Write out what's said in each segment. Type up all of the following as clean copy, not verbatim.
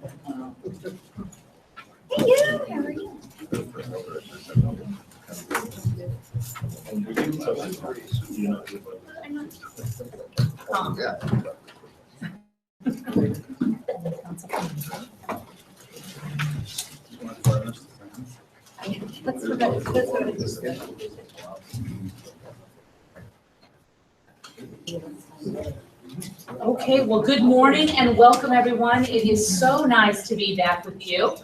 Hey, you. How are you? Okay, well, good morning and welcome, everyone. It is so nice to be back with you.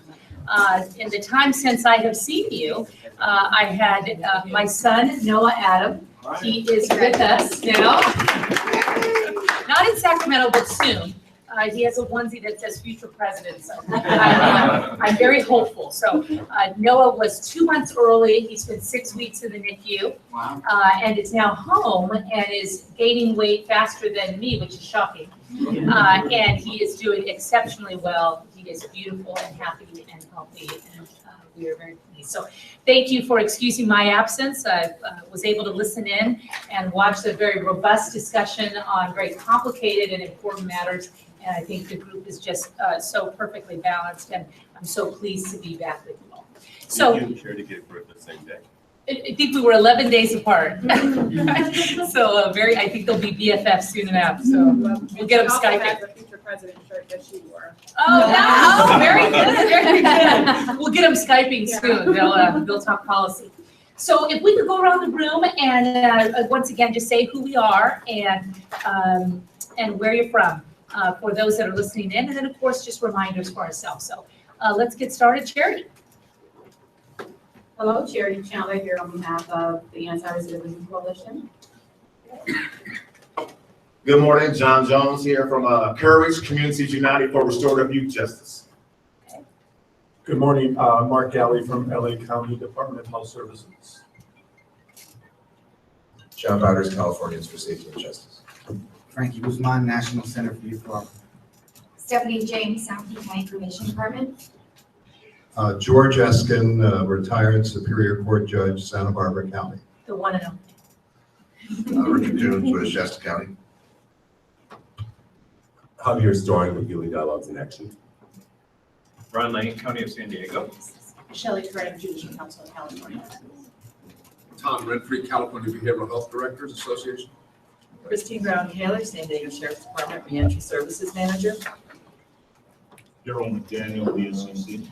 In the time since I have seen you, I had my son, Noah Adam. He is with us now. Not in Sacramento, but soon. He has a onesie that says future president, so I'm very hopeful. So Noah was 2 months early. He spent 6 weeks in the NICU. Wow. And is now home and is gaining weight faster than me, which is shocking. And he is doing exceptionally well. He is beautiful and happy and healthy, and we are very pleased. So thank you for excusing my absence. I was able to listen in and watch a very robust discussion on very complicated and important matters. And I think the group is just so perfectly balanced, and I'm so pleased to be back with you all. So you share to give birth the same day? I think we were 11 days apart. So I think they'll be BFFs soon enough, so we'll get them Skyping. Has a future president shirt that she wore. Oh, very good, very good. We'll get them Skyping soon. They'll talk policy. So if we could go around the room and once again, just say who we are and where you're from, for those that are listening in, and then of course, just reminders for ourselves. So let's get started. Charity. Hello, Charity Chandler here on behalf of the Anti-Recidivism Coalition. Good morning, John Jones here from Courage Communities United for Restorative Youth Justice. Good morning, Mark Galley from LA County Department of Health Services. John Bowders, Californians for Safety and Justice. Frankie Guzman, National Center for Youth Law. Stephanie James, South Key County Probation Department. George Eskin, retired Superior Court Judge, Santa Barbara County. The one and only. Richard Jones, Westchester County. Javier Storing with Healing Dialogues in Action. Ron Lane, County of San Diego. Shelley Curran, Judicial Council of California. Tom Redfree, California Behavioral Health Directors Association. Christine Brown Taylor, San Diego Sheriff's Department Reentry Services Manager. Daryl McDaniel, BSCC.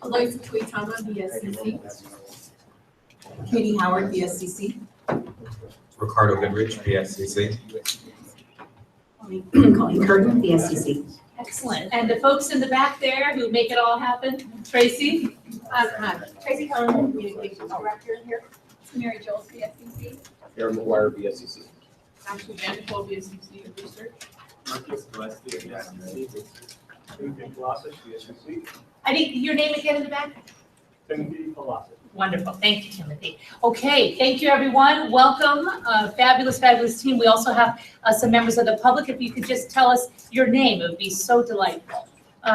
Aloysia Tuitama, BSCC. Katie Howard, BSCC. Ricardo Goodrich, PSCC. Colleen Curtin, BSCC. Excellent. And the folks in the back there who make it all happen, Tracy. Tracy Cullen, Communications Director here. Mary Jones, BSCC. Aaron McGuire, BSCC. Ashley Vanderpool, BSCC Research. Marcus Gillespie, BSCC. Timothy Colossus, BSCC. I need your name again in the back. Timothy Colossus. Wonderful. Thank you, Timothy. Okay, thank you, everyone. Welcome. Fabulous, fabulous team. We also have some members of the public. If you could just tell us your name, it would be so delightful.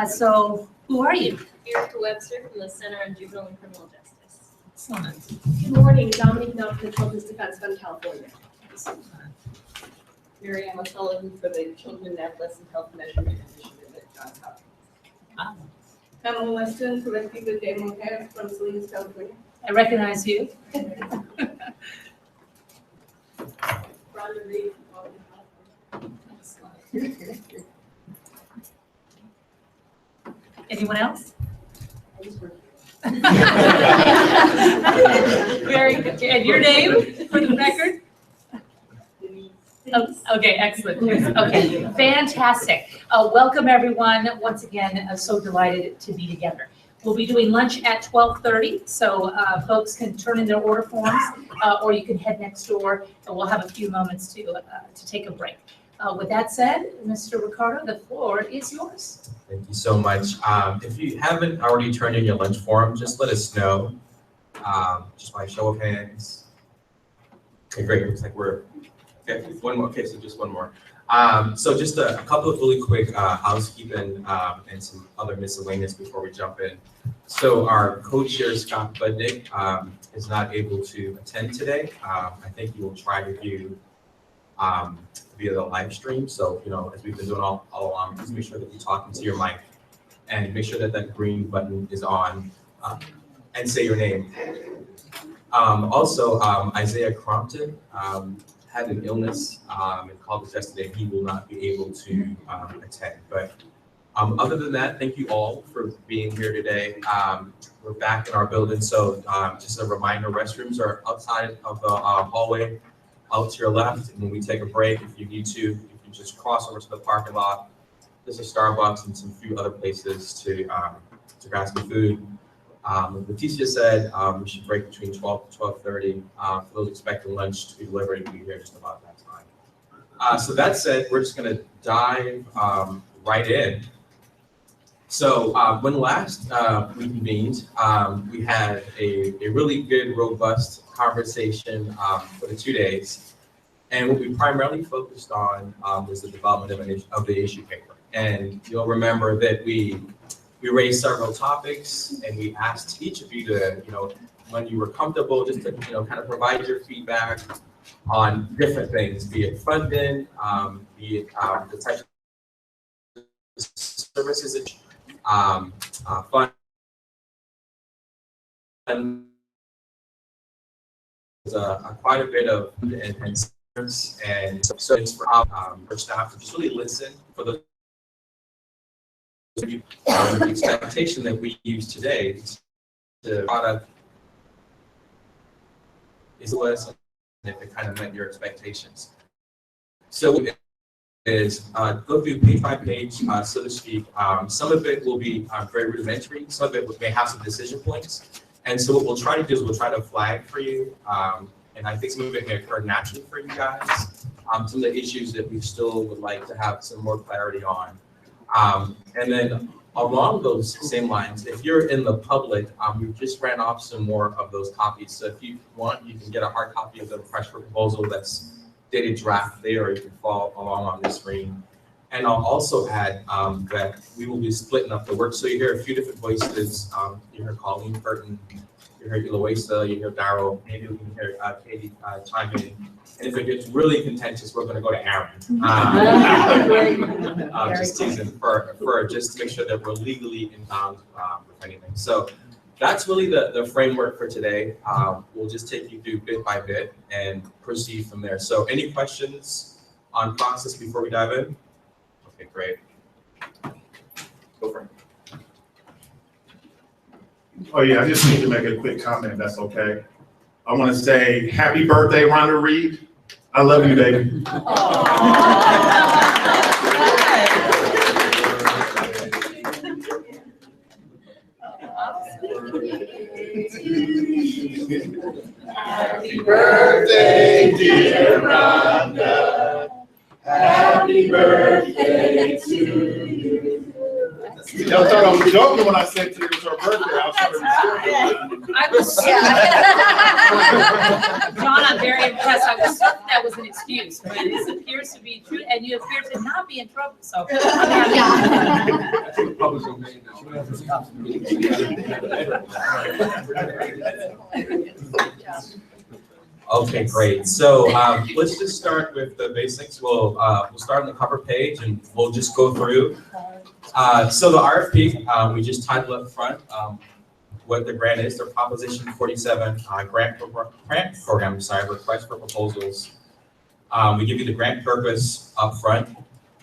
So who are you? Erica Webster from the Center on Juvenile and Criminal Justice. Excellent. Good morning, Dominique Nelson, Children's Defense Fund, California. Mary Ann O'Sullivan for the Children and Adolescent Health Measurement Initiative at Johns Hopkins. Pamela Weston, for Rescue with Dave Montana from Salinas, California. I recognize you. Rhonda Reed from Albany, California. Anyone else? Very good. And your name for the record? Oh, okay, excellent. Okay, fantastic. Welcome, everyone. Once again, so delighted to be together. We'll be doing lunch at 12:30, so folks can turn in their order forms, or you can head next door, and we'll have a few moments to take a break. With that said, Mr. Ricardo, the floor is yours. Thank you so much. If you haven't already turned in your lunch form, just let us know. Just by show of hands. Okay, great. Looks like we're okay. One more. Okay, so just one more. So just a couple of really quick housekeeping and some other miscellaneous before we jump in. So our co-chair Scott Budnick is not able to attend today. I think he will try to do via the live stream. So, you know, as we've been doing all along, please make sure that you talk into your mic and make sure that that green button is on, and say your name. Also, Isaiah Crompton had an illness and called us yesterday. He will not be able to attend. But other than that, thank you all for being here today. We're back in our building, so just a reminder, restrooms are outside of the hallway, out to your left. And when we take a break, if you need to, you can just cross over to the parking lot. There's a Starbucks and some few other places to grab some food. Leticia said we should break between 12 to 12:30. For those expecting lunch to be delivered, we'll be here just about that time. So that said, we're just going to dive right in. So when last we convened, we had a really good, robust conversation for the 2 days. And what we primarily focused on was the development of the issue paper. And you'll remember that we raised several topics, and we asked each of you to, when you were comfortable, just to, kind of provide your feedback on different things, be it funding, be it the type of services, fund. Quite a bit of and for staff to just really listen for the expectation that we use today. The product is less, and if it kind of met your expectations. So is go through page by page, so to speak. Some of it will be very rudimentary. Some of it may have some decision points. And so what we'll try to do is we'll try to flag for you. And I think some of it may occur naturally for you guys. Some of the issues that we still would like to have some more clarity on. And then along those same lines, if you're in the public, we just ran off some more of those copies. So if you want, you can get a hard copy of the fresh proposal that's dated draft there, or you can follow along on the screen. And I'll also add that we will be splitting up the work. So you hear a few different voices. You hear Colleen Burton, you hear Eloisa, you hear Darryl, maybe we can hear Katie chime in. And if it gets really contentious, we're going to go to Aaron. Just teasing for just to make sure that we're legally inbound with anything. So that's really the framework for today. We'll just take you through bit by bit and proceed from there. So any questions on process before we dive in? Okay, great. Go for it. Oh yeah, I just need to make a quick comment, if that's okay. I want to say happy birthday, Rhonda Reed. I love you, baby. Happy birthday, dear Rhonda. Happy birthday to you. Y'all thought I was joking when I said it was her birthday. I was trying to be I was, John, I'm very impressed. I was certain that was an excuse, but this appears to be true, and you appear to not be in trouble, so. Okay, great. So let's just start with the basics. We'll start on the cover page, and we'll just go through. So the RFP, we just titled up front what the grant is. The Proposition 47 grant program, request for proposals. We give you the grant purpose up front.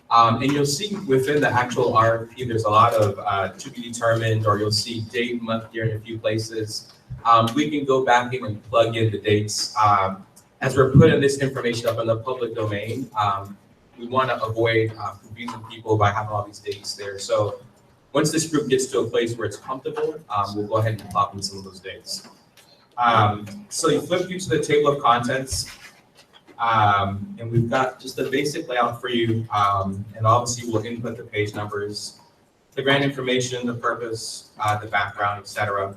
And you'll see within the actual RFP, there's a lot of to be determined, or you'll see date, month, year in a few places. We can go back in and plug in the dates. As we're putting this information up in the public domain, we want to avoid confusing people by having all these dates there. So once this group gets to a place where it's comfortable, we'll go ahead and plop in some of those dates. So you flip you to the table of contents, and we've got just a basic layout for you. And obviously we'll input the page numbers, the grant information, the purpose, the background, etc.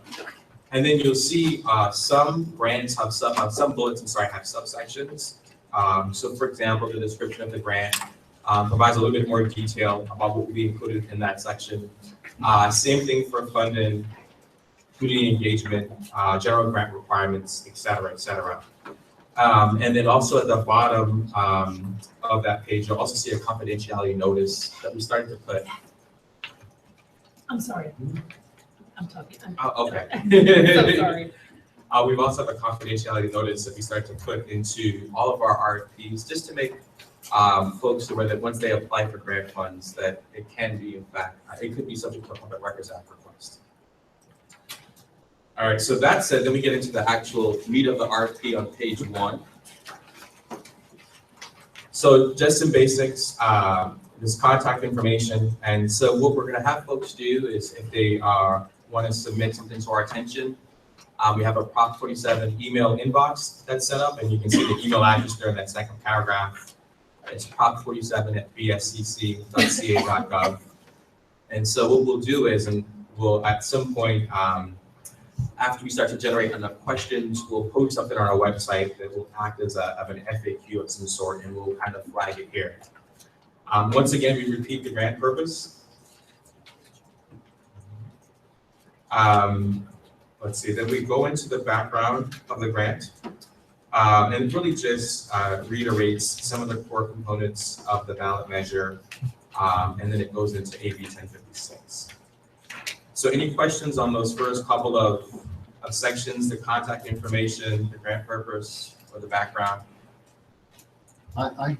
And then you'll see some grants have some bullets, have subsections. So for example, the description of the grant provides a little bit more detail about what will be included in that section. Same thing for funding, community engagement, general grant requirements, et cetera, et cetera. And then also at the bottom of that page, you'll also see a confidentiality notice that we started to put. I'm sorry. I'm talking. Oh, okay. So sorry. We've also have a confidentiality notice that we start to put into all of our RFPs, just to make folks aware that once they apply for grant funds, that it can be, in fact, it could be subject to a Public Records Act request. All right, so that said, then we get into the actual meat of the RFP on page 1. So just some basics, this contact information. And so what we're gonna have folks do is if they wanna submit something to our attention, we have a Prop 47 email inbox that's set up, and you can see the email address there in that second paragraph. It's prop47@bscc.ca.gov. And so what we'll do is, and we'll at some point, after we start to generate enough questions, we'll post something on our website that will act as an FAQ of some sort, and we'll kind of flag it here. Once again, we repeat the grant purpose. Let's see, then we go into the background of the grant. And it really just reiterates some of the core components of the ballot measure, and then it goes into AB 1056. So any questions on those first couple of sections, the contact information, the grant purpose, or the background? I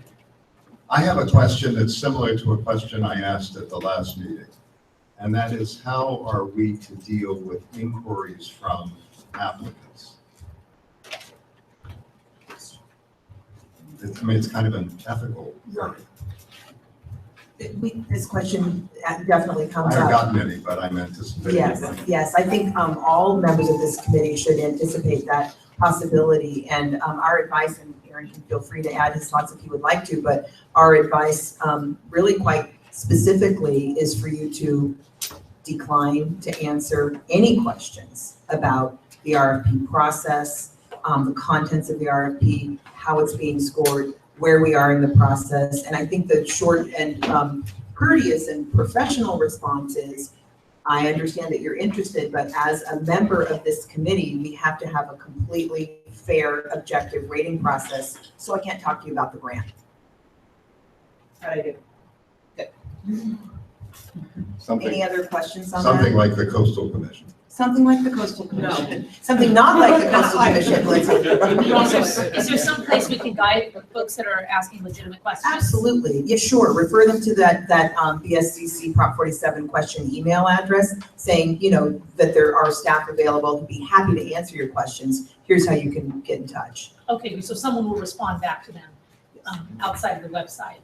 have a question that's similar to a question I asked at the last meeting. And that is, how are we to deal with inquiries from applicants? It's kind of an ethical. This question definitely comes I up. have gotten many, but I'm anticipating. Yes, I think all members of this committee should anticipate that possibility. And our advice, and Aaron can feel free to add his thoughts if he would like to, but our advice really quite specifically is for you to decline to answer any questions about the RFP process, the contents of the RFP, how it's being scored, where we are in the process. And I think the short and courteous and professional response is, I understand that you're interested, but as a member of this committee, we have to have a completely fair, objective rating process, so I can't talk to you about the grant. How'd I do? Good. Any other questions on that? Something like the Coastal Commission. Something like the Coastal Commission. Something not like the Coastal Commission, Is there some place we can guide the folks that are asking legitimate questions? Absolutely. Yeah, sure. Refer them to that BSCC Prop 47 question email address, saying, that there are staff available to be happy to answer your questions. Here's how you can get in touch. Okay, so someone will respond back to them outside of the website.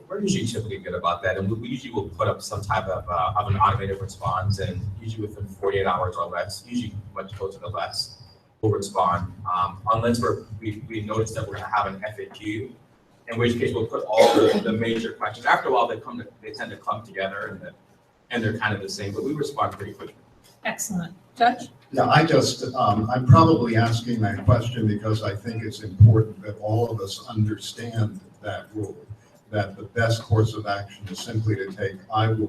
We're usually typically good about that, and we usually will put up some type of an automated response, and usually within 48 hours or less, usually much closer to less, we'll respond. Unless we notice that we're going to have an FAQ, in which case we'll put all the major questions. After a while, they tend to come together, and they're kind of the same, but we respond pretty quickly. Excellent. Judge? Yeah, I'm probably asking that question because I think it's important that all of us understand that rule, that the best course of action is simply to take, I will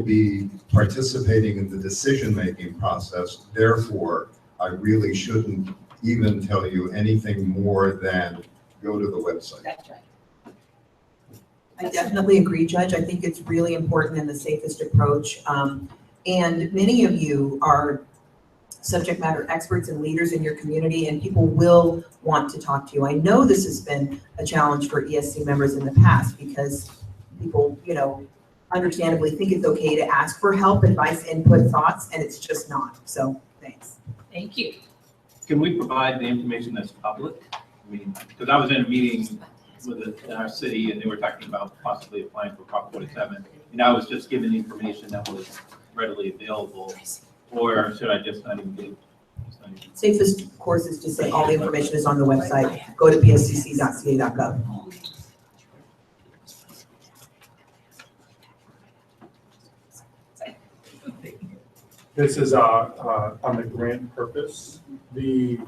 be participating in the decision-making process, therefore, I really shouldn't even tell you anything more than go to the website. That's right. I definitely agree, Judge. I think it's really important and the safest approach. And many of you are subject matter experts and leaders in your community, and people will want to talk to you. I know this has been a challenge for ESC members in the past because people, understandably think it's okay to ask for help, advice, input, thoughts, and it's just not. So thanks. Thank you. Can we provide the information that's public? Because I was in a meeting in our city and they were talking about possibly applying for Prop 47. And I was just given information that was readily available, or should I just not even give? Safest course is to say all the information is on the website. Go to bscc.ca.gov. This is on the grant purpose. There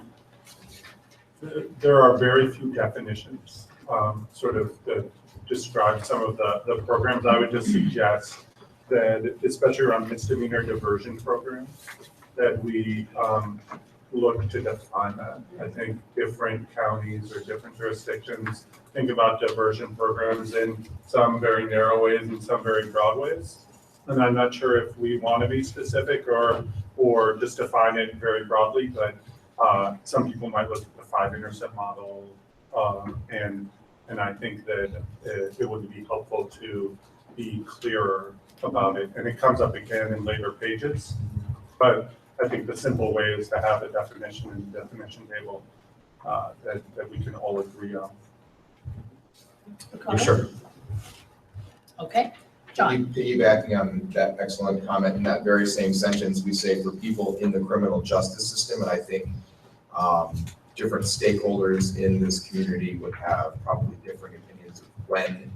are very few definitions that describe some of the programs. I would just suggest that, especially around misdemeanor diversion programs, that we look to define that. I think different counties or different jurisdictions think about diversion programs in some very narrow ways and some very broad ways. And I'm not sure if we want to be specific or just define it very broadly, but some people might look at the 5 intercept model. And I think that it would be helpful to be clearer about it. And it comes up again in later pages. But I think the simple way is to have a definition and definition table that we can all agree on. Sure. Okay, John. Piggybacking on that excellent comment, in that very same sentence, we say for people in the criminal justice system, and I think different stakeholders in this community would have probably different opinions of when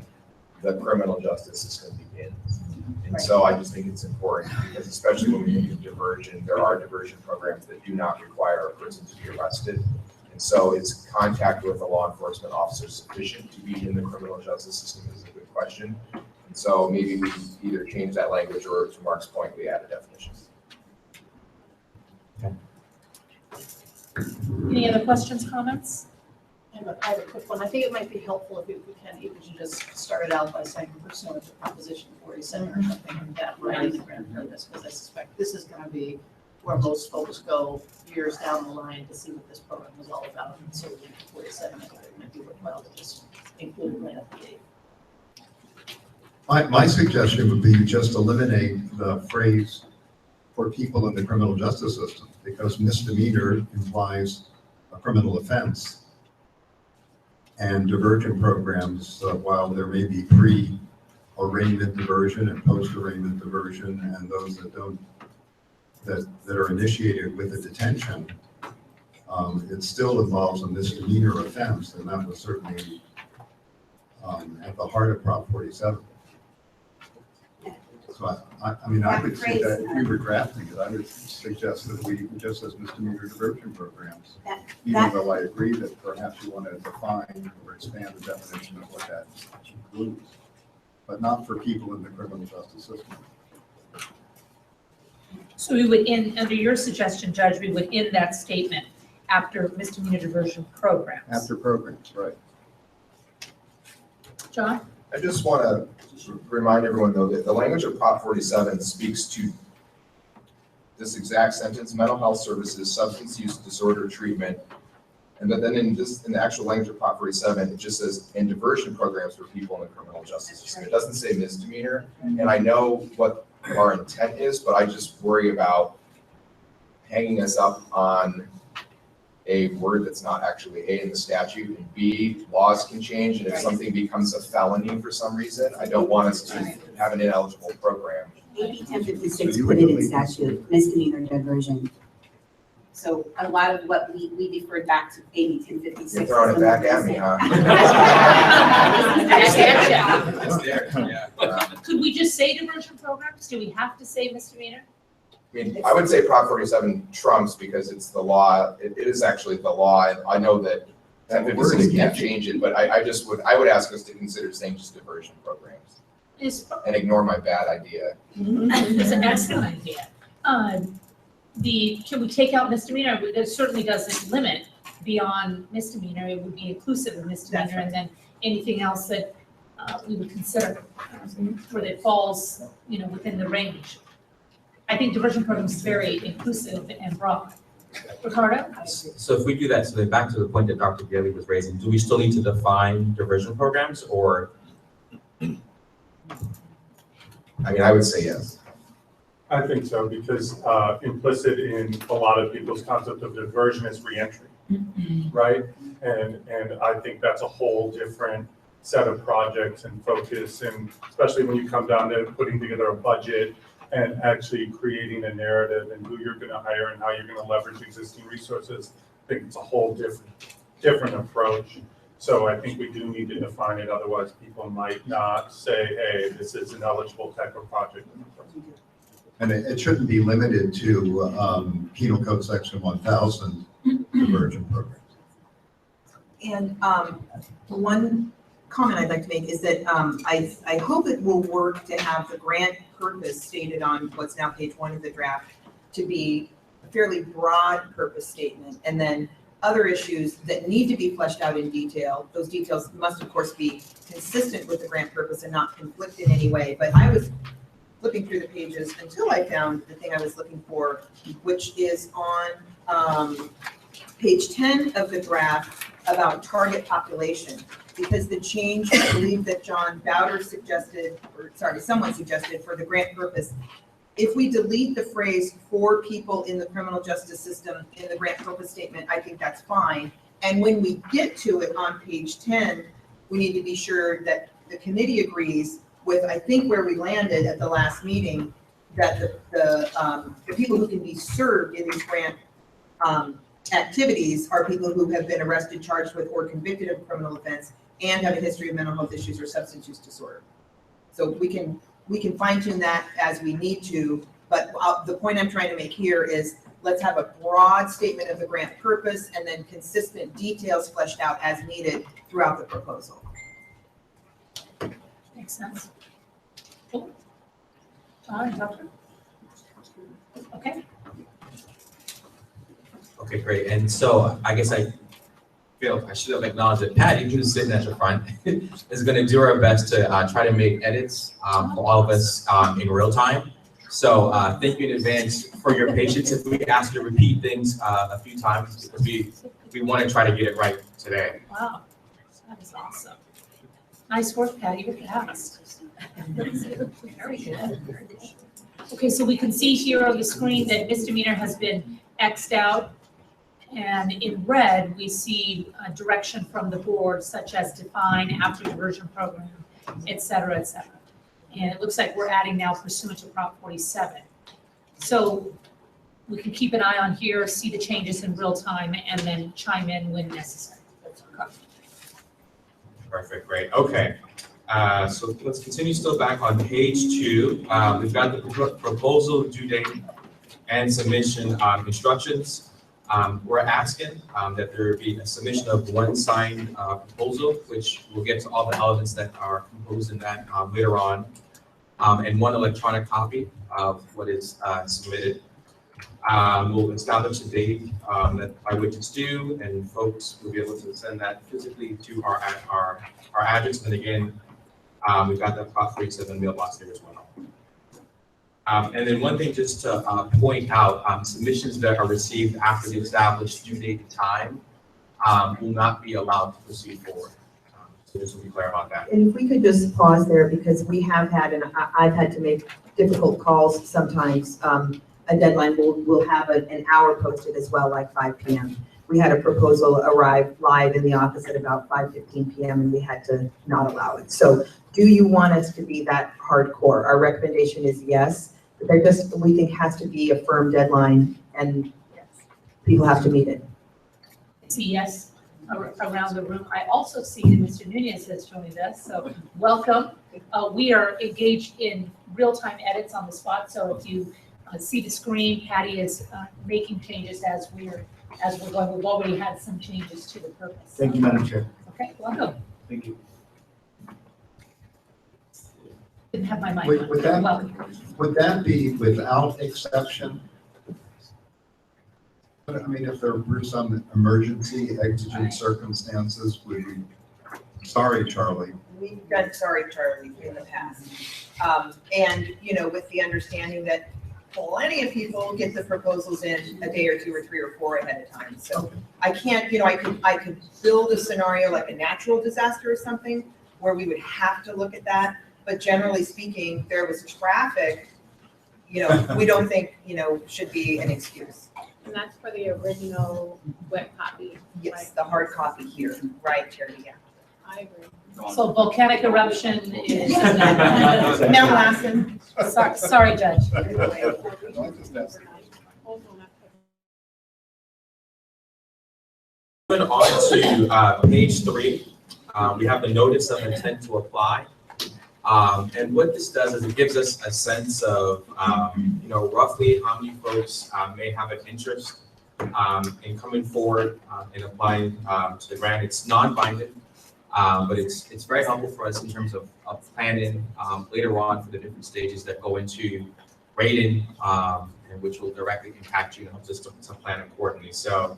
the criminal justice system begins. And so I just think it's important, because especially when we think of diversion, there are diversion programs that do not require a person to be arrested. And so is contact with a law enforcement officer sufficient to be in the criminal justice system is a good question. And so maybe we either change that language, or to Mark's point, we add a definition. Any other questions, comments? I have a quick one. I think it might be helpful if we can even just start it out by saying pursuant to Proposition 47 or something like that, right, in the grand purpose, because I suspect this is going to be where most folks go years down the line to see what this program is all about. And so 47, I think it might be worthwhile to just include it right at the gate. My suggestion would be to just eliminate the phrase for people in the criminal justice system, because misdemeanor implies a criminal offense. And diversion programs, while there may be pre-arraignment diversion and post-arraignment diversion, and those that don't, that are initiated with a detention, it still involves a misdemeanor offense, and that was certainly at the heart of Prop 47. So I mean, I would say that if we were drafting it, I would suggest that we just as misdemeanor diversion programs. Even though I agree that perhaps you want to define or expand the definition of what that includes, but not for people in the criminal justice system. So we would end, under your suggestion, Judge, we would end that statement after misdemeanor diversion programs. After programs, right. John? I just want to remind everyone, though, that the language of Prop 47 speaks to this exact sentence: mental health services, substance use disorder treatment. And but then in the actual language of Prop 47, it just says, and diversion programs for people in the criminal justice system. It doesn't say misdemeanor. And I know what our intent is, but I just worry about hanging us up on a word that's not actually A in the statute, and B, laws can change, and if something becomes a felony for some reason, I don't want us to have an ineligible program. AB 1056 put it in statute, misdemeanor diversion. So a lot of what we deferred back to AB 1056. You're throwing it back at me, huh? Could we just say diversion programs? Do we have to say misdemeanor? I mean, I would say Prop 47 trumps because it's the law. It is actually the law, and I know that 1056 can't change it, but I would ask us to consider saying just diversion programs and ignore my bad idea. It's an excellent idea. Can we take out misdemeanor? It certainly doesn't limit beyond misdemeanor. It would be inclusive of misdemeanor, and then anything else that we would consider where that falls, within the range. I think diversion programs is very inclusive and broad. Ricardo? So if we do that, so then back to the point that Dr. Gelly was raising, do we still need to define diversion programs, or? I mean, I would say yes. I think so, because implicit in a lot of people's concept of diversion is reentry, right? And I think that's a whole different set of projects and focus, and especially when you come down to putting together a budget and actually creating a narrative and who you're going to hire and how you're going to leverage existing resources. I think it's a whole different approach. So I think we do need to define it, otherwise people might not say, hey, this is an eligible type of project. And it shouldn't be limited to Penal Code Section 1000 diversion programs. And one comment I'd like to make is that I hope it will work to have the grant purpose stated on what's now page 1 of the draft to be a fairly broad purpose statement, and then other issues that need to be fleshed out in detail. Those details must of course be consistent with the grant purpose and not conflict in any way. But I was flipping through the pages until I found the thing I was looking for, which is on page 10 of the draft about target population. Because the change, I believe that John Bowder suggested, or sorry, someone suggested for the grant purpose, if we delete the phrase "for people in the criminal justice system" in the grant purpose statement, I think that's fine. And when we get to it on page 10, we need to be sure that the committee agrees with, I think, where we landed at the last meeting, that the people who can be served in these grant activities are people who have been arrested, charged with, or convicted of a criminal offense and have a history of mental health issues or substance use disorder. So we can fine tune that as we need to, but the point I'm trying to make here is let's have a broad statement of the grant purpose and then consistent details fleshed out as needed throughout the proposal. Makes sense. Cool. All right, Doctor. Okay. Okay, great. And so I guess I feel I should have acknowledged that Patty, who's sitting at the front, is going to do our best to try to make edits for all of us in real time. So thank you in advance for your patience if we ask you to repeat things a few times, because we want to try to get it right today. Wow, that is awesome. Nice work, Patty. You're fast. Very good. Okay, so we can see here on the screen that misdemeanor has been X'd out. And in red, we see a direction from the board, such as define after diversion program, et cetera, et cetera. And it looks like we're adding now pursuant to Prop 47. So we can keep an eye on here, see the changes in real time, and then chime in when necessary. Perfect, great. Okay. So let's continue still back on page 2. We've got the proposal due date and submission instructions. We're asking that there be a submission of one signed proposal, which we'll get to all the elements that are composed in that later on, and one electronic copy of what is submitted. We'll establish a date that by which it's due, and folks will be able to send that physically to our address. And again, we've got that Prop 47 mailbox there as well. And then one thing just to point out, submissions that are received after the established due date and time will not be allowed to proceed forward. So just to be clear about that. And if we could just pause there, because we have had, and I've had to make difficult calls sometimes, a deadline, we'll have an hour posted as well, like 5 p.m. We had a proposal arrive live in the office at about 5:15 p.m. and we had to not allow it. So do you want us to be that hardcore? Our recommendation is yes, but there just, we think, has to be a firm deadline and people have to meet it. See yes around the room. I also see that Mr. Nunez has joined us, so welcome. We are engaged in real-time edits on the spot, so if you see the screen, Patty is making changes as we're going. We've already had some changes to the purpose. Thank you, Madam Chair. Okay, welcome. Thank you. Didn't have my mic on. Would that, Welcome. would that be without exception? I mean, if there were some emergency exigent circumstances, would we, sorry, Charlie. We've done sorry, Charlie, in the past. And, you know, with the understanding that plenty of people get the proposals in a day or 2 or 3 or 4 ahead of time. So I can't, you know, I could build a scenario like a natural disaster or something where we would have to look at that. But generally speaking, there was traffic, you know, we don't think, you know, should be an excuse. And that's for the original wet copy. Yes, right? the hard copy here, right, Terry, yeah. I agree. So volcanic eruption is. Mount Lassen. Sorry, Judge. Moving on to page 3, we have the notice of intent to apply. And what this does is it gives us a sense of, you know, roughly how many folks may have an interest in coming forward and applying to the grant. It's non-binding, but it's very helpful for us in terms of planning later on for the different stages that go into rating, and which will directly impact you and helps us to plan accordingly. So,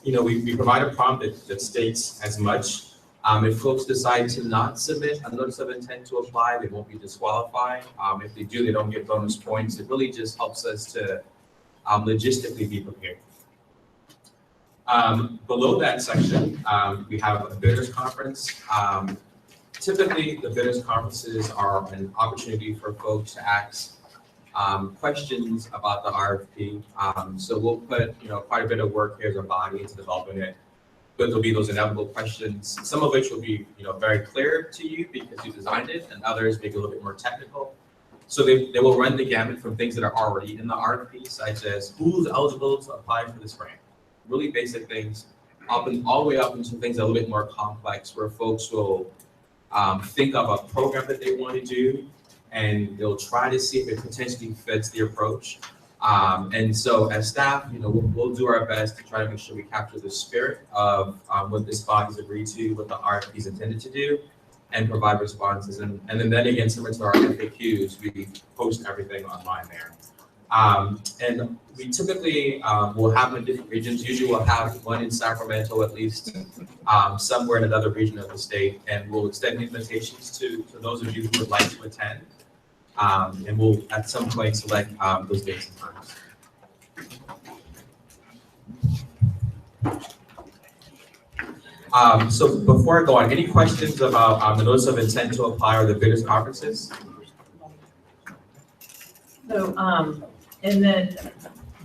you know, we provide a prompt that states as much. If folks decide to not submit a notice of intent to apply, they won't be disqualified. If they do, they don't get bonus points. It really just helps us to logistically be prepared. Below that section, we have a bidders conference. Typically, the bidders conferences are an opportunity for folks to ask questions about the RFP. So we'll put, quite a bit of work here as a body into developing it. But there'll be those inevitable questions, some of which will be, very clear to you because you designed it, and others maybe a little bit more technical. So they will run the gamut from things that are already in the RFP, such as who's eligible to apply for this grant. Really basic things, all the way up into things a little bit more complex, where folks will think of a program that they want to do, and they'll try to see if it potentially fits the approach. And so as staff, we'll do our best to try to make sure we capture the spirit of what this body's agreed to, what the RFP is intended to do, and provide responses. And then again, similar to our FAQs, we post everything online there. And we typically will have them in different regions. Usually we'll have one in Sacramento at least, somewhere in another region of the state, and we'll extend invitations to those of you who would like to attend. And we'll at some point select those dates and times. So before I go on, any questions about the notice of intent to apply or the bidders conferences? So, and then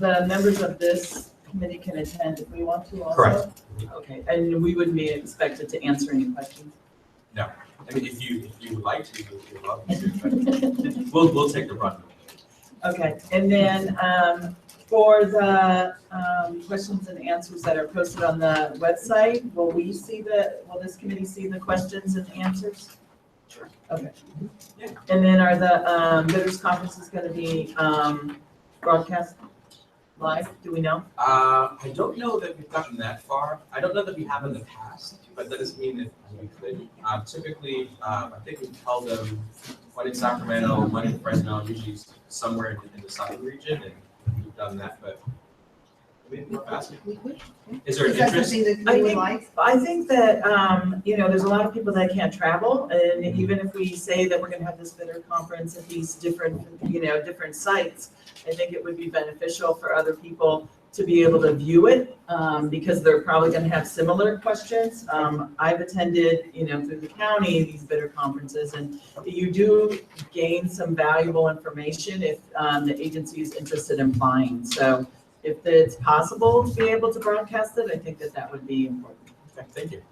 the members of this committee can attend if we want to also? Correct. Okay, and we wouldn't be expected to answer any questions? No. I mean, if you would like to, we'd love to. We'll take the brunt. Okay, and then for the questions and answers that are posted on the website, will this committee see the questions and answers? Sure. Okay. Yeah. And then are the bidders conferences going to be broadcast live? Do we know? I don't know that we've gotten that far. I don't know that we have in the past, but that doesn't mean that we could. Typically, I think we've held them one in Sacramento, one in Fresno, usually somewhere in the southern region, and we've done that, but is there an interest? I think that, there's a lot of people that can't travel, and even if we say that we're gonna have this bidder conference at these different, different sites, I think it would be beneficial for other people to be able to view it, because they're probably gonna have similar questions. I've attended, through the county, these bidder conferences, and you do gain some valuable information if the agency is interested in applying. So if it's possible to be able to broadcast it, I think that would be important. Okay, thank you.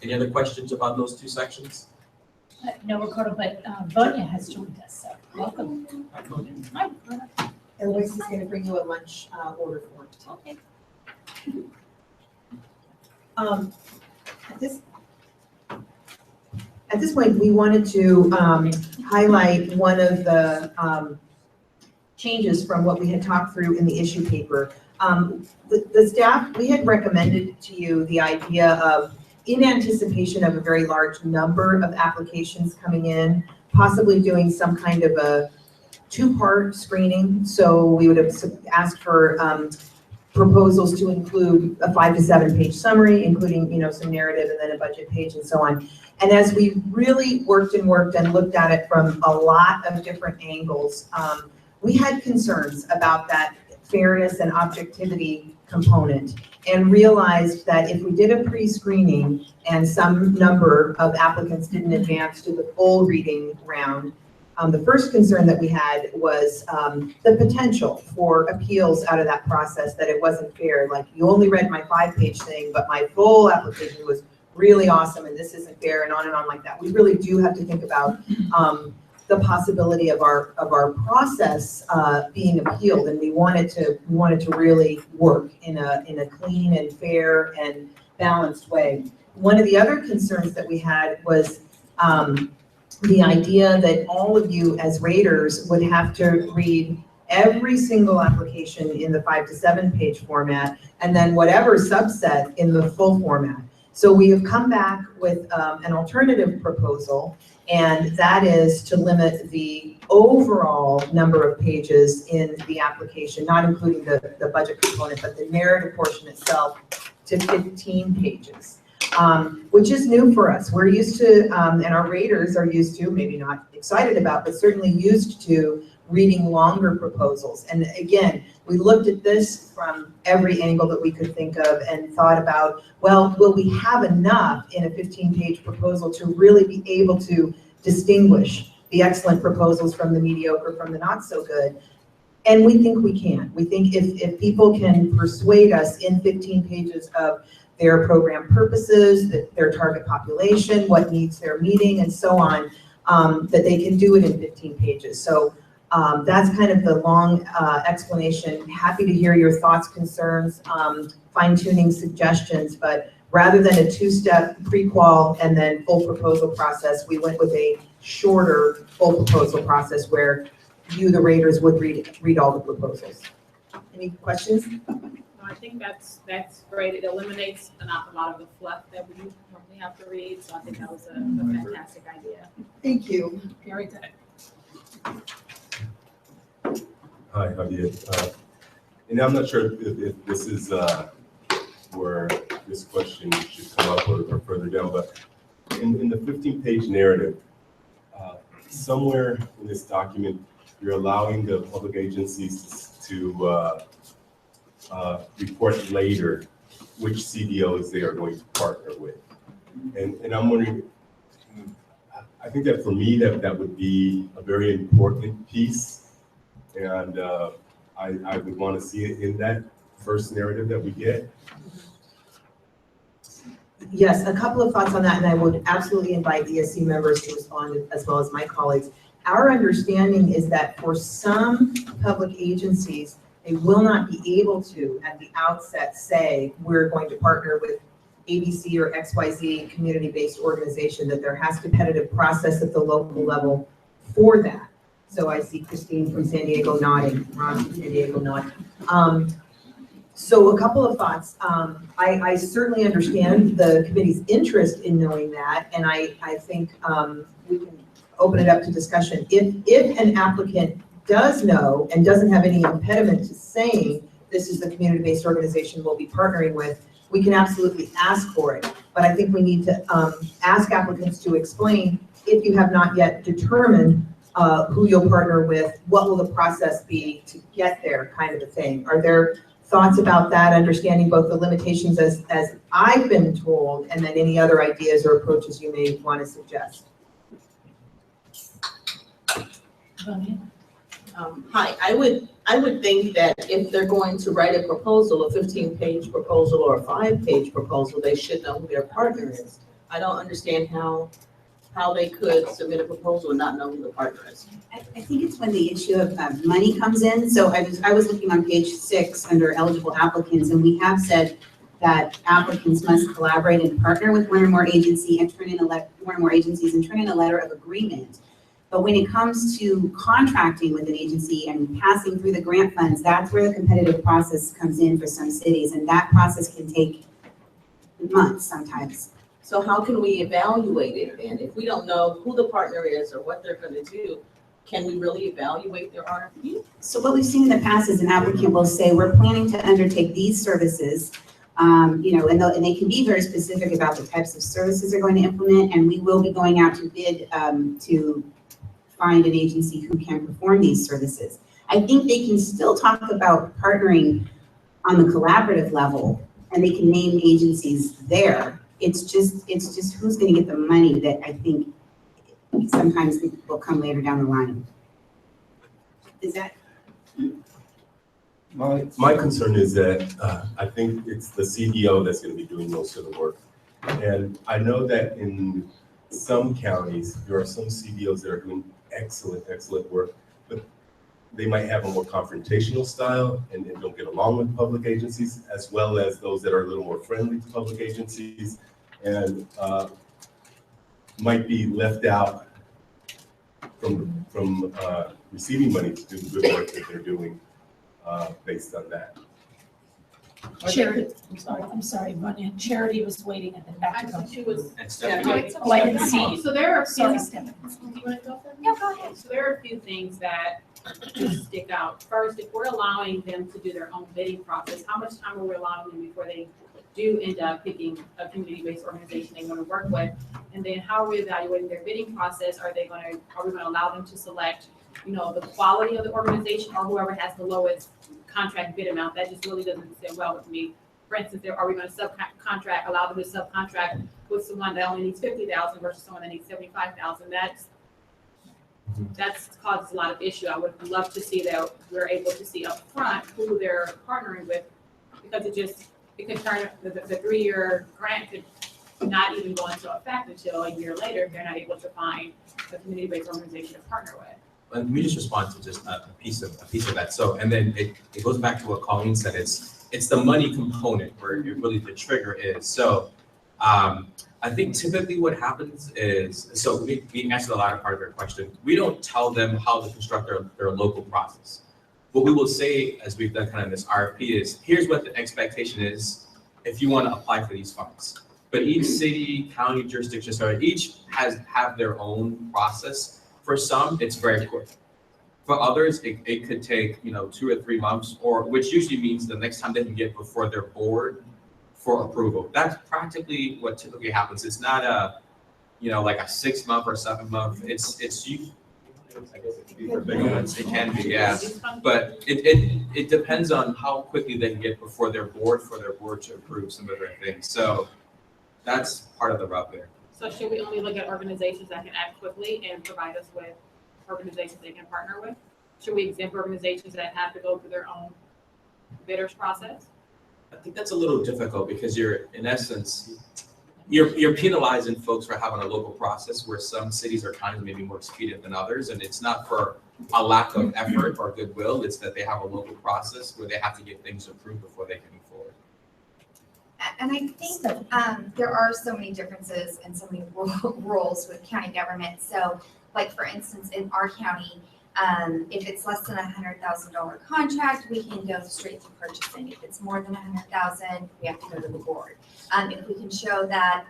Any other questions about those two sections? No, Ricardo, but Vanya has joined us, so welcome. Hi. Eloise is going to bring you a lunch order form. Okay. At this point, we wanted to highlight one of the changes from what we had talked through in the issue paper. The staff, we had recommended to you the idea of, in anticipation of a very large number of applications coming in, possibly doing some kind of a two-part screening. So we would have asked for proposals to include a 5 to 7 page summary, including, some narrative and then a budget page and so on. And as we really worked and looked at it from a lot of different angles, we had concerns about that fairness and objectivity component, and realized that if we did a pre-screening and some number of applicants didn't advance to the full reading round, the first concern that we had was the potential for appeals out of that process, that it wasn't fair. Like, you only read my 5-page thing, but my full application was really awesome, and this isn't fair, and on like that. We really do have to think about the possibility of our process being appealed, and we wanted to really work in a clean and fair and balanced way. One of the other concerns that we had was the idea that all of you as raters would have to read every single application in the 5 to 7 page format, and then whatever subset in the full format. So we have come back with an alternative proposal, and that is to limit the overall number of pages in the application, not including the budget component, but the narrative portion itself, to 15 pages, which is new for us. We're used to, and our raters are used to, maybe not excited about, but certainly used to reading longer proposals. And again, we looked at this from every angle that we could think of and thought about, well, will we have enough in a 15-page proposal to really be able to distinguish the excellent proposals from the mediocre, from the not so good? And we think we can. We think if people can persuade us in 15 pages of their program purposes, their target population, what needs they're meeting, and so on, that they can do it in 15 pages. So that's kind of the long explanation. Happy to hear your thoughts, concerns, fine-tuning suggestions, but rather than a two-step pre-qual and then full proposal process, we went with a shorter full proposal process where you, the raters, would read all the proposals. Any questions? No, I think that's great. It eliminates a lot of the fluff that we normally have to read, so I think that was a fantastic idea. Thank you. Very good. Hi, Javier. And I'm not sure if this is where this question should come up or further down, but in the 15-page narrative, somewhere in this document, you're allowing the public agencies to report later which CDOs they are going to partner with. And I'm wondering, I think that for me, that would be a very important piece. And I would want to see it in that first narrative that we get. Yes, a couple of thoughts on that, and I would absolutely invite ESC members to respond as well as my colleagues. Our understanding is that for some public agencies, they will not be able to, at the outset, say, we're going to partner with ABC or XYZ community-based organization, that there has competitive process at the local level for that. So I see Christine from San Diego nodding, Ron from San Diego nodding. So a couple of thoughts. I certainly understand the committee's interest in knowing that, and I think we can open it up to discussion. If an applicant does know and doesn't have any impediment to saying this is the community-based organization we'll be partnering with, we can absolutely ask for it. But I think we need to ask applicants to explain, if you have not yet determined who you'll partner with, what will the process be to get there, kind of a thing. Are there thoughts about that, understanding both the limitations as I've been told, and then any other ideas or approaches you may want to suggest? Hi, I would think that if they're going to write a proposal, a 15-page proposal or a 5-page proposal, they should know who their partner is. I don't understand how they could submit a proposal and not know who the partner is. I think it's when the issue of money comes in. So I was looking on page 6 under eligible applicants, and we have said that applicants must collaborate and partner with one or more agencies and turn in a letter of agreement. But when it comes to contracting with an agency and passing through the grant funds, that's where the competitive process comes in for some cities, and that process can take months sometimes. So how can we evaluate it then? If we don't know who the partner is or what they're going to do, can we really evaluate their RFP? So what we've seen in the past is an applicant will say, we're planning to undertake these services, and they can be very specific about the types of services they're going to implement, and we will be going out to bid to find an agency who can perform these services. I think they can still talk about partnering on the collaborative level, and they can name agencies there. It's just who's going to get the money that I think sometimes will come later down the line. Is that? My concern is that I think it's the CDO that's going to be doing most of the work. And I know that in some counties, there are some CDOs that are doing excellent work, but they might have a more confrontational style and don't get along with public agencies, as well as those that are a little more friendly to public agencies and might be left out from receiving money to do the good work that they're doing based on that. Charity, I'm sorry, Vanya. Charity was waiting at the back. She was. Oh, I didn't see you. So there are a few. Sorry, Do you Stephanie. want to go first? Yeah, go ahead. So there are a few things that just stick out. First, if we're allowing them to do their own bidding process, how much time are we allowing them before they do end up picking a community-based organization they want to work with? And then how are we evaluating their bidding process? Are we gonna allow them to select, the quality of the organization or whoever has the lowest contract bid amount? That just really doesn't sit well with me. For instance, are we gonna subcontract, allow them to subcontract with someone that only needs 50,000 versus someone that needs 75,000? That's causes a lot of issue. I would love to see that we're able to see upfront who they're partnering with, because it could turn, the 3-year grant could not even go into effect until a year later if they're not able to find a community-based organization to partner with. Let me just respond to just a piece of that. So, and then it goes back to what Colleen said, it's the money component where really the trigger is. So, I think typically what happens is, so we answer the latter part of your question. We don't tell them how to construct their local process. What we will say, as we've done kind of in this RFP, is here's what the expectation is if you want to apply for these funds. But each city, county, jurisdiction, so each have their own process. For some, it's very quick. For others, it could take 2 or 3 months, which usually means the next time they can get before their board for approval. That's practically what typically happens. It's not like a 6-month or 7-month. It's you. I guess it can be for bigger ones. It can be, yeah. But it depends on how quickly they can get before their board to approve some of their things. So that's part of the rub there. So should we only look at organizations that can act quickly and provide us with organizations they can partner with? Should we exempt organizations that have to go through their own bidders process? I think that's a little difficult because you're, in essence, you're penalizing folks for having a local process where some cities or counties may be more expedient than others, and it's not for a lack of effort or goodwill. It's that they have a local process where they have to get things approved before they can move forward. And I think there are so many differences and so many roles with county government. So, like for instance, in our county, if it's less than $100,000 contract, we can go straight to purchasing. If it's more than $100,000, we have to go to the board. If we can show that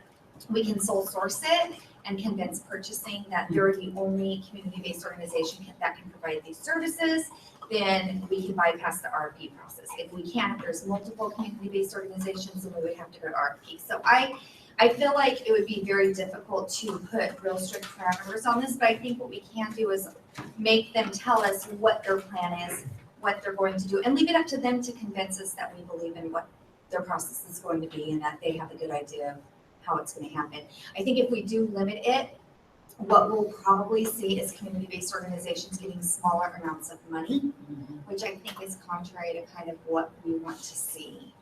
we can sole source it and convince purchasing that they're the only community-based organization that can provide these services, then we can bypass the RFP process. If we can't, if there's multiple community-based organizations, then we would have to go to RFP. So I feel like it would be very difficult to put real strict parameters on this, but I think what we can do is make them tell us what their plan is, what they're going to do, and leave it up to them to convince us that we believe in what their process is going to be and that they have a good idea of how it's going to happen. I think if we do limit it, what we'll probably see is community-based organizations getting smaller amounts of money, which I think is contrary to kind of what we want to see.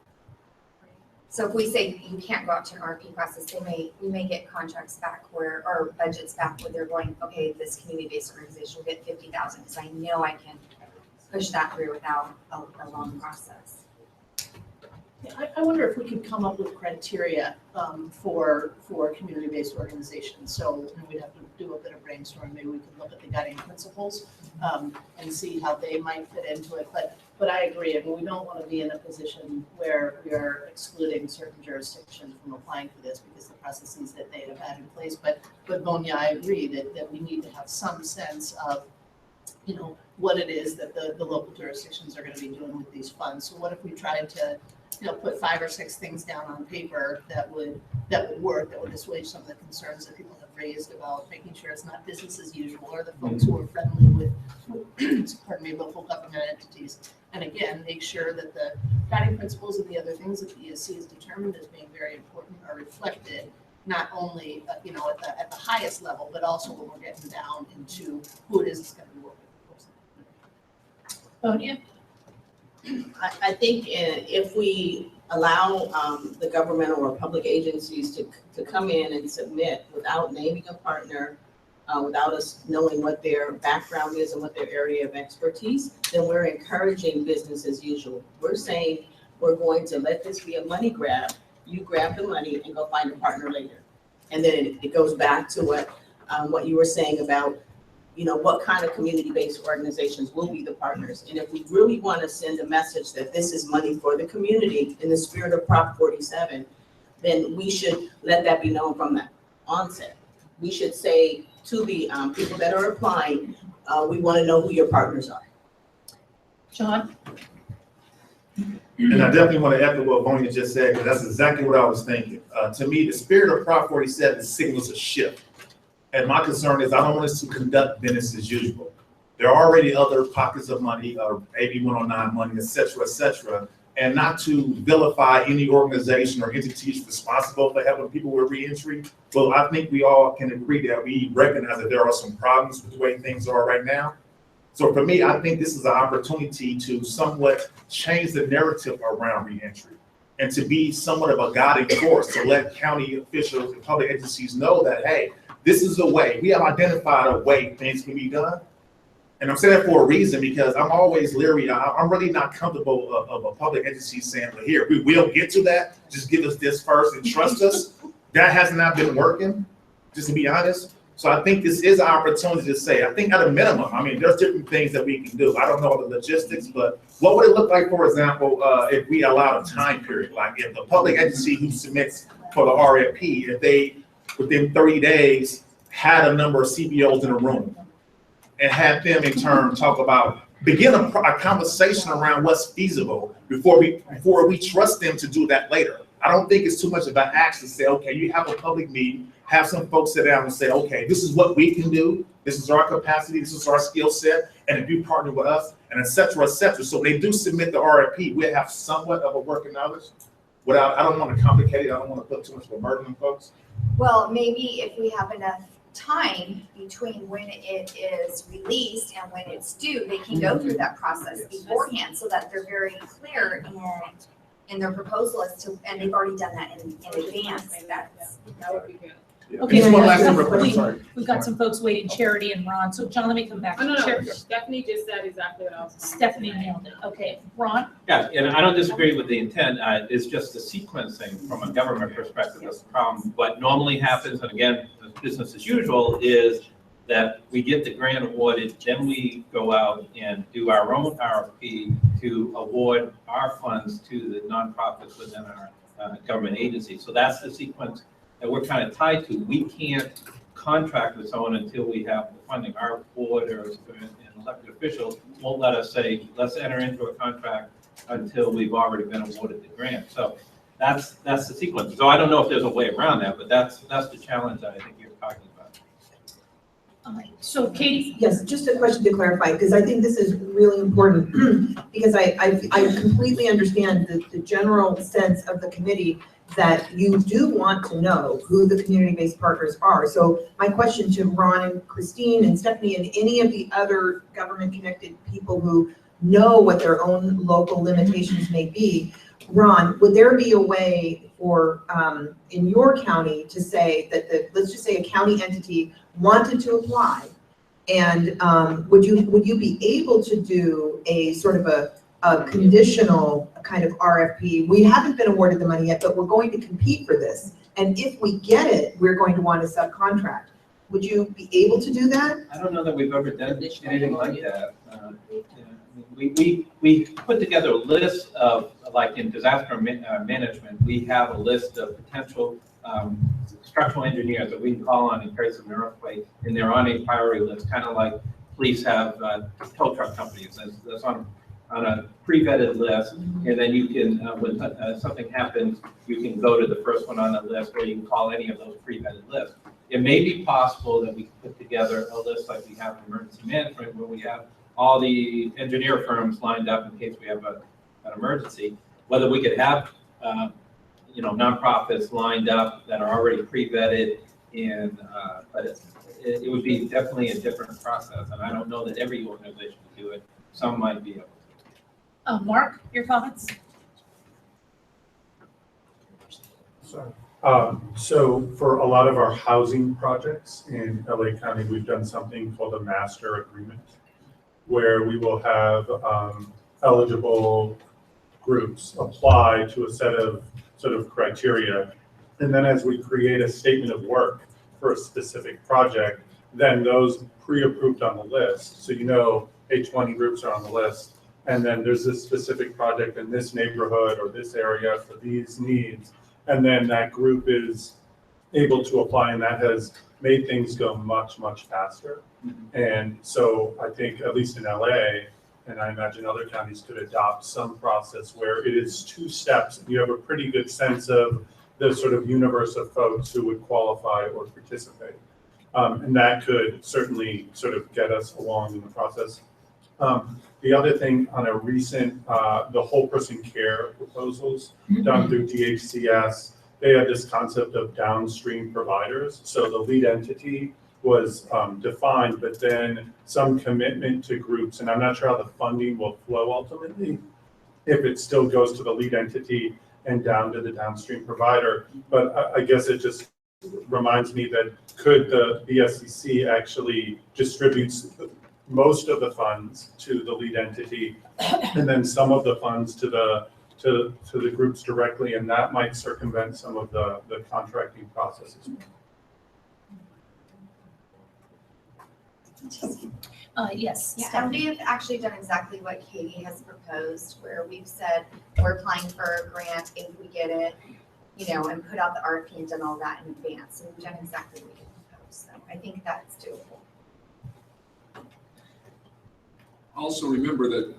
So if we say you can't go out to an RFP process, we may get contracts back or budgets back where they're going, okay, this community-based organization will get 50,000 because I know I can push that through without a long process. Yeah, I wonder if we could come up with criteria for community-based organizations. So we'd have to do a bit of brainstorming. Maybe we could look at the guiding principles and see how they might fit into it. But I agree. I mean, we don't want to be in a position where we are excluding certain jurisdictions from applying for this because the processes that they have had in place. But Bonya, I agree that we need to have some sense of what it is that the local jurisdictions are going to be doing with these funds. So what if we tried to put 5 or 6 things down on paper that would work, that would assuage some of the concerns that people have raised about making sure it's not business as usual, or the folks who are friendly with, local government entities. And again, make sure that the guiding principles and the other things that the ESC has determined as being very important are reflected, not only at the highest level, but also when we're getting down into who it is that's going to be working. Bonya? I think if we allow the governmental or public agencies to come in and submit without naming a partner, without us knowing what their background is and what their area of expertise, then we're encouraging business as usual. We're saying we're going to let this be a money grab. You grab the money and go find a partner later. And then it goes back to what you were saying about what kind of community-based organizations will be the partners. And if we really want to send a message that this is money for the community in the spirit of Prop 47, then we should let that be known from the onset. We should say to the people that are applying, we want to know who your partners are. John? And I definitely want to echo what Vonia just said, because that's exactly what I was thinking. To me, the spirit of Prop 47 signals a shift. And my concern is I don't want us to conduct business as usual. There are already other pockets of money, AB 109 money, et cetera, and not to vilify any organization or entities responsible for helping people with reentry. Well, I think we all can agree that we recognize that there are some problems with the way things are right now. So for me, I think this is an opportunity to somewhat change the narrative around reentry and to be somewhat of a guiding force to let county officials and public agencies know that, hey, this is a way. We have identified a way things can be done. And I'm saying that for a reason, because I'm always leery. I'm really not comfortable of a public agency saying, well, here, we will get to that. Just give us this first and trust us. That has not been working, just to be honest. So I think this is an opportunity to say, I think at a minimum, I mean, there's different things that we can do. I don't know the logistics, but what would it look like, for example, if we allowed a time period? Like if the public agency who submits for the RFP, if they, within 30 days, had a number of CBOs in a room and had them in turn talk about, begin a conversation around what's feasible before we trust them to do that later. I don't think it's too much of an ask to say, okay, you have a public meeting, have some folks sit down and say, okay, this is what we can do. This is our capacity. This is our skill set. And if you partner with us, and et cetera, et cetera. So they do submit the RFP. We'll have somewhat of a working knowledge. I don't want to complicate it. I don't want to put too much of a burden on folks. Well, maybe if we have enough time between when it is released and when it's due, they can go through that process beforehand so that they're very clear in their proposal as to, and they've already done that in advance. That would be good. Okay, Just one last thing real quick, I'm sorry. We've got some folks waiting, Charity and Ron. So John, let me come back. Oh, no, Char- Stephanie just said exactly what I was. Stephanie nailed it. Okay, Ron? Yeah, and I don't disagree with the intent. It's just the sequencing from a government perspective that's the problem. What normally happens, and again, business as usual, is that we get the grant awarded, then we go out and do our own RFP to award our funds to the nonprofits within our government agency. So that's the sequence that we're kind of tied to. We can't contract with someone until we have the funding. Our board or an elected official won't let us say, let's enter into a contract until we've already been awarded the grant. So that's the sequence. So I don't know if there's a way around that, but that's the challenge that I think you're talking about. All right, so Katie? Yes, just a question to clarify, because I think this is really important, because I completely understand the general sense of the committee that you do want to know who the community-based partners are. So my question to Ron and Christine and Stephanie and any of the other government-connected people who know what their own local limitations may be, Ron, would there be a way for, in your county to say that let's just say a county entity wanted to apply, and would you be able to do a sort of a conditional kind of RFP? We haven't been awarded the money yet, but we're going to compete for this. And if we get it, we're going to want to subcontract. Would you be able to do that? I don't know that we've ever done anything like that. We put together a list of, like in disaster management, we have a list of potential structural engineers that we can call on in case of an earthquake, and they're on a priority list, kind of like police have tow truck companies. That's on a pre-vetted list, and then you can, when something happens, you can go to the first one on the list, or you can call any of those pre-vetted lists. It may be possible that we can put together a list like we have in emergency management, where we have all the engineer firms lined up in case we have an emergency. Whether we could have, nonprofits lined up that are already pre-vetted, and but it would be definitely a different process, and I don't know that every organization would do it. Some might be able to. Mark, your comments? So for a lot of our housing projects in LA County, we've done something called a master agreement, where we will have eligible groups apply to a set of sort of criteria. And then as we create a statement of work for a specific project, then those pre-approved on the list, so H1 groups are on the list, and then there's this specific project in this neighborhood or this area for these needs, and then that group is able to apply, and that has made things go much, much faster. And so I think, at least in LA, and I imagine other counties could adopt some process where it is 2 steps, and you have a pretty good sense of the sort of universe of folks who would qualify or participate. And that could certainly sort of get us along in the process. The other thing on a recent, the whole person care proposals done through DHCS, they had this concept of downstream providers. So the lead entity was defined, but then some commitment to groups, and I'm not sure how the funding will flow ultimately, if it still goes to the lead entity and down to the downstream provider. But I guess it just reminds me that could the BSCC actually distributes most of the funds to the lead entity and then some of the funds to the groups directly, and that might circumvent some of the contracting processes. Yes. Yeah, and we have actually done exactly what Katie has proposed, where we've said we're applying for a grant if we get it, and put out the RFP and done all that in advance. So we've done exactly what you proposed. So I think that's doable. Also remember that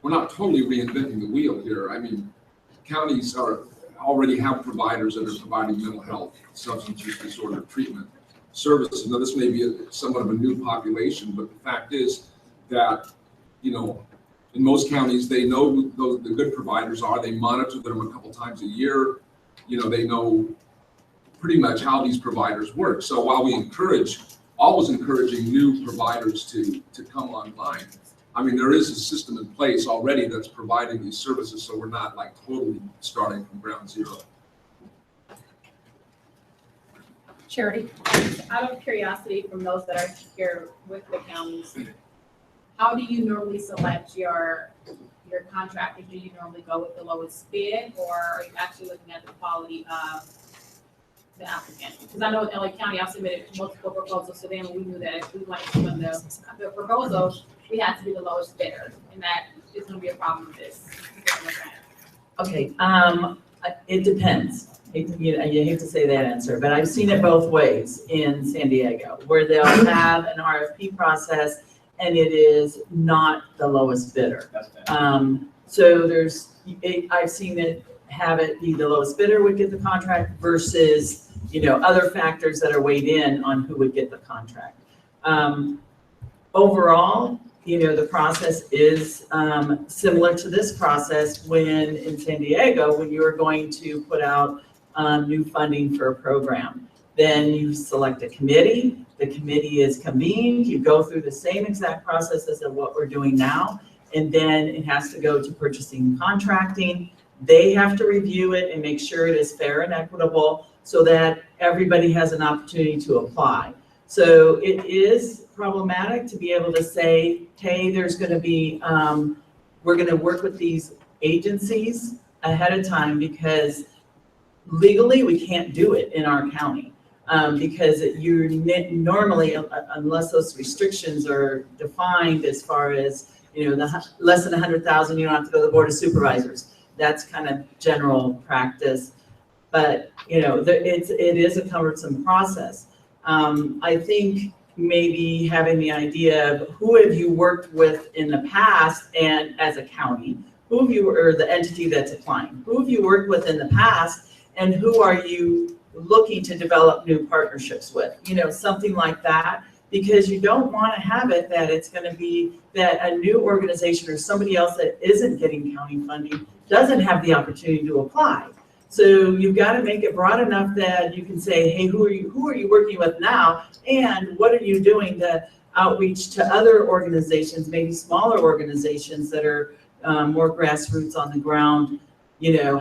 we're not totally reinventing the wheel here. I mean, counties already have providers that are providing mental health, substance use disorder treatment services. Now, this may be somewhat of a new population, but the fact is that, in most counties, they know who the good providers are. They monitor them a couple times a year. They know pretty much how these providers work. So while we always encouraging new providers to come online, I mean, there is a system in place already that's providing these services, so we're not like totally starting from ground zero. Charity? Out of curiosity, from those that are here with the counties, how do you normally select your contractor? Do you normally go with the lowest bid, or are you actually looking at the quality of the applicant? Because I know in LA County, I've submitted multiple proposals to them, and we knew that if we wanted to win the proposals, we had to be the lowest bidder, and that is going to be a problem with this. Okay, it depends. You hate to say that answer, but I've seen it both ways in San Diego, where they'll have an RFP process and it is not the lowest bidder. So I've seen it have it be the lowest bidder would get the contract versus, other factors that are weighed in on who would get the contract. Overall, the process is similar to this process when in San Diego, when you are going to put out new funding for a program. Then you select a committee, the committee is convened, you go through the same exact process as what we're doing now, and then it has to go to purchasing and contracting. They have to review it and make sure it is fair and equitable so that everybody has an opportunity to apply. So it is problematic to be able to say, hey, there's going to be, we're going to work with these agencies ahead of time because legally we can't do it in our county. Because you're normally, unless those restrictions are defined as far as, the less than 100,000, you don't have to go to the Board of Supervisors. That's kind of general practice. But, it is a cumbersome process. I think maybe having the idea of who have you worked with in the past and as a county, who have you, or the entity that's applying, who have you worked with in the past and who are you looking to develop new partnerships with, something like that, because you don't want to have it that it's going to be that a new organization or somebody else that isn't getting county funding doesn't have the opportunity to apply. So you've got to make it broad enough that you can say, hey, who are you working with now? And what are you doing to outreach to other organizations, maybe smaller organizations that are more grassroots on the ground?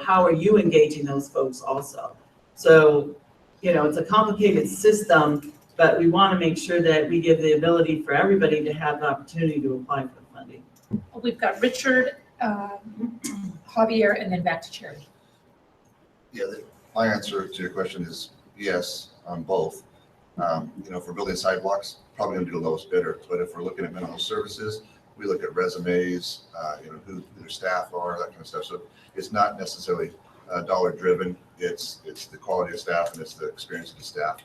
How are you engaging those folks also? So, it's a complicated system, but we want to make sure that we give the ability for everybody to have the opportunity to apply for the funding. We've got Richard, Javier, and then back to Charity. Yeah, my answer to your question is yes on both. If we're building sidewalks, probably going to do the lowest bidder. But if we're looking at mental health services, we look at resumes, who their staff are, that kind of stuff. So it's not necessarily dollar driven. It's the quality of staff and it's the experience of the staff.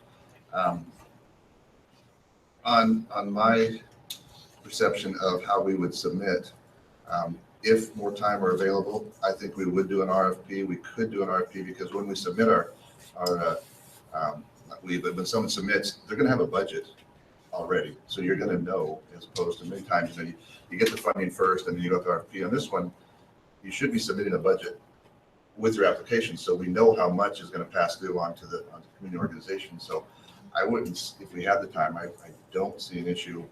On my perception of how we would submit. If more time were available, I think we would do an RFP. We could do an RFP because when we submit when someone submits, they're gonna have a budget already. So you're gonna know, as opposed to many times, you get the funding first and then you go to RFP. On this one, you should be submitting a budget with your application, so we know how much is gonna pass through onto the community organization. So I wouldn't, if we had the time, I don't see an issue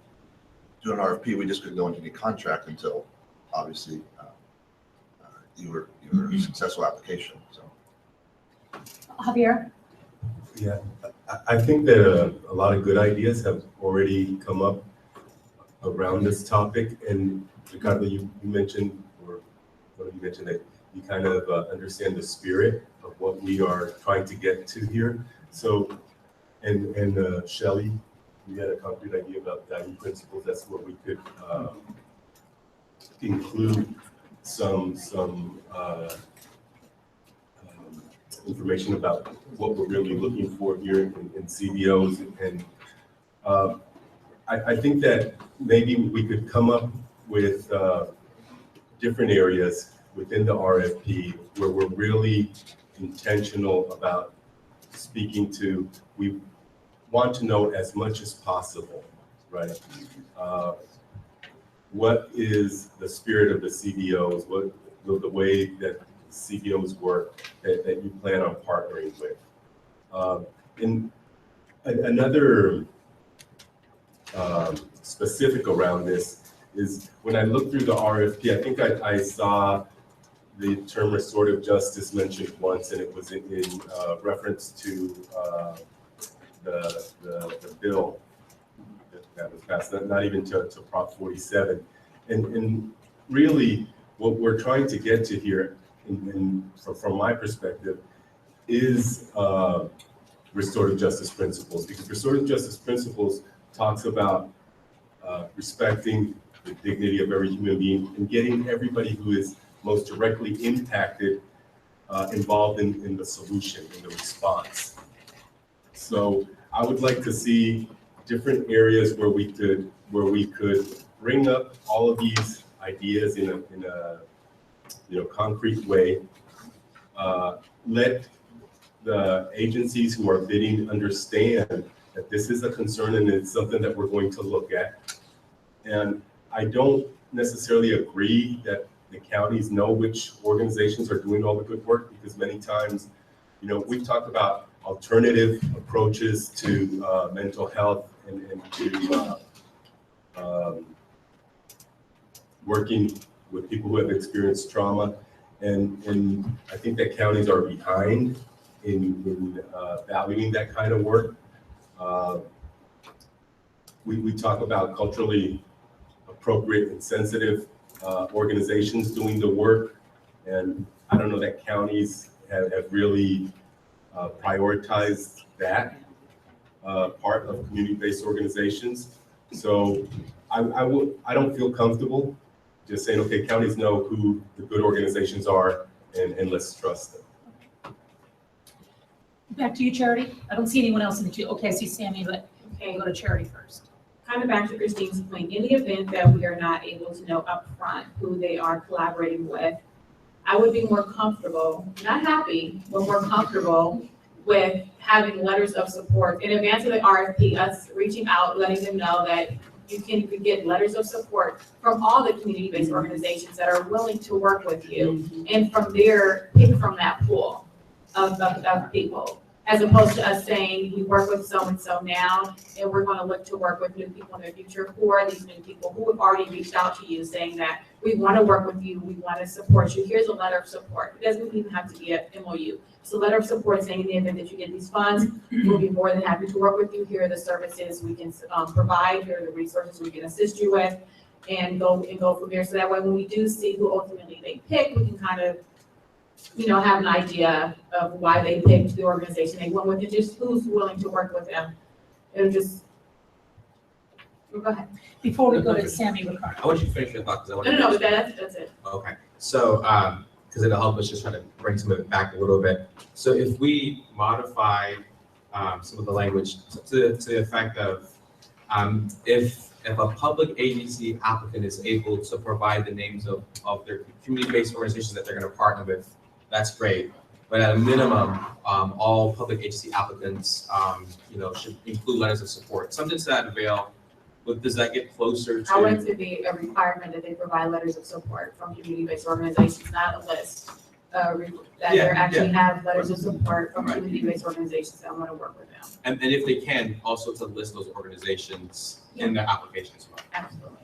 doing an RFP. We just couldn't go into any contract until obviously your successful application, so. Javier? Yeah, I think that a lot of good ideas have already come up around this topic, and Ricardo, you mentioned, or one of you mentioned that you kind of understand the spirit of what we are trying to get to here. So, and Shelley, you had a concrete idea about guiding principles. That's where we could include some information about what we're really looking for here in CBOs. And I think that maybe we could come up with different areas within the RFP where we're really intentional about speaking to, we want to know as much as possible, right? What is the spirit of the CBOs? What the way that CBOs work that you plan on partnering with? And another specific around this is when I looked through the RFP, I think I saw the term restorative justice mentioned once, and it was in reference to the bill that was passed, not even to Prop 47. And really, what we're trying to get to here, from my perspective, is restorative justice principles, because restorative justice principles talks about respecting the dignity of every human being and getting everybody who is most directly impacted involved in the solution, in the response. So I would like to see different areas where we could bring up all of these ideas in a concrete way. Let the agencies who are bidding understand that this is a concern and it's something that we're going to look at. And I don't necessarily agree that the counties know which organizations are doing all the good work, because many times, we've talked about alternative approaches to mental health and to working with people who have experienced trauma. And I think that counties are behind in valuing that kind of work. We talk about culturally appropriate and sensitive organizations doing the work. And I don't know that counties have really prioritized that part of community-based organizations. So I don't feel comfortable just saying, okay, counties know who the good organizations are and let's trust them. Back to you, Charity. I don't see anyone else in the queue. Okay, I see Sammy, but we'll go to Charity first. Kind of back to Christine's point, in the event that we are not able to know upfront who they are collaborating with, I would be more comfortable, not happy, but more comfortable with having letters of support in advance of the RFP, us reaching out, letting them know that you can get letters of support from all the community-based organizations that are willing to work with you, and from there, pick from that pool of people, as opposed to us saying, we work with so-and-so now, and we're gonna look to work with new people in the future. Who are these new people who have already reached out to you saying that we wanna work with you, we wanna support you, here's a letter of support. It doesn't even have to be an MOU. It's a letter of support saying in the event that you get these funds, we'll be more than happy to work with you. Here are the services we can provide, here are the resources we can assist you with, and go from there. So that way, when we do see who ultimately they pick, we can kind of have an idea of why they picked the organization they went with, and just who's willing to work with them. It'll just, go ahead. Before we go to Sammy Ricardo. I want you to finish your thought, because I want No, to. that's it. Okay, so, because it'll help us just try to bring some of it back a little bit. So if we modify some of the language to the effect of, if if a public agency applicant is able to provide the names of their community-based organizations that they're gonna partner with, that's great. But at a minimum, all public agency applicants, should include letters of support. Something to that avail, but does that get closer I want it to? to be a requirement that they provide letters of support from community-based organizations, not a list. That they actually have letters of support from Right. community-based organizations that want to work with them. And if they can, also to list those organizations in their application as well. Absolutely.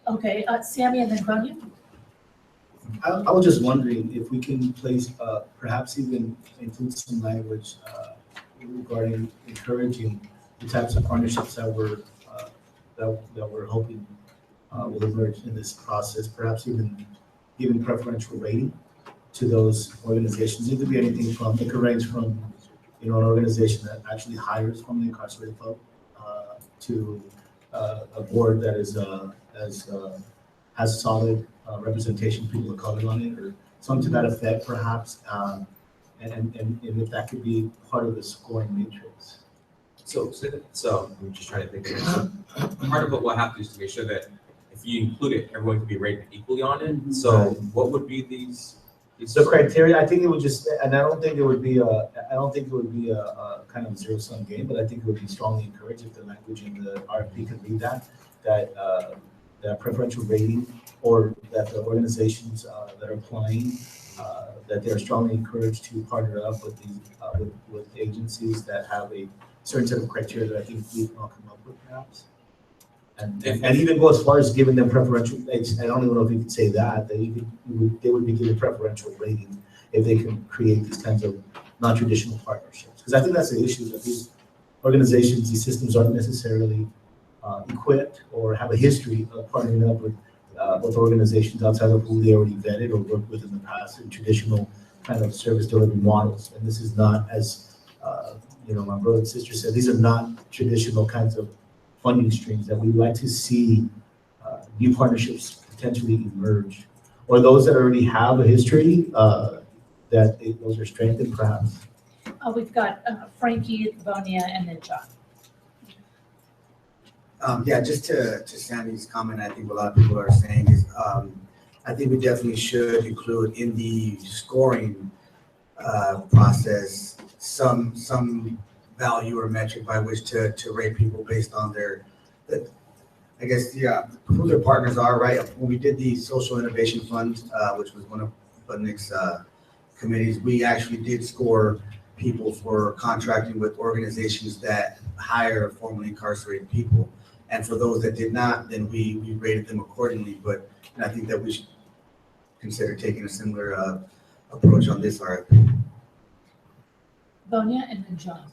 Okay, Sammy and then Grania? I was just wondering if we can place, perhaps even include some language regarding encouraging the types of partnerships that we're hoping will emerge in this process, perhaps even giving preferential rating to those organizations. It could be anything from, it could range from, an organization that actually hires from the incarcerated folk to a board that has solid representation of people of color on it, or something to that effect, perhaps, and if that could be part of the scoring matrix. So I'm just trying to think. Part of what we'll have to do is to make sure that if you include it, everyone can be rated equally on it. So what would be these? The criteria, I think it would just, and I don't think it would be a kind of zero-sum game, but I think it would be strongly encouraged if the language in the RFP could read that preferential rating, or that the organizations that are applying, that they're strongly encouraged to partner up with these, with agencies that have a certain set of criteria that I think we can all come up with perhaps. And even go as far as giving them preferential, I don't even know if you could say that, they would be given preferential rating if they can create these kinds of non-traditional partnerships. Because I think that's the issue, that these organizations, these systems aren't necessarily equipped or have a history of partnering up with organizations outside of who they already vetted or worked with in the past in traditional kind of service delivery models. And this is not, as my brother and sister said, these are not traditional kinds of funding streams that we'd like to see new partnerships potentially emerge, or those that already have a history, those are strengthened perhaps. We've got Frankie, Bonia, and then John. Just to Sandy's comment, I think what a lot of people are saying is, I think we definitely should include in the scoring process some value or metric by which to rate people based on who their partners are, right? When we did the Social Innovation Fund, which was one of Budnick's committees, we actually did score people for contracting with organizations that hire formerly incarcerated people. And for those that did not, then we rated them accordingly. But I think that we should consider taking a similar approach on this RFP. Bonia and then John.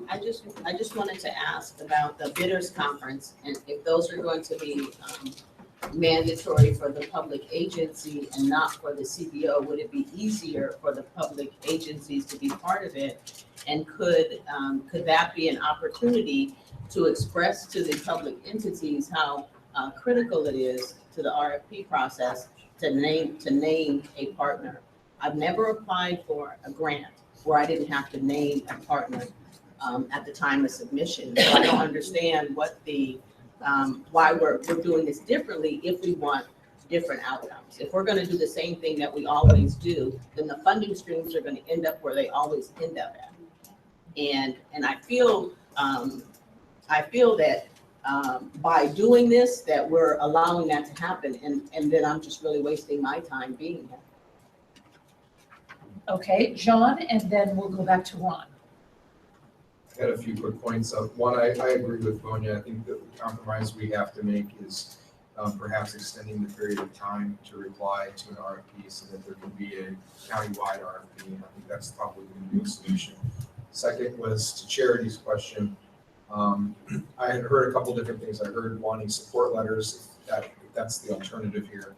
I just wanted to ask about the bidders conference, and if those are going to be mandatory for the public agency and not for the CBO, would it be easier for the public agencies to be part of it? And could that be an opportunity to express to the public entities how critical it is to the RFP process to name a partner? I've never applied for a grant where I didn't have to name a partner at the time of submission. So I don't understand what why we're doing this differently if we want different outcomes. If we're going to do the same thing that we always do, then the funding streams are going to end up where they always end up at. And I feel that by doing this, that we're allowing that to happen, and then I'm just really wasting my time being here. Okay, John, and then we'll go back to Ron. I got a few quick points. One, I agree with Bonia. I think the compromise we have to make is perhaps extending the period of time to reply to an RFP so that there can be a countywide RFP. And I think that's probably going to be a solution. Second was to Charity's question. I had heard a couple different things. I heard wanting support letters, if that's the alternative here.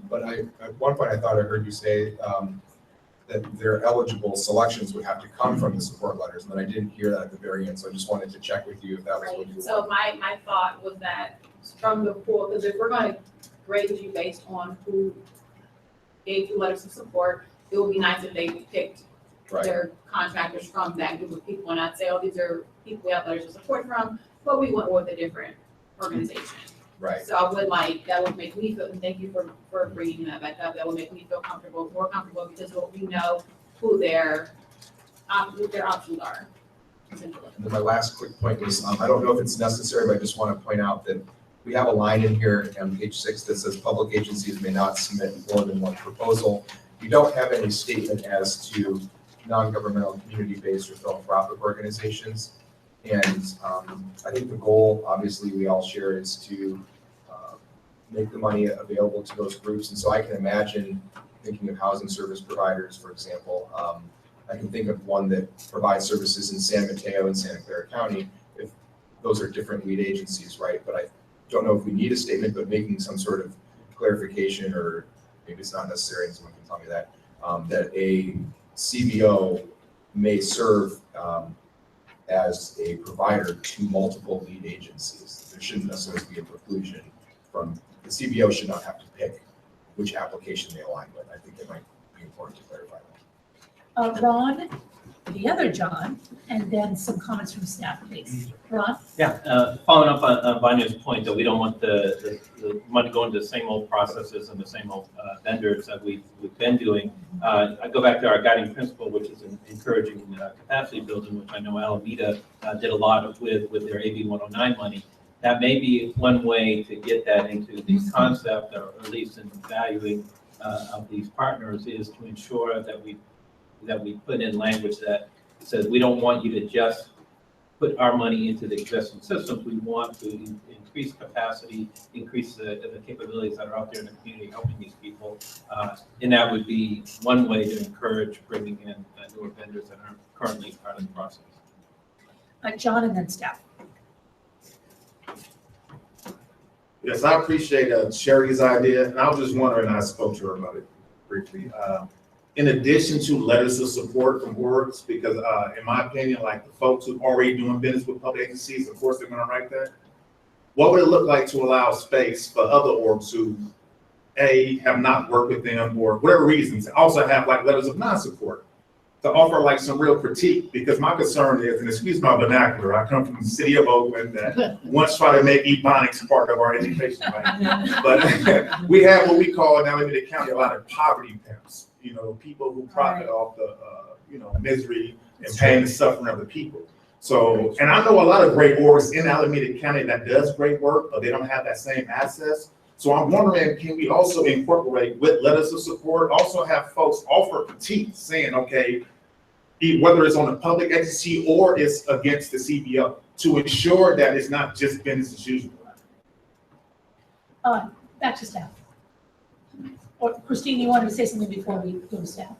But at one point I thought I heard you say that their eligible selections would have to come from the support letters, and then I didn't hear that at the very end, so I just wanted to check with you if that was what you wanted. So my thought was that from the pool, because if we're going to grade you based on who gave you letters of support, it would be nice if they picked their contractors from that group of people and not say, oh, these are people we have letters of support from, but we went with a different organization. Right. So I would like, that would make me feel, and thank you for bringing that back up, that would make me feel comfortable, more comfortable, because we know who their options are, essentially. And then my last quick point was, I don't know if it's necessary, but I just want to point out that we have a line in here on page 6 that says public agencies may not submit more than one proposal. We don't have any statement as to non-governmental, community-based, or philanthropic organizations. And I think the goal, obviously, we all share is to make the money available to those groups. And so I can imagine thinking of housing service providers, for example. I can think of one that provides services in San Mateo and Santa Clara County, if those are different lead agencies, right? But I don't know if we need a statement, but making some sort of clarification, or maybe it's not necessary, and someone can tell me that, that a CBO may serve as a provider to multiple lead agencies. There shouldn't necessarily be a preclusion from, the CBO should not have to pick which application they align with. I think it might be important to clarify that. Ron, the other John, and then some comments from staff, please. Ron? Yeah, following up on Vanya's point that we don't want the money going to the same old processes and the same old vendors that we've been doing. I go back to our guiding principle, which is encouraging capacity building, which I know Alameda did a lot of with their AB 109 money. That may be one way to get that into the concept, or at least in valuing of these partners, is to ensure that we put in language that says we don't want you to just put our money into the existing systems. We want to increase capacity, increase the capabilities that are out there in the community helping these people. And that would be one way to encourage bringing in newer vendors that aren't currently part of the process. John, and then staff. Yes, I appreciate Sherry's idea, and I was just wondering, I spoke to her about it briefly. In addition to letters of support from orgs, because in my opinion, like the folks who are already doing business with public agencies, of course they're gonna write that. What would it look like to allow space for other orgs who, A, have not worked with them, or whatever reasons, also have like letters of non-support, to offer like some real critique? Because my concern is, and excuse my vernacular, I come from the city of Oakland that once tried to make Ebonics part of our education, right? But we have what we call in Alameda County a lot of poverty pimps. You know, people who profit off the, misery and pain and suffering of the people. So, and I know a lot of great orgs in Alameda County that does great work, but they don't have that same access. So I'm wondering, can we also incorporate with letters of support, also have folks offer critique saying, okay, whether it's on a public entity or it's against the CBO, to ensure that it's not just business as usual. Back to staff. Or Christine, you wanted to say something before we go to staff?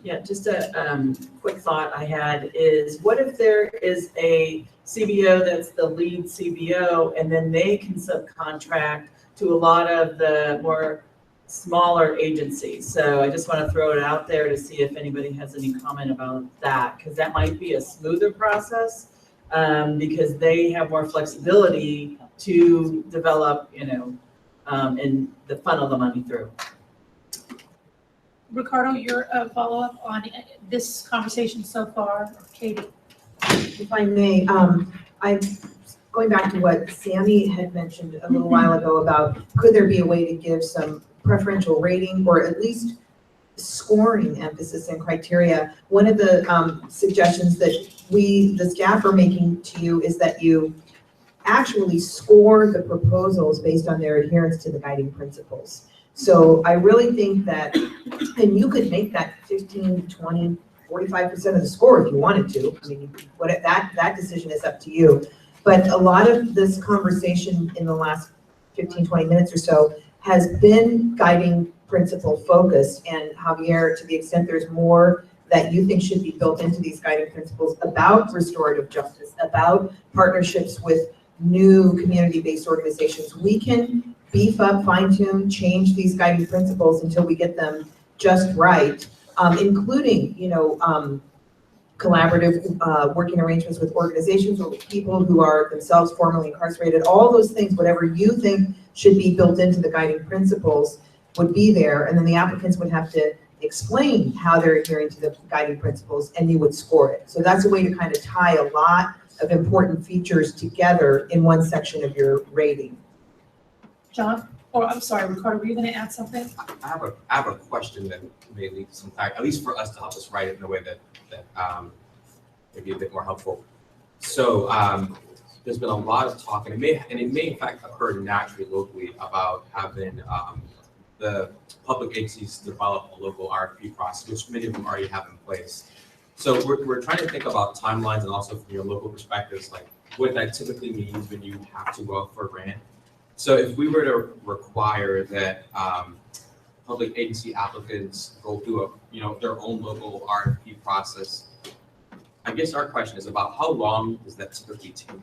Yeah, just a quick thought I had is, what if there is a CBO that's the lead CBO, and then they can subcontract to a lot of the more smaller agencies? So I just want to throw it out there to see if anybody has any comment about that, because that might be a smoother process, because they have more flexibility to develop, and the funnel the money through. Ricardo, your follow-up on this conversation so far, Katie? If I may, going back to what Sammy had mentioned a little while ago about, could there be a way to give some preferential rating or at least scoring emphasis and criteria? One of the suggestions that the staff are making to you is that you actually score the proposals based on their adherence to the guiding principles. So I really think that, and you could make that 15, 20, 45% of the score if you wanted to. I mean, that decision is up to you. But a lot of this conversation in the last 15, 20 minutes or so has been guiding principle focused. And Javier, to the extent there's more that you think should be built into these guiding principles about restorative justice, about partnerships with new community-based organizations, we can beef up, fine-tune, change these guiding principles until we get them just right, including, collaborative working arrangements with organizations or with people who are themselves formerly incarcerated. All those things, whatever you think should be built into the guiding principles would be there, and then the applicants would have to explain how they're adhering to the guiding principles, and you would score it. So that's a way to kind of tie a lot of important features together in one section of your rating. John, or I'm sorry, Ricardo, were you gonna add something? I have a question that may lead to some fact, at least for us to help us write it in a way that may be a bit more helpful. So, there's been a lot of talk, and it may in fact occur naturally locally about having, the public agencies develop a local RFP process, which many of them already have in place. So we're trying to think about timelines and also from your local perspectives, like what that typically means when you have to go out for a grant. So if we were to require that public agency applicants go through their own local RFP process, I guess our question is about how long does that typically take?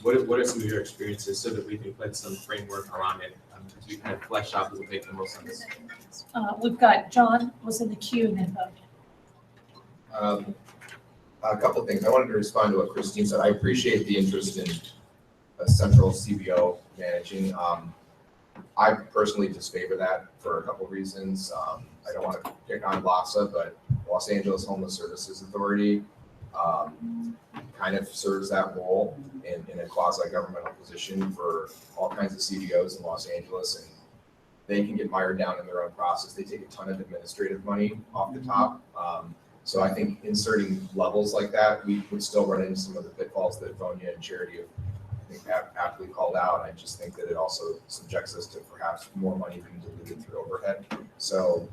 What are some of your experiences so that we can put some framework around it as we kind of flesh out what would make the most sense? We've got John was in the queue and then Bo. A couple of things. I wanted to respond to what Christine said. I appreciate the interest in a central CBO managing. I personally disfavor that for a couple of reasons. I don't want to pick on LAHSA, but Los Angeles Homeless Services Authority kind of serves that role in a quasi-governmental position for all kinds of CBOs in Los Angeles, and they can get mired down in their own process. They take a ton of administrative money off the top. So I think inserting levels like that, we would still run into some of the pitfalls that Vonia and Charity have, I think, aptly called out. I just think that it also subjects us to perhaps more money being diluted through overhead. So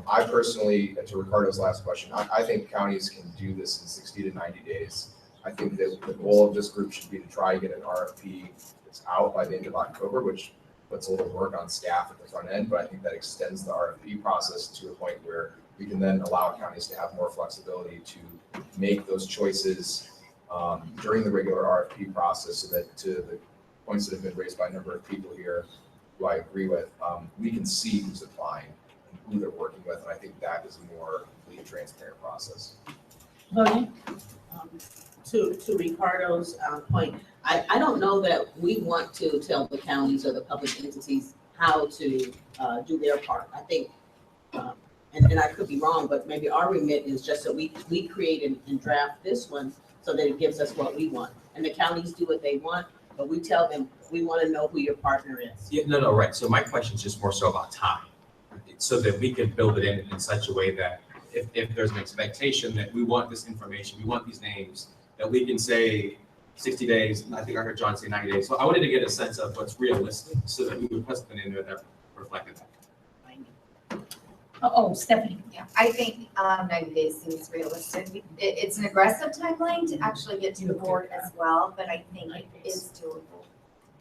I personally, to Ricardo's last question, I think counties can do this in 60 to 90 days. I think that the goal of this group should be to try and get an RFP that's out by the end of October, which puts a little work on staff at the front end, but I think that extends the RFP process to a point where we can then allow counties to have more flexibility to make those choices during the regular RFP process, so that, to the points that have been raised by a number of people here, who I agree with, we can see who's applying and who they're working with, and I think that is a more complete, transparent process. Vonia? To Ricardo's point, I don't know that we want to tell the counties or the public entities how to do their part. I think, and I could be wrong, but maybe our remit is just that we create and draft this one so that it gives us what we want. And the counties do what they want, but we tell them, we want to know who your partner is. Yeah, no, right. So my question is just more so about time, so that we can build it in such a way that if there's an expectation that we want this information, we want these names, that we can say 60 days, and I think I heard John say 90 days. So I wanted to get a sense of what's realistic so that we would put something in there that reflected that. Oh, Stephanie. Yeah, I think 90 days seems realistic. It's an aggressive timeline to actually get to the board as well, but I think it is doable.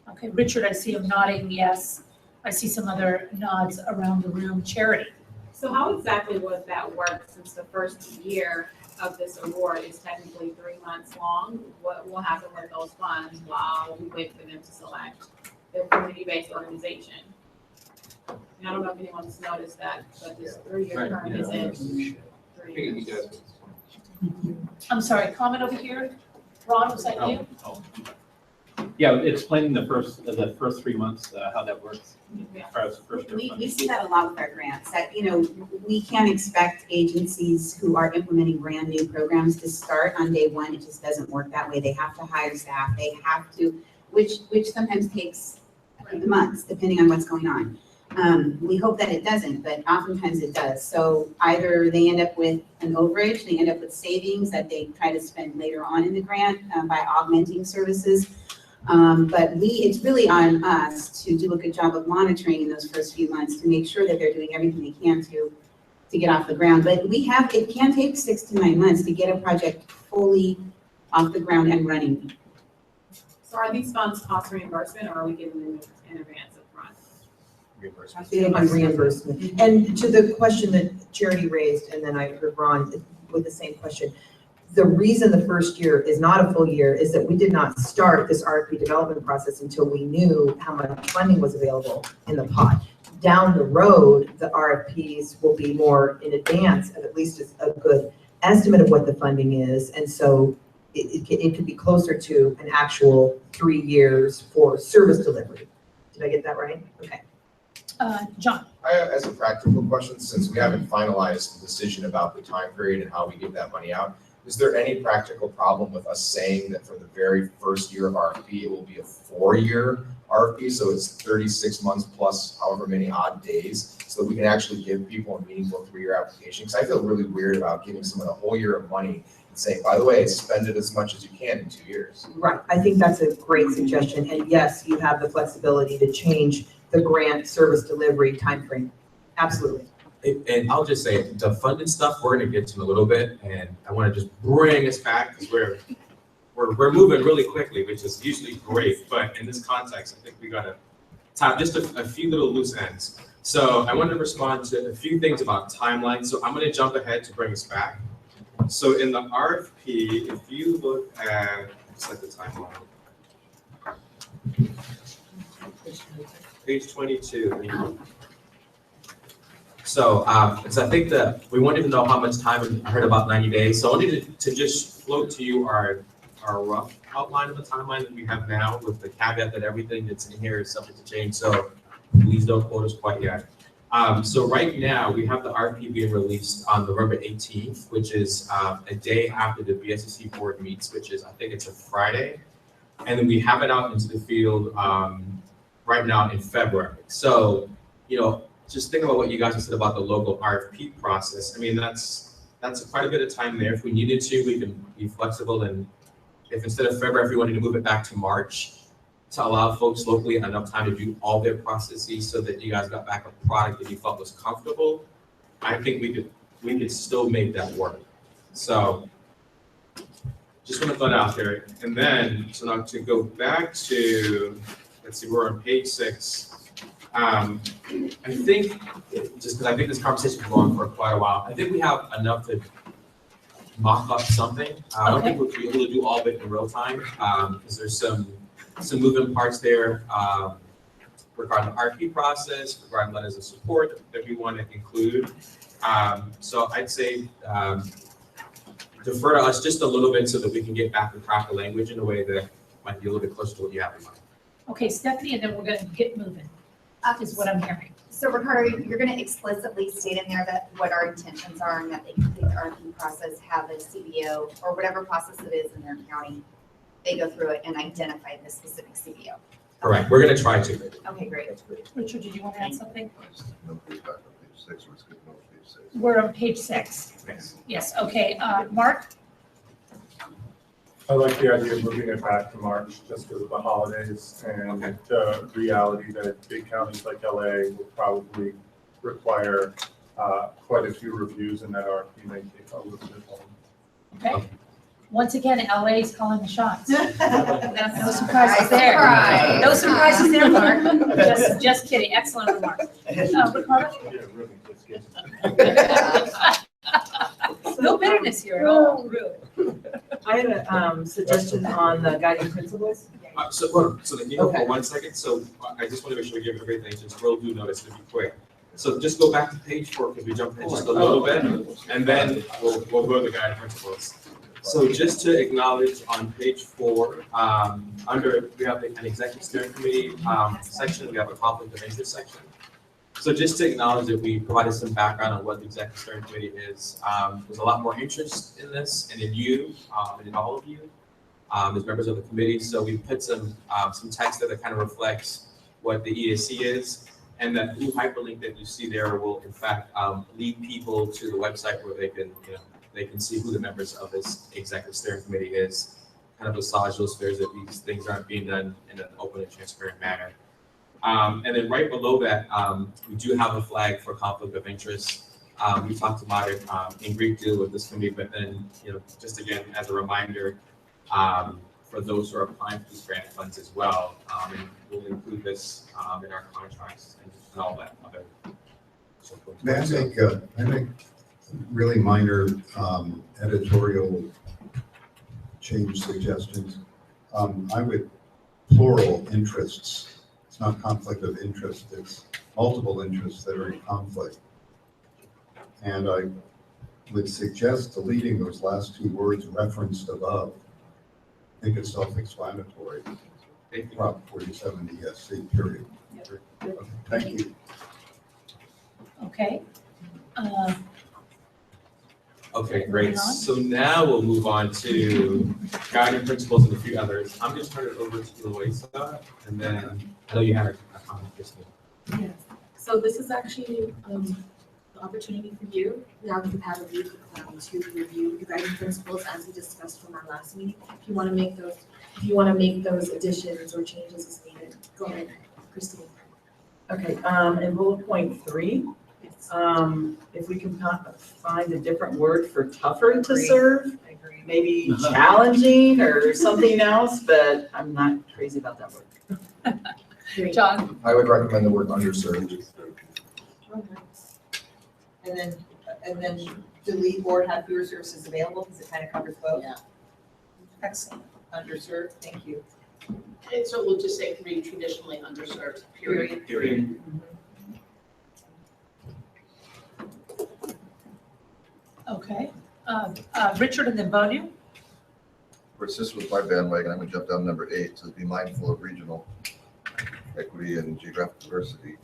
Okay, Richard, I see him nodding yes. I see some other nods around the room. Charity. So how exactly would that work, since the first year of this award is technically 3 months long? What will happen with those funds while we wait for them to select their community-based organization? And I don't know if anyone's noticed that, but this 3-year term is in 3 years. I'm sorry, comment over here. Ron, was that you? Yeah, explaining the first 3 months, how that works. As far as the first year We see that a lot with our grants, that, we can't expect agencies who are implementing brand new programs to start on day one. It just doesn't work that way. They have to hire staff. They have to, which sometimes takes months, depending on what's going on. We hope that it doesn't, but oftentimes it does. So either they end up with an overage, they end up with savings that they try to spend later on in the grant by augmenting services. But it's really on us to do a good job of monitoring in those first few months to make sure that they're doing everything they can to get off the ground. But it can take 6 to 9 months to get a project fully off the ground and running. So are these funds cost reimbursement, or are we getting them in advance up front? It'll be reimbursement. And to the question that Charity raised, and then I heard Ron with the same question, the reason the first year is not a full year is that we did not start this RFP development process until we knew how much funding was available in the pot. Down the road, the RFPs will be more in advance of at least a good estimate of what the funding is. And so it could be closer to an actual 3 years for service delivery. Did I get that right? Okay. John. As a practical question, since we haven't finalized the decision about the time period and how we give that money out, is there any practical problem with us saying that for the very first year of RFP, it will be a 4-year RFP? So it's 36 months plus however many odd days, so that we can actually give people a meaningful 3-year application? Because I feel really weird about giving someone a whole year of money and saying, by the way, spend it as much as you can in 2 years. Right, I think that's a great suggestion, and yes, you have the flexibility to change the grant service delivery timeframe. Absolutely. And I'll just say, the funding stuff, we're gonna get to in a little bit, and I wanna just bring us back, because we're moving really quickly, which is usually great, but in this context, I think we gotta tap just a few little loose ends. So I wanted to respond to a few things about timelines, so I'm gonna jump ahead to bring us back. So in the RFP, if you look at, just like the timeline. Page 22. So, because I think that we wanted to know how much time, I heard about 90 days. So I wanted to just float to you our rough outline of the timeline that we have now, with the caveat that everything that's in here is subject to change. So please don't quote us quite yet. So right now, we have the RFP being released on November 18th, which is a day after the BSCC board meets, which is, I think it's a Friday. And then we have it out into the field right now in February. So, you know, just think about what you guys have said about the local RFP process. I mean, that's quite a bit of time there. If we needed to, we can be flexible, and if instead of February, if we wanted to move it back to March, to allow folks locally enough time to do all their processes so that you guys got back a product that you felt was comfortable, I think we could still make that work. So just want to throw it out there. And then, so now to go back to, let's see, we're on page 6. I think, just because I think this conversation has gone on for quite a while, I think we have enough to mock up something. I don't think we'll be able to do all of it in real time, because there's some moving parts there regarding the RFP process, regarding letters of support that we want to include. So I'd say defer to us just a little bit so that we can get back and craft the language in a way that might be a little bit closer to what you have in mind. Okay, Stephanie, and then we're gonna get moving, is what I'm hearing. So Ricardo, you're gonna explicitly state in there that what our intentions are and that they complete the RFP process, have a CBO or whatever process it is in their county. They go through it and identify the specific CBO. Correct, we're gonna try to. Okay, great. Richard, did you want to add something? No feedback on page 6, we're skipping over page 6. We're on page 6. Yes, okay, Mark? I like the idea of moving it back to March just because of the holidays and the reality that big counties like LA will probably require quite a few reviews, and that RFP may take a little bit longer. Okay. Once again, LA is calling the shots. No Surprise, surprises there. surprise. No surprises there, Mark. Just kidding. Excellent remarks. Ricardo? Yeah, really, just get. No bitterness here at all, really. I had a suggestion on the guiding principles. So then you Okay. for 1 second, so I just want to make sure we give everything, just real due notice to be quick. So just go back to page 4, because we jumped ahead just a little bit, and then we'll go to the guiding principles. So just to acknowledge on page 4, under, we have an executive steering committee section, we have a conflict of interest section. So just to acknowledge that we provided some background on what the executive steering committee is. There's a lot more interest in this and in you, and in all of you, as members of the committee. So we put some text there that kind of reflects what the EAC is, and that blue hyperlink that you see there will in fact lead people to the website where they can, they can see who the members of this executive steering committee is, kind of massage those fears that these things aren't being done in an open and transparent manner. And then right below that, we do have a flag for conflict of interest. We talked about it in great deal with this committee, but then, just again, as a reminder, for those who are applying for these grant funds as well, and we'll include this in our contracts and all that other. May I make really minor editorial change suggestions? I would plural interests. It's not conflict of interest, it's multiple interests that are in conflict. And I would suggest deleting those last 2 words referenced above. I think it's self-explanatory. Prop 47 ESC, period. Okay, thank you. Okay. Okay, Great, so now we'll move on to guiding principles and a few others. I'm gonna turn it over to Eloisa, and then I know you had a comment, Christine. Yes. So this is actually the opportunity for you, now that you've had a week to review the guiding principles as we discussed from our last meeting. If you want to make those additions or changes as needed, go ahead, Christine. Okay, in bullet point 3, if we can find a different word for tougher to serve, maybe challenging or something else, but I'm not crazy about that word. John? I would recommend the word underserved. And then delete or have fewer services available, because it kind of covers both. Yeah. Excellent. Underserved, thank you. And so we'll just say 3 traditionally underserved, period. Period. Okay, Richard and then Bonnie? Of course, this was my bandwagon. I'm gonna jump down to number 8, to be mindful of regional equity and geographic diversity.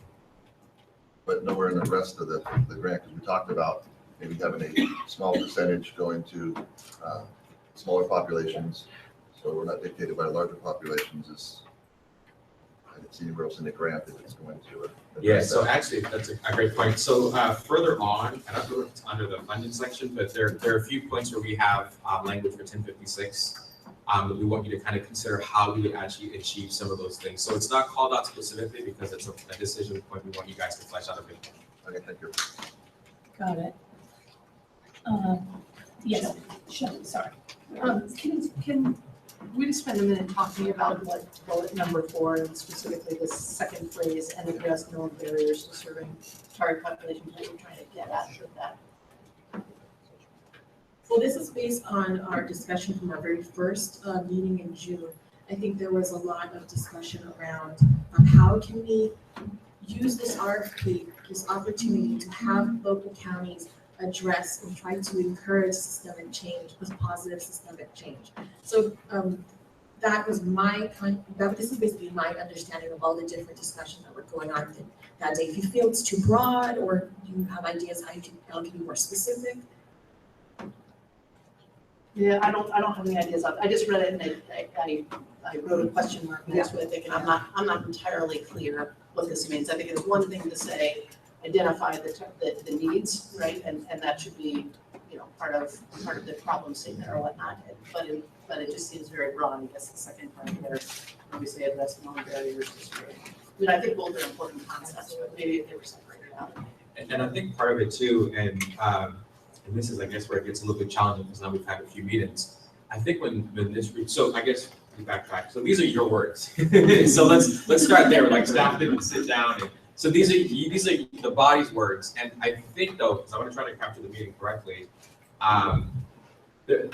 But nowhere in the rest of the grant, because we talked about maybe having a small percentage going to smaller populations. So we're not dictated by larger populations. I didn't see anywhere else in the grant that it's going to. Yeah, so actually, that's a great point. So further on, I don't know if it's under the funding section, but there are a few points where we have language for 1056 that we want you to kind of consider how we would actually achieve some of those things. So it's not called out specifically because it's a decision point we want you guys to flesh out a bit. Okay, thank you. Got it. Yes, sure, sorry. Can we just spend a minute talking about what bullet number 4 and specifically the second phrase and address known barriers to serving target populations that we're trying to get at with that? Well, this is based on our discussion from our very first meeting in June. I think there was a lot of discussion around how can we use this RFP, this opportunity to have local counties address and try to encourage systemic change, positive systemic change. So that was this is basically my understanding of all the different discussions that were going on that day. If you feel it's too broad or you have ideas how you can be more specific. Yeah, I don't have any ideas of it. I just read it and I wrote a question mark next to it thinking I'm not entirely clear what this means. I think it's one thing to say, identify the needs, right? And that should be, part of the problem statement or whatnot. But it just seems very broad. I guess the second part there, when we say address known barriers to serving. I mean, I think both are important concepts, but maybe if they were separated out. And I think part of it too, and this is, I guess, where it gets a little bit challenging because now we've had a few meetings. I think when this, so I guess we backtrack. So these are your words. So let's start there. Like staff didn't sit down. And, so these are the body's words. And I think though, because I want to try to capture the meeting correctly, there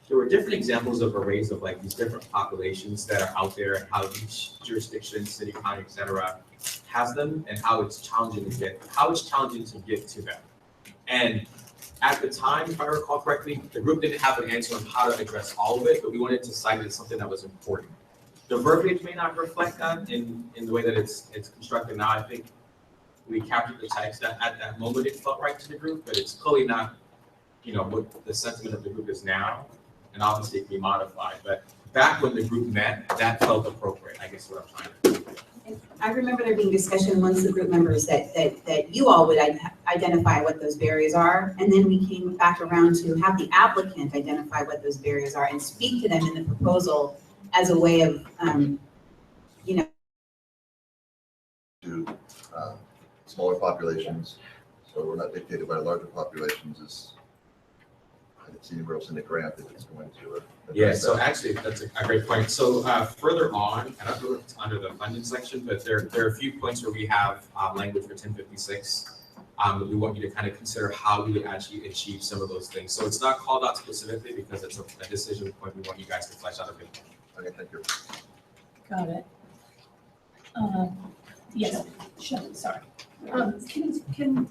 were different examples of arrays of like these different populations that are out there and how each jurisdiction, city, county, et cetera, has them and how it's challenging to get to them. And at the time, if I recall correctly, the group didn't have an answer on how to address all of it, but we wanted to cite it as something that was important. The verbiage may not reflect that in the way that it's constructed now. I think we captured the text that at that moment it felt right to the group, but it's clearly not, what the sentiment of the group is now. And obviously it can be modified, but back when the group met, that felt appropriate, I guess what I'm trying to do. I remember there being discussion amongst the group members that you all would identify what those barriers are, and then we came back around to have the applicant identify what those barriers are and speak to them in the proposal as a way of, To smaller populations, so we're not dictated by larger populations. I didn't see anywhere else in the grant that it's going to. Yeah, so actually, that's a great point. So further on, I don't know if it's under the funding section, but there are a few points where we have language for 1056 that we want you to kind of consider how we would actually achieve some of those things. So it's not called out specifically because it's a decision point we want you guys to flesh out a bit. Okay, thank you. Got it. Yes, sure, sorry. Can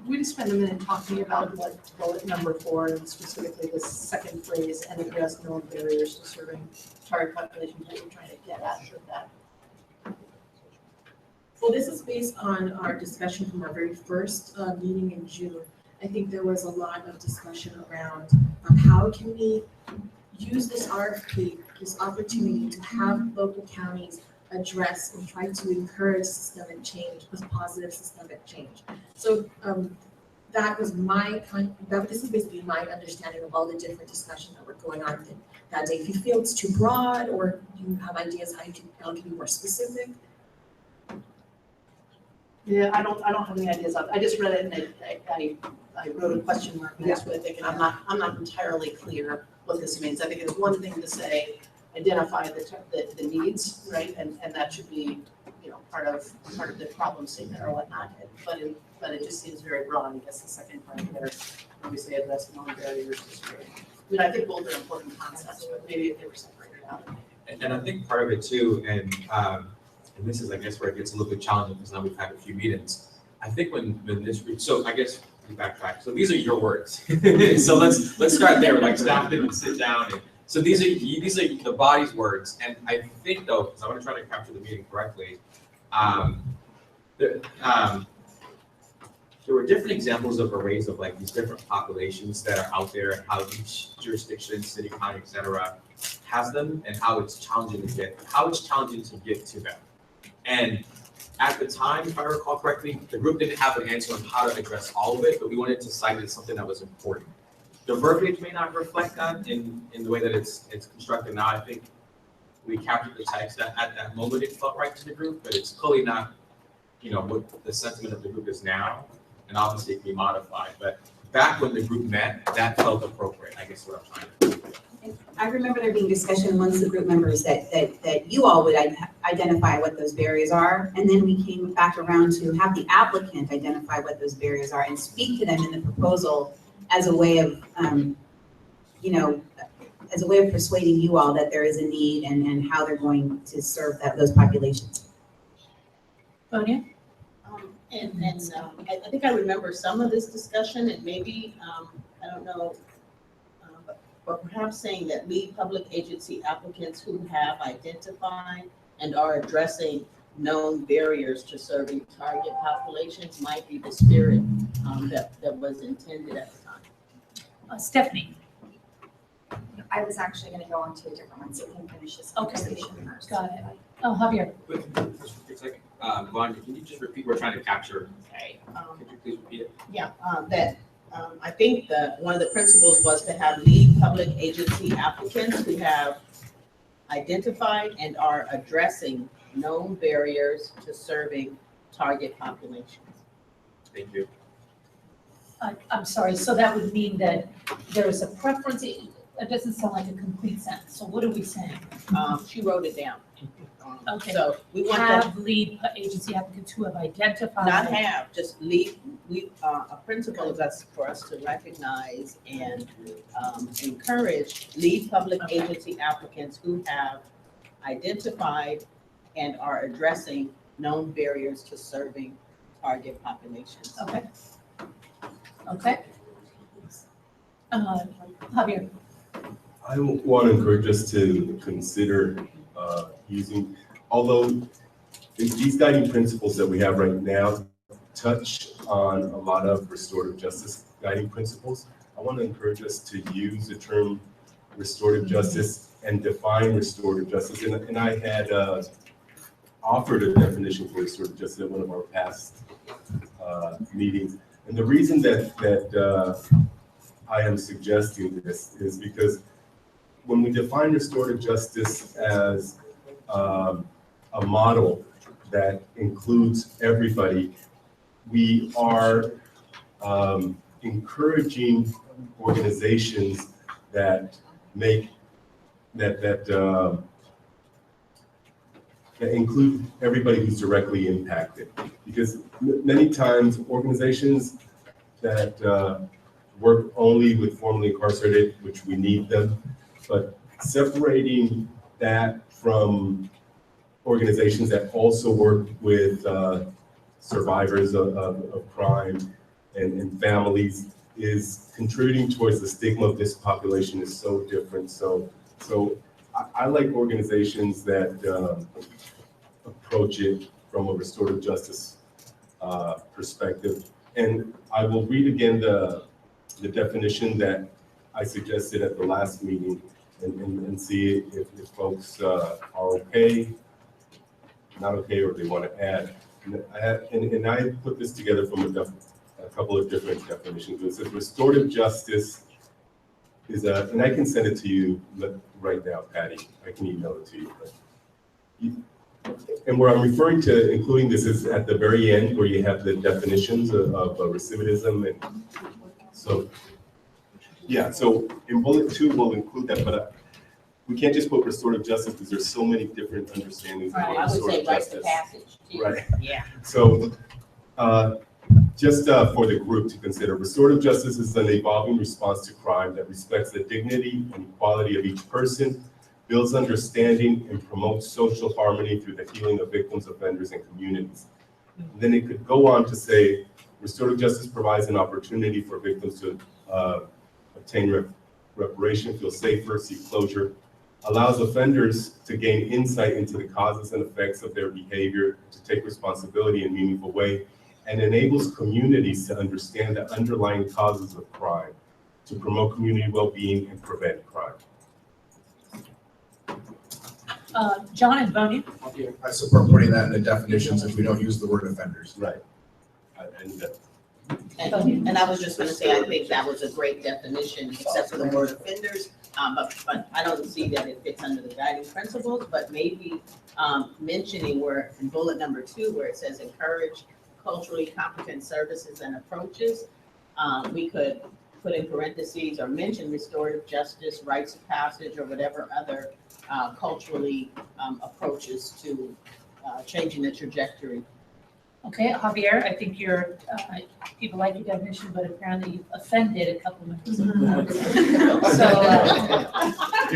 we just spend a minute talking about what bullet number 4 and specifically the second phrase and address known barriers to serving target populations that we're trying to get at with that? Well, this is based on our discussion from our very first meeting in June. I think there was a lot of discussion around how can we use this RFP, this opportunity to have local counties address and try to encourage systemic change, positive systemic change. So that was this is basically my understanding of all the different discussions that were going on that day. If you feel it's too broad or you have ideas how you can be more specific. Yeah, I don't have any ideas of, I just read it and I wrote a question mark next to it thinking, I'm not entirely clear what this means. I think it's one thing to say, identify the needs, right? And that should be, part of the problem statement or whatnot. But it just seems very broad. I guess the second part there, when we say address non-barriers to screening. I mean, I think both are important concepts, but maybe if they were separated out. And I think part of it too, and this is, I guess, where it gets a little bit challenging because now we've had a few meetings. I think when this, so I guess we backtrack. So these are your words. So let's start there. Like staff didn't sit down. And so these are the body's words. And I think though, because I want to try to capture the meeting correctly, there were different examples of arrays of like these different populations that are out there, and how each jurisdiction, city, county, et cetera, has them, and how it's challenging to get to them. And at the time, if I recall correctly, the group didn't have an answer on how to address all of it, but we wanted to cite it as something that was important. The verbiage may not reflect that in the way that it's constructed now. I think we captured the text that at that moment it felt right to the group, but it's clearly not, what the sentiment of the group is now, and obviously it can be modified. But back when the group met, that felt appropriate, I guess what I'm trying to do. I remember there being discussion amongst the group members that you all would identify what those barriers are, and then we came back around to have the applicant identify what those barriers are and speak to them in the proposal as a way of, as a way of persuading you all that there is a need and how they're going to serve those populations. Sonia? I think I remember some of this discussion, and maybe, I don't know, but perhaps saying that lead public agency applicants who have identified and are addressing known barriers to serving target populations might be the spirit that was intended at the time. Stephanie? I was actually going to go on to a different one, so we can finish this conversation first. Got it. Oh, Javier. It's like, Vaughn, can you just repeat? We're trying to capture. Could you please repeat it? Yeah, I think that one of the principles was to have lead public agency applicants who have identified and are addressing known barriers to serving target populations. Thank you. I'm sorry, so that would mean that there is a preference, it doesn't sound like a complete sentence, so what are we saying? She wrote it down. Okay. So we want to have lead agency applicants who have identified. not have, just lead, a principle is that's for us to recognize and encourage lead public agency applicants who have identified and are addressing known barriers to serving target populations. Okay. Okay. Javier. I want to encourage us to consider using, although these guiding principles that we have right now touch on a lot of restorative justice guiding principles, I want to encourage us to use the term restorative justice and define restorative justice. And I had offered a definition for restorative justice at one of our past meetings. And the reason that I am suggesting this is because when we define restorative justice as a model that includes everybody, we are encouraging organizations that make that include everybody who's directly impacted. Because many times organizations that work only with formerly incarcerated, which we need them, but separating that from organizations that also work with survivors of crime and families is contributing towards the stigma of this population is so different. So I like organizations that approach it from a restorative justice perspective. And I will read again the definition that I suggested at the last meeting and see if folks are okay, not okay, or they want to add. And I put this together from a couple of different definitions. It says restorative justice is and I can send it to you right now, Patty. I can email it to you. And where I'm referring to including this is at the very end where you have the definitions of recidivism. And so, yeah, so in bullet 2, we'll include that, but we can't just put restorative justice because there's so many different understandings of Right, what I would say restorative rites of justice. passage too. Right. Yeah. So, just for the group to consider, restorative justice is an evolving response to crime that respects the dignity and equality of each person, builds understanding, and promotes social harmony through the healing of victims, offenders, and communities. And then it could go on to say, restorative justice provides an opportunity for victims to obtain reparation, feel safer, seek closure, allows offenders to gain insight into the causes and effects of their behavior, to take responsibility in a meaningful way, and enables communities to understand the underlying causes of crime, to promote community well-being and prevent crime. John and Bonnie? I support putting that in the definitions if we don't use the word offenders. Right. And I was just gonna say, I think that was a great definition, except for the word offenders. But I don't see that it fits under the guiding principles, but maybe mentioning where in bullet number 2, where it says encourage culturally competent services and approaches, we could put in parentheses or mention restorative justice, rites of passage, or whatever other culturally approaches to changing the trajectory. Okay, Javier, I think people like your definition, but apparently you've offended a couple members of the board.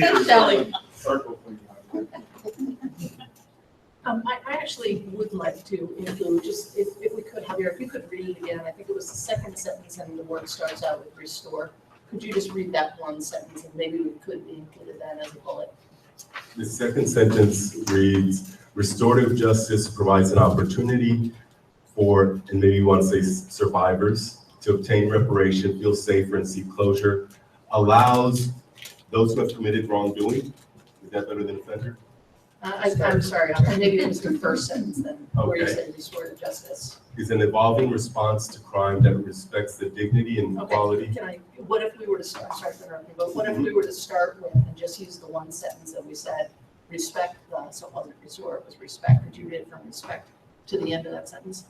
So, Shelley. I actually would like to include, just if we could, Javier, if you could read it again, I think it was the second sentence and the word starts out with restore. Could you just read that one sentence and maybe we could include that as a bullet? The second sentence reads, restorative justice provides an opportunity for, and maybe you want to say survivors, to obtain reparation, feel safer, and seek closure, allows those who have committed wrongdoing, is that better than offender? I'm sorry, maybe it was the first sentence then, where you Okay. said restorative justice. Is an evolving response to crime that respects the dignity and equality. What if we were to start, sorry for interrupting, but what if we were to start with and just use the one sentence that we said, respect, so it wasn't restore, it was respect, could you read it from respect to the end of that sentence?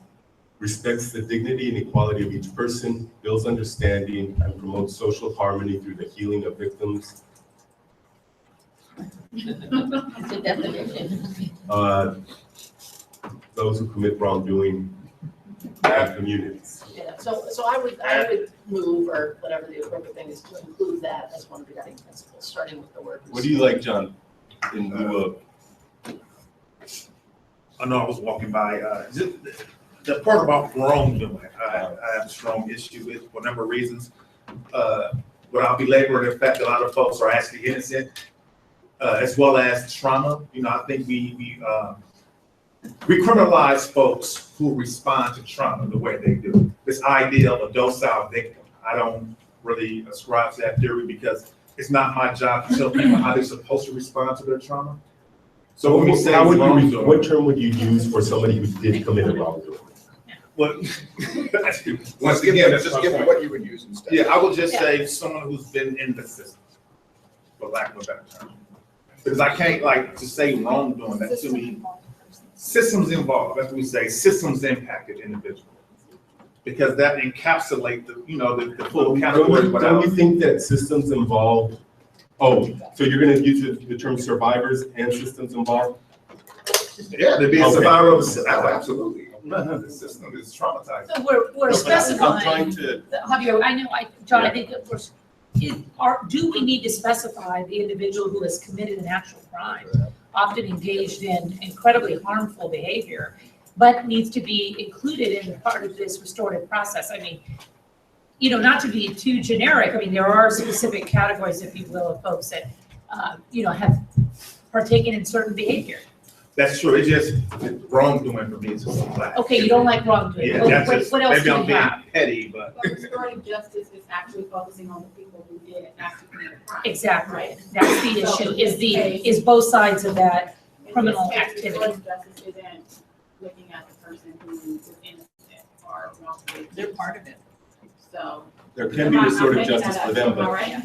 Respects the dignity and equality of each person, builds understanding, and promotes social harmony through the healing of victims. It's a definition. Those who commit wrongdoing and communities. Yeah, so I would move, or whatever the appropriate thing is, to include that as one of the guiding principles, starting with the word. What do you like, John, in lieu of? I know I was walking by, just the part about wrongdoing, I have a strong issue with for a number of reasons. But I'll be laboring the fact that a lot of folks are actually innocent, as well as trauma. You know, I think we criminalize folks who respond to trauma the way they do. This idea of a docile victim, I don't really ascribe to that theory because it's not my job to tell people how they're supposed to respond to their trauma. So when we say wrongdoing, what term would you use for somebody who did commit a wrongdoing? Well, Once again, just give them what you would use instead. Yeah, I would just say someone who's been in the system, for lack of a better term. Because I can't like to say wrongdoing, that to me, systems involved, that's what we say, systems impacted individual. Because that encapsulates the, you know, the full category. Don't you think that systems involved, so you're gonna use the term survivors and systems involved? Yeah, to be a survivor of the system, absolutely. The system is traumatized. So we're specifying, I'm trying to. Javier, I know, John, I think that do we need to specify the individual who has committed an actual crime, often engaged in incredibly harmful behavior, but needs to be included in part of this restorative process? I mean, you know, not to be too generic, I mean, there are specific categories, if you will, of folks that, you know, have partaken in certain behavior. That's true, it's just wrongdoing for me is just black. Okay, you don't like wrongdoing. Yeah, What- that's what- just, what else maybe do I'm you being have? petty, but. But restorative justice is actually focusing on the people who did actually commit a crime. Exactly, that's the issue, is both sides of that criminal In this case, activity. restorative justice isn't looking at the person who is innocent or wrongfully. They're part of it. So. There can be restorative justice for them, Am I but right?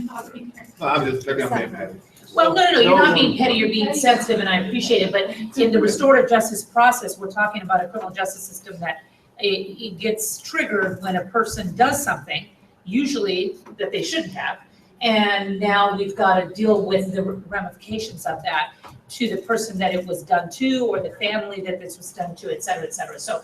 No, I'm just, maybe I'm being petty. Well, no, you're not being petty, you're being sensitive, and I appreciate it, but in the restorative justice process, we're talking about a criminal justice system that it gets triggered when a person does something, usually that they shouldn't have, and now we've got to deal with the ramifications of that to the person that it was done to, or the family that this was done to, et cetera, et cetera. So,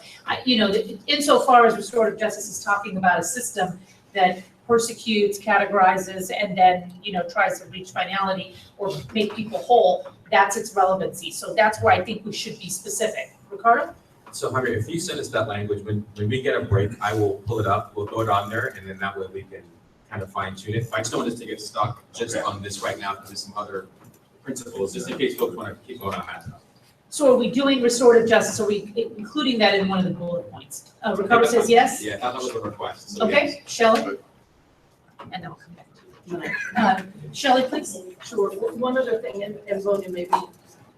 insofar as restorative justice is talking about a system that persecutes, categorizes, and then, tries to reach finality or make people whole, that's its relevancy. So that's where I think we should be specific. Ricardo? So Javier, if you send us that language, when we get a break, I will pull it up, we'll throw it on there, and then that way we can kind of fine tune it. I just don't want us to get stuck just on this right now, because there's some other principles, just in case folks want to keep going on that. So are we doing restorative justice? Are we including that in one of the bullet points? Ricardo says yes? Yeah, that was a request. So Okay, yes. Shelley? And then we'll come back to you. Shelley, please? Sure. One other thing, and Vonia, maybe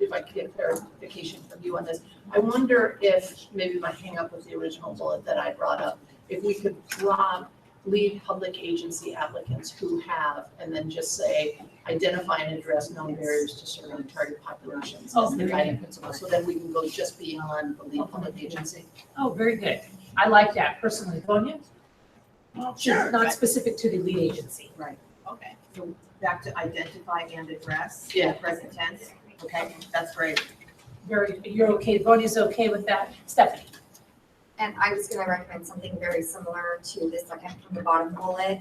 if I could get clarification from you on this. I wonder if maybe my hang up with the original bullet that I brought up, if we could leave public agency applicants who have, and then just say, identify and address known barriers to serving target populations as the guiding principle. So then we can go just beyond the lead public agency. Oh, very good. I like that personally. Vonia? Sure. Not specific to the lead agency. Right, okay. So back to identify and address. Yeah. Present tense, okay, that's great. You're okay, Vonia's okay with that? Stephanie? And I was gonna recommend something very similar to the second from the bottom bullet,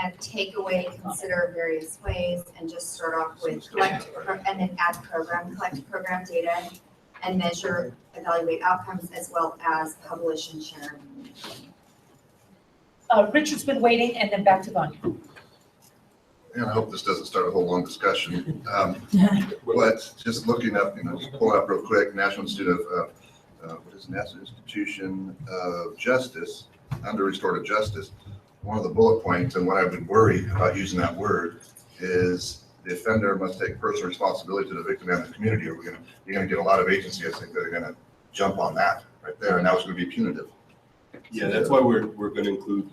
and take away, consider various ways, and just start off with collect, and then add program, collect program data, and measure, evaluate outcomes, as well as publish and share. Richard's been waiting, and then back to Vonia. And I hope this doesn't start a whole long discussion. But just looking up, just pulling up real quick, National Institute of, what is National Institution of Justice, under restorative justice, one of the bullet points, and what I would worry about using that word, is the offender must take personal responsibility to the victim and the community, or you're gonna get a lot of agencies, I think, that are gonna jump on that right there, and now it's gonna be punitive. yeah, that's why we're gonna include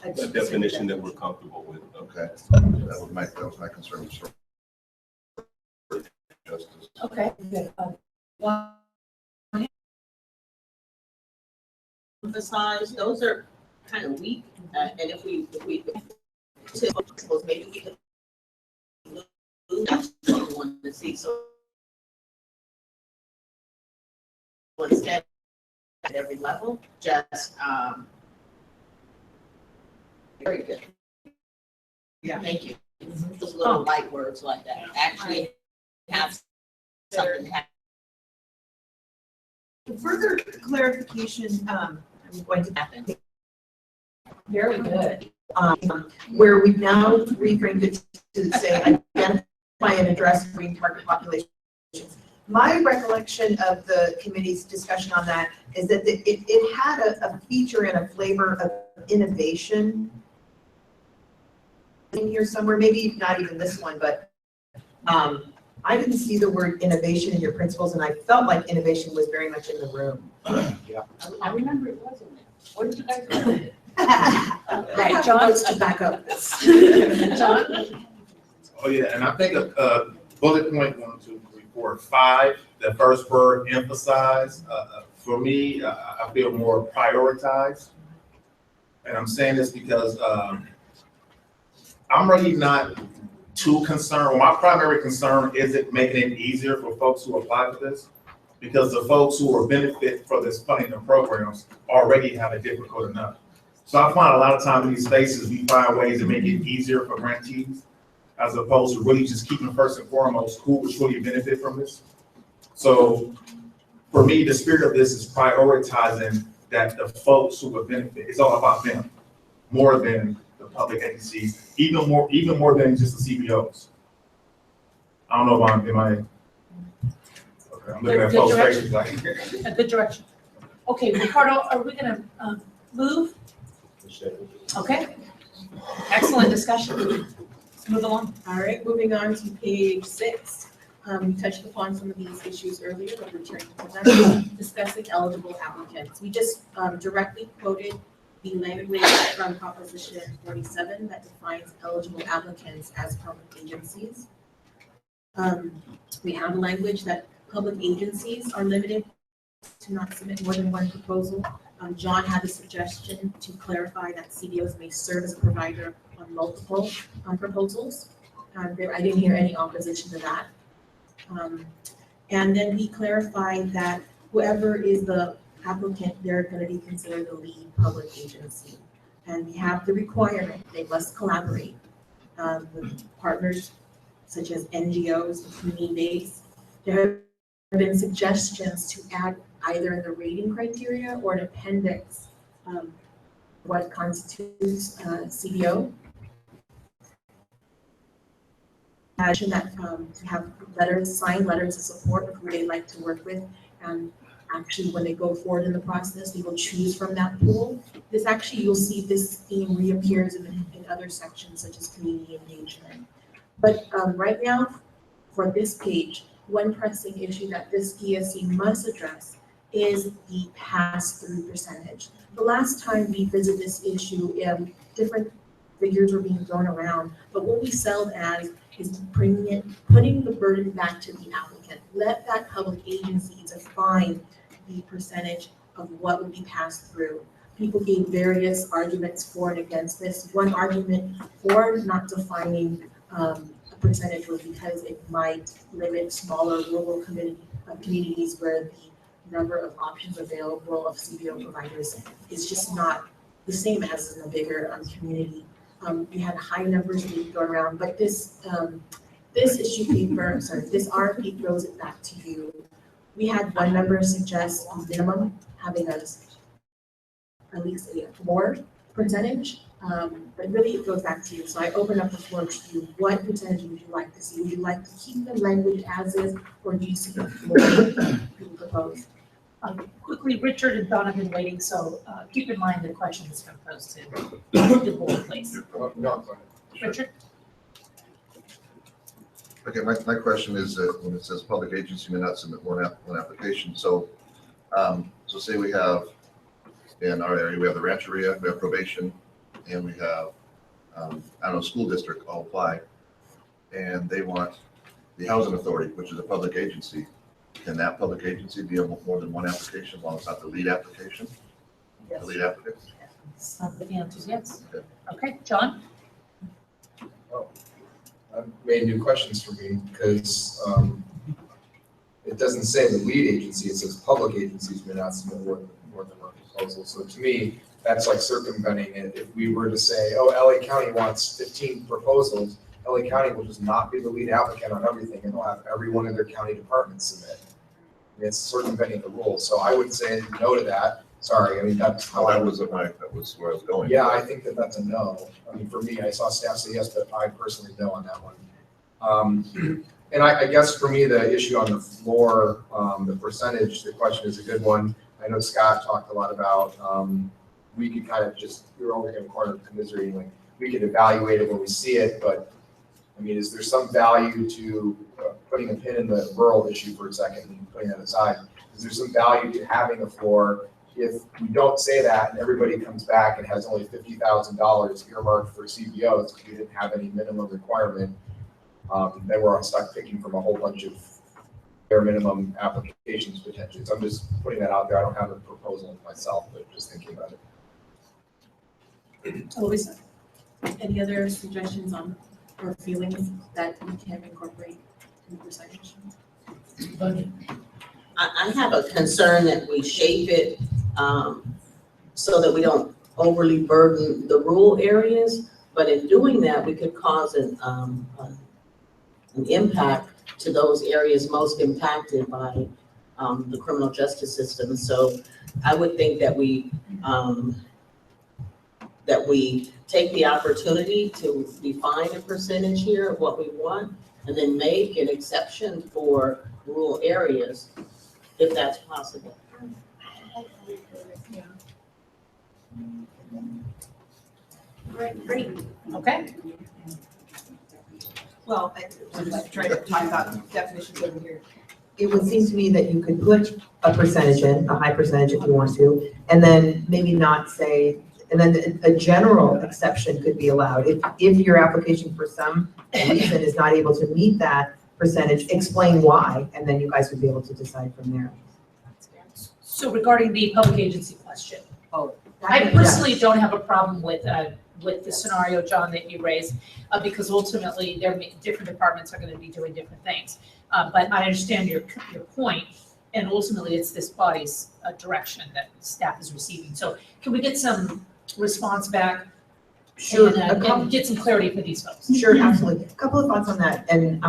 a definition that we're comfortable with. Okay, that was my concern. Justice. Okay, good. Emphasize, those are kind of weak, and if we maybe we could that's what we want to see, so instead at every level, just very good. Yeah, thank you. Those little light words like that actually have something happen. Further clarification, I'm going to happen. Very good. Where we've now reframed it to say identify and address green target populations. My recollection of the committee's discussion on that is that it had a feature and a flavor of innovation in here somewhere, maybe not even this one, but I didn't see the word innovation in your principles, and I felt like innovation was very much in the room. Yeah. I remember it was in there. What did you guys do? Right, John? To back up this. John? Oh, yeah, and I think bullet point 1, 2, 3, 4, 5, the first word emphasize, for me, I feel more prioritized. And I'm saying this because I'm really not too concerned. My primary concern isn't making it easier for folks who apply for this, because the folks who are benefit for this funding and programs already have it difficult enough. So I find a lot of times in these spaces, we find ways to make it easier for grantees, as opposed to really just keeping first and foremost who would truly benefit from this. So for me, the spirit of this is prioritizing that the folks who would benefit, it's all about them, more than the public agencies, even more than just the CBOs. I don't know if am I, okay. I'm looking at Good folks' direction. faces like. A good direction. Okay, Ricardo, are we gonna, move? Okay. Excellent discussion. Let's move along. All right, moving on to page 6. We touched upon some of these issues earlier, but returning to them, discussing eligible applicants. We just directly quoted the language from Proposition 47 that defines eligible applicants as public agencies. We have language that public agencies are limited to not submit more than one proposal. John had a suggestion to clarify that CBOs may serve as a provider on multiple proposals. I didn't hear any opposition to that. And then we clarified that whoever is the applicant, they're going to be considered the lead public agency. And we have the requirement, they must collaborate with partners such as NGOs, community-based. There have been suggestions to add either in the rating criteria or an appendix what constitutes CBO. Imagine that to have letters, signed letters of support of who they'd like to work with, and actually when they go forward in the process, they will choose from that pool. This actually, you'll see this theme reappears in other sections such as community engagement. But right now, for this page, one pressing issue that this PSC must address is the pass-through percentage. The last time we visited this issue, different figures were being thrown around, but what we settled as is putting the burden back to the applicant. Let that public agency define the percentage of what would be passed through. People gave various arguments for and against this. One argument for not defining a percentage was because it might limit smaller rural communities where the number of options available of CBO providers is just not the same as in a bigger community. We had high numbers being thrown around, but this issue paper, this RFP throws it back to you. We had one member suggest a minimum, having us at least a floor percentage, but really it goes back to you. So I open up the floor to you. What percentage would you like to see? Would you like to keep the language as is, or do you see a floor being proposed? Quickly, Richard and Don have been waiting, so keep in mind the question that's been posed to the board, please. Richard? Okay, my question is that when it says public agency may not submit one application, so say we have, in our area, we have the Rancheria, we have probation, and we have, I don't know, school district all apply, and they want the housing authority, which is a public agency. Can that public agency be able more than one application, as long as it's not the lead application? Yes. The lead applicant? The answer is yes. Okay, John? That made new questions for me because it doesn't say the lead agency, it says public agencies may not submit more than one proposal. So to me, that's like circumventing it. If we were to say, oh, LA County wants 15 proposals, LA County will just not be the lead applicant on everything and they'll have every one of their county departments submit. I mean, it's circumventing the rules. So I would say no to that. Sorry, I mean, that's how that was where I was going. Yeah, I think that that's a no. I mean, for me, I saw staff say yes, but I personally no on that one. And I guess for me, the issue on the floor, the percentage, the question is a good one. I know Scott talked a lot about, we could kind of just, you're over here in the corner commiserating, like, we could evaluate it when we see it, but I mean, is there some value to putting a pin in the rural issue for a second and putting that aside? Is there some value to having a floor? If we don't say that and everybody comes back and has only $50,000 earmarked for CBOs because we didn't have any minimum requirement, then we're stuck picking from a whole bunch of bare minimum applications potentially. So I'm just putting that out there. I don't have a proposal myself, but just thinking about it. Louisa, any other suggestions on or feelings that we can incorporate in the percentage? I have a concern that we shape it so that we don't overly burden the rural areas, but in doing that, we could cause an impact to those areas most impacted by the criminal justice system. So I would think that we take the opportunity to define a percentage here of what we want, and then make an exception for rural areas, if that's possible. Great. Okay. Well, I'm like trying to talk about definitions over here. It would seem to me that you could put a percentage in, a high percentage if you want to, and then maybe not say, and then a general exception could be allowed. If your application for some reason is not able to meet that percentage, explain why, and then you guys would be able to decide from there. So regarding the public agency question, I personally don't have a problem with the scenario, John, that you raised, because ultimately, different departments are gonna be doing different things. But I understand your point, and ultimately, it's this body's direction that staff is receiving. So can we get some response back? Sure. And get some clarity for these folks? Sure, absolutely. A couple of thoughts on that, and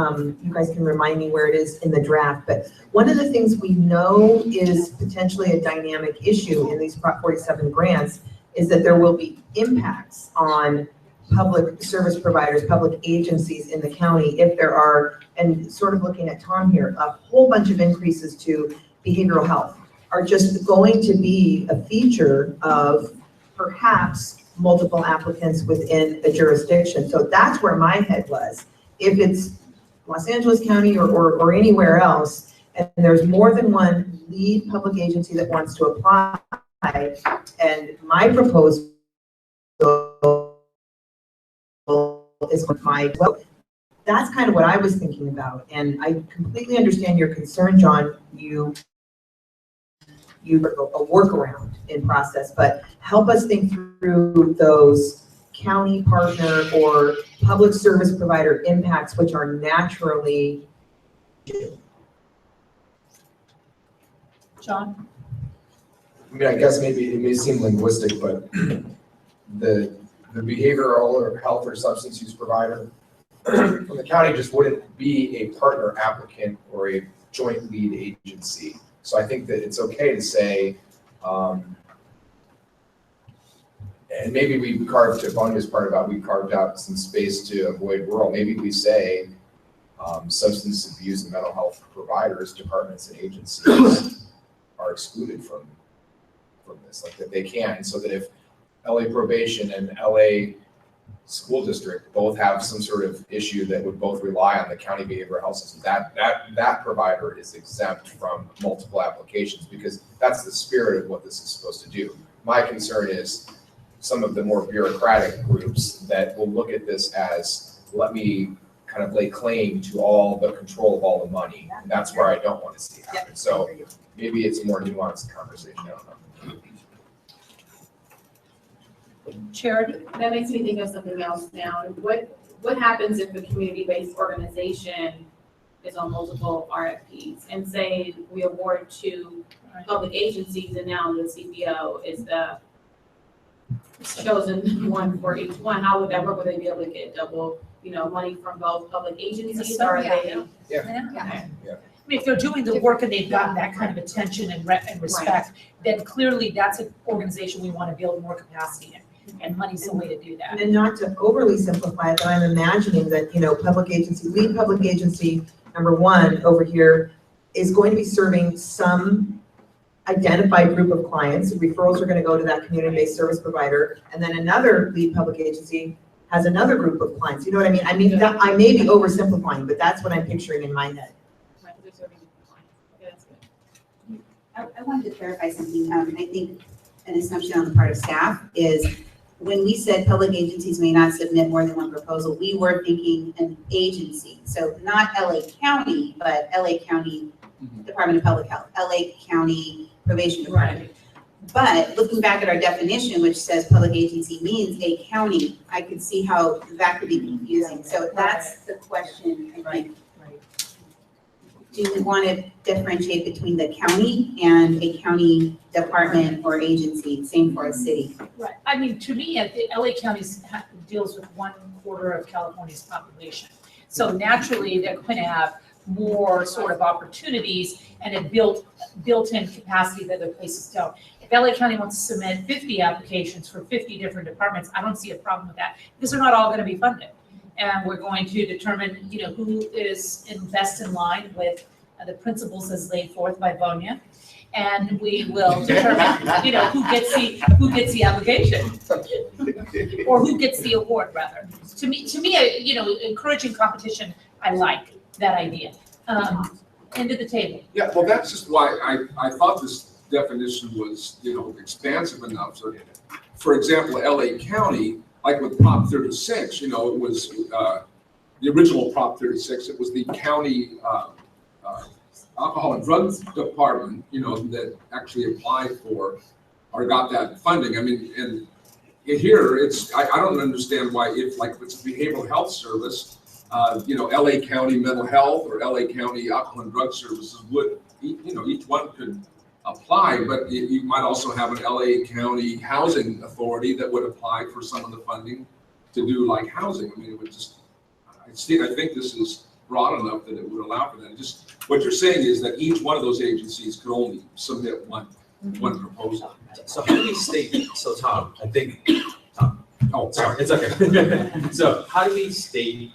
you guys can remind me where it is in the draft, but one of the things we know is potentially a dynamic issue in these Prop 47 grants is that there will be impacts on public service providers, public agencies in the county if there are, and sort of looking at Tom here, a whole bunch of increases to behavioral health are just going to be a feature of perhaps multiple applicants within a jurisdiction. So that's where my head was. If it's Los Angeles County or anywhere else, and there's more than one lead public agency that wants to apply, and my proposal is with my, well, that's kind of what I was thinking about. And I completely understand your concern, John. You a workaround in process, but help us think through those county partner or public service provider impacts, which are naturally due. John? I mean, I guess maybe it may seem linguistic, but the behavioral or health or substance use provider from the county just wouldn't be a partner applicant or a joint lead agency. So I think that it's okay to say, and maybe we carved, to Vanya's part about, we carved out some space to avoid rural. Maybe we say substance abuse and mental health providers, departments and agencies are excluded from this, like that they can, so that if LA probation and LA school district both have some sort of issue that would both rely on the county behavioral health system, that provider is exempt from multiple applications, because that's the spirit of what this is supposed to do. My concern is some of the more bureaucratic groups that will look at this as, let me kind of lay claim to all the control of all the money. And that's where I don't want to see happen. So maybe it's a more nuanced conversation, I don't know. Sharon? That makes me think of something else now. What happens if a community-based organization is on multiple RFPs and say we award to public agencies and now the CBO is the chosen one for each one? How would that work? Would they be able to get double, money from both public agencies, or are they? I mean, if they're doing the work and they've gotten that kind of attention and respect, then clearly that's an organization we want to build more capacity in. And money's the way to do that. And not to overly simplify it, but I'm imagining that, public agency, lead public agency, number one over here, is going to be serving some identified group of clients. Referrals are going to go to that community-based service provider. And then another lead public agency has another group of clients. You know what I mean? I mean, I may be oversimplifying, but that's what I'm picturing in my head. I wanted to clarify something. I think an assumption on the part of staff is when we said public agencies may not submit more than one proposal, we were thinking an agency. So not LA County, but LA County Department of Public Health, LA County Probation Department. But looking back at our definition, which says public agency means a county, I could see how that could be confusing. So that's the question, I think. Do we want to differentiate between the county and a county department or agency? Same for a city. Right. I mean, to me, the LA County deals with 1/4 of California's population. So naturally, they're going to have more sort of opportunities and a built-in capacity that other places don't. If LA County wants to submit 50 applications for 50 different departments, I don't see a problem with that, because they're not all going to be funded. And we're going to determine, who is best in line with the principles as laid forth by Vonia. And we will determine, who gets the obligation. Or who gets the award, rather. To me, encouraging competition, I like that idea. End of the table. Yeah, well, that's just why I thought this definition was, expansive enough. So, for example, LA County, like with Prop 36, it was the original Prop 36, it was the county alcohol and drug department, that actually applied for or got that funding. I mean, and here I don't understand why if it's a behavioral health service, LA County Mental Health or LA County Alcohol and Drug Services would, each one could apply, but you might also have an LA County Housing Authority that would apply for some of the funding to do like housing. I mean, it would just, I think this is broad enough that it would allow for that. Just what you're saying is that each one of those agencies could only submit one proposal. So how do we state, so Tom, I think, oh, sorry, it's okay. So how do we state,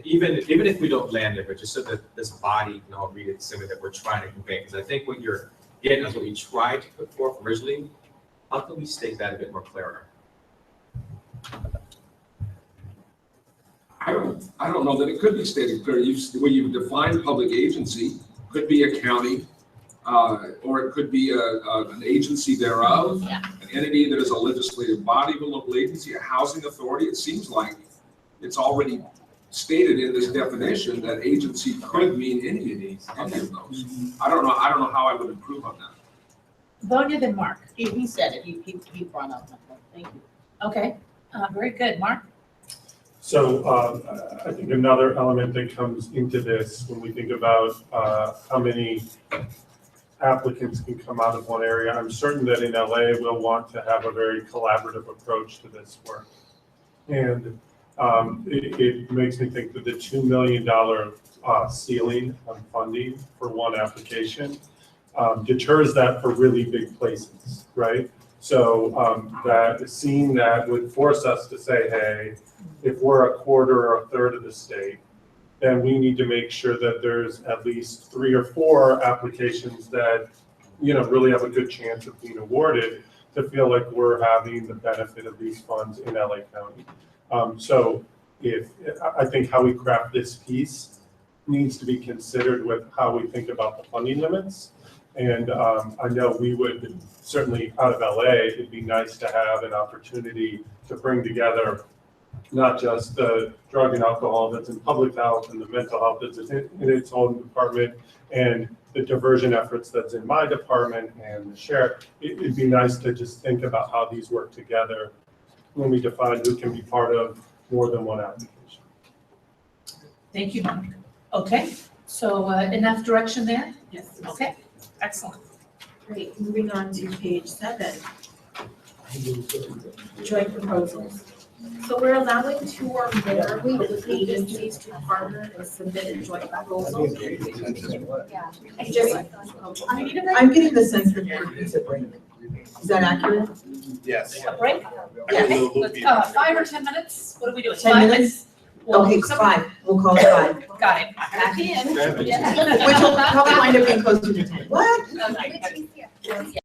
even if we don't land it, but just so that this body can all read it, something that we're trying to convey, because I think what you're getting is what we tried to put forth originally. How can we state that a bit more clearer? I don't know that it could be stated clear. When you define public agency, could be a county, or it could be an agency thereof, an entity that is a legislative body, a local agency, a housing authority. It seems like it's already stated in this definition that agency could mean any of these. I don't know how I would improve on that. Vonia, then Mark. He said it, he brought up my point, thank you. Okay, very good, Mark. So I think another element that comes into this when we think about how many applicants can come out of one area, I'm certain that in LA we'll want to have a very collaborative approach to this work. And it makes me think that the $2 million ceiling on funding for one application deters that for really big places, right? So that seeing that would force us to say, hey, if we're a quarter or a third of the state, then we need to make sure that there's at least 3 or 4 applications that, really have a good chance of being awarded to feel like we're having the benefit of these funds in LA County. So I think how we craft this piece needs to be considered with how we think about the funding limits. And I know we would certainly, out of LA, it'd be nice to have an opportunity to bring together not just the drug and alcohol that's in public health and the mental health that's in its own department and the diversion efforts that's in my department and the sheriff. It'd be nice to just think about how these work together when we define who can be part of more than one application. Thank you, Mark. Okay, so enough direction there? Yes. Okay, excellent. Great, moving on to page 7. Joint proposals. So we're allowing 2 or more public agencies to partner and submit a joint proposal. Yeah. I just, I'm getting the sense that we're it's a break. Is that accurate? Yes. A break? Yeah. Let's, 5 or 10 minutes? What do we do? 10 5 minutes? Well, Okay, some- 5, we'll call it 5. Got it. back in. Which will probably wind up being closer to 10. What? Okay.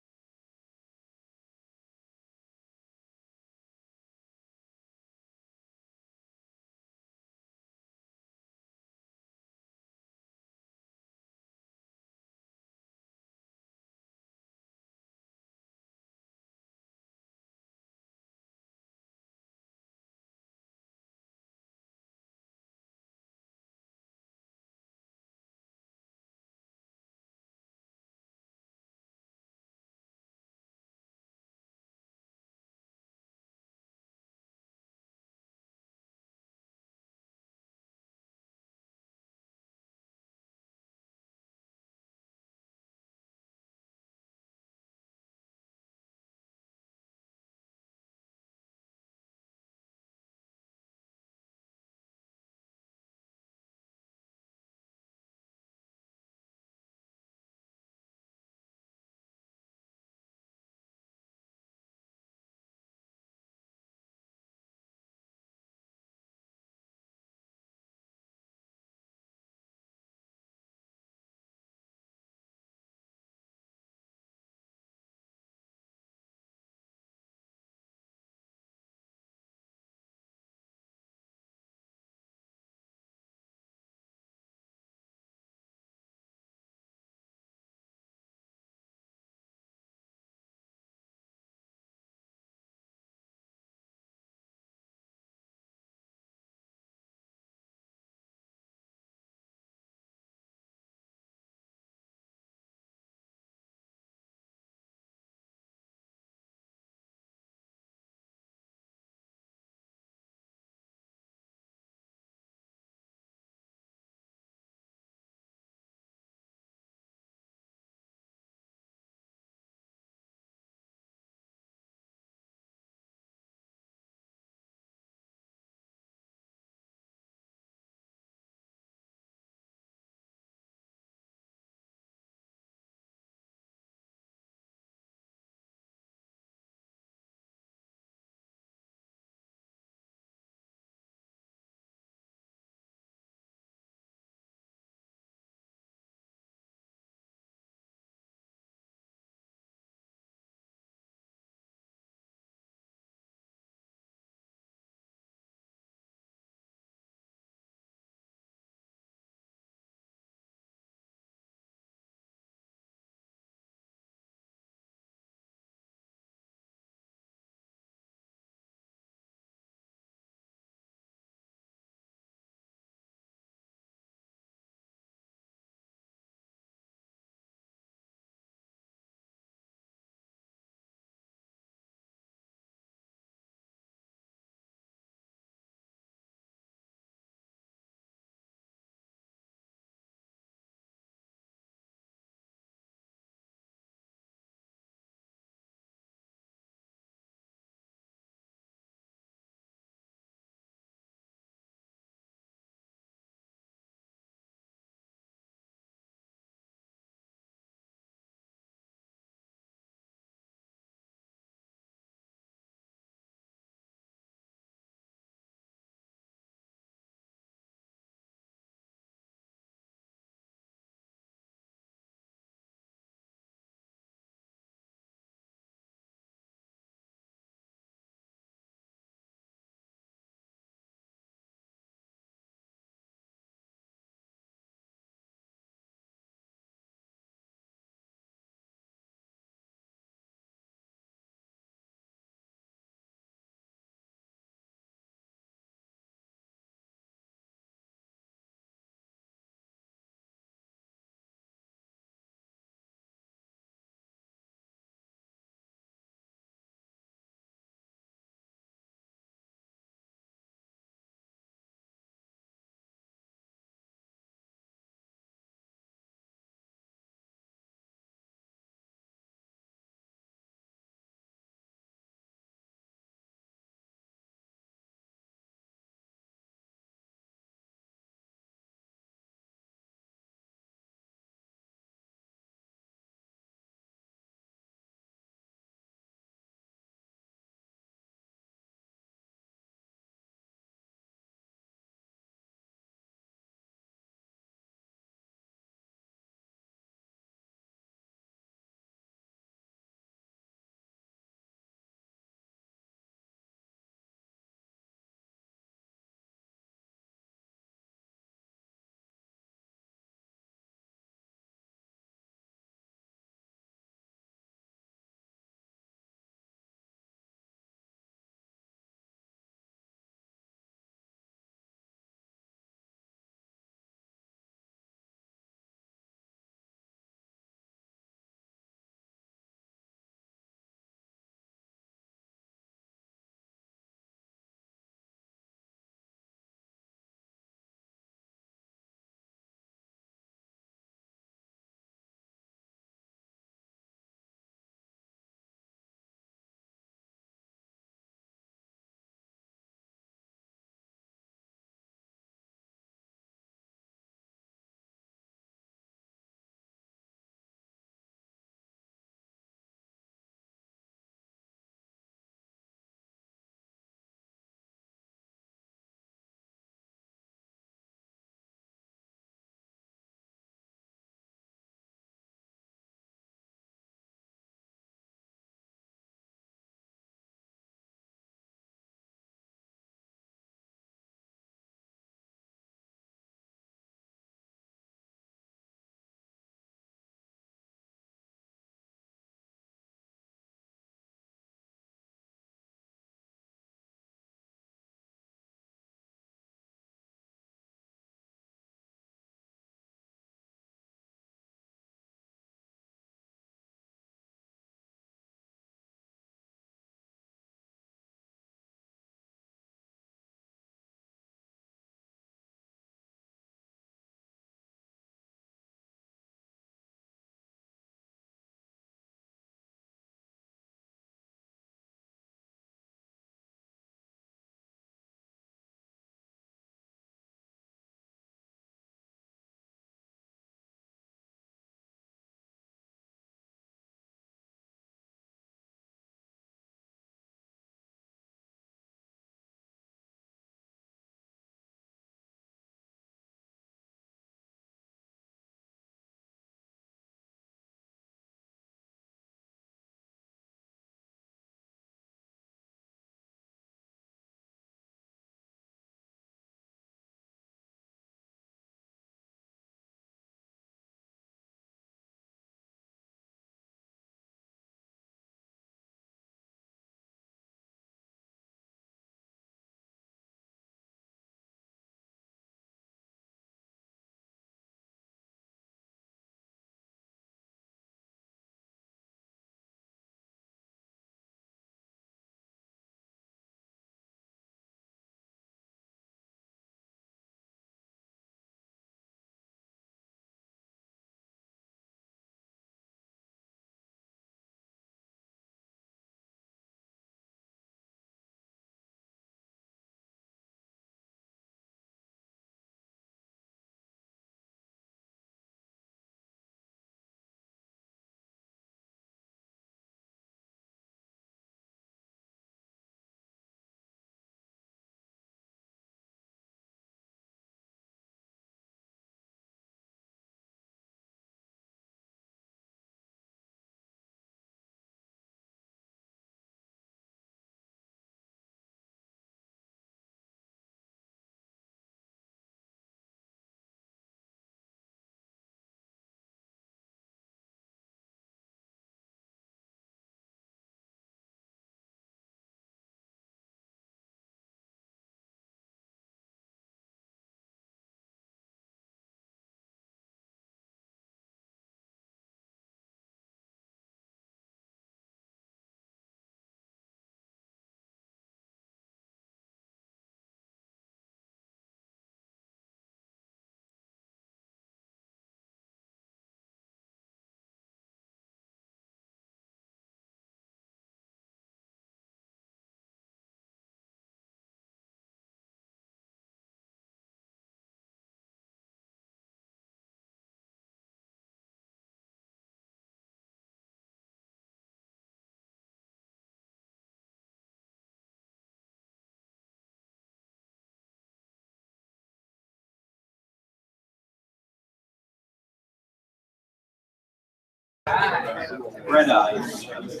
Red eyes. You're learning,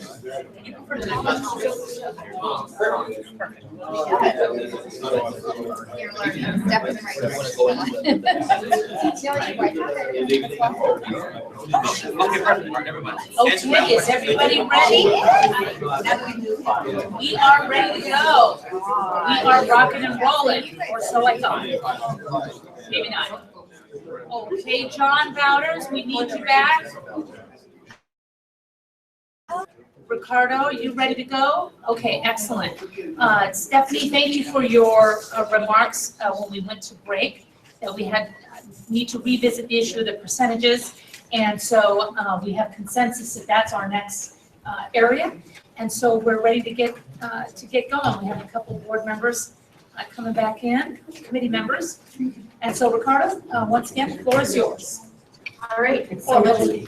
step in the right Okay, is everybody ready? We are ready to go. We are rocking and rolling, or so I thought. Maybe not. Okay, John Bowders, we need you back. Ricardo, you ready to go? Okay, excellent. Stephanie, thank you for your remarks when we went to break, that we need to revisit the issue of the percentages. And so we have consensus that that's our next area. And so we're ready to get going. We have a couple board members coming back in, committee members. And so Ricardo, once again, the floor is yours. All right, so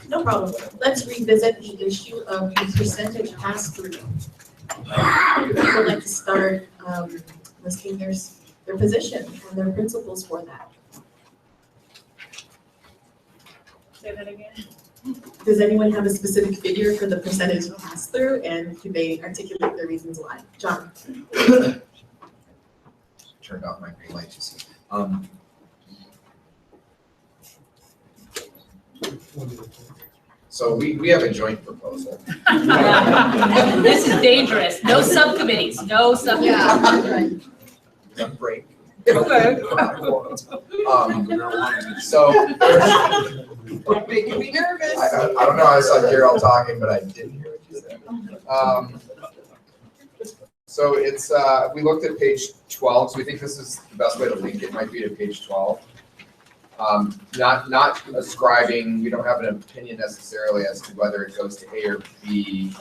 no problem. Let's revisit the issue of the percentage pass-through. I would like to start listing their position and their principles for that. Say that again. Does anyone have a specific figure for the percentage pass-through, and do they articulate their reasons why? John? Turned off my green light, you see. So we have a joint proposal. This is dangerous. No subcommittees, no subcommittees. Break. Okay. So. Making me nervous. I don't know, I saw Carol talking, but I didn't hear what you said. So it's, we looked at page 12, so we think this is the best way to link it, might be to page 12. Not ascribing, we don't have an opinion necessarily as to whether it goes to A or B,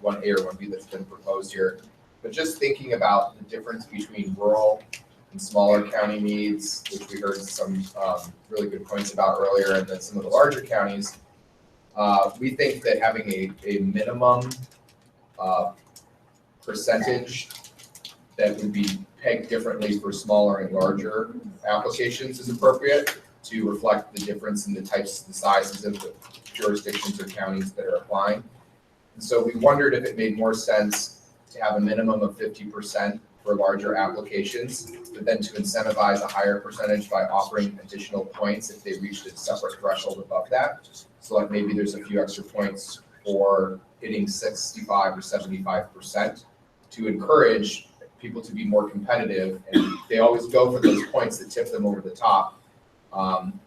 1A or 1B that's been proposed here, but just thinking about the difference between rural and smaller county needs, which we heard some really good points about earlier, and then some of the larger counties. We think that having a minimum percentage that would be pegged differently for smaller and larger applications is appropriate to reflect the difference in the types, the sizes of the jurisdictions or counties that are applying. And so we wondered if it made more sense to have a minimum of 50% for larger applications, but then to incentivize a higher percentage by offering additional points if they reached a separate threshold above that. So like maybe there's a few extra points for hitting 65 or 75% to encourage people to be more competitive, and they always go for those points that tip them over the top.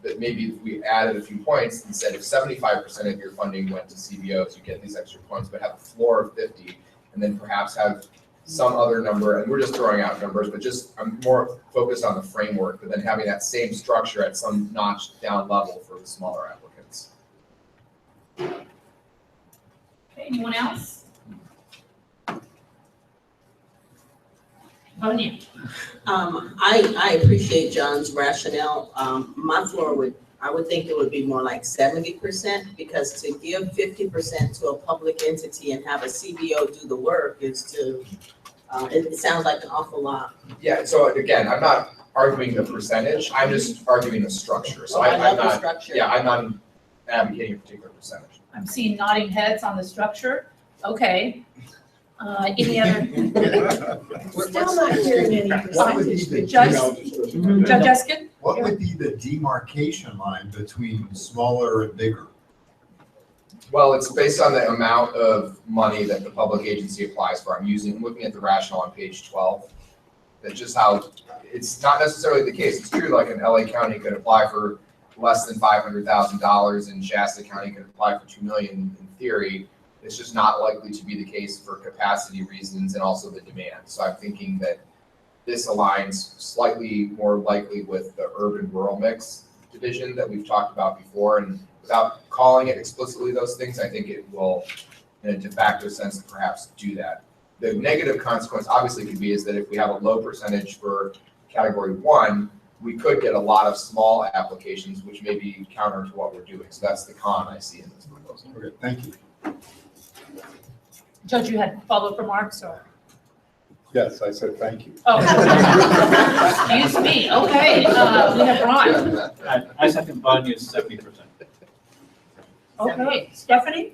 But maybe if we added a few points and said if 75% of your funding went to CBOs, you get these extra points, but have a floor of 50, and then perhaps have some other number, and we're just throwing out numbers, but just I'm more focused on the framework, but then having that same structure at some notch down level for the smaller applicants. Okay, anyone else? I appreciate John's rationale. My floor I would think it would be more like 70%, because to give 50% to a public entity and have a CBO do the work is to, it sounds like an awful lot. Yeah, so again, I'm not arguing the percentage, I'm just arguing the structure. So I I'm love the not, structure. yeah, I'm not advocating a particular percentage. I'm seeing nodding heads on the structure. Okay. Any other? Still not hearing any percentage. Judge Eskin? What would be the demarcation line between smaller and bigger? Well, it's based on the amount of money that the public agency applies for. I'm looking at the rationale on page 12. That's just how, it's not necessarily the case. It's true, like an LA County could apply for less than $500,000 and Shasta County could apply for $2 million in theory. It's just not likely to be the case for capacity reasons and also the demand. So I'm thinking that this aligns slightly more likely with the urban-rural mix division that we've talked about before. And without calling it explicitly those things, I think it will, in a de facto sense, perhaps do that. The negative consequence obviously could be is that if we have a low percentage for category 1, we could get a lot of small applications, which may be counter to what we're doing. So that's the con I see in this proposal. Okay, thank you. Judge, you had follow-up remarks or? Yes, I said thank you. Oh, excuse me. Okay, we have Ron. I second Vanya's 70%. Okay, Stephanie?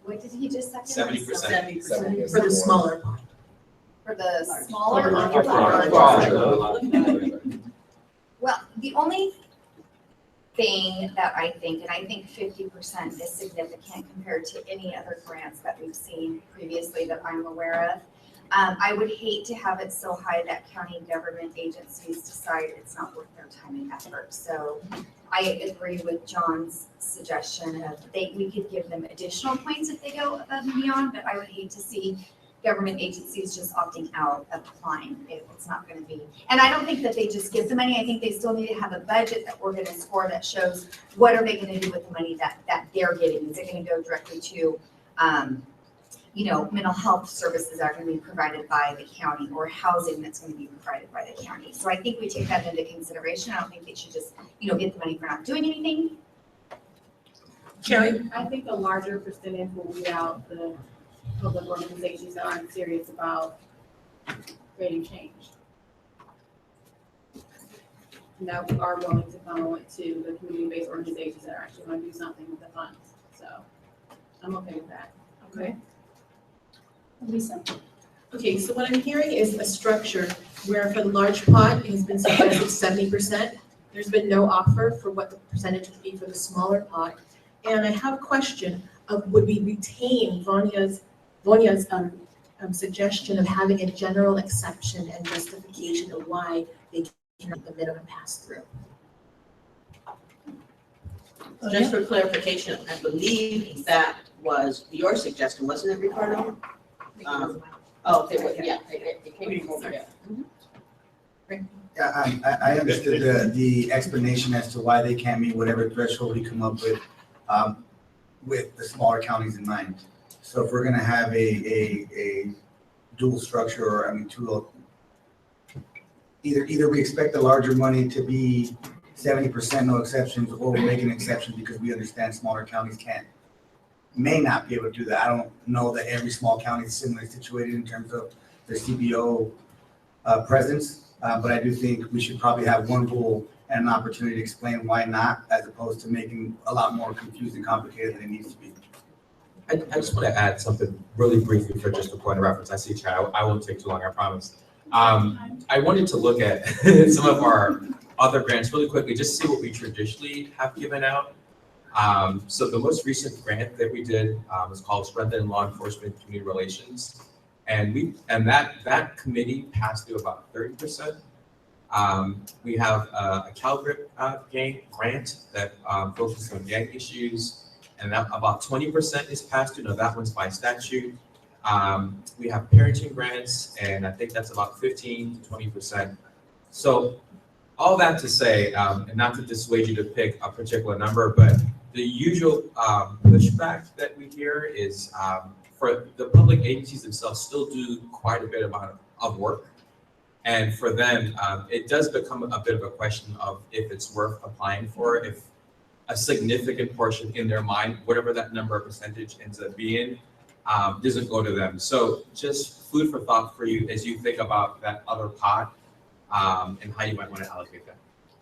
What did he just second? 70%. 70% for the smaller part. For the smaller one? Well, the only thing that I think, and I think 50% is significant compared to any other grants that we've seen previously that I'm aware of. I would hate to have it so high that county government agencies decide it's not worth their time and effort. So I agree with John's suggestion of we could give them additional points if they go above and beyond, but I would hate to see government agencies just opting out of applying if it's not gonna be. And I don't think that they just give the money. I think they still need to have a budget that we're gonna score that shows what are they gonna do with the money that they're getting? Is it gonna go directly to, mental health services that are gonna be provided by the county or housing that's gonna be provided by the county? So I think we take that into consideration. I don't think they should just, get the money for not doing anything. Sherry? I think a larger percentage will weed out the public organizations that aren't serious about creating change. And that we are willing to funnel it to the community-based organizations that are actually going to do something with the funds. So I'm okay with that. Okay. Lisa? Okay, so what I'm hearing is a structure where for the large pot, it has been suggested 70%. There's been no offer for what the percentage would be for the smaller pot. And I have a question of would we retain Vonya's suggestion of having a general exception and justification of why they can't the minimum pass-through? Just for clarification, I believe that was your suggestion, wasn't it, Ricardo? Okay, well, yeah, it came from over there. Yeah, I understood the explanation as to why they can't meet whatever threshold we come up with the smaller counties in mind. So if we're gonna have a dual structure, or either we expect the larger money to be 70%, no exceptions, or we make an exception because we understand smaller counties may not be able to do that. I don't know that every small county is similarly situated in terms of their CBO presence, but I do think we should probably have one rule and an opportunity to explain why not, as opposed to making a lot more confused and complicated than it needs to be. I just want to add something really briefly for just a point of reference. I see Chad, I won't take too long, I promise. I wanted to look at some of our other grants really quickly, just to see what we traditionally have given out. So the most recent grant that we did was called Strengthen Law Enforcement Community Relations. And that committee passed through about 30%. We have a CalGrip grant that focuses on gang issues, and that about 20% is passed through. Now that one's by statute. We have parenting grants, and I think that's about 15 to 20%. So all that to say, and not to dissuade you to pick a particular number, but the usual pushback that we hear is for the public agencies themselves still do quite a bit of work. And for them, it does become a bit of a question of if it's worth applying for, if a significant portion in their mind, whatever that number or percentage ends up being, doesn't go to them. So just food for thought for you as you think about that other pot and how you might want to allocate that.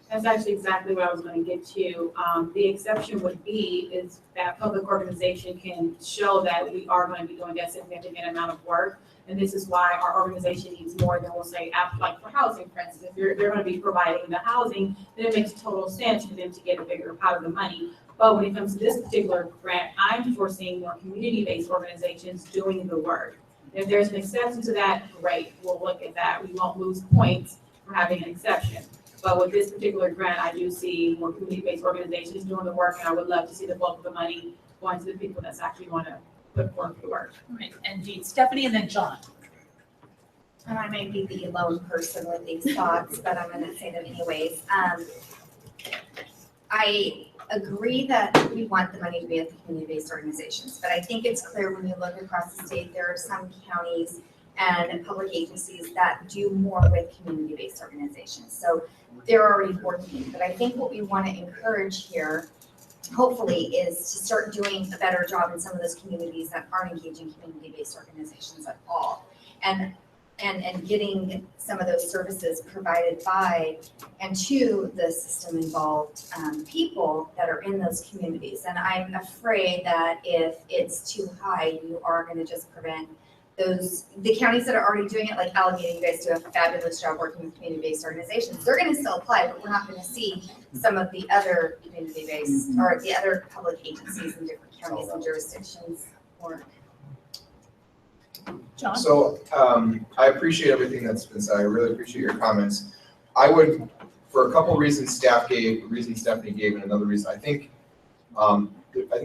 That's actually exactly what I was going to get to. The exception would be is that public organization can show that we are going to be doing a significant amount of work. And this is why our organization needs more than we'll say, like for housing, for instance, if they're going to be providing the housing, then it makes total sense for them to get a bigger pot of the money. But when it comes to this particular grant, I'm foreseeing more community-based organizations doing the work. If there's an exception to that, great, we'll look at that. We won't lose points for having an exception. But with this particular grant, I do see more community-based organizations doing the work, and I would love to see the bulk of the money going to the people that's actually want to put forth the work. Right, indeed. Stephanie and then John. And I may be the lone person with these thoughts, but I'm gonna say them anyways. I agree that we want the money to be at the community-based organizations, but I think it's clear when you look across the state, there are some counties and public agencies that do more with community-based organizations. So they're already working, but I think what we want to encourage here, hopefully, is to start doing a better job in some of those communities that aren't engaging community-based organizations at all. And and getting some of those services provided by and to the system involved people that are in those communities. And I'm afraid that if it's too high, you are going to just prevent the counties that are already doing it, like Alameda, you guys do a fabulous job working with community-based organizations. They're going to still apply, but we're not going to see some of the other community-based or the other public agencies in different counties and jurisdictions work. John? So, I appreciate everything that's been said. I really appreciate your comments. I would, for a couple of reasons Stephanie gave, and another reason, I think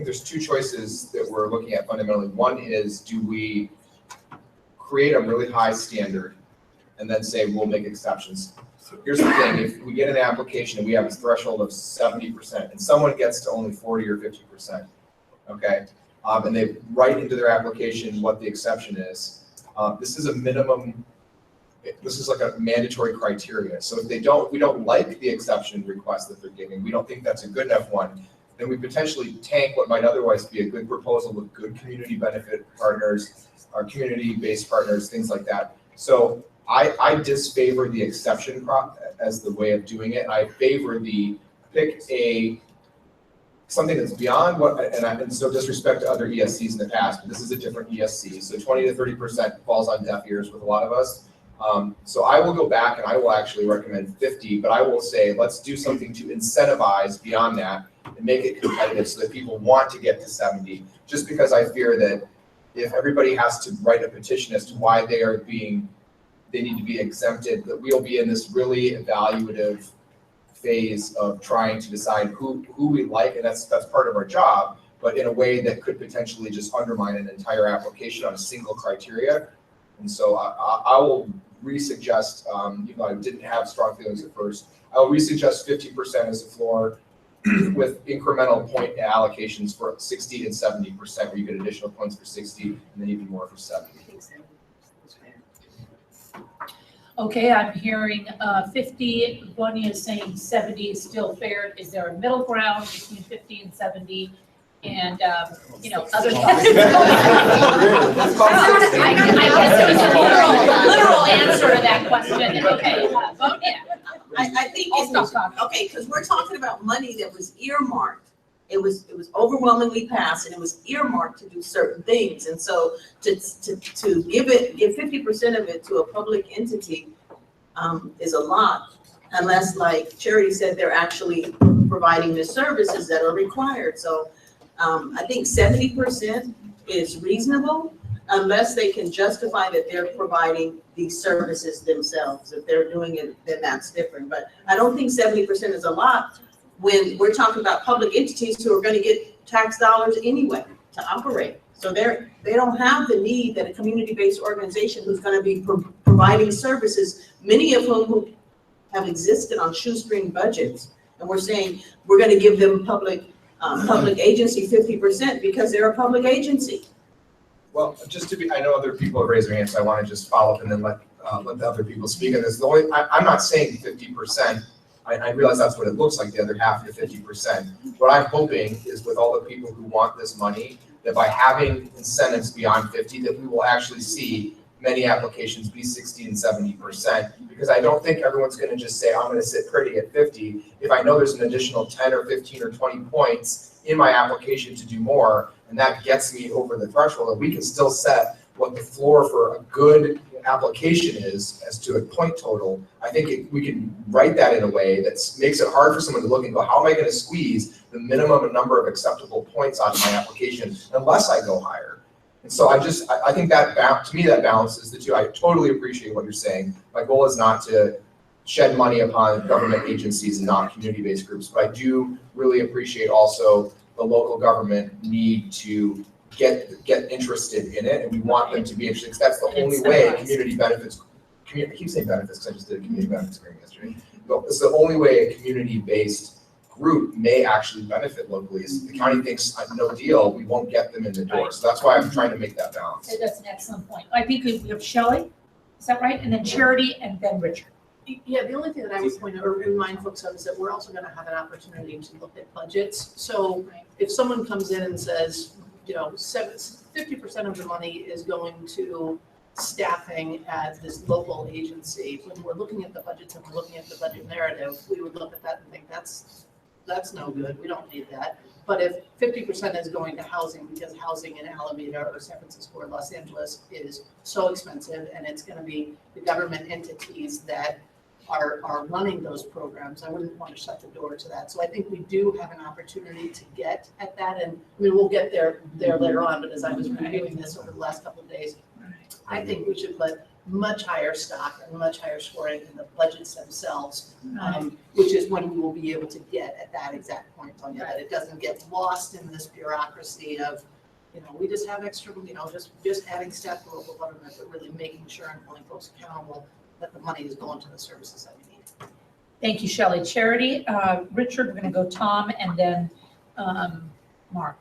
there's two choices that we're looking at fundamentally. One is, do we create a really high standard and then say we'll make exceptions? So here's the thing, if we get an application and we have a threshold of 70% and someone gets to only 40 or 50%, okay? And they write into their application what the exception is. This is a minimum, this is like a mandatory criteria. So if we don't like the exception request that they're giving, we don't think that's a good enough one, then we potentially tank what might otherwise be a good proposal with good community benefit partners, our community-based partners, things like that. So I disfavor the exception as the way of doing it. I favor pick something that's beyond what, and so disrespect to other ESCs in the past, but this is a different ESC. So 20 to 30% falls on deaf ears with a lot of us. So I will go back and I will actually recommend 50, but I will say, let's do something to incentivize beyond that and make it competitive so that people want to get to 70, just because I fear that if everybody has to write a petition as to why they need to be exempted, that we'll be in this really evaluative phase of trying to decide who we like, and that's part of our job, but in a way that could potentially just undermine an entire application on a single criteria. And so I will re-suggest, even though I didn't have strong feelings at first, I will re-suggest 50% as a floor with incremental point allocations for 60 and 70%, where you get additional points for 60 and then even more for 70. Okay, I'm hearing 50, Bonnie is saying 70 is still fair. Is there a middle ground between 50 and 70? And, other thoughts? I guess there was a literal answer to that question. Okay, Bonnie. I think, okay, because we're talking about money that was earmarked. It was overwhelmingly passed and it was earmarked to do certain things. And so to give 50% of it to a public entity is a lot, unless, like Charity said, they're actually providing the services that are required. So I think 70% is reasonable, unless they can justify that they're providing these services themselves. If they're doing it, then that's different. But I don't think 70% is a lot when we're talking about public entities who are going to get tax dollars anyway to operate. So they don't have the need that a community-based organization who's going to be providing services, many of whom have existed on shoestring budgets. And we're saying we're going to give them public agency 50% because they're a public agency. Well, I know other people have raised their hands, so I want to just follow up and then let the other people speak on this. I'm not saying 50%. I realize that's what it looks like, the other half of the 50%. What I'm hoping is with all the people who want this money, that by having incentives beyond 50, that we will actually see many applications be 60 and 70%, because I don't think everyone's going to just say, I'm going to sit pretty at 50. If I know there's an additional 10 or 15 or 20 points in my application to do more, and that gets me over the threshold, and we can still set what the floor for a good application is as to a point total. I think we can write that in a way that makes it hard for someone to look and go, how am I going to squeeze the minimum number of acceptable points out of my application unless I go higher? And so I think that, to me, that balances the two. I totally appreciate what you're saying. My goal is not to shed money upon government agencies and not community-based groups, but I do really appreciate also the local government need to get interested in it, and we want them to be interested, because that's the only way community benefits, I keep saying benefits because I just did a community benefits agreement yesterday, but it's the only way a community-based group may actually benefit locally. Is the county thinks no deal, we won't get them in the door. So that's why I'm trying to make that balance. That's an excellent point. I think we have Shelley, is that right? And then Charity, and then Richard. Yeah, the only thing that I would point out or remind folks of is that we're also going to have an opportunity to look at budgets. So if someone comes in and says, 50% of the money is going to staffing at this local agency, when we're looking at the budgets and we're looking at the budget narrative, we would look at that and think that's no good, we don't need that. But if 50% is going to housing, because housing in Alameda or San Francisco or Los Angeles is so expensive, and it's gonna be the government entities that are running those programs, I wouldn't want to shut the door to that. So I think we do have an opportunity to get at that, and I mean, we'll get there later on, but as I was reviewing this over the last couple of days, I think we should put much higher stock and much higher scoring in the budgets themselves, which is when we will be able to get at that exact point, Tonya, that it doesn't get lost in this bureaucracy of, we just have extra, just adding staff to local government, but really making sure and holding folks accountable that the money is going to the services that we need. Thank you, Shelley. Charity, Richard, we're gonna go Tom, and then Mark.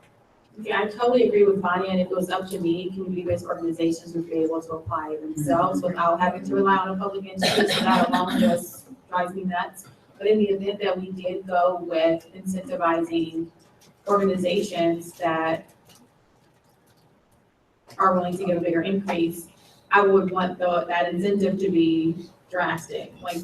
Yeah, I totally agree with Bonnie, and if it was up to me, community-based organizations would be able to apply themselves without having to rely on a public entity, so that alone just drives me nuts. But in the event that we did go with incentivizing organizations that are willing to give a bigger increase, I would want that incentive to be drastic, like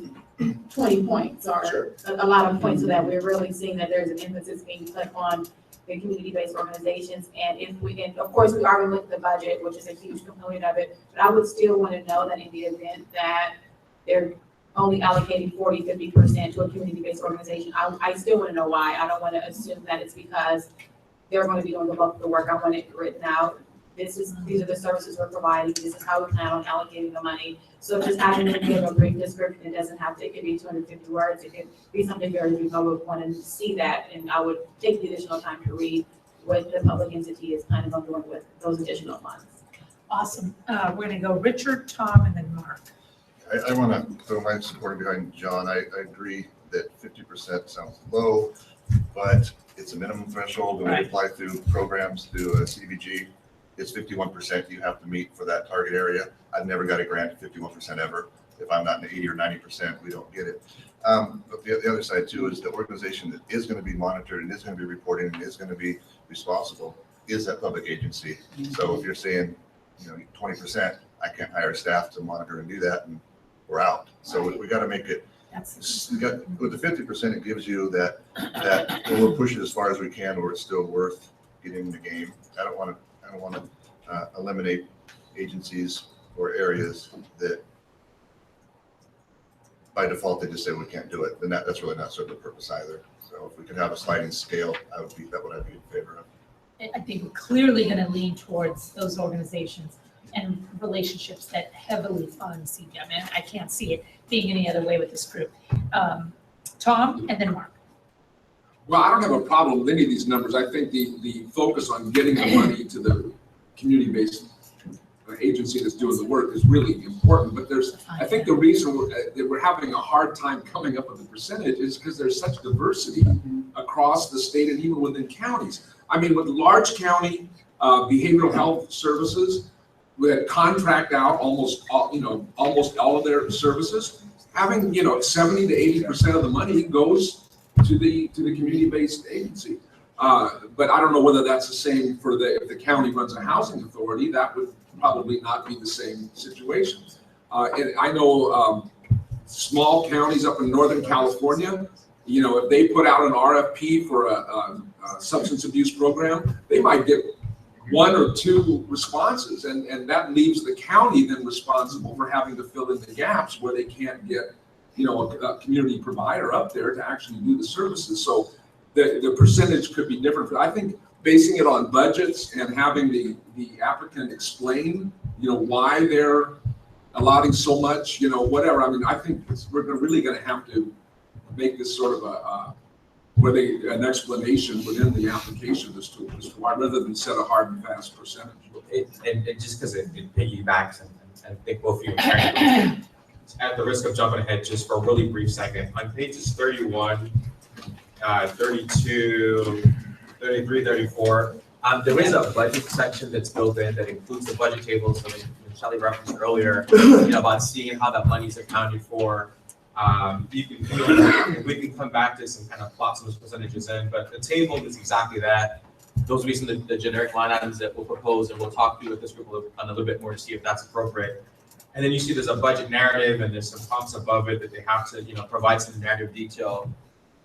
20 points or a lot of points, so that we're really seeing that there's an emphasis being put on the community-based organizations. And if we can, of course, we already looked at the budget, which is a huge component of it, but I would still want to know that in the event that they're only allocating 40-50% to a community-based organization, I still want to know why. I don't want to assume that it's because they're going to be doing the bulk of the work. I want it written out. These are the services we're providing. This is how we plan on allocating the money. So just having them give a brief description, it could be 250 words. It could be something very brief. I would want to see that, and I would take the additional time to read what the public entity is planning on doing with those additional funds. Awesome. We're gonna go Richard, Tom, and then Mark. I want to throw my support behind John. I agree that 50% sounds low, but it's a minimum threshold. When we apply through programs through CDBG, it's 51% you have to meet for that target area. I've never got a grant 51% ever. If I'm not in 80 or 90%, we don't get it. But the other side too is the organization that is going to be monitored and is going to be reporting and is going to be responsible is that public agency. So if you're saying, 20%, I can't hire staff to monitor and do that, and we're out. So we got to make it. With the 50%, it gives you that we'll push it as far as we can, where it's still worth getting in the game. I don't want to eliminate agencies or areas that by default they just say we can't do it. Then that's really not serving the purpose either. So if we could have a sliding scale, I'd be in favor of. I think we're clearly going to lean towards those organizations and relationships that heavily fund CDM. I mean, I can't see it being any other way with this group. Tom, and then Mark. Well, I don't have a problem with any of these numbers. I think the focus on getting the money to the community-based agency that's doing the work is really important. But I think the reason that we're having a hard time coming up with the percentage is because there's such diversity across the state and even within counties. I mean, with large county behavioral health services that contract out almost all of their services, having 70 to 80% of the money goes to the community-based agency. But I don't know whether that's the same for if the county runs a housing authority. That would probably not be the same situation. And I know small counties up in Northern California, if they put out an RFP for a substance abuse program, they might get 1 or 2 responses, and that leaves the county then responsible for having to fill in the gaps where they can't get a community provider up there to actually do the services. So the percentage could be different. But I think basing it on budgets and having the applicant explain, why they're allotting so much, whatever. I mean, I think we're really going to have to make this sort of an explanation within the application as to why, rather than set a hard and fast percentage. And just because it piggybacks, and I think both of you are at the risk of jumping ahead just for a really brief second, on pages 31, 32, 33, 34, there is a budget section that's built in that includes the budget tables that Shelley referenced earlier, about seeing how that money is accounted for. We can come back to some kind of plot some of those percentages in, but the table is exactly that. those will be some of the generic line items that we'll propose, and we'll talk through with this group a little bit more to see if that's appropriate. And then you see there's a budget narrative, and there's some prompts above it that they have to, provide some narrative detail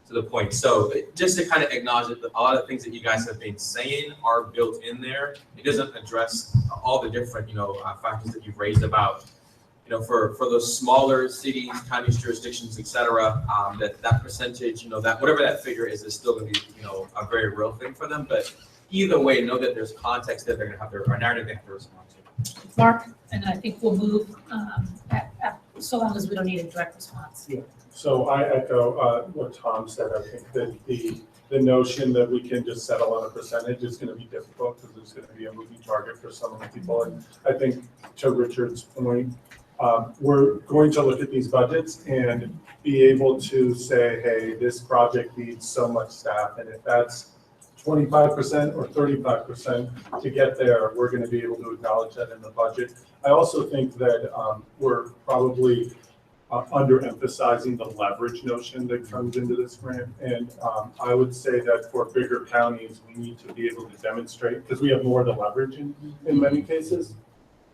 to the point. So just to kind of acknowledge that a lot of things that you guys have been saying are built in there. It doesn't address all the different, factors that you've raised about, for those smaller cities, counties, jurisdictions, et cetera, that percentage, that whatever that figure is still going to be, a very real thing for them. But either way, know that there's context that they're going to have or narrative they have to respond to. Mark, and I think we'll move, so long as we don't need a direct response. Yeah. So I echo what Tom said. I think that the notion that we can just settle on a percentage is going to be difficult because there's going to be a moving target for some of the people. And I think to Richard's point, we're going to look at these budgets and be able to say, hey, this project needs so much staff. And if that's 25% or 35% to get there, we're going to be able to acknowledge that in the budget. I also think that we're probably underemphasizing the leverage notion that comes into this grant. And I would say that for bigger counties, we need to be able to demonstrate, because we have more to leverage in many cases,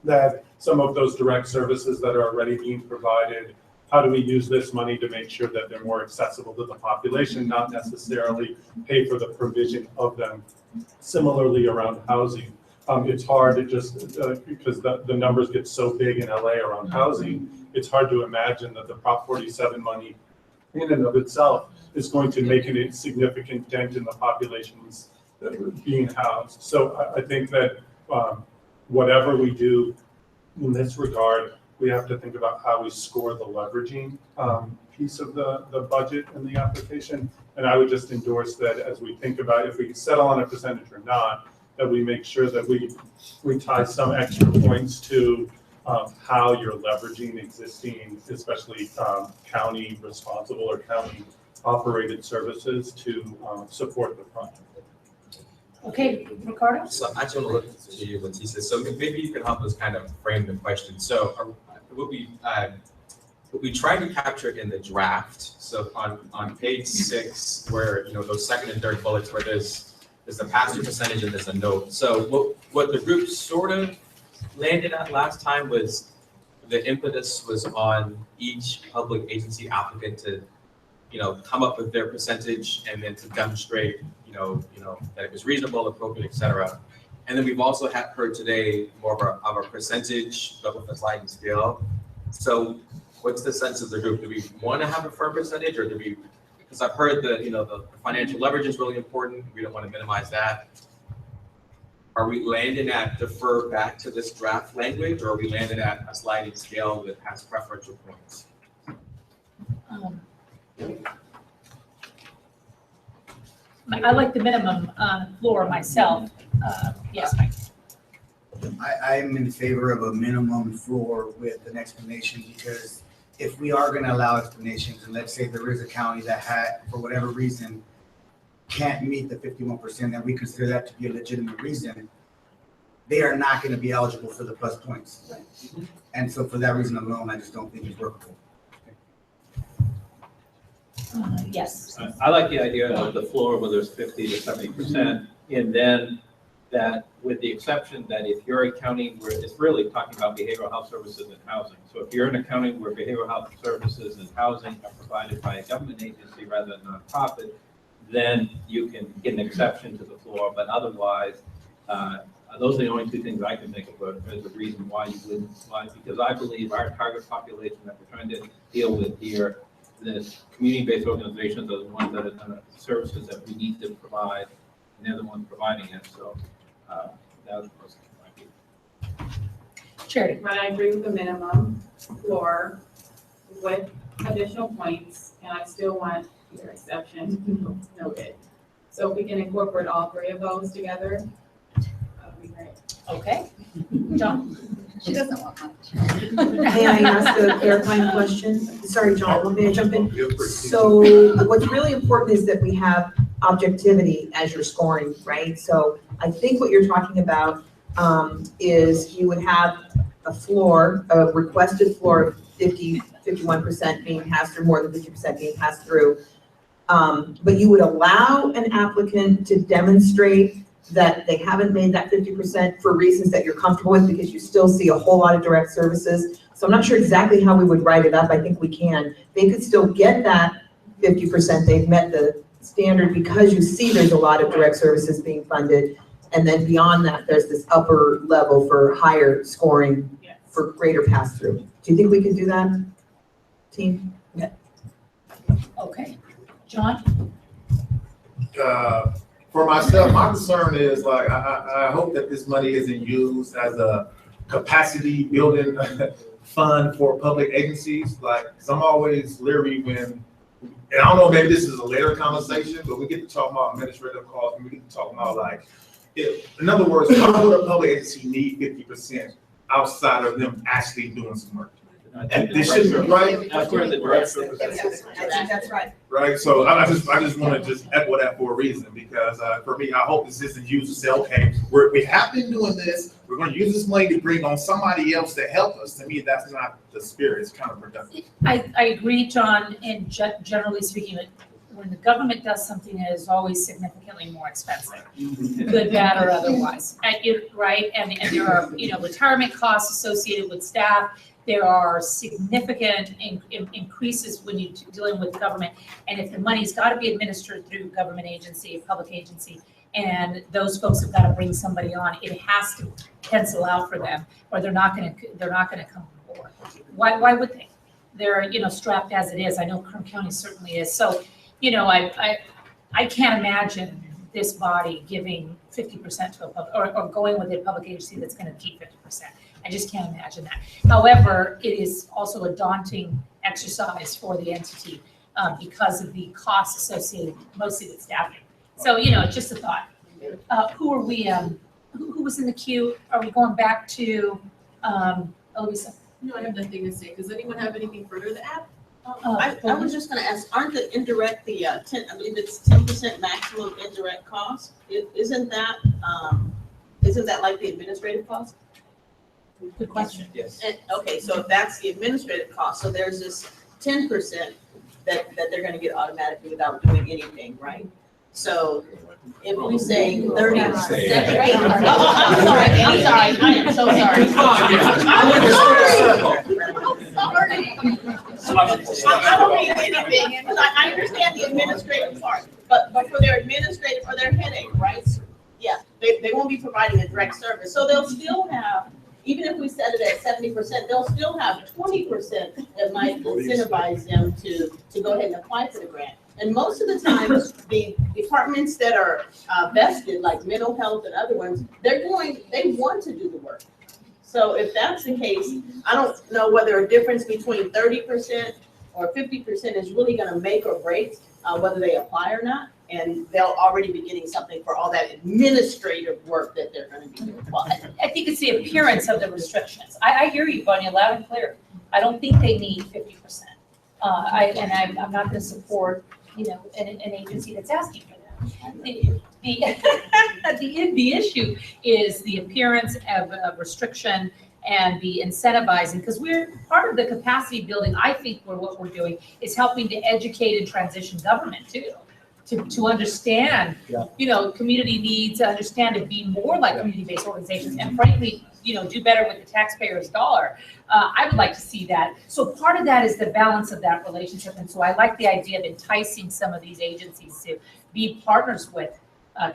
that some of those direct services that are already being provided, how do we use this money to make sure that they're more accessible to the population, not necessarily pay for the provision of them. Similarly around housing. It's hard to just, because the numbers get so big in LA around housing, it's hard to imagine that the Prop 47 money in and of itself is going to make a significant dent in the populations that are being housed. So I think that whatever we do in this regard, we have to think about how we score the leveraging piece of the budget and the application. And I would just endorse that as we think about if we settle on a percentage or not, that we make sure that we tie some extra points to how you're leveraging existing, especially county responsible or county operated services to support the project. Okay, Ricardo? So I just want to look to you, Leticia. So maybe you can help us kind of frame the question. So what we tried to capture in the draft, so on page 6, where those second and third bullets where there's the pass-through percentage and there's a note. So what the group sort of landed at last time was the impetus was on each public agency applicant to come up with their percentage and then to demonstrate that it was reasonable, appropriate, et cetera. And then we've also heard today more of a percentage, but with a sliding scale. So what's the sense of the group? Do we want to have a firm percentage, or do we, because I've heard that, the financial leverage is really important. We don't want to minimize that. Are we landing at defer back to this draft language, or are we landing at a sliding scale that has preferential points? I like the minimum floor myself. Yes, Mike. I'm in favor of a minimum floor with an explanation, because if we are gonna allow explanations, and let's say there is a county that for whatever reason, can't meet the 51%, and we consider that to be a legitimate reason, they are not gonna be eligible for the plus points. And so for that reason alone, I just don't think it's workable. Yes. I like the idea of the floor, whether it's 50 to 70%, and then that with the exception that if you're a county where it's really talking about behavioral health services and housing. So if you're in a county where behavioral health services and housing are provided by a government agency rather than a nonprofit, then you can get an exception to the floor. But otherwise, those are the only two things I can think of as a reason why you wouldn't slide, because I believe our target population that we're trying to deal with here, the community-based organizations are the ones that are services that we need to provide, and they're the ones providing it. So that was the first thing I do. Charity. But I agree with the minimum floor with additional points, and I still want your exception noted. So if we can incorporate all three of those together, that would be great. Okay. John? She doesn't want much. May I ask a clarifying question? Sorry, John, may I jump in? So what's really important is that we have objectivity as you're scoring, right? So I think what you're talking about is you would have a floor, a requested floor of 51% being passed through, more than 50% being passed through. But you would allow an applicant to demonstrate that they haven't made that 50% for reasons that you're comfortable with, because you still see a whole lot of direct services. So I'm not sure exactly how we would write it up. I think we can. They could still get that 50%. They've met the standard because you see there's a lot of direct services being funded. And then beyond that, there's this upper level for higher scoring for greater pass-through. Do you think we could do that, team? Okay, John? For myself, my concern is like, I hope that this money isn't used as a capacity building fund for public agencies. Like, 'cause I'm always leery when, and I don't know, maybe this is a later conversation, but we get to talk about administrative costs, and we get to talk about like, in other words, why would a public agency need 50% outside of them actually doing some work? This shouldn't be right. That's where the director. I think that's right. Right, so I just want to just echo that for a reason, because for me, I hope this isn't used to say, okay, we have been doing this, we're going to use this money to bring on somebody else to help us. To me, that's not the spirit. It's kind of productive. I agree, John, and generally speaking, when the government does something, it is always significantly more expensive, good, bad, or otherwise. Right, and there are, retirement costs associated with staff. There are significant increases when you're dealing with government. And if the money's got to be administered through government agency, a public agency, and those folks have got to bring somebody on, it has to pencil out for them, or they're not going to come on board. Why would they? They're, strapped as it is. I know Kern County certainly is. So, I can't imagine this body giving 50% to a public, or going with a public agency that's going to keep 50%. I just can't imagine that. However, it is also a daunting exercise for the entity because of the costs associated mostly with staffing. So, just a thought. Who are we, who was in the queue? Are we going back to Elisa? No, I have nothing to say. Does anyone have anything further to add? I was just gonna ask, aren't the indirect, I believe it's 10% maximum indirect cost? Isn't that like the administrative cost? Good question. Yes. Okay, so if that's the administrative cost, so there's this 10% that they're gonna get automatically without doing anything, right? So if we say 30. I'm sorry, I am so sorry. I don't mean anything, because I understand the administrative part, but for their administrative, for their headache, right? Yeah, they won't be providing a direct service, so they'll still have, even if we set it at 70%, they'll still have 20% that might incentivize them to go ahead and apply for the grant. And most of the time, the departments that are vested, like mental health and other ones, they want to do the work. So if that's the case, I don't know whether a difference between 30% or 50% is really gonna make or break whether they apply or not. And they'll already be getting something for all that administrative work that they're gonna be doing. Well, I think it's the appearance of the restrictions. I hear you, Vanya, loud and clear. I don't think they need 50%. I'm not gonna support, an agency that's asking for that. The issue is the appearance of restriction and the incentivizing, because we're part of the capacity building. I think what we're doing is helping to educate and transition government too. To understand, community needs, to understand to be more like community-based organizations, and frankly, do better with the taxpayer's dollar. I would like to see that. So part of that is the balance of that relationship, and so I like the idea of enticing some of these agencies to be partners with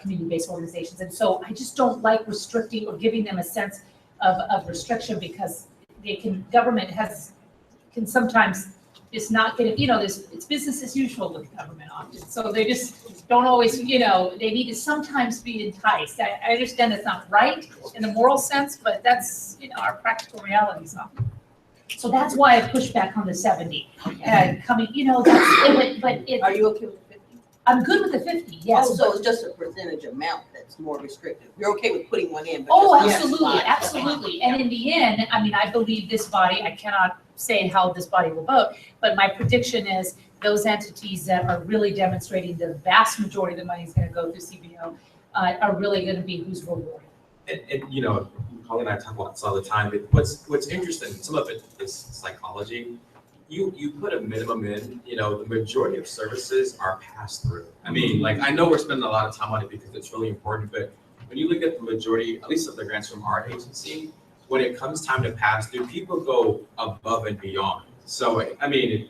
community-based organizations. And so I just don't like restricting or giving them a sense of restriction, because government can sometimes just not get it, it's business as usual with government often. So they just don't always, they need to sometimes be enticed. I understand that's not right in the moral sense, but that's, our practical realities often. So that's why I pushed back on the 70 and coming, but it. Are you okay with the 50? I'm good with the 50, yes. Oh, so it's just a percentage amount that's more restrictive. You're okay with putting one in, but Oh, just absolutely, absolutely. And in the end, I believe this body, I cannot say how this body will vote, but my prediction is those entities that are really demonstrating the vast majority of the money is going to go through CBO are really going to be who's rewarded. And Holly and I talk about this all the time. What's interesting, some of it is psychology. You put a minimum in, the majority of services are passed through. I know we're spending a lot of time on it because it's really important, but when you look at the majority, at least of the grants from our agency, when it comes time to pass through, people go above and beyond. So, I mean,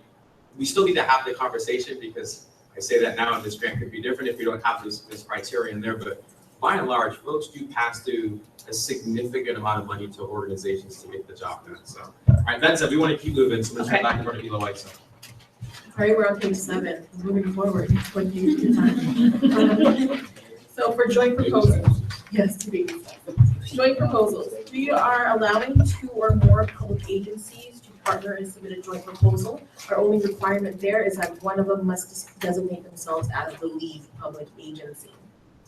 we still need to have the conversation, because I say that now, and this grant could be different if you don't have this criteria in there, but by and large, folks do pass through a significant amount of money to organizations to get the job done. So, all right, that said, we want to keep moving, so let's go back to Ela White. So. All right, we're on page 7, moving forward, 20 years of time. So for joint proposals, yes, to be joint proposals, we are allowing 2 or more public agencies to partner and submit a joint proposal. Our only requirement there is that one of them must designate themselves as the lead public agency.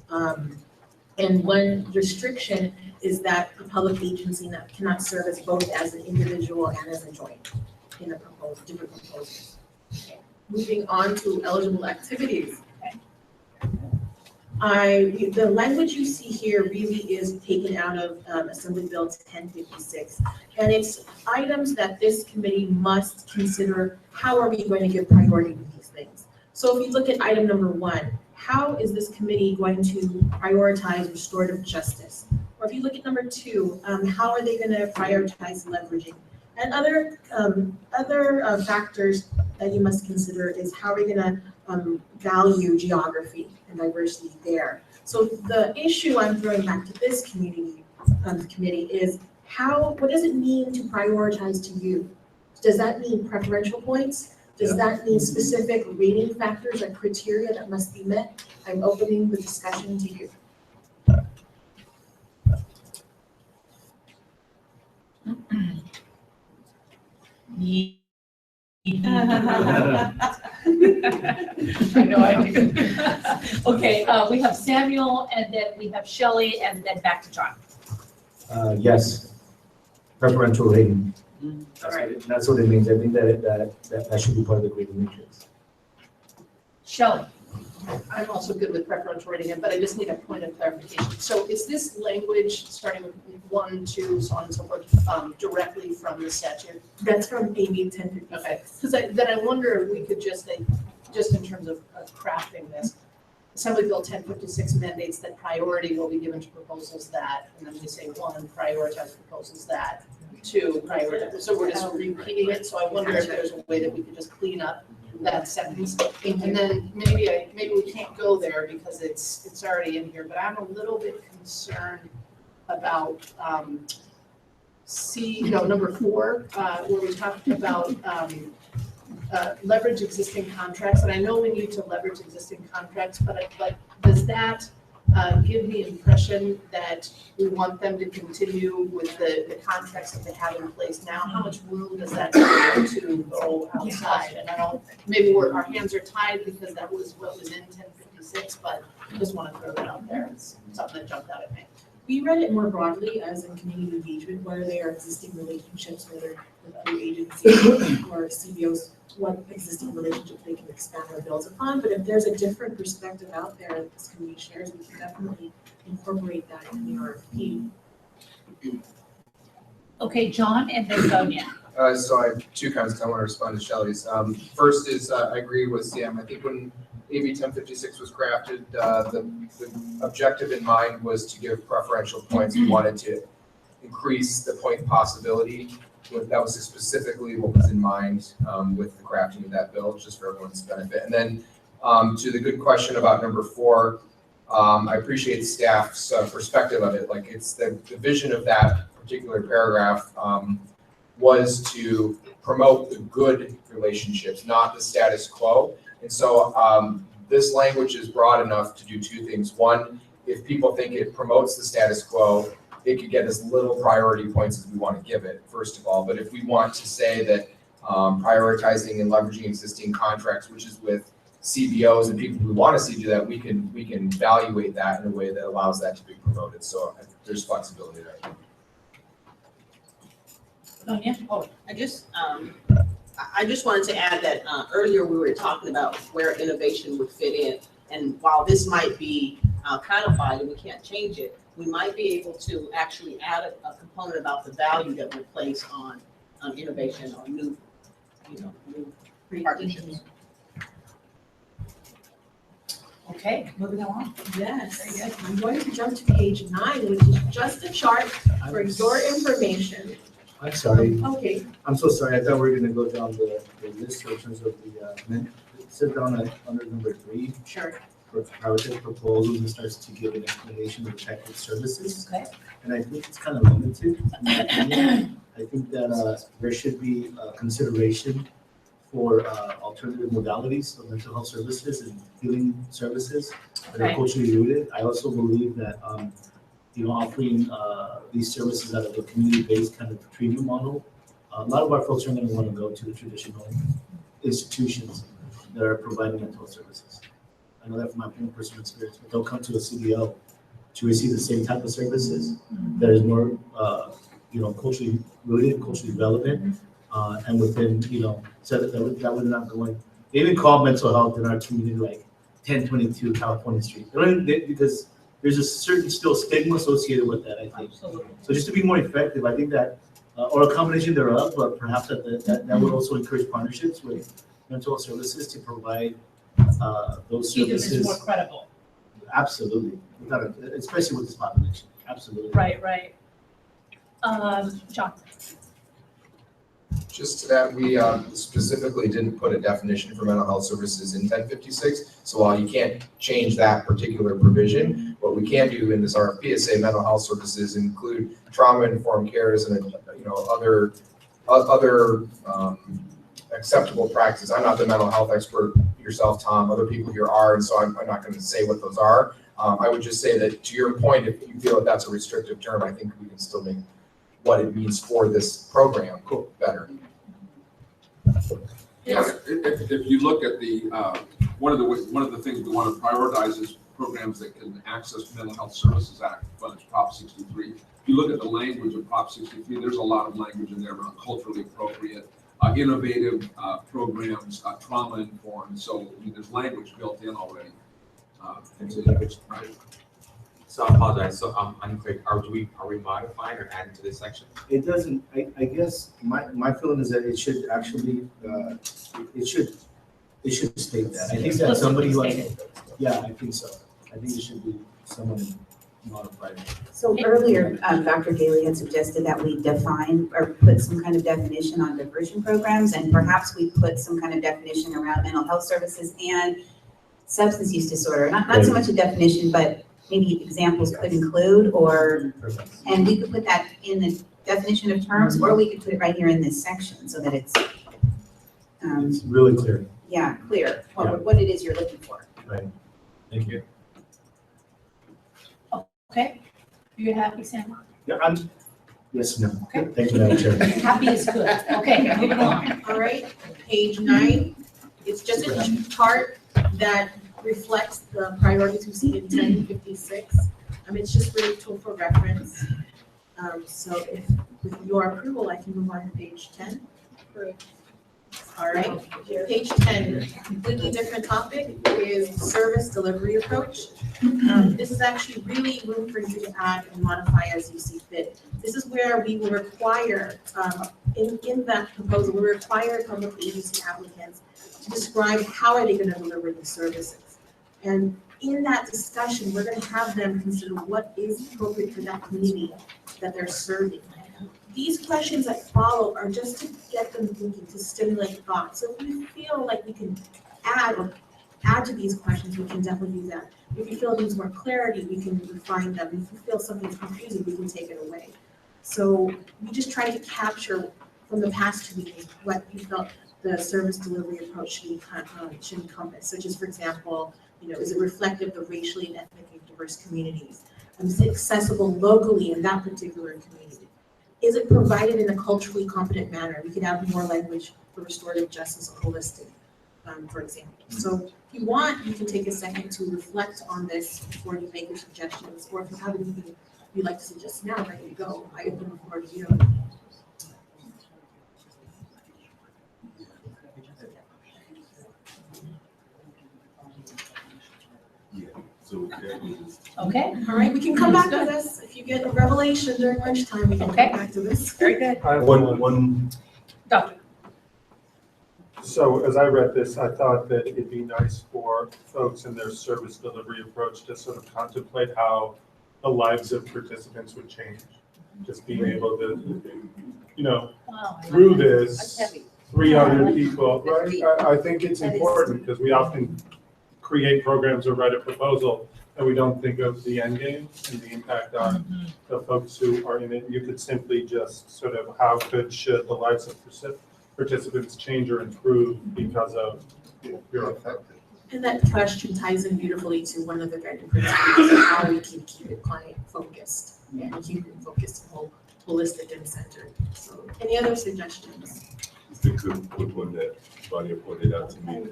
And one restriction is that the public agency cannot serve as both as an individual and as a joint in a proposal, different proposals. Okay. Moving on to eligible activities. The language you see here really is taken out of Assembly Bill 1056. And it's items that this committee must consider. How are we going to give priority to these things? So if you look at item number 1, how is this committee going to prioritize restorative justice? Or if you look at number 2, how are they going to prioritize leveraging? And other factors that you must consider is how are we going to value geography and diversity there. So the issue I'm throwing back to this committee is what does it mean to prioritize to you? Does that mean preferential points? Does that mean specific rating factors or criteria that must be met? I'm opening the discussion to you. I know I do. Okay, we have Samuel, and then we have Shelley, and then back to John. Yes, preferential rating. All right. That's what it means. I think that should be part of the grading matrix. Shelley. I'm also good with preferential rating, but I just need a point of clarification. So is this language, starting with 1, 2, so on and so forth, directly from the statute? That's from AB 1056. Okay, because then I wonder if we could just in terms of crafting this, Assembly Bill 1056 mandates that priority will be given to proposals that, and then we say 1, prioritize proposals that, 2, prioritize. So we're just repeating it. So I wonder if there's a way that we could just clean up that sentence. And then maybe we can't go there because it's already in here, but I'm a little bit concerned about number 4, where we talked about leverage existing contracts. And I know we need to leverage existing contracts, but does that give the impression that we want them to continue with the contracts that they have in place now? How much room does that give to go outside? And I don't, maybe our hands are tied because that was what was in 1056, but I just want to throw that out there. It's something that jumped out at me. We read it more broadly as in community engagement, where there are existing relationships, whether with other agencies or CBOs, what existing relationships they can expand or build upon. But if there's a different perspective out there that this community shares, we can definitely incorporate that in the RFP. Okay, John, and then Sonia. So I have 2 comments. I want to respond to Shelley's. First is I agree with Sam. I think when AB 1056 was crafted, the objective in mind was to give preferential points. We wanted to increase the point possibility. That was specifically what was in mind with the crafting of that bill, just for everyone's benefit. And then to the good question about number 4, I appreciate staff's perspective of it. Like it's the vision of that particular paragraph was to promote the good relationships, not the status quo. And so this language is broad enough to do 2 things. One, if people think it promotes the status quo, it could get as little priority points as we want to give it, first of all. But if we want to say that prioritizing and leveraging existing contracts, which is with CBOs and people who want to see do that, we can evaluate that in a way that allows that to be promoted. So there's flexibility there. Sonia? Oh, I just wanted to add that earlier we were talking about where innovation would fit in. And while this might be codified and we can't change it, we might be able to actually add a component about the value that we place on innovation or new partnerships. Okay, moving along. Yes, I'm going to jump to page 9, which is just a chart for your information. I'm sorry. Okay, I'm so sorry. I thought we were gonna go down the list in terms of the, sit down under number 3 sure. for priority proposals and starts to give an explanation of the type of services. Okay. And I think it's kind of limited. In my opinion. I think that there should be consideration for alternative modalities of mental health services and healing services that are Okay. culturally rooted. I also believe that, offering these services out of a community-based kind of treatment model, a lot of our folks are going to want to go to the traditional institutions that are providing mental health services. I know that from my own personal experience, but they'll come to a CDO to receive the same type of services that is more, culturally rooted, culturally relevant, and within, so that we're not going. They even call mental health in our community like 1022 California Street. Because there's a certain still stigma associated with that, I think. Absolutely. So just to be more effective, I think that, or a combination thereof, but perhaps that would also encourage partnerships with mental health services to provide those See them as services. more credible. Absolutely, especially with this population, absolutely. Right. John? Just to that, we specifically didn't put a definition for mental health services in 1056. So while you can't change that particular provision, what we can do in this RFP is say mental health services include trauma-informed cares and other acceptable practices. I'm not the mental health expert yourself, Tom. Other people here are, and so I'm not going to say what those are. I would just say that to your point, if you feel that that's a restrictive term, I think we can still make what it means for this program better. Yeah, if you look at the, one of the things we want to prioritize is programs that can access Mental Health Services Act funds, Prop 63. If you look at the language of Prop 63, there's a lot of language in there around culturally appropriate, innovative programs, trauma-informed. So I mean, there's language built in already. Right. So I apologize, so I'm unclear, are we modifying or adding to this section? It doesn't, I guess, my feeling is that it should actually, it should state that. I think that somebody who, yeah, I think so. I think it should be someone modified. So earlier, Dr. Daly had suggested that we define or put some kind of definition on diversion programs, and perhaps we put some kind of definition around mental health services and substance use disorder. Not so much a definition, but maybe examples could include, and we could put that in the definition of terms, or we could put it right here in this section so that it's really clear. Yeah, clear, what it is you're looking for. Right, thank you. Okay, you happy, Sam? Yeah, yes, no. Okay. Thank you, Madam Chair. Happy is good. Okay, moving along. All right, page 9, it's just a chart that reflects the priorities we see in 1056. It's just really a tool for reference. So if with your approval, I can move on to page 10. All right, page 10, completely different topic is service delivery approach. This is actually really room for you to add and modify as you see fit. This is where we will require, in that proposal, we require public agency applicants to describe how are they going to deliver these services. And in that discussion, we're going to have them consider what is appropriate for that community that they're serving. These questions that follow are just to get them thinking, to stimulate thought. So if we feel like we can add to these questions, we can definitely do that. If you feel it needs more clarity, we can refine them. If you feel something's confusing, we can take it away. So we just try to capture from the past 2 meetings what we felt the service delivery approach should encompass, such as, for example, is it reflective of racially and ethnically diverse communities? Is it accessible locally in that particular community? Is it provided in a culturally competent manner? We could have more language for restorative justice or holistic, for example. So if you want, you can take a second to reflect on this before you make your suggestions, or if you have anything you'd like to suggest now, ready to go, I open the floor to you. Okay. All right, we can come back to this. If you get a revelation during lunchtime, we can come back to this. Very good. One. Doctor. So as I read this, I thought that it'd be nice for folks in their service delivery approach to sort of contemplate how the lives of participants would change. Just being able to, you know, through this, 300 people, right? I think it's important because we often create programs or write a proposal and we don't think of the end game and the impact on the folks who are in it. You could simply just sort of how should the lives of participants change or improve because of your effect. And that question ties in beautifully to one of the guiding principles of how we can keep it client focused and keep it focused, holistic and centered. So any other suggestions? It's the good one that Vanya pointed out to me.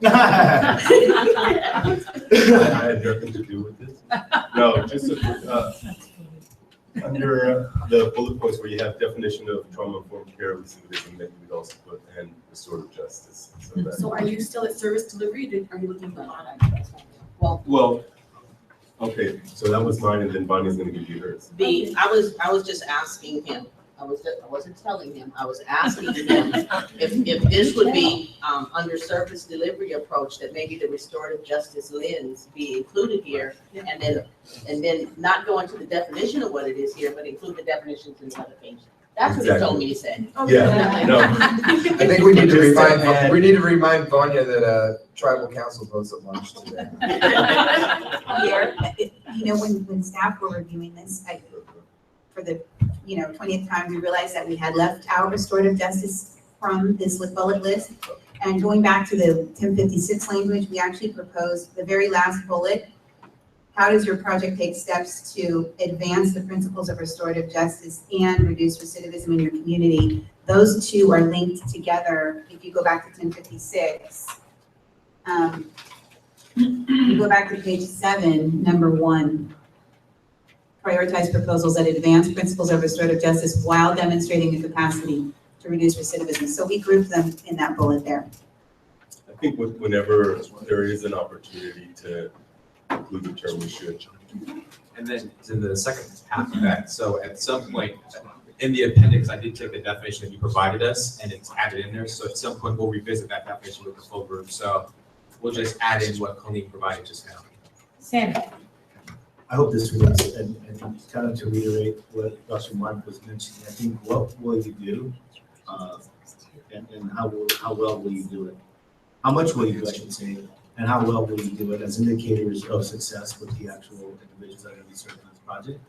I had nothing to do with this. No, just under the bullet points where you have definition of trauma-informed care, recidivism, that you would also put and restorative justice. So are you still at service delivery? Are you looking for Well, okay, so that was mine, and then Bonnie's gonna give you hers. I was just asking him, I wasn't telling him, I was asking him if this would be, under service delivery approach, that maybe the restorative justice lens be included here, and then not go into the definition of what it is here, but include the definitions in the other page. That's what he told me to say. Yeah, no. I think we need to remind Vanya that, tribal council votes at lunch today. Here, you know, when staff were reviewing this, for the, 20th time, we realized that we had left out restorative justice from this bullet list. And going back to the 1056 language, we actually proposed the very last bullet. How does your project take steps to advance the principles of restorative justice and reduce recidivism in your community? Those two are linked together. If you go back to 1056, you go back to page 7, number 1. Prioritize proposals that advance principles of restorative justice while demonstrating the capacity to reduce recidivism. So we grouped them in that bullet there. I think whenever there is an opportunity to include the term, we should. And then to the second half of that, so at some point in the appendix, I did take the definition that you provided us and it's added in there. So at some point, we'll revisit that definition with the full group. So we'll just add in what Colleen provided just now. Sam. I hope this relates, and kind of to reiterate what Dr. Mark was mentioning, I think what will you do, and how well will you do it? How much will you do, I should say, and how well will you do it as indicators of success with the actual individuals that are going to be serving this project?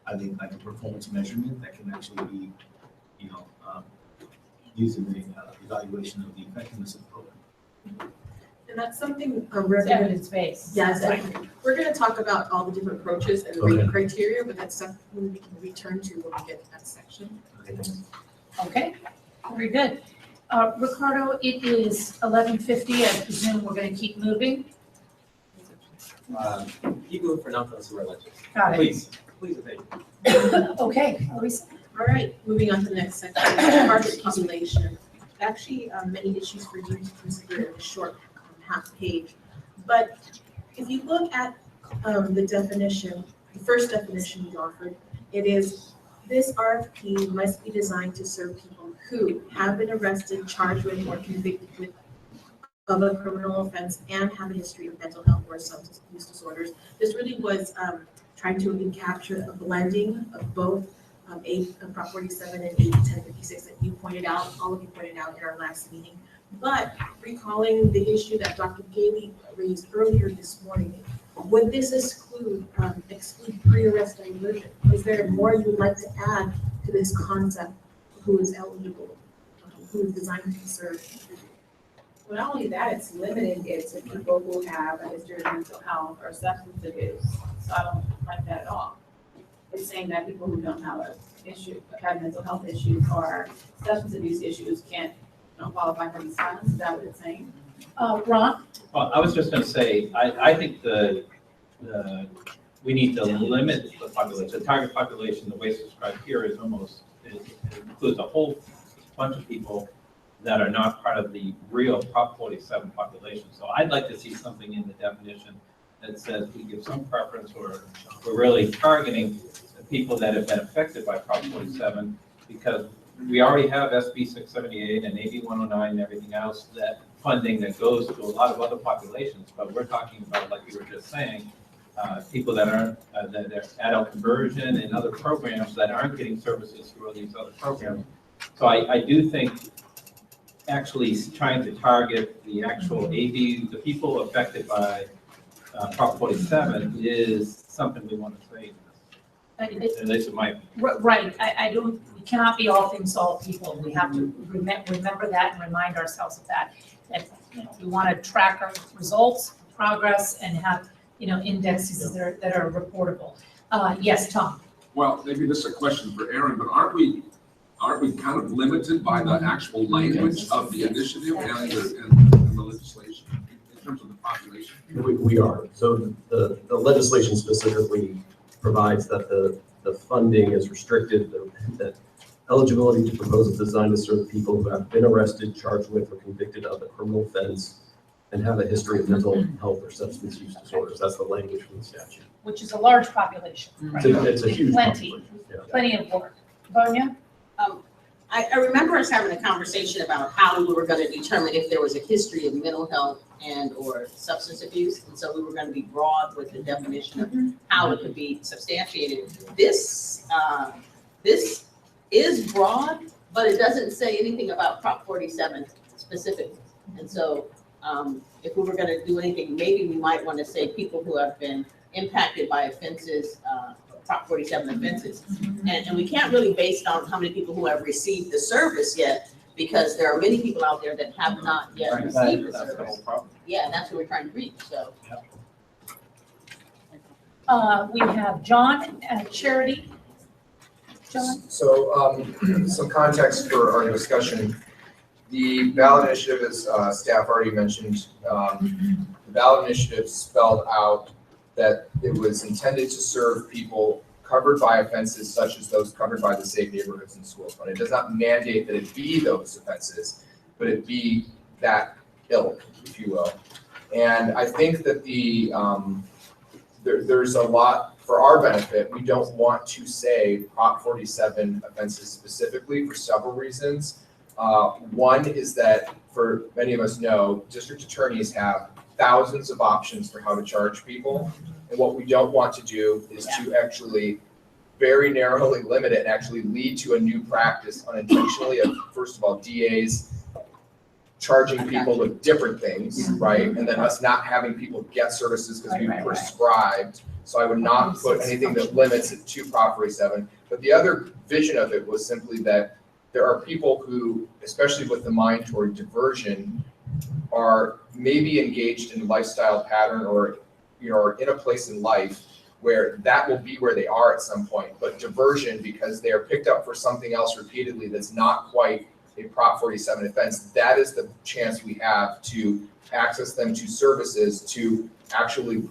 I think like a performance measurement that can actually be, used in the evaluation of the effectiveness of the program. And that's something It's evidence-based. Yes, we're gonna talk about all the different approaches and rating criteria, but that's something we can return to when we get to that section. Okay, very good. Ricardo, it is 11:50. I presume we're going to keep moving. Keep moving for non-consumer elections. Got it. Please, thank you. Okay, Elisa. All right, moving on to the next section, target population. Actually, many issues for you to consider in a short half page. But if you look at the definition, the first definition you offered, it is this RFP must be designed to serve people who have been arrested, charged with, or convicted with of a criminal offense and have a history of mental health or substance abuse disorders. This really was trying to capture a blending of both Prop 47 and AB 1056 that you pointed out, all of you pointed out in our last meeting. But recalling the issue that Dr. Gailey raised earlier this morning, would this exclude pre-arrest diversion? Is there more you would like to add to this concept of who is eligible, who is designed to serve? Well, not only that, it's limiting it to people who have a history of mental health or substance abuse. So I don't like that at all. It's saying that people who don't have have mental health issues or substance abuse issues can't qualify for these funds. Is that what it's saying? Ron? Well, I was just gonna say, I think we need to limit the population, the target population, the way it's described here is almost, it includes a whole bunch of people that are not part of the real Prop 47 population. So I'd like to see something in the definition that says we give some preference or we're really targeting the people that have been affected by Prop 47 because we already have SB 678 and AB 109 and everything else, that funding that goes to a lot of other populations, but we're talking about, like you were just saying, people that aren't, that are adult conversion and other programs that aren't getting services through these other programs. So I do think actually trying to target the actual AB, the people affected by Prop 47 is something we want to say. At least it might. Right, I don't, we cannot be all things to all people. We have to remember that and remind ourselves of that. That, you know, we want to track our results, progress, and have, you know, indexes that are reportable. Yes, Tom? Well, maybe this is a question for Aaron, but aren't we kind of limited by the actual language of the initiative and the legislation in terms of the population? We are. So the legislation specifically provides that the funding is restricted, that eligibility to propose is designed to serve people who have been arrested, charged with, or convicted of a criminal offense and have a history of mental health or substance use disorders. That's the language from the statute. Which is a large population. Right? It's a huge Plenty, population. Yeah. plenty of work. Vonya? I remember us having a conversation about how we were going to determine if there was a history of mental health and or substance abuse. And so we were going to be broad with the definition of how it could be substantiated. This is broad, but it doesn't say anything about Prop 47 specifically. And so if we were going to do anything, maybe we might want to say people who have been impacted by offenses, Prop 47 offenses. And we can't really base it on how many people who have received the service yet, because there are many people out there that have not yet received the service. Yeah, that's what we're trying to reach, so. We have John at Charity. John? So some context for our discussion. The ballot initiative, as staff already mentioned, the ballot initiative spelled out that it was intended to serve people covered by offenses such as those covered by the Safe Neighborhoods and Schools Fund. It does not mandate that it be those offenses, but it be that ilk, if you will. And I think that there's a lot for our benefit. We don't want to say Prop 47 offenses specifically for several reasons. One is that, for many of us know, district attorneys have thousands of options for how to charge people. And what we don't want to do is to actually very narrowly limit it and actually lead to a new practice unintentionally of, first of all, DAs charging people with different things, right? And then us not having people get services because we prescribed. So I would not put anything that limits it to Prop 47. But the other vision of it was simply that there are people who, especially with the mind toward diversion, are maybe engaged in a lifestyle pattern or, you know, are in a place in life where that will be where they are at some point. But diversion, because they are picked up for something else repeatedly that's not quite a Prop 47 offense, that is the chance we have to access them to services to actually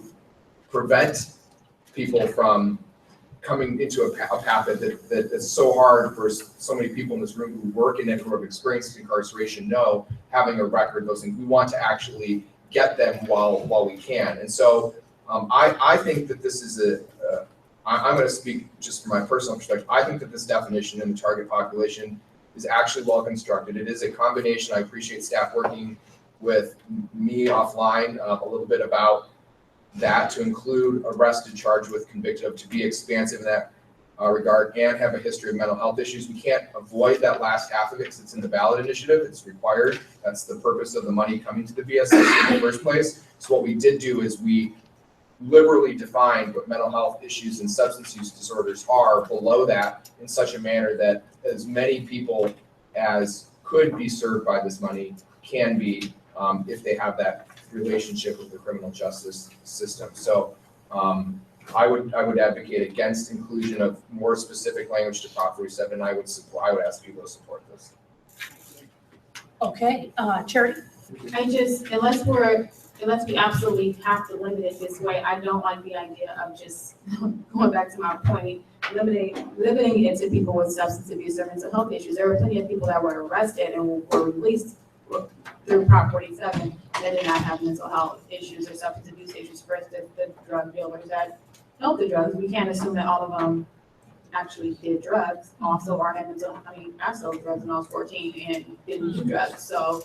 prevent people from coming into a path that is so hard for so many people in this room who work in it, who have experienced incarceration, know, having a record, those things. We want to actually get them while we can. And so I think that this is I'm going to speak just from my personal perspective. I think that this definition in the target population is actually well constructed. It is a combination. I appreciate staff working with me offline a little bit about that, to include arrested, charged with, convicted of, to be expansive in that regard, and have a history of mental health issues. We can't avoid that last half of it because it's in the ballot initiative. It's required. That's the purpose of the money coming to the VSS in the first place. So what we did do is we liberally defined what mental health issues and substance use disorders are below that, in such a manner that as many people as could be served by this money can be, if they have that relationship with the criminal justice system. So I would advocate against inclusion of more specific language to Prop 47. I would ask people to support this. Okay, Charity? Unless we absolutely have to limit it this way, I don't like the idea of just going back to my point, limiting it to people with substance abuse or mental health issues. There were plenty of people that were arrested and were released through Prop 47 that did not have mental health issues or substance abuse issues. For instance, the drug dealers that dealt the drugs, we can't assume that all of them actually did drugs also are having to, I sold drugs when I was 14 and didn't do drugs. So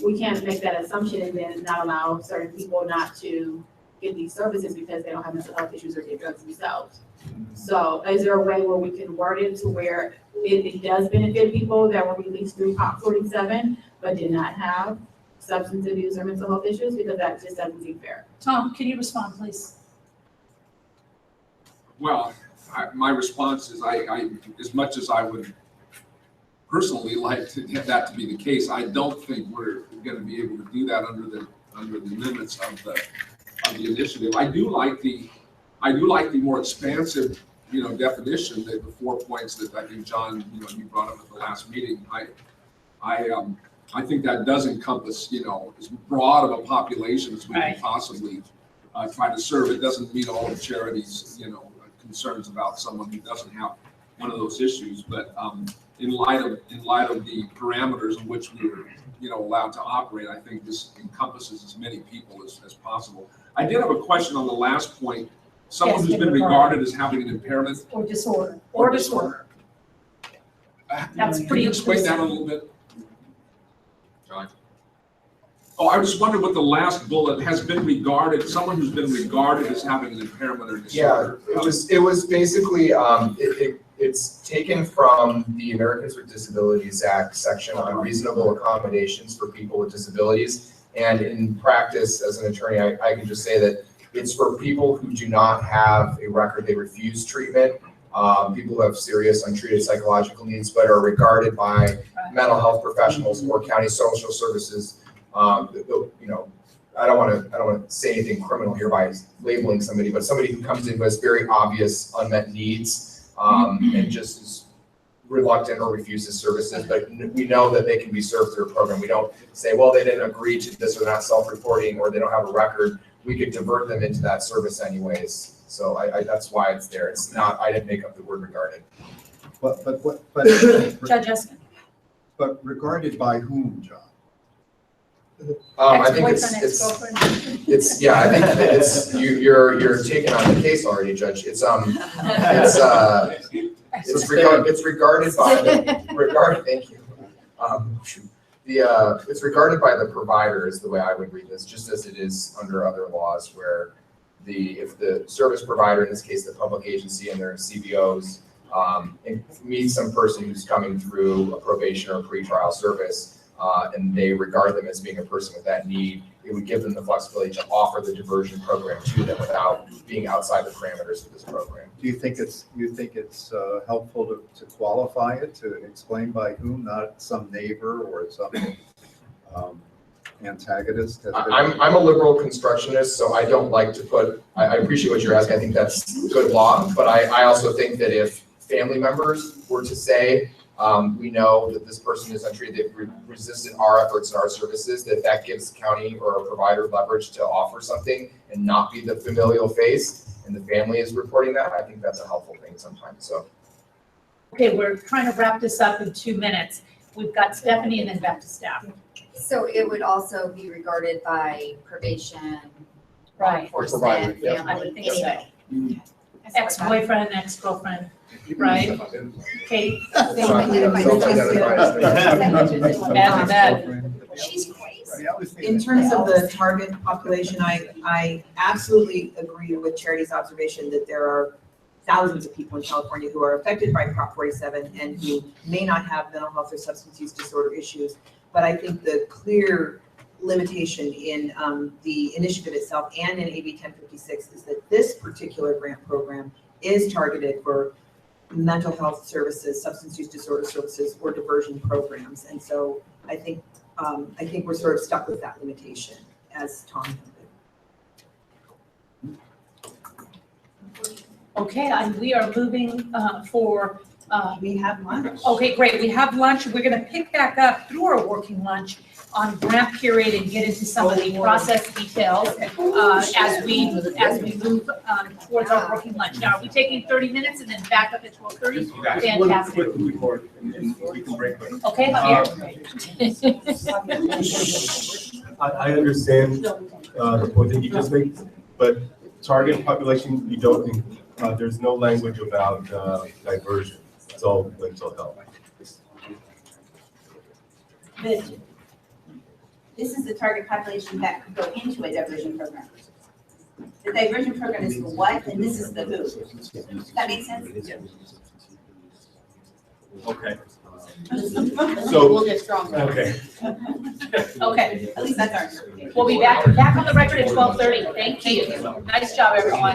we can't make that assumption and then not allow certain people not to get these services because they don't have mental health issues or get drugs themselves. So is there a way where we can word it to where it does benefit people that were released through Prop 47 but did not have substance abuse or mental health issues? Because that just doesn't seem fair. Tom, can you respond, please? Well, my response is I, as much as I would personally like to get that to be the case, I don't think we're gonna be able to do that under the limits of the initiative. I do like the more expansive, definition, the 4 points that I think, John, you brought up at the last meeting. I think that does encompass, as broad of a population as we can possibly try to serve. It doesn't meet all of charities, concerns about someone who doesn't have one of those issues. But in light of the parameters in which we're, allowed to operate, I think this encompasses as many people as possible. I did have a question on the last point. Someone who's been regarded as having an impairment Or disorder. Or disorder. That's Can pretty you explain that a inclusive. little bit? John? Oh, I just wondered what the last bullet has been regarded, someone who's been regarded as having an impairment or Yeah, disorder. it was basically, it's taken from the Americans with Disabilities Act section on reasonable accommodations for people with disabilities. And in practice, as an attorney, I can just say that it's for people who do not have a record, they refuse treatment, people who have serious untreated psychological needs, but are regarded by mental health professionals or county social services. I don't want to say anything criminal here by labeling somebody, but somebody who comes in with very obvious unmet needs and just is reluctant or refuses services, but we know that they can be served through a program. We don't say, well, they didn't agree to this or not self-reporting, or they don't have a record. We could divert them into that service anyways. So that's why it's there. It's not, I didn't make up the word regarded. But Judge Eskin. But regarded by whom, John? I think Ex-boyfriend, it's ex-girlfriend? yeah, I think that it's, you're taking on the case already, Judge. It's regarded by thank you. It's regarded by the provider is the way I would read this, just as it is under other laws where if the service provider, in this case, the public agency and their CBOs, meets some person who's coming through a probation or pretrial service, and they regard them as being a person with that need, it would give them the flexibility to offer the diversion program to them without being outside the parameters of this program. Do you think it's helpful to qualify it, to explain by whom, not some neighbor or some antagonist? I'm a liberal constructionist, so I don't like to put, I appreciate what you're asking. I think that's good law, but I also think that if family members were to say, we know that this person is untreated, they've resisted our efforts and our services, that gives the county or a provider leverage to offer something and not be the familial face, and the family is reporting that. I think that's a helpful thing sometimes, so. Okay, we're trying to wrap this up in 2 minutes. We've got Stephanie and then back to staff. So it would also be regarded by probation, Right. enforcement, Yeah, I would family, think so. anyway. Ex-boyfriend, ex-girlfriend, right? Kate? She's crazy. In terms of the target population, I absolutely agree with Charity's observation that there are thousands of people in California who are affected by Prop 47 and who may not have mental health or substance use disorder issues. But I think the clear limitation in the initiative itself and in AB 1056 is that this particular grant program is targeted for mental health services, substance use disorder services, or diversion programs. And so I think we're sort of stuck with that limitation, as Tom noted. Okay, and we are moving for. We have lunch. Okay, great. We have lunch. We're going to pick back up through our working lunch on grant period and get into some of the process details as we move towards our working lunch. Now, are we taking 30 minutes and then back up at 12:30? Fantastic. Okay, I understand the point that you just made, but target population, you don't there's no language about diversion. It's all mental health. But this is the target population that could go into a diversion program. The diversion program is the what, and this is the who. Does that make sense? Okay. We'll get stronger. Okay. Okay, At least that's ours. we'll be back on the record at 12:30. Thank you. Nice job, everyone.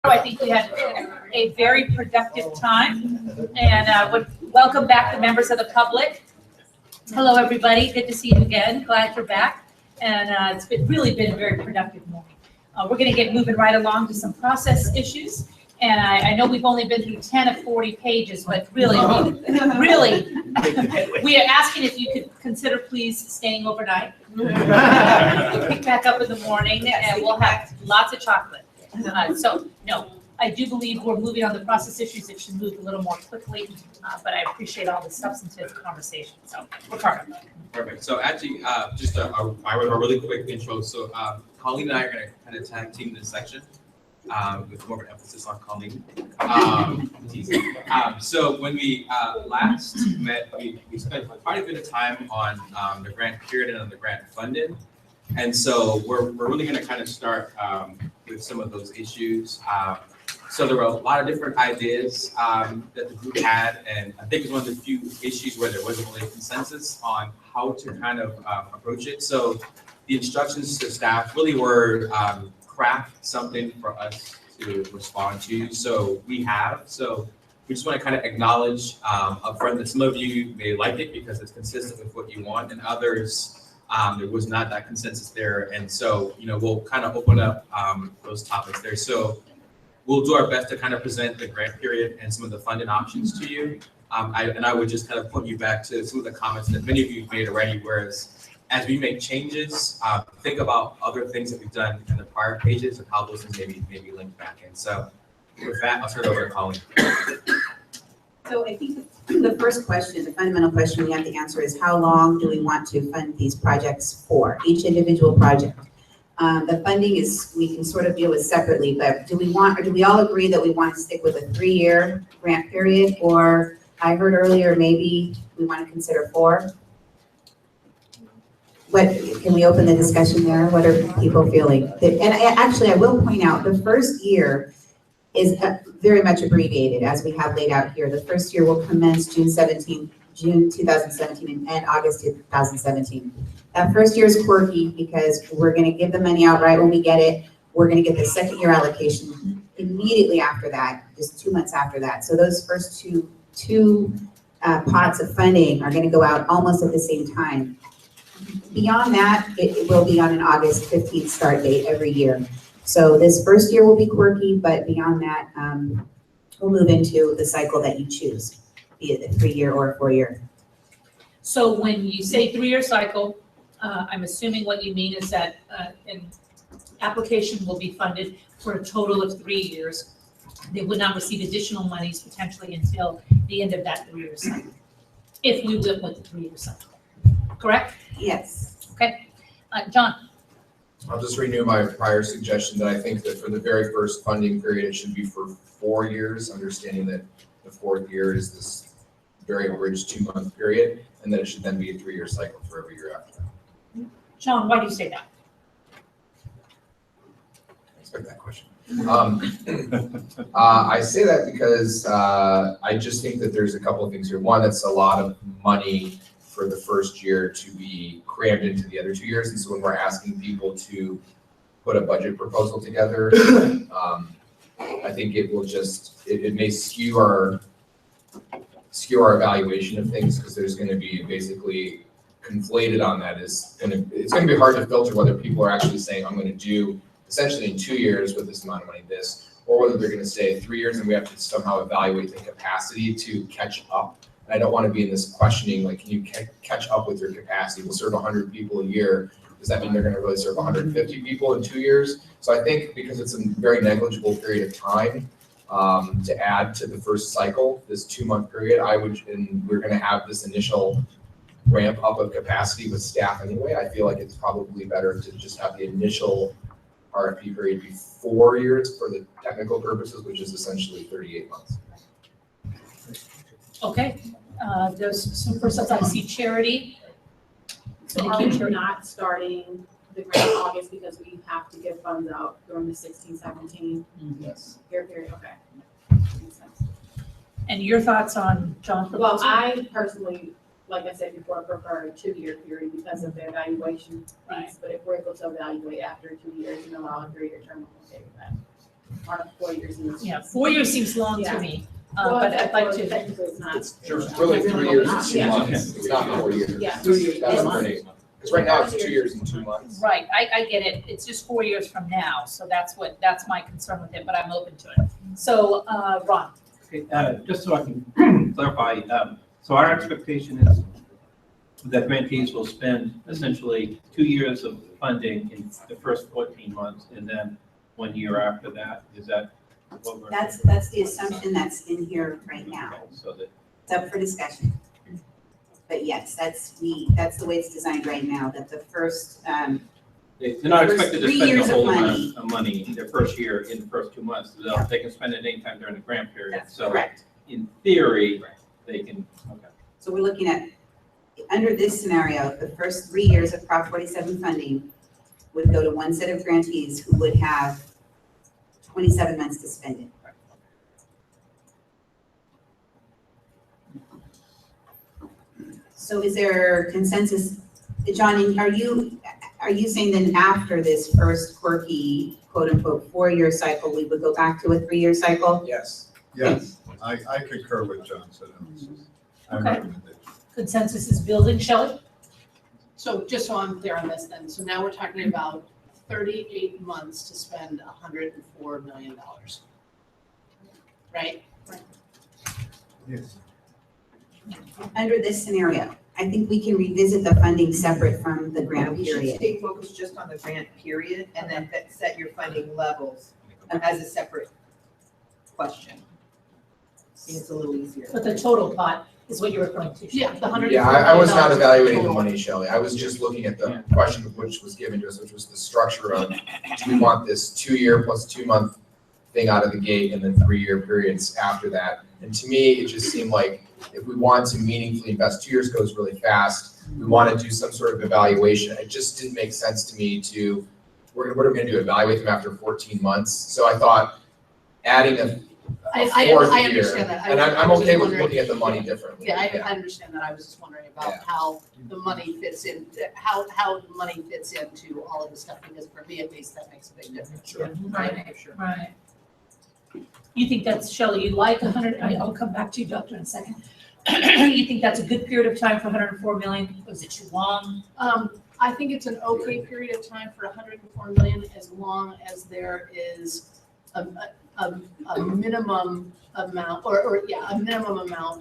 I think we had a very productive time, and would welcome back the members of the public. Hello, everybody. Good to see you again. Glad you're back. And it's really been a very productive morning. We're going to get moving right along to some process issues. And I know we've only been through 10 of 40 pages, but really, we are asking if you could consider please staying overnight. We'll pick back up in the morning, and we'll have lots of chocolate. So, no, I do believe we're moving on the process issues. It should move a little more quickly, but I appreciate all the substantive conversation. So, Ricardo. Perfect. So actually, just a really quick intro. So Colleen and I are going to kind of tag team this section with more of an emphasis on Colleen. So when we last met, we spent quite a bit of time on the grant period and on the grant funding. And so we're really going to kind of start with some of those issues. So there were a lot of different ideas that the group had, and I think it's one of the few issues where there wasn't really a consensus on how to kind of approach it. So the instructions to staff really were craft something for us to respond to. So we just want to kind of acknowledge upfront that some of you may like it because it's consistent with what you want, and others there was not that consensus there. And so, we'll kind of open up those topics there. So we'll do our best to kind of present the grant period and some of the funding options to you. I would just kind of point you back to some of the comments that many of you have made already, whereas as we make changes, think about other things that we've done in the prior pages and how those things maybe link back in. So with that, I'll turn it over to Colleen. So I think the first question, the fundamental question we have to answer is how long do we want to fund these projects for, each individual project? The funding we can sort of deal with separately, but do we all agree that we want to stick with a 3-year grant period? Or I heard earlier, maybe we want to consider 4? Can we open the discussion there? What are people feeling? And I will point out, the first year is very much abbreviated as we have laid out here. The first year will commence June 2017 and August 2017. That first year is quirky because we're going to give the money out right when we get it. We're going to get the second year allocation immediately after that, just 2 months after that. So those first two pots of funding are going to go out almost at the same time. Beyond that, it will be on an August 15th start date every year. So this first year will be quirky, but beyond that, we'll move into the cycle that you choose, be it a 3-year or a 4-year. So when you say 3-year cycle, I'm assuming what you mean is that an application will be funded for a total of 3 years. They would not receive additional monies potentially until the end of that 3-year cycle, if we went with the 3-year cycle. Correct? Yes. Okay. John? I'll just renew my prior suggestion that I think that for the very first funding period, it should be for 4 years, understanding that the 4th year is this very abridged 2-month period, and that it should then be a 3-year cycle for every year after that. John, why do you say that? I expect that question. I say that because I just think that there's a couple of things here. One, that's a lot of money for the first year to be crammed into the other 2 years. And so when we're asking people to put a budget proposal together, I think it will it may skew our evaluation of things, because there's going to be basically conflated on that. It's going to be hard to filter whether people are actually saying, I'm going to do essentially in 2 years with this amount of money this, or whether they're going to say 3 years and we have to somehow evaluate the capacity to catch up. I don't want to be in this questioning, like, can you catch up with your capacity? We'll serve 100 people a year. Does that mean they're going to really serve 150 people in 2 years? So I think because it's a very negligible period of time to add to the first cycle, this 2-month period, and we're going to have this initial ramp up of capacity with staff anyway, I feel like it's probably better to just have the initial RFP period be 4 years for the technical purposes, which is essentially 38 months. Okay, there's some persons I see Charity. So are we not starting the grant in August because we have to give funds out during the 16-17 Yes. year period? Okay. Makes sense. And your thoughts on John's Well, proposal? I personally, like I said before, prefer a 2-year period because of the evaluation piece. But if we're able to evaluate after 2 years and allow a 3-year term, I'm okay with that. are 4 years in this. Yeah, 4 years seems long to Yeah. me, Well, but I'd like to. technically it's not. It's really 3 years and 2 months, it's not 4 years. Yeah. 3 years, that's the point. Because right now it's 2 years and 2 months. Right, I get it, it's just 4 years from now, so that's my concern with it, but I'm open to it. So, Ron, Okay, just so I can clarify, so our expectation is that grantees will spend essentially 2 years of funding in the first 14 months and then 1 year after that. Is that what we're? That's the assumption that's in here right now. So that, It's up for discussion. But yes, that's the way it's designed right now, that the first, they're not First expected to 3 spend years the of whole amount money. of money in their first year in the first 2 months. They can spend it anytime during the grant period. That's So correct. in theory, they can, okay. So we're looking at, under this scenario, the first 3 years of Prop 47 funding would go to one set of grantees who would have 27 months to spend it. So is there consensus? John, are you saying then after this first quirky, quote unquote, 4-year cycle, we would go back to a 3-year cycle? Yes. Yes, I concur with John's analysis. I Okay. recommend it. consensus is building, Shelley? So just so I'm clear on this then, so now we're talking about 38 months to spend $104 million. Right? Yes. Under this scenario, I think we can revisit the funding separate from the grant We should period. stay focused just on the grant period and then set your funding levels as a separate question. I think it's a little easier. But the total pot is what you're referring to. Yeah, the $104 Yeah, I was not million evaluating the total. money, Shelley. I was just looking at the question which was given to us, which was the structure of, do we want this 2-year plus 2-month thing out of the gate and then 3-year periods after that? And to me, it just seemed like if we want to meaningfully invest, 2 years goes really fast. We want to do some sort of evaluation. It just didn't make sense to me to, what are we going to do, evaluate them after 14 months? So I thought adding a I fourth year. understand that. And I'm I was okay with wondering- looking at the money differently. Yeah, I understand that. I was just wondering about how the money fits in, how the money fits into all of this stuff, because for me at least, that makes a big difference. Sure. Right, right. You think that's, Shelley, you like 100, I'll come back to you, Doctor, in a second. You think that's a good period of time for 104 million? Was it too long? I think it's an okay period of time for 104 million, as long as there is a minimum amount,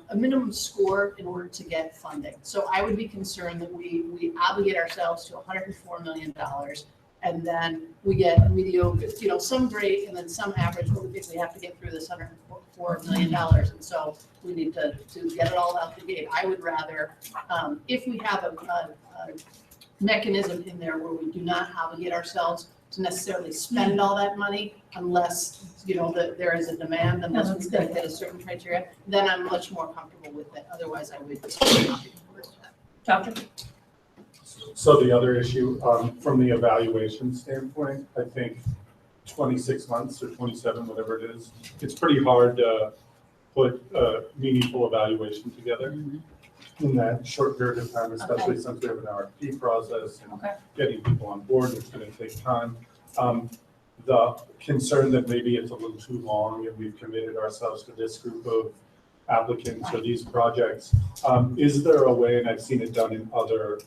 a minimum score in order to get funding. So I would be concerned that we obligate ourselves to $104 million, and then we get mediocre, some great, and then some average, but we think we have to get through this $104 million, and so we need to get it all out the gate. I would rather, if we have a mechanism in there where we do not obligate ourselves to necessarily spend all that money unless, there is a demand, unless we hit a certain criteria, then I'm much more comfortable with it. Otherwise, I would not be comfortable with that. Doctor? So the other issue, from the evaluation standpoint, I think 26 months or 27, whatever it is, it's pretty hard to put a meaningful evaluation together in that short period of time, especially since we have an RFP process and getting people on board, it's gonna take time. The concern that maybe it's a little too long and we've committed ourselves to this group of applicants or these projects, is there a way, and I've seen it done in other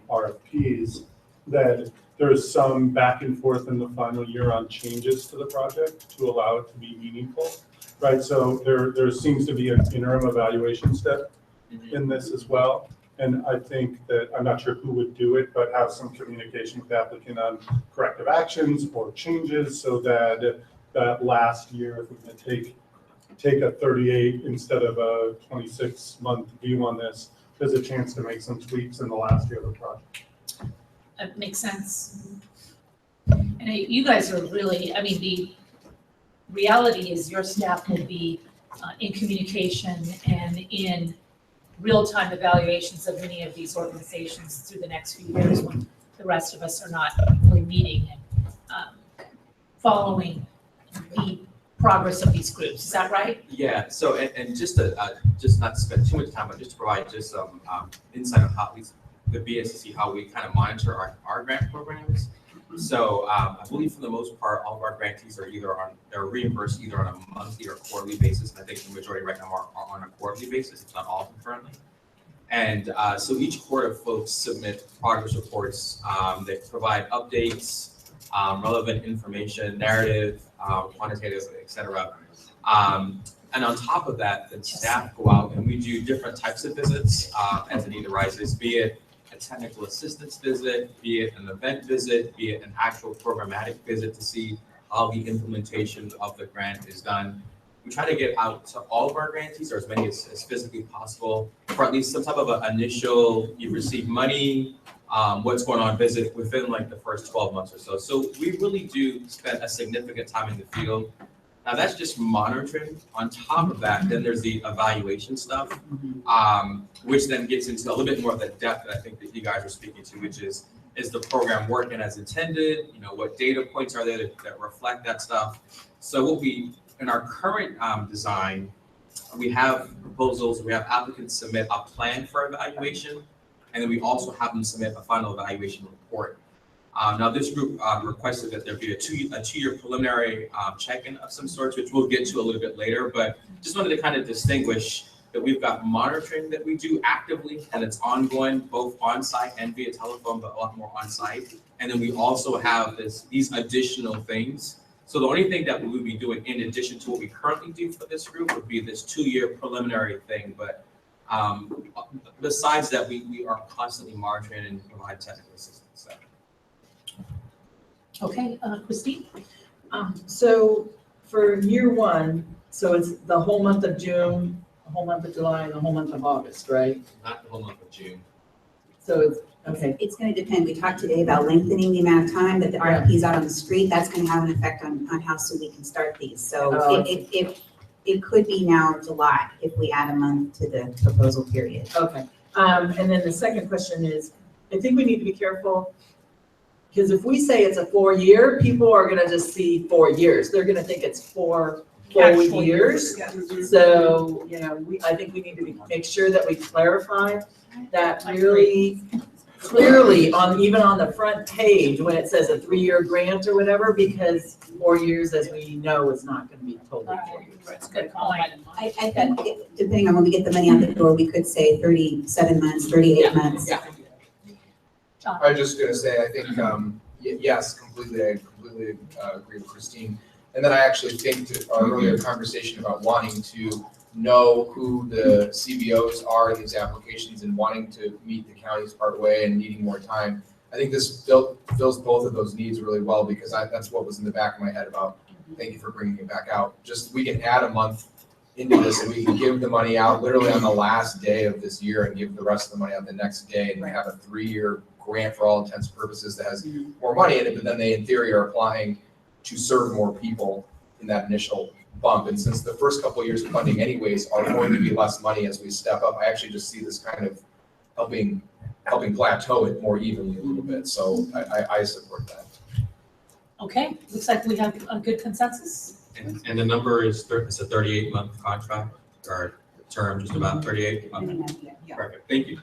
RFPs, that there's some back and forth in the final year on changes to the project to allow it to be meaningful, right? So there seems to be an interim evaluation step in this as well. And I think that, I'm not sure who would do it, but have some communication with the applicant on corrective actions or changes so that that last year, if we're gonna take a 38 instead of a 26-month view on this, there's a chance to make some tweaks in the last year of the project. That makes sense. And you guys are really, the reality is your staff will be in communication and in real-time evaluations of many of these organizations through the next few years when the rest of us are not really meeting and following the progress of these groups. Is that right? Yeah, so, and just not to spend too much time, but just to provide just some insight on how the BSCC, how we kind of monitor our grant programs. So I believe for the most part, all of our grantees are they're reimbursed either on a monthly or quarterly basis. And I think the majority right now are on a quarterly basis, if not all of them currently. And so each quarter, folks submit progress reports that provide updates, relevant information, narrative, quantitative, et cetera. And on top of that, the staff go out and we do different types of visits as the need arises, be it a technical assistance visit, be it an event visit, be it an actual programmatic visit to see how the implementation of the grant is done. We try to get out to all of our grantees, or as many as physically possible, for at least some type of an initial, you receive money, what's going on visit within like the first 12 months or so. So we really do spend a significant time in the field. Now that's just monitoring. On top of that, then there's the evaluation stuff, which then gets into a little bit more of the depth that I think that you guys are speaking to, which is the program working as intended? You know, what data points are there that reflect that stuff? So what we, in our current design, we have proposals, we have applicants submit a plan for evaluation, and then we also have them submit a final evaluation report. Now this group requested that there be a two-year preliminary check-in of some sorts, which we'll get to a little bit later, but just wanted to kind of distinguish that we've got monitoring that we do actively, and it's ongoing, both on-site and via telephone, but a lot more on-site. And then we also have these additional things. So the only thing that we would be doing in addition to what we currently do for this group would be this 2-year preliminary thing. But besides that, we are constantly monitoring and provide technical assistance. So. Okay, Christine? So for year one, so it's the whole month of June, the whole month of July, and the whole month of August, right? Not the whole month of June. So it's, okay. It's gonna depend. We talked today about lengthening the amount of time that the RFP is out on the street. That's gonna have an effect on how soon we can start these. So it could be now July if we add a month to the proposal period. Okay. And then the second question is, I think we need to be careful, because if we say it's a 4-year, people are gonna just see 4 years. They're gonna think it's 4 full years. So, you know, I think we need to make sure that we clarify that really clearly even on the front page when it says a 3-year grant or whatever, because 4 years, as we know, is not gonna be totally 4 years. That's a good point. I think depending on when we get the money out the door, we could say 37 months, 38 months. I was just gonna say, I think, yes, completely, I completely agree with Christine. And then I actually think to our earlier conversation about wanting to know who the CBOs are in these applications and wanting to meet the county's part way and needing more time. I think this fills both of those needs really well, because that's what was in the back of my head about, thank you for bringing it back out. Just, we can add a month into this and we can give the money out literally on the last day of this year and give the rest of the money out the next day, and we have a 3-year grant for all intents and purposes that has more money in it, but then they in theory are applying to serve more people in that initial bump. And since the first couple of years of funding anyways are going to be less money as we step up, I actually just see this kind of helping plateau it more evenly a little bit. So I support that. Okay, looks like we have a good consensus. And the number is it's a 38-month contract, or term, just about 38 months. Perfect, thank you.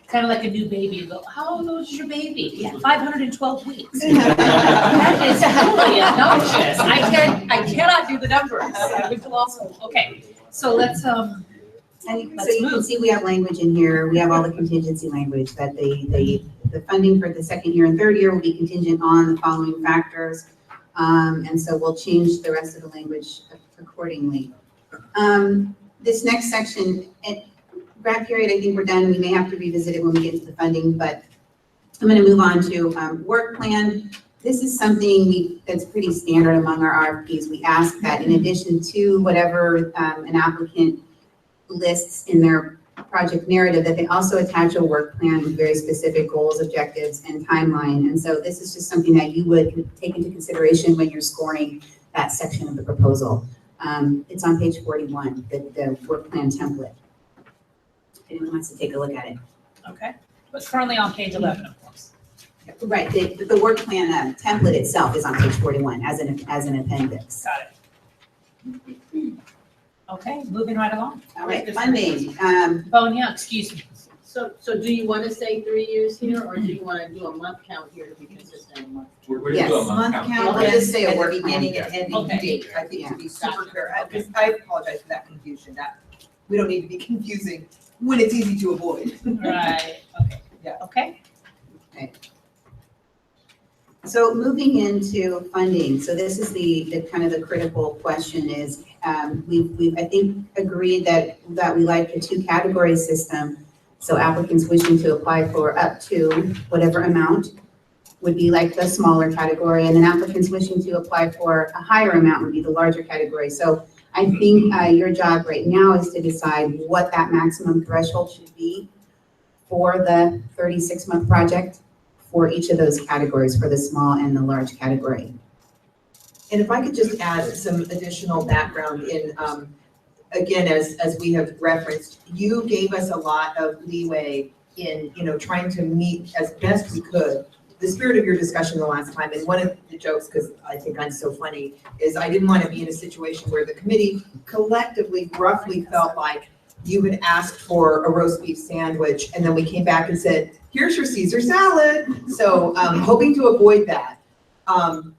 Kind of like a new baby. How old is your baby? Yeah, 512 weeks. That is totally obnoxious. I cannot do the numbers. We can also, okay, so let's And so you can see we have language in here. We have all the contingency language that the funding for the second year and third year will be contingent on the following factors. And so we'll change the rest of the language accordingly. This next section, grant period, I think we're done. We may have to revisit it when we get to the funding, but I'm going to move on to work plan. This is something that's pretty standard among our RFPs. We ask that in addition to whatever an applicant lists in their project narrative, that they also attach a work plan with very specific goals, objectives, and timeline. And so this is just something that you would take into consideration when you're scoring that section of the proposal. It's on page 41, the work plan template. Anyone wants to take a look at it. Okay, but currently on page 11, of course. Right, the work plan template itself is on page 41 as an appendix. Got it. Okay, moving right along. All right, funding. Bonia, excuse me. So do you want to say 3 years here, or do you want to do a month count here to be consistent in month? We're Yes, doing month count, Okay. and just say At at the the beginning beginning and and ending Okay. date, I think to be super Gotcha. clear. I apologize for that confusion, that, we don't need to be confusing when it's easy to avoid. Right, okay. Yeah. Okay. So moving into funding, so this is the kind of the critical question is, we've, I think, agreed that we like the 2 category system. So applicants wishing to apply for up to whatever amount would be like the smaller category, and then applicants wishing to apply for a higher amount would be the larger category. So I think your job right now is to decide what that maximum threshold should be for the 36-month project for each of those categories, for the small and the large category. And if I could just add some additional background in, again, as we have referenced, you gave us a lot of leeway in, trying to meet as best we could the spirit of your discussion the last time. And one of the jokes, because I think I'm so funny, is I didn't want to be in a situation where the committee collectively roughly felt like you had asked for a roast beef sandwich, and then we came back and said, here's your Caesar salad. So hoping to avoid that.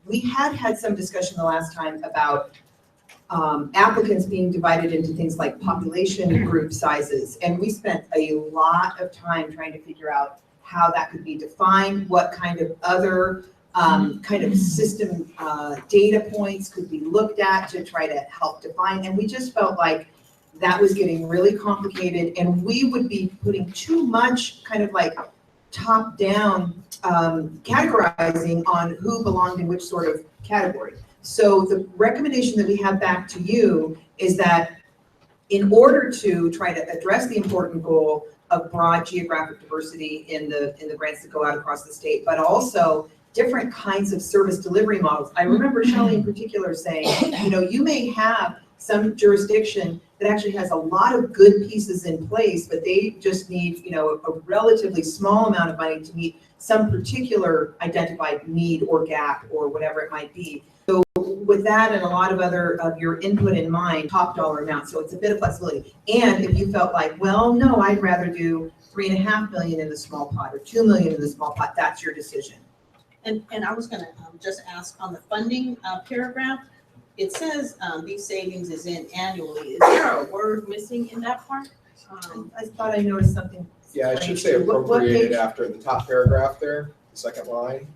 We had some discussion the last time about applicants being divided into things like population group sizes. And we spent a lot of time trying to figure out how that could be defined, what kind of other kind of system data points could be looked at to try to help define. And we just felt like that was getting really complicated, and we would be putting too much kind of like top-down categorizing on who belonged in which sort of category. So the recommendation that we have back to you is that in order to try to address the important goal of broad geographic diversity in the grants that go out across the state, but also different kinds of service delivery models. I remember Shelley in particular saying, you may have some jurisdiction that actually has a lot of good pieces in place, but they just need, a relatively small amount of money to meet some particular identified need or gap or whatever it might be. So with that and a lot of other of your input in mind, top dollar amount. So it's a bit of flexibility. And if you felt like, well, no, I'd rather do $3.5 million in the small pot or $2 million in the small pot, that's your decision. And I was gonna just ask on the funding paragraph, it says these savings is in annually. Is there a word missing in that part? I thought I noticed something. Yeah, it should say What appropriated page? after the top paragraph there, the second line.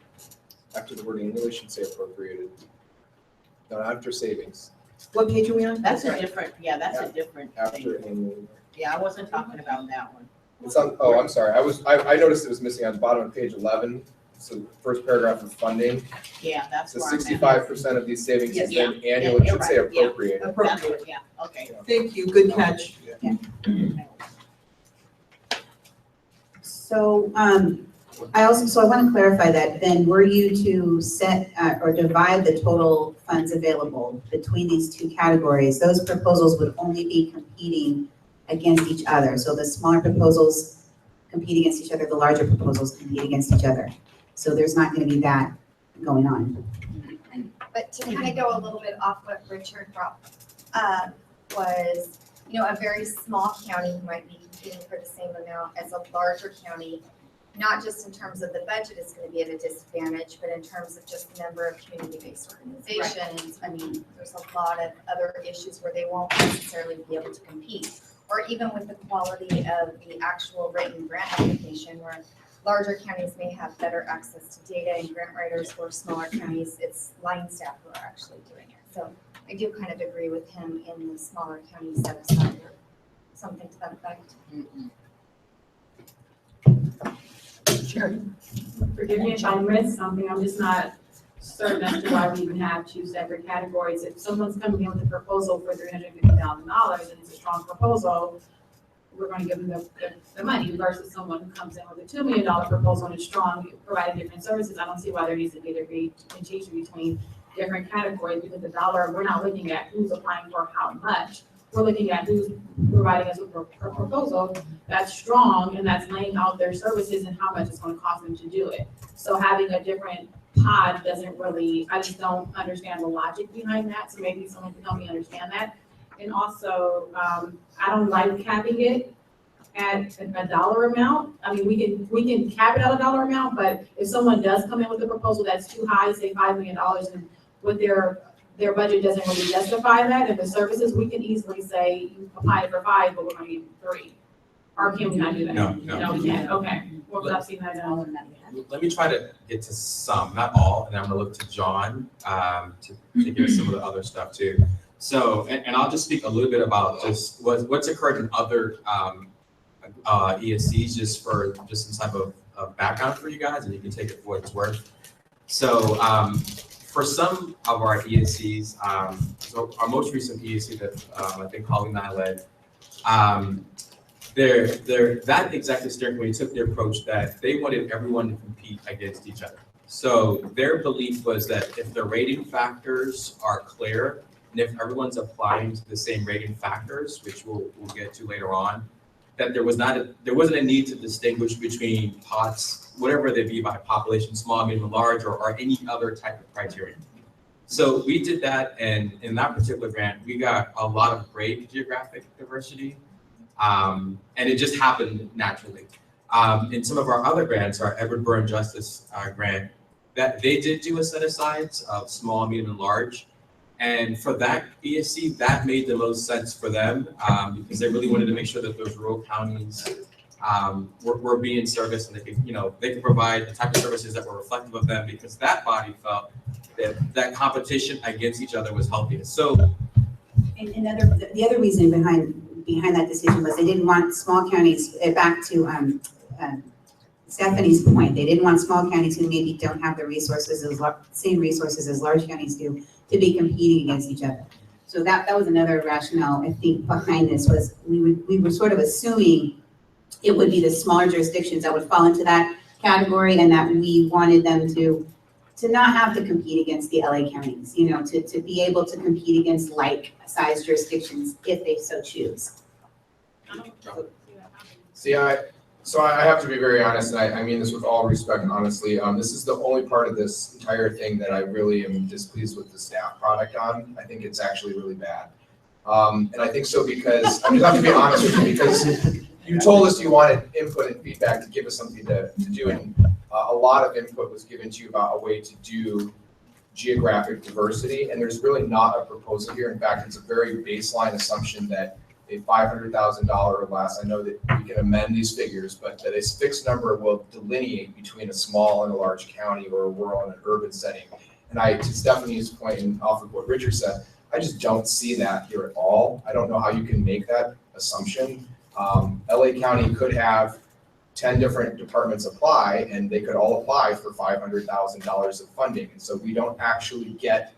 After the word annually, it should say appropriated. No, after savings, What page are we on? That's a different, that's a different after thing. annually. Yeah, I wasn't talking about that one. It's on, oh, I'm sorry, I noticed it was missing on the bottom of page 11, so the first paragraph of funding. Yeah, that's So where I'm at. 65% of these savings is Yeah, then yeah, annual, it you're should say right, yeah. appropriated. That's what- Yeah, okay. Thank you, good catch. So, I want to clarify that then were you to set or divide the total funds available between these 2 categories, those proposals would only be competing against each other. So the smaller proposals compete against each other, the larger proposals compete against each other. So there's not going to be that going on. But to kind of go a little bit off what Richard brought was, a very small county might be competing for the same amount as a larger county, not just in terms of the budget is going to be at a disadvantage, but in terms of just the number of community-based organizations. I mean, there's a lot of other issues where they won't necessarily be able to compete. Or even with the quality of the actual rate and grant application, where larger counties may have better access to data and grant writers, or smaller counties, it's line staff who are actually doing it. So I do kind of agree with him in the smaller counties set aside or something to that effect. Sure. Forgive me if I missed something, I'm just not certain as to why we even have 2 separate categories. If someone's coming in with a proposal for $350,000 and it's a strong proposal, we're going to give them the money versus someone who comes in with a $2 million proposal and is strong, providing different services. I don't see why there needs to be differentiation between different categories, because the dollar, we're not looking at who's applying for how much. We're looking at who's providing us with a proposal that's strong and that's laying out their services and how much it's going to cost them to do it. So having a different pod doesn't really, I just don't understand the logic behind that. So maybe someone can help me understand that. And also, I don't like capping it at a dollar amount. I mean, we can cap it at a dollar amount, but if someone does come in with a proposal that's too high, say $5 million, and with their budget doesn't really justify that, and the services, we can easily say, you applied for 5, but we're gonna give you 3. Or can we not do that? No. We can't, okay. Well, because I've seen that done. Let me try to get to some, not all, and I'm gonna look to John to give us some of the other stuff too. So, and I'll just speak a little bit about just what's occurred in other ESCs, just some type of background for you guys, and you can take it for what it's worth. So, for some of our ESCs, so our most recent ESC that I think Colleen and I led, that executive steering committee took the approach that they wanted everyone to compete against each other. So their belief was that if the rating factors are clear, and if everyone's applying to the same rating factors, which we'll get to later on, that there wasn't a need to distinguish between pots, whatever they be by population, small, medium, large, or any other type of criterion. So we did that, and in that particular grant, we got a lot of great geographic diversity. And it just happened naturally. In some of our other grants, our Edward Byrne Justice grant, that they did do a set asides of small, medium, and large. And for that ESC, that made the most sense for them because they really wanted to make sure that those rural counties were being serviced, and they could provide the type of services that were reflective of them, because that body felt that competition against each other was healthiest. So, the other reason behind that decision was they didn't want small counties, back to Stephanie's point, they didn't want small counties who maybe don't have the same resources as large counties do to be competing against each other. So that was another rationale, I think, behind this, was we were sort of assuming it would be the smaller jurisdictions that would fall into that category, and that we wanted them to not have to compete against the LA counties, to be able to compete against like-sized jurisdictions if they so choose. See, so I have to be very honest, and I mean this with all respect and honestly. This is the only part of this entire thing that I really am displeased with the staff product on. I think it's actually really bad. And I think so because, I have to be honest with you, because you told us you wanted input and feedback to give us something to do, and a lot of input was given to you about a way to do geographic diversity, and there's really not a proposal here. In fact, it's a very baseline assumption that a $500,000 or less, I know that we can amend these figures, but that a fixed number will delineate between a small and a large county, or a rural and an urban setting. And to Stephanie's point, and off of what Richard said, I just don't see that here at all. I don't know how you can make that assumption. LA County could have 10 different departments apply, and they could all apply for $500,000 of funding. And so we don't actually get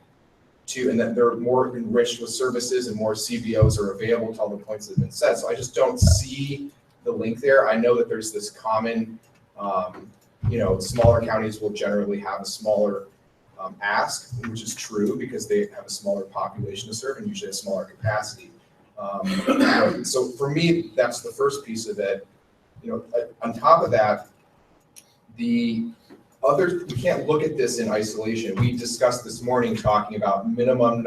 to, and that they're more enriched with services and more CBOs are available to all the points that have been said. So I just don't see the link there. I know that there's this common, smaller counties will generally have a smaller ask, which is true because they have a smaller population to serve and usually a smaller capacity. So for me, that's the first piece of it. On top of that, we can't look at this in isolation. We discussed this morning talking about minimum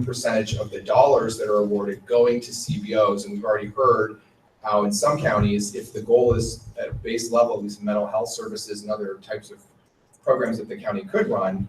percentage of the dollars that are awarded going to CBOs. And we've already heard how in some counties, if the goal is at a base level, these mental health services and other types of programs that the county could run,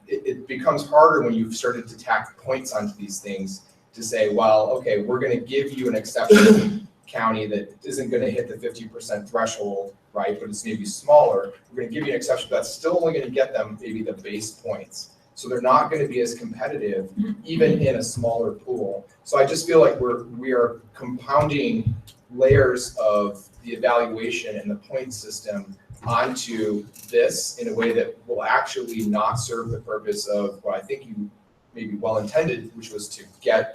it becomes harder when you've started to tack points onto these things to say, well, okay, we're going to give you an exception county that isn't going to hit the 50% threshold, right? But it's maybe smaller. We're going to give you an exception, but that's still only going to get them maybe the base points. So they're not going to be as competitive, even in a smaller pool. So I just feel like we are compounding layers of the evaluation and the point system onto this in a way that will actually not serve the purpose of what I think you maybe well intended, which was to get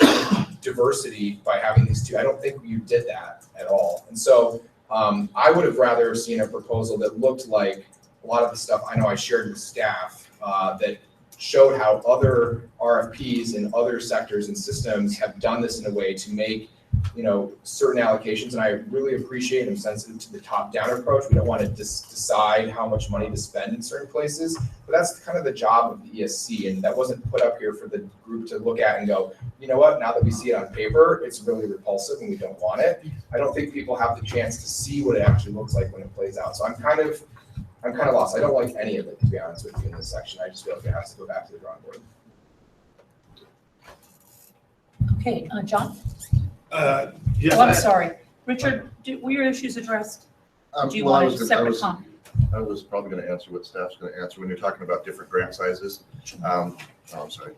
diversity by having these two. I don't think you did that at all. And so I would have rather seen a proposal that looked like a lot of the stuff I know I shared with staff that showed how other RFPs in other sectors and systems have done this in a way to make certain allocations, and I really appreciate and I'm sensitive to the top-down approach. We don't want to decide how much money to spend in certain places, but that's kind of the job of the ESC, and that wasn't put up here for the group to look at and go, you know what, now that we see it on paper, it's really repulsive and we don't want it. I don't think people have the chance to see what it actually looks like when it plays out. So I'm kind of lost. I don't like any of it, to be honest with you, in this section. I just feel like it has to go back to the drawing board. Okay, John? Yes, Oh, I'm sorry. Richard, were your issues addressed? Do you Well, want a separate comment? I was probably going to answer what staff's going to answer when you're talking about different grant sizes. I'm sorry.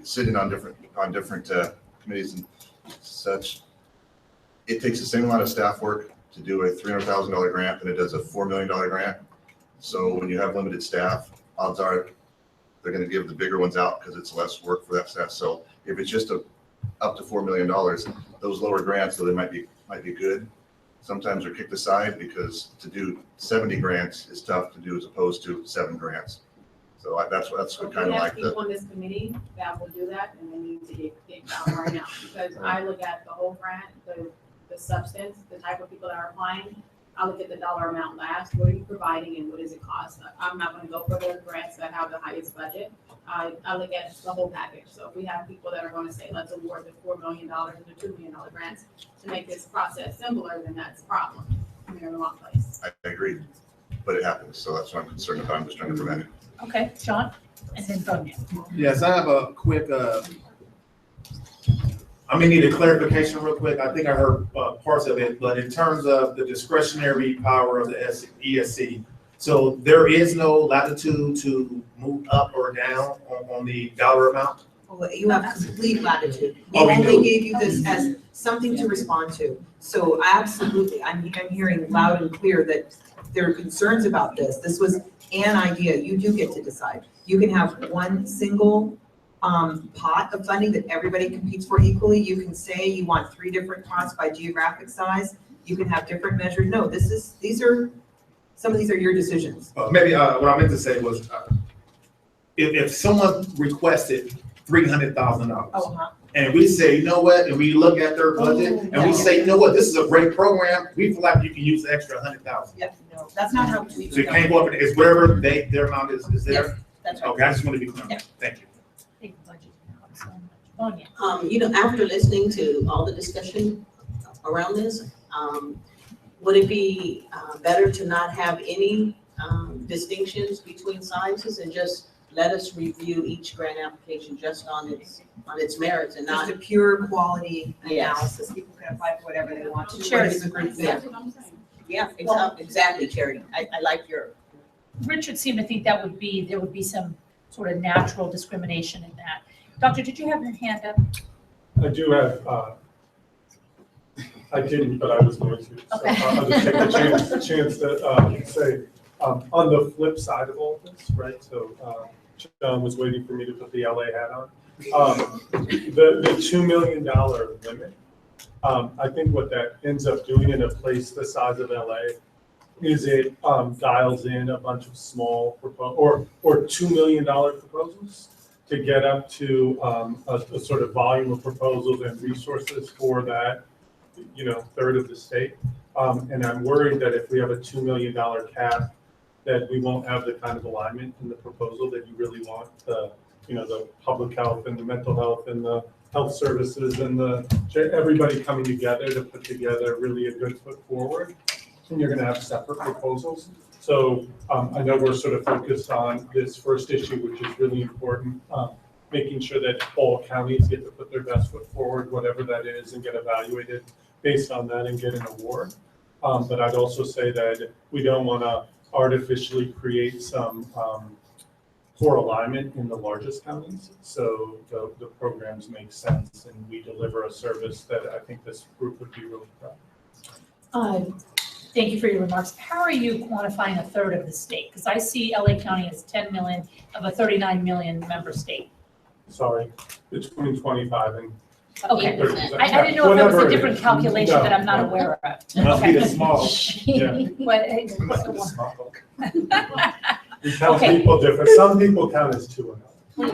Sitting on different committees and such, it takes the same amount of staff work to do a $300,000 grant than it does a $4 million grant. So when you have limited staff, odds are they're going to give the bigger ones out because it's less work for that staff. So if it's just up to $4 million, those lower grants, so they might be good. Sometimes they're kicked aside because to do 70 grants is tough to do as opposed to 7 grants. So that's what kind of like We have people on this committee that will do that, and they need to get down right now, because I look at the whole grant, the substance, the type of people that are applying. I look at the dollar amount last, what are you providing and what does it cost? I'm not gonna go for the grants that have the highest budget. I look at the whole package. So if we have people that are gonna say, let's award the $4 million and the $2 million grants to make this process simpler, then that's a problem. They're in the wrong place. I agree, but it happens. So that's what I'm concerned about. I'm just trying to prevent it. Okay, John, and then Sonia. Yes, I have a quick, I may need a clarification real quick. I think I heard parts of it, but in terms of the discretionary power of the ESC, so there is no latitude to move up or down on the dollar amount? Well, you have complete latitude. We Oh, we only do. gave you this as something to respond to. So absolutely, I'm hearing loud and clear that there are concerns about this. This was an idea. You do get to decide. You can have one single pot of funding that everybody competes for equally. You can say you want 3 different pots by geographic size. You can have different measures. No, some of these are your decisions. Maybe what I meant to say was, if someone requested $300,000, and we say, you know what, and we look at their budget, and we say, you know what, this is a great program, we feel like you can use the extra $100,000. Yep, no, that's not how we. So you can't go up, it's wherever their amount is there? Yes, that's right. Okay, I just want to be clear. Thank you. After listening to all the discussion around this, would it be better to not have any distinctions between sizes and just let us review each grant application just on its merits and not Just a pure quality Yes. analysis. People can apply for whatever they want to. Charity. What is a group fit? Yeah, exactly, Charity. I like your. Richard seemed to think there would be some sort of natural discrimination in that. Doctor, did you have your hand up? I do have, I didn't, but I was going to. So Okay. I'll just take the chance to say, on the flip side of all this, right? So John was waiting for me to put the LA hat on. The $2 million limit, I think what that ends up doing in a place the size of LA is it dials in a bunch of small or $2 million proposals to get up to a sort of volume of proposals and resources for that, third of the state. And I'm worried that if we have a $2 million cap, that we won't have the kind of alignment in the proposal that you really want, the public health and the mental health and the health services and everybody coming together to put together really a good foot forward. And you're gonna have separate proposals. So I know we're sort of focused on this first issue, which is really important, making sure that all counties get to put their best foot forward, whatever that is, and get evaluated based on that and get an award. But I'd also say that we don't wanna artificially create some poor alignment in the largest counties. So the programs make sense and we deliver a service that I think this group would be really proud. Thank you for your remarks. How are you quantifying a third of the state? Because I see LA County as 10 million of a 39 million member state. Sorry, between 25 and Okay, 30%. I didn't know if it was Whatever a it different is. calculation No, that I'm not no. aware of. Must be the small. Yeah. But We count Okay. people different. Some people count as 2 and up. Well,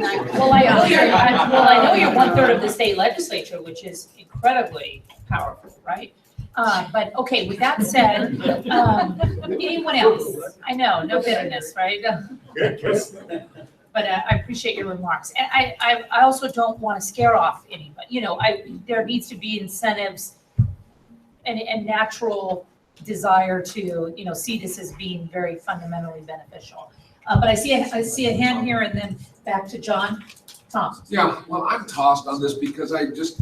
I know you're 1/3 of the state legislature, which is incredibly powerful, right? But okay, with that said, anyone else? I know, no bitterness, right? But I appreciate your remarks. And I also don't want to scare off anybody. You know, there needs to be incentives and natural desire to, you know, see this as being very fundamentally beneficial. But I see a hand here and then back to John. Tom. Yeah, well, I'm tossed on this because I just,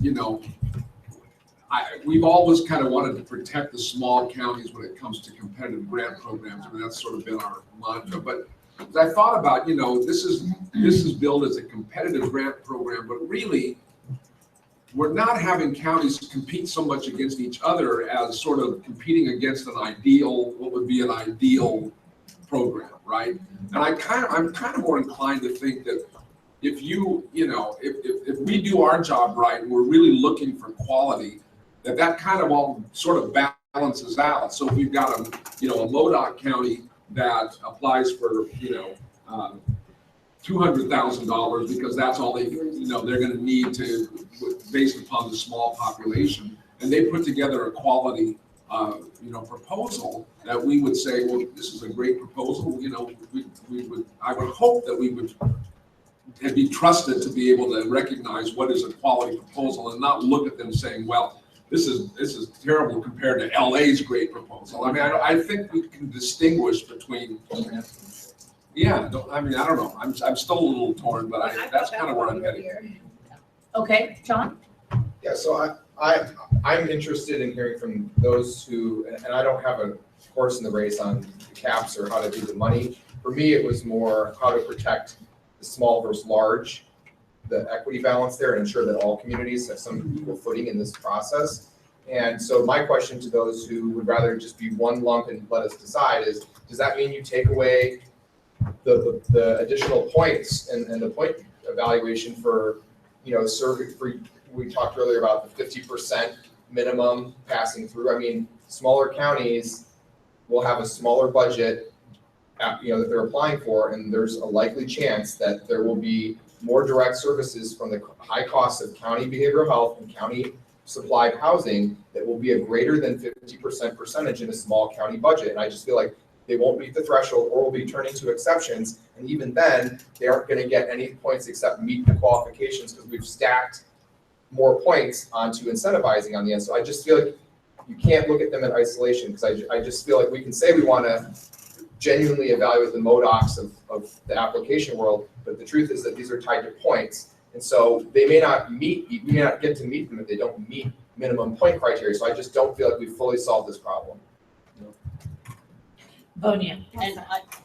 we've always kind of wanted to protect the small counties when it comes to competitive grant programs. I mean, that's sort of been our mantra. But as I thought about, this is billed as a competitive grant program, but really, we're not having counties compete so much against each other as sort of competing against what would be an ideal program, right? And I'm kind of more inclined to think that if if we do our job right and we're really looking for quality, that kind of all sort of balances out. So if we've got a MoDOC county that applies for, $200,000 because that's all they're going to need based upon the small population, and they put together a quality proposal that we would say, well, this is a great proposal. I would hope that we would be trusted to be able to recognize what is a quality proposal and not look at them saying, well, this is terrible compared to LA's great proposal. I mean, I think we can distinguish between. Yeah, I don't know. I'm still a little torn, but that's kind of where I'm heading. Okay, John. Yeah, so I'm interested in hearing from those who, and I don't have a horse in the race on the caps or how to do the money. For me, it was more how to protect the small versus large, the equity balance there, and ensure that all communities have some equal footing in this process. And so my question to those who would rather just be one lump and let us decide is, does that mean you take away the additional points and the point evaluation for, survey for, we talked earlier about the 50% minimum passing through. I mean, smaller counties will have a smaller budget, that they're applying for, and there's a likely chance that there will be more direct services from the high costs of county behavioral health and county supplied housing that will be a greater than 50% percentage in a small county budget. And I just feel like they won't meet the threshold or will be turning to exceptions. And even then, they aren't going to get any points except meet the qualifications because we've stacked more points onto incentivizing on the end. So I just feel like you can't look at them in isolation because I just feel like we can say we want to genuinely evaluate the MoDOCs of the application world, but the truth is that these are tied to points. And so we may not get to meet them if they don't meet minimum point criteria. So I just don't feel like we've fully solved this problem. Bonia. And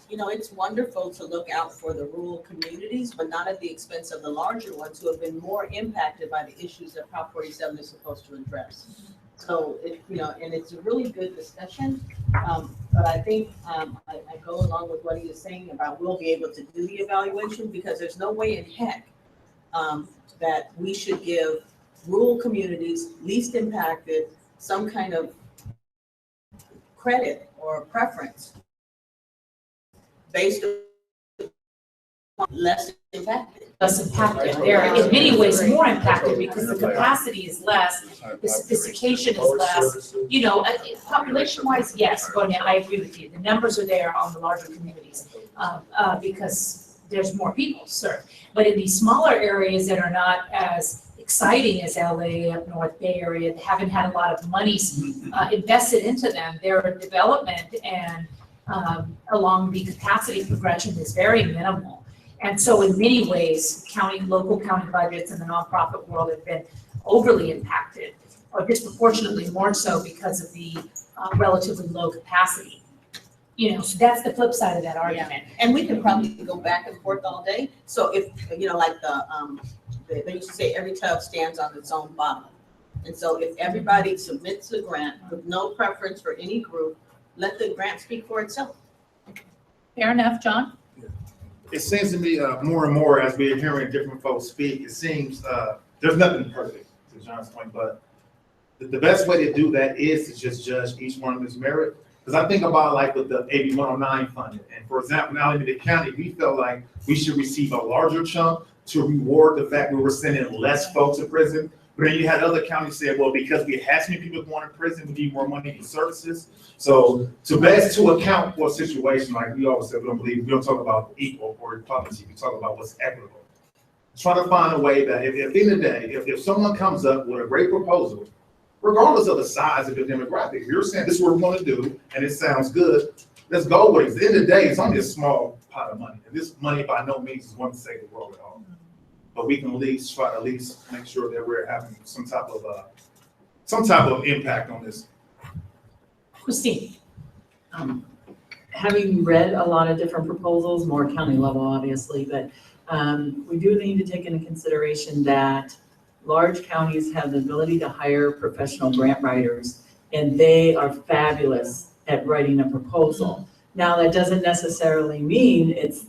it's wonderful to look out for the rural communities, but not at the expense of the larger ones who have been more impacted by the issues that Prop 47 is supposed to address. So and it's a really good discussion. But I think I go along with what he is saying about we'll be able to do the evaluation because there's no way in heck that we should give rural communities, least impacted, some kind of credit or preference based on less impacted. Less impacted. They're in many ways more impacted because the capacity is less, the sophistication is less. Population-wise, yes, Bonia, I agree with you. The numbers are there on the larger communities because there's more people served. But in these smaller areas that are not as exciting as LA, up North Bay Area, they haven't had a lot of money invested into them. Their development and along the capacity progression is very minimal. And so in many ways, local county budgets in the nonprofit world have been overly impacted, or disproportionately more so because of the relatively low capacity. So that's the flip side of that argument. Yeah. And we can probably go back and forth all day. So if, like they used to say every tub stands on its own bottom. And so if everybody submits a grant with no preference for any group, let the grant speak for itself. Fair enough, John? It seems to me more and more as we're hearing different folks speak, it seems there's nothing perfect, to John's point, but the best way to do that is to just judge each one of its merit Because I think about like with the AB 109 funding, and for example, now in the county, we felt like we should receive a larger chunk to reward the fact we were sending less folks to prison. But then you had other counties say, well, because we had so many people going to prison, we need more money for services. So to account for a situation, like we always said, we don't talk about equal or equality, we talk about what's equitable. Trying to find a way that if at the end of the day, if someone comes up with a great proposal, regardless of the size of the demographic, you're saying this is what we're going to do, and it sounds good, let's go with it. At the end of the day, it's only a small pot of money. And this money by no means is going to save the world at all. But we can at least try to at least make sure that we're having some type of impact on this. Christine. Having read a lot of different proposals, more county level obviously, but we do need to take into consideration that large counties have the ability to hire professional grant writers, and they are fabulous at writing a proposal. Now, that doesn't necessarily mean it's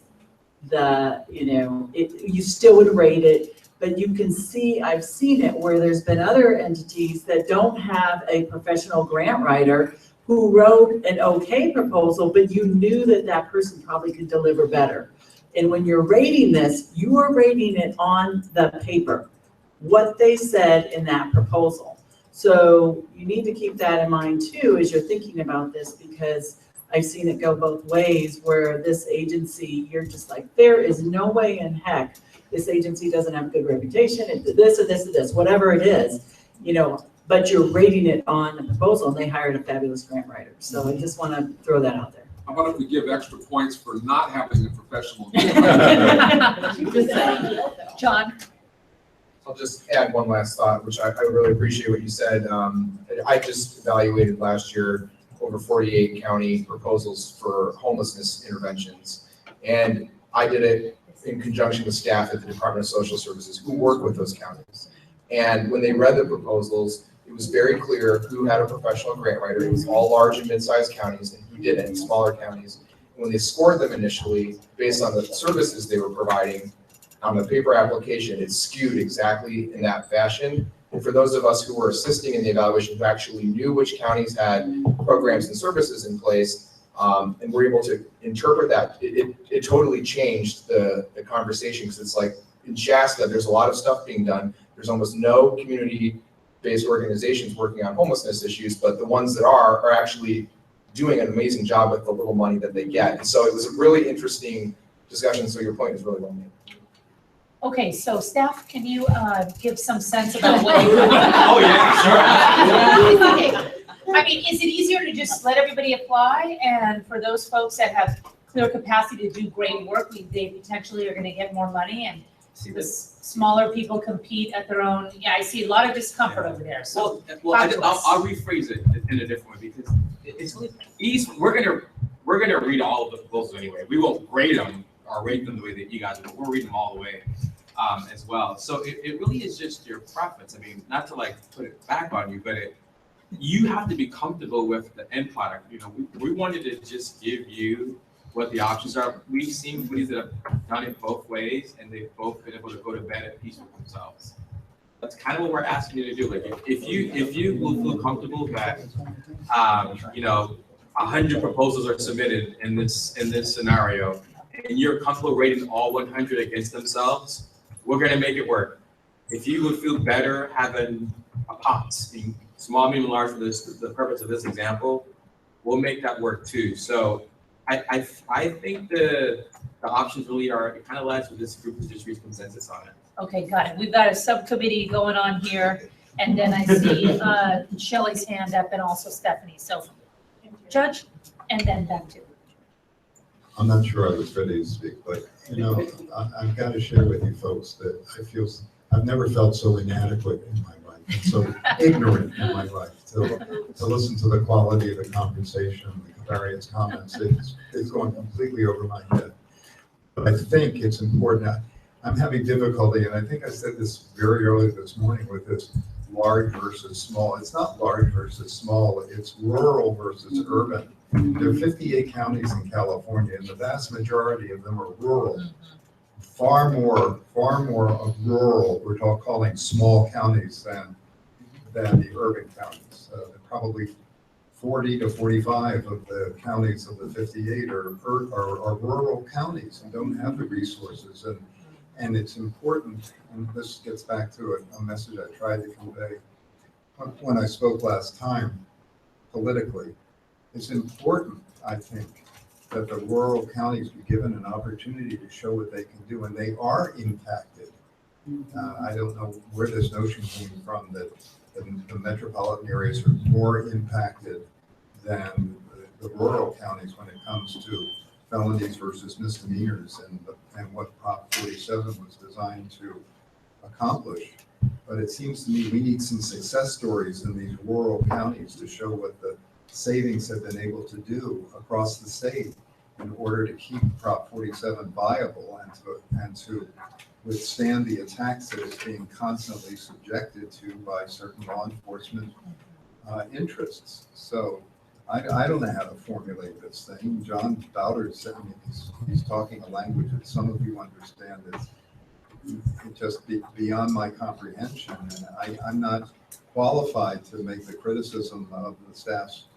you still would rate it, but you can see, I've seen it where there's been other entities that don't have a professional grant writer who wrote an okay proposal, but you knew that that person probably could deliver better. And when you're rating this, you are rating it on the paper, what they said in that proposal. So you need to keep that in mind too as you're thinking about this, because I've seen it go both ways where this agency, you're just like, there is no way in heck this agency doesn't have a good reputation, it did this or this or this, whatever it is, but you're rating it on the proposal and they hired a fabulous grant writer. So I just want to throw that out there. How about if we give extra points for not having a professional? John? I'll just add one last thought, which I really appreciate what you said. I just evaluated last year over 48 county proposals for homelessness interventions. And I did it in conjunction with staff at the Department of Social Services who work with those counties. And when they read the proposals, it was very clear who had a professional grant writer. It was all large and mid-sized counties, and who didn't, smaller counties. And when they scored them initially, based on the services they were providing, on the paper application, it skewed exactly in that fashion. And for those of us who were assisting in the evaluation, who actually knew which counties had programs and services in place, and were able to interpret that, it totally changed the conversation, because it's like in Shasta, there's a lot of stuff being done. There's almost no community-based organizations working on homelessness issues, but the ones that are actually doing an amazing job with the little money that they get. And so it was a really interesting discussion, so your point is really well made. Okay, so staff, can you give some sense about what you? Oh, yeah, sure. I mean, is it easier to just let everybody apply, and for those folks that have clear capacity to do great work, they potentially are gonna get more money, and the smaller people compete at their own, I see a lot of discomfort over there, so. I'll rephrase it in a different way, because it's easy. We're gonna read all of the proposals anyway. We won't grade them or rate them the way that you guys do, but we'll read them all the way as well. So it really is just your preference. I mean, not to like put it back on you, but you have to be comfortable with the end product. We wanted to just give you what the options are. We've seen communities that have done it both ways, and they've both been able to go to bed at peace with themselves. That's kind of what we're asking you to do. Like, if you will feel comfortable that 100 proposals are submitted in this scenario, and you're comfortable rating all 100 against themselves, we're gonna make it work. If you would feel better having a pot, being small, medium, large for the purpose of this example, we'll make that work too. So I think the options really are, it kind of lies with this group to just reach consensus on it. Okay, got it. We've got a subcommittee going on here, and then I see Shelley's hand up and also Stephanie. So Judge, and then back to. I'm not sure I was ready to speak, but I've got to share with you folks that I've never felt so inadequate in my life, and so ignorant in my life to listen to the quality of the conversation, the various comments. It's going completely over my head. But I think it's important. I'm having difficulty, and I think I said this very early this morning with this large versus small. It's not large versus small, it's rural versus urban. There are 58 counties in California, and the vast majority of them are rural. Far more of rural, we're calling small counties than the urban counties. Probably 40 to 45 of the counties of the 58 are rural counties and don't have the resources. And it's important, and this gets back to a message I tried to convey when I spoke last time politically. It's important, I think, that the rural counties be given an opportunity to show what they can do, and they are impacted. I don't know where this notion came from that the metropolitan areas are more impacted than the rural counties when it comes to felonies versus misdemeanors and what Prop 47 was designed to accomplish. But it seems to me we need some success stories in these rural counties to show what the savings have been able to do across the state in order to keep Prop 47 viable and to withstand the attacks that it's being constantly subjected to by certain law enforcement interests. So I don't know how to formulate this thing. John Bowder said, I mean, he's talking a language that some of you understand that's just beyond my comprehension. And I'm not qualified to make the criticism of the staff's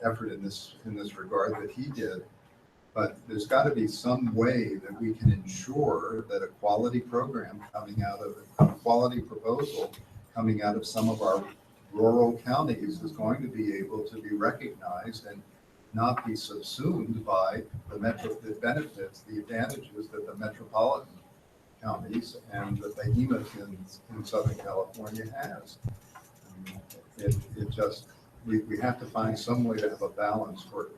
effort in this regard that he did. But there's got to be some way that we can ensure that a quality program coming out of a quality proposal coming out of some of our rural counties is going to be able to be recognized and not be subsumed by the benefits, the advantages that the metropolitan counties and the behemoth in Southern California has. We have to find some way to have a balance for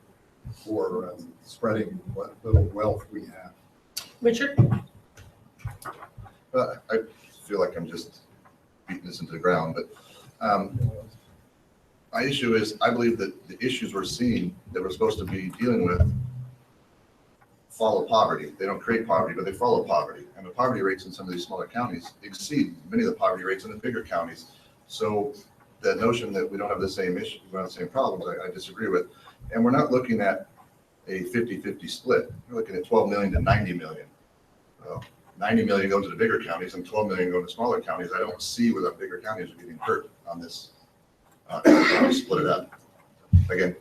spreading what little wealth we have. Richard? I feel like I'm just beating this into the ground, but my issue is I believe that the issues we're seeing that we're supposed to be dealing with follow poverty. They don't create poverty, but they follow poverty. And the poverty rates in some of these smaller counties exceed many of the poverty rates in the bigger counties. So the notion that we don't have the same issue, we don't have the same problems, I disagree with. And we're not looking at a 50-50 split. We're looking at 12 million to 90 million. 90 million go to the bigger counties and 12 million go to smaller counties. I don't see where the bigger counties are getting hurt on this. Split it up. Again,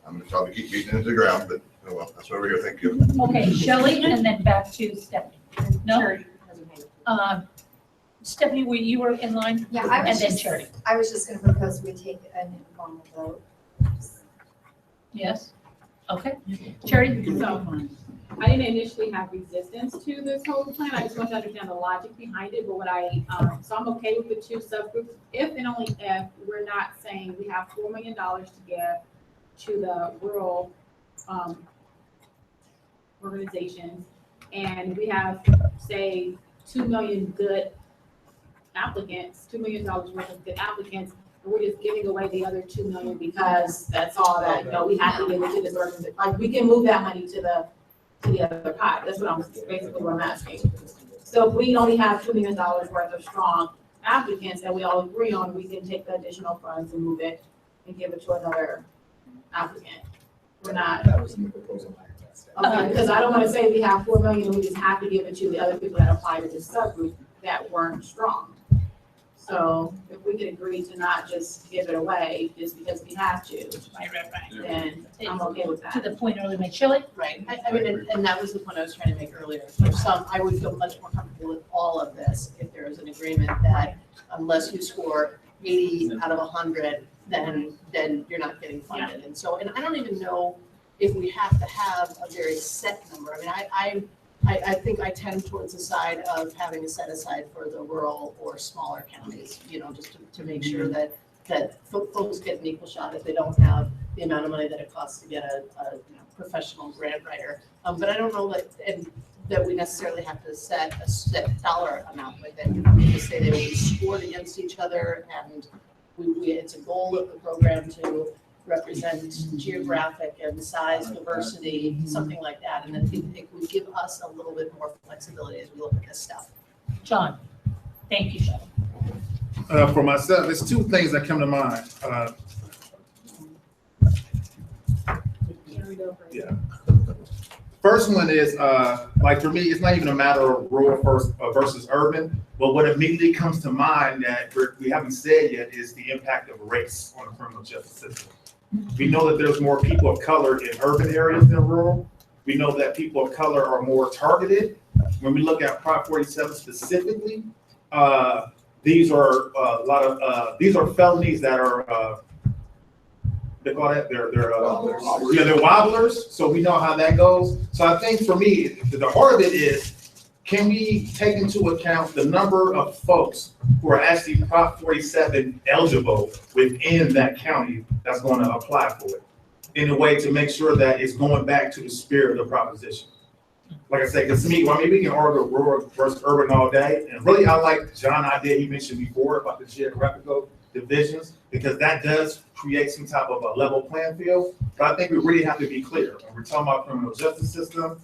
I'm going to probably keep beating it into the ground, but oh well, that's what we're here. Thank you. Okay, Shelley, and then back to Stephanie. No? Stephanie, you were in line? Yeah, And then Charity. I was just gonna propose we take an informal vote. Yes? Okay. Charity? So, I didn't initially have resistance to this whole plan. I just want to understand the logic behind it, but so I'm okay with the two subgroups, if and only if we're not saying we have $4 million to give to the rural, organizations, and we have, say, 2 million good applicants, $2 million worth of good applicants, and we're just giving away the other 2 million because that's all that, we have to give it to this organization. Like, we can move that money to the other pot. That's basically what I'm asking. So if we only have $2 million worth of strong applicants that we all agree on, we can take the additional funds and move it and give it to another applicant. We're not. That was in the proposal. Okay, because I don't want to say we have 4 million and we just have to give it to the other people that apply to this subgroup that weren't strong. So if we could agree to not just give it away just because we have to, then I'm okay with that. To the point earlier made, Shelley? Right, I mean, and that was the point I was trying to make earlier. For some, I would feel much more comfortable with all of this if there was an agreement that unless you score 80 out of 100, then you're not getting funded. And so, and I don't even know if we have to have a very set number. I mean, I think I tend towards the side of having a set aside for the rural or smaller counties, just to make sure that folks get an equal shot if they don't have the amount of money that it costs to get a professional grant writer. But I don't know that we necessarily have to set a set dollar amount with it. We just say they will be scored against each other, and it's a goal of the program to represent geographic and size diversity, something like that. And then it would give us a little bit more flexibility as we look at this stuff. John, thank you, Shelley. For myself, there's two things that come to mind. Yeah. First one is, like for me, it's not even a matter of rural versus urban, but what immediately comes to mind that we haven't said yet is the impact of race on the criminal justice system. We know that there's more people of color in urban areas than rural. We know that people of color are more targeted. When we look at Prop 47 specifically, these are a lot of these are felonies that are they call that they're wobblers. So we know how that goes. So I think for me, the heart of it is, can we take into account the number of folks who are actually Prop 47 eligible within that county that's going to apply for it, in a way to make sure that it's going back to the spirit of the proposition. Like I said, because to me, I mean, we can argue rural versus urban all day, and really I like John's idea he mentioned before about the geographical divisions, because that does create some type of a level playing field. But I think we really have to be clear when we're talking about criminal justice system,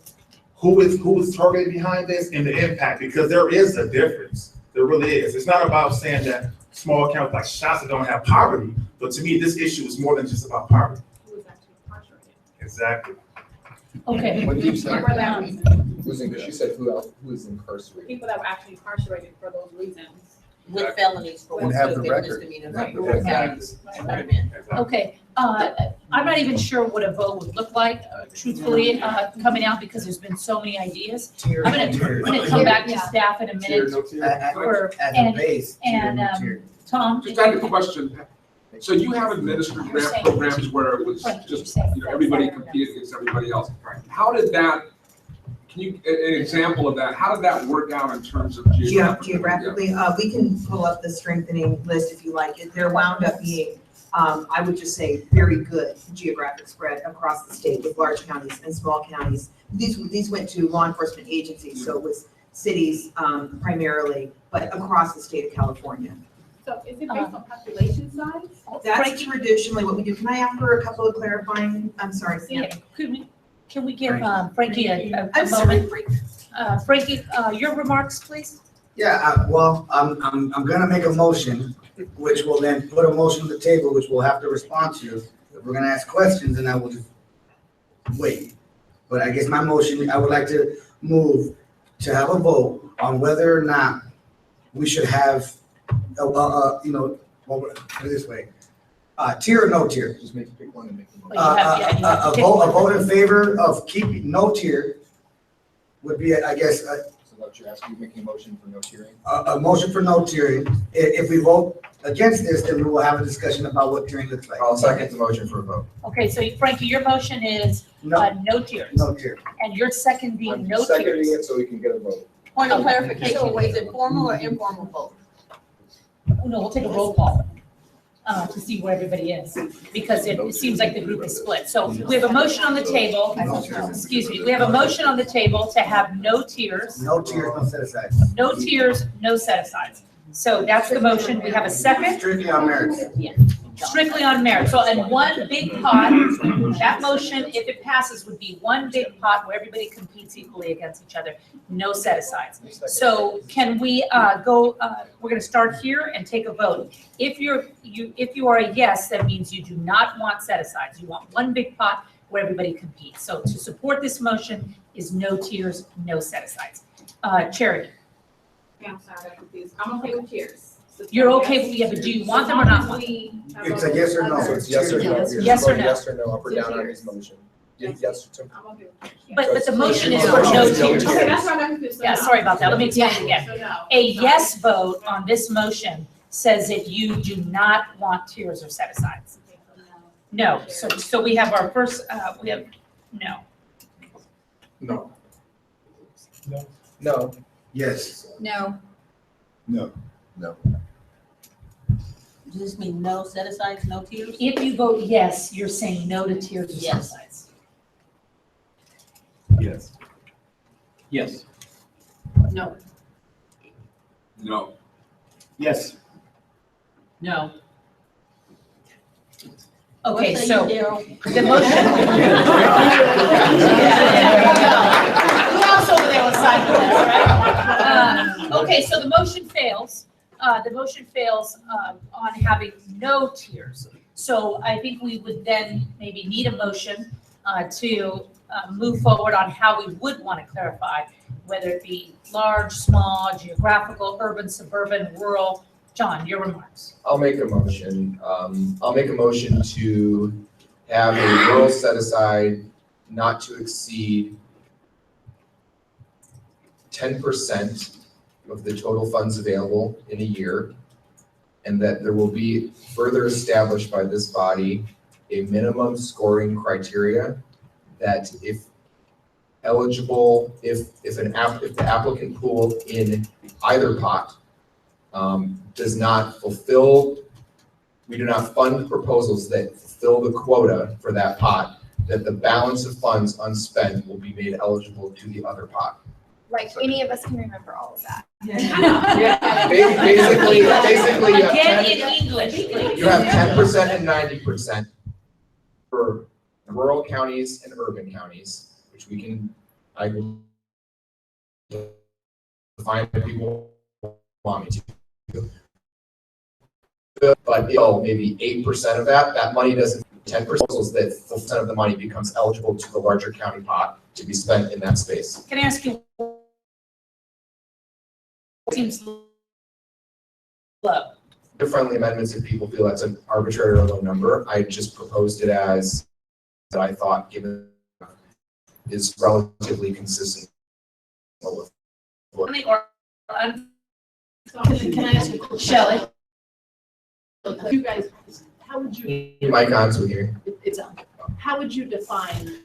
who is targeted behind this and the impact, because there is a difference. There really is. It's not about saying that small counties like Shasta don't have poverty, but to me, this issue is more than just about poverty. Who is actually incarcerated. Exactly. Okay. What you said, For that reason. she said who else, who is incarcerated? People that were actually incarcerated for those reasons. With felonies for And what's have good, the they're record. misdemeanors. Right. Okay, I'm not even sure what a vote would look like, truthfully, coming out, because there's been so many ideas. I'm gonna come back to staff in a minute. Tom? Just had a question. So you have administered grant programs where it was just, everybody competed against everybody else. How did that, can you, an example of that, how did that work out in terms of Geographically, we can pull up the strengthening list if you like. There wound up being, I would just say, very good geographic spread across the state with large counties and small counties. These went to law enforcement agencies, so it was cities primarily, but across the state of California. So is it based on population size? That's traditionally what we do. Can I offer a couple of clarifying, I'm sorry, Sam. Yeah, can we give Frankie a I'm sorry, moment? Frankie, your remarks, please? Yeah, well, I'm gonna make a motion, which will then put a motion on the table, which we'll have to respond to. If we're gonna ask questions, then I will just wait. But I guess my motion, I would like to move to have a vote on whether or not we should have, put it this way, tier or no tier? Just pick one and make the motion. A vote in favor of keeping no tier would be, I guess, So what you're asking, making a motion for no tiering? a motion for no tiering. If we vote against this, then we will have a discussion about what tiering looks like. I'll second the motion for a vote. Okay, so Frankie, your motion is no tiers. No tier. And your second being no Seconding tiers. it so we can get a vote. Point of clarification, is it formal or informal vote? No, we'll take a roll call to see where everybody is, because it seems like the group is split. So we have a motion on the table, excuse me, we have a motion on the table to have no tiers. No tiers, no set asides. No tiers, no set asides. So that's the motion. We have a second. Strictly on merits. Yeah, strictly on merit. So in one big pot, that motion, if it passes, would be one big pot where everybody competes equally against each other, no set asides. So can we go, we're gonna start here and take a vote. If you are a yes, that means you do not want set asides. You want one big pot where everybody competes. So to support this motion is no tiers, no set asides. Charity. Yeah, I'm sorry, I'm confused. I'm okay with tiers. You're okay with, yeah, but do you want them or not want them? It's a yes or no. So it's yes or no. Yes. You're Yes or voting no. Yes or no, up or down on his motion. Yes to. I'm okay with tiers. But the motion is for no tiers. Okay, that's why I'm confused. So Yeah, no. sorry about that. Let me explain it again. So no. A yes vote on this motion says that you do not want tiers or set asides. No, so we have our first, we have, no. No. No. Yes. No. No. No. Does this mean no set asides, no tiers? If you vote yes, you're saying no to tiers or set Yes. asides. Yes. Yes. No. No. Yes. No. Okay, What say so you, Daryl? the motion. Who else over there was signing this, right? Okay, so the motion fails. The motion fails on having no tiers. So I think we would then maybe need a motion to move forward on how we would want to clarify, whether it be large, small, geographical, urban, suburban, rural. John, your remarks. I'll make a motion. I'll make a motion to have a rural set aside not to exceed 10% of the total funds available in a year, and that there will be further established by this body a minimum scoring criteria that if eligible, if the applicant pool in either pot does not fulfill, we do not fund proposals that fulfill the quota for that pot, that the balance of funds unspent will be made eligible to the other pot. Like any of us can remember all of that. Basically, you have Again 10 in English, please. you have 10% and 90% for rural counties and urban counties, which I will define if people want me to. But maybe 8% of that money doesn't, 10% that 4% of the money becomes eligible to the larger county pot to be spent in that space. Can I ask you? Seems low. Friendly amendments, if people feel that's an arbitrary or low number, I just proposed it as that I thought given is relatively consistent with what. Can I ask you a question? Shelley? You guys, how would you? Mic on, so we hear. It's on. How would you define?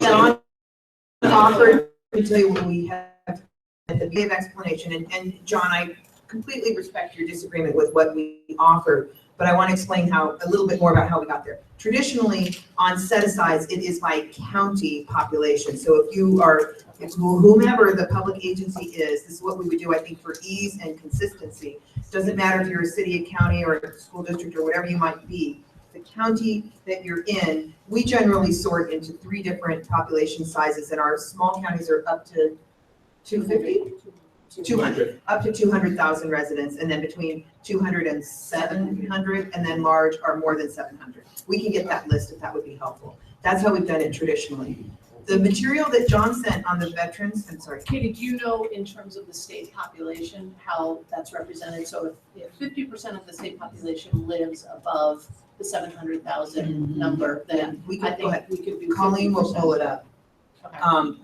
John offered to tell you what we have at the beginning of explanation, and John, I completely respect your disagreement with what we offered, but I want to explain a little bit more about how we got there. Traditionally, on set-asides, it is by county population. So if whomever the public agency is, this is what we would do, I think, for ease and consistency. Doesn't matter if you're a city, a county, or a school district, or whatever you might be. The county that you're in, we generally sort into 3 different population sizes, and our small counties are up to 250? 200, up to 200,000 residents, and then between 200 and 700, and then large are more than 700. We can get that list if that would be helpful. That's how we've done it traditionally. The material that John sent on the veterans, I'm sorry. Katie, do you know in terms of the state population, how that's represented? So if 50% of the state population lives above the 700,000 number, then I think we could do 50%. Colleen will pull it up. Okay.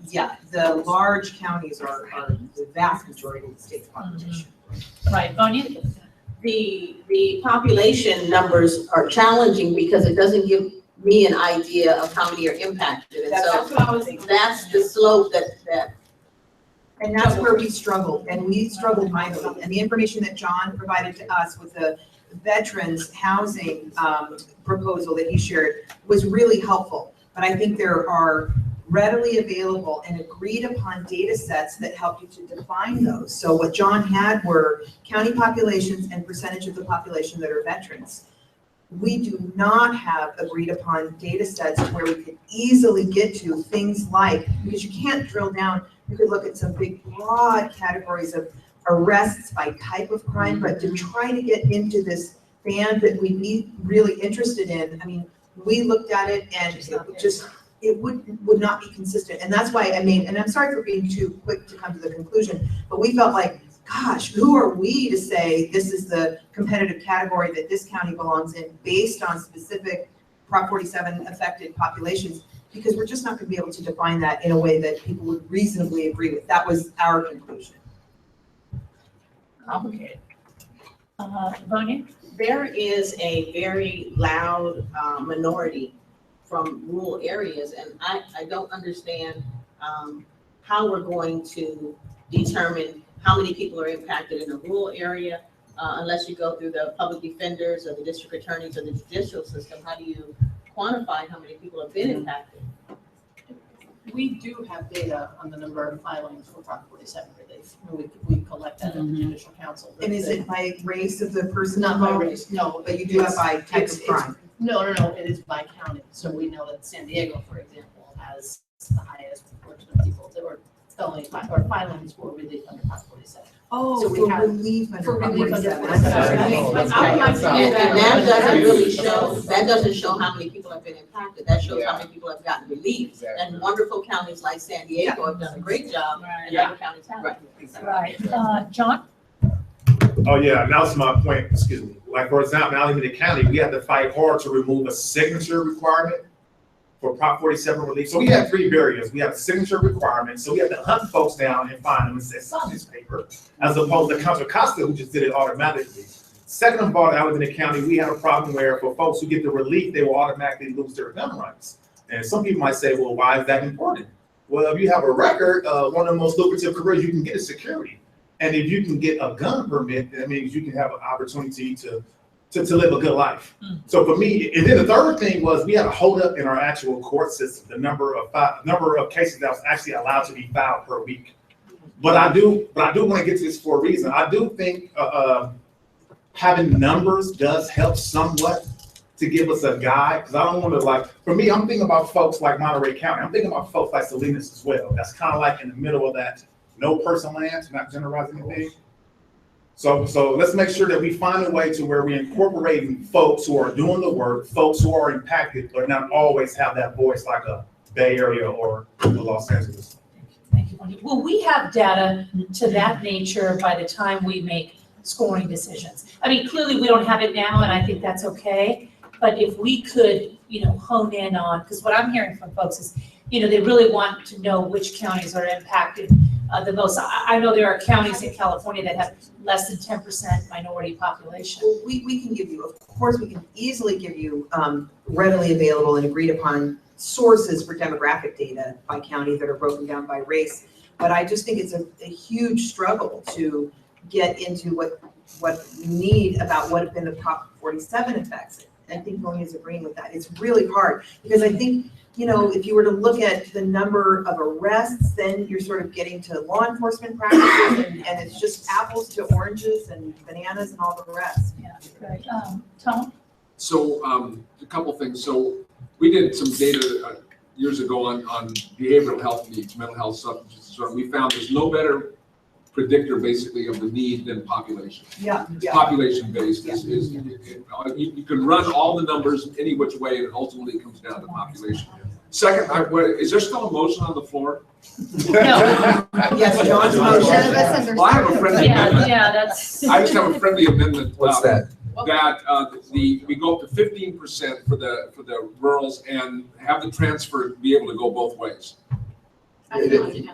Yeah, the large counties are the vast majority of the state's population. Right, Vanya? The population numbers are challenging because it doesn't give me an idea of how many are impacted. And That's so what I was thinking. that's the slope that. And that's where we struggled, and we struggled mightily. And the information that John provided to us with the veterans housing proposal that he shared was really helpful. But I think there are readily available and agreed upon data sets that help you to define those. So what John had were county populations and percentage of the population that are veterans. We do not have agreed upon data sets where we could easily get to things like, because you can't drill down, you could look at some big broad categories of arrests by type of crime, but to try to get into this band that we'd be really interested in, I mean, we looked at it and it would not be consistent. And that's why and I'm sorry for being too quick to come to the conclusion, but we felt like, gosh, who are we to say this is the competitive category that this county belongs in based on specific Prop 47 affected populations? Because we're just not going to be able to define that in a way that people would reasonably agree with. That was our conclusion. Complicated. Vanya? There is a very loud minority from rural areas, and I don't understand how we're going to determine how many people are impacted in a rural area unless you go through the public defenders or the district attorneys or the judicial system. How do you quantify how many people have been impacted? We do have data on the number of filings for Prop 47 relief. We collect that at the judicial council. And is it by race of the person Not by involved? race, no. But you do have by type of crime? No, it is by county. So we know that San Diego, for example, has the highest proportion of people that were felony or filings for relief under Prop 47. Oh, So we for have- relief under for relief under 47. 47. I'm sorry. I would like to do And that. that doesn't really show, that doesn't show how many people have been impacted, that shows how Yeah. many people have gotten relief. Exactly. And wonderful counties like San Diego have done a great job, and Yeah. other counties haven't. Right, John? Oh, yeah, and that was my point, excuse me. Like, for example, in Alameda County, we had to fight hard to remove a signature requirement for Prop 47 relief. So we had three barriers. We had a signature requirement, so we had to hunt folks down and find them and say, sign this paper, as opposed to Contra Costa, who just did it automatically. Second of all, in Alameda County, we had a problem where for folks who get the relief, they will automatically lose their gun rights. And some people might say, well, why is that important? Well, if you have a record, one of the most lucrative careers you can get is security. And if you can get a gun permit, that means you can have an opportunity to live a good life. So for me, and then the third thing was we had a holdup in our actual court system, the number of cases that was actually allowed to be filed per week. But I do want to get to this for a reason. I do think having numbers does help somewhat to give us a guide, because I don't want to, like, for me, I'm thinking about folks like Monterey County. I'm thinking about folks like Salinas as well. That's kind of like in the middle of that no person land, to not generalize anything. So let's make sure that we find a way to where we're incorporating folks who are doing the work, folks who are impacted, but not always have that voice like a Bay Area or Los Angeles. Thank you, Wendy. Will we have data to that nature by the time we make scoring decisions? I mean, clearly, we don't have it now, and I think that's okay. But if we could, hone in on, because what I'm hearing from folks is, they really want to know which counties are impacted the most. I know there are counties in California that have less than 10% minority population. Well, we can give you, of course, we can easily give you readily available and agreed upon sources for demographic data by county that are broken down by race. But I just think it's a huge struggle to get into what we need about what have been the Prop 47 effects. I think Tony is agreeing with that. It's really hard because I think, if you were to look at the number of arrests, then you're sort of getting to law enforcement practices and it's just apples to oranges and bananas and all the rest. Yeah, great. Tom? So a couple things. So we did some data years ago on behavioral health needs, mental health, substance disorder. We found there's no better predictor basically of the need than population. Yeah. Population based you can run all the numbers any which way and ultimately it comes down to population. Second, is there still a motion on the floor? No. Yes, John's motion. Well, I have a friendly amendment. Yeah, that's. I just have a friendly amendment. What's that? That we go up to 15% for the rurals and have the transfer be able to go both ways.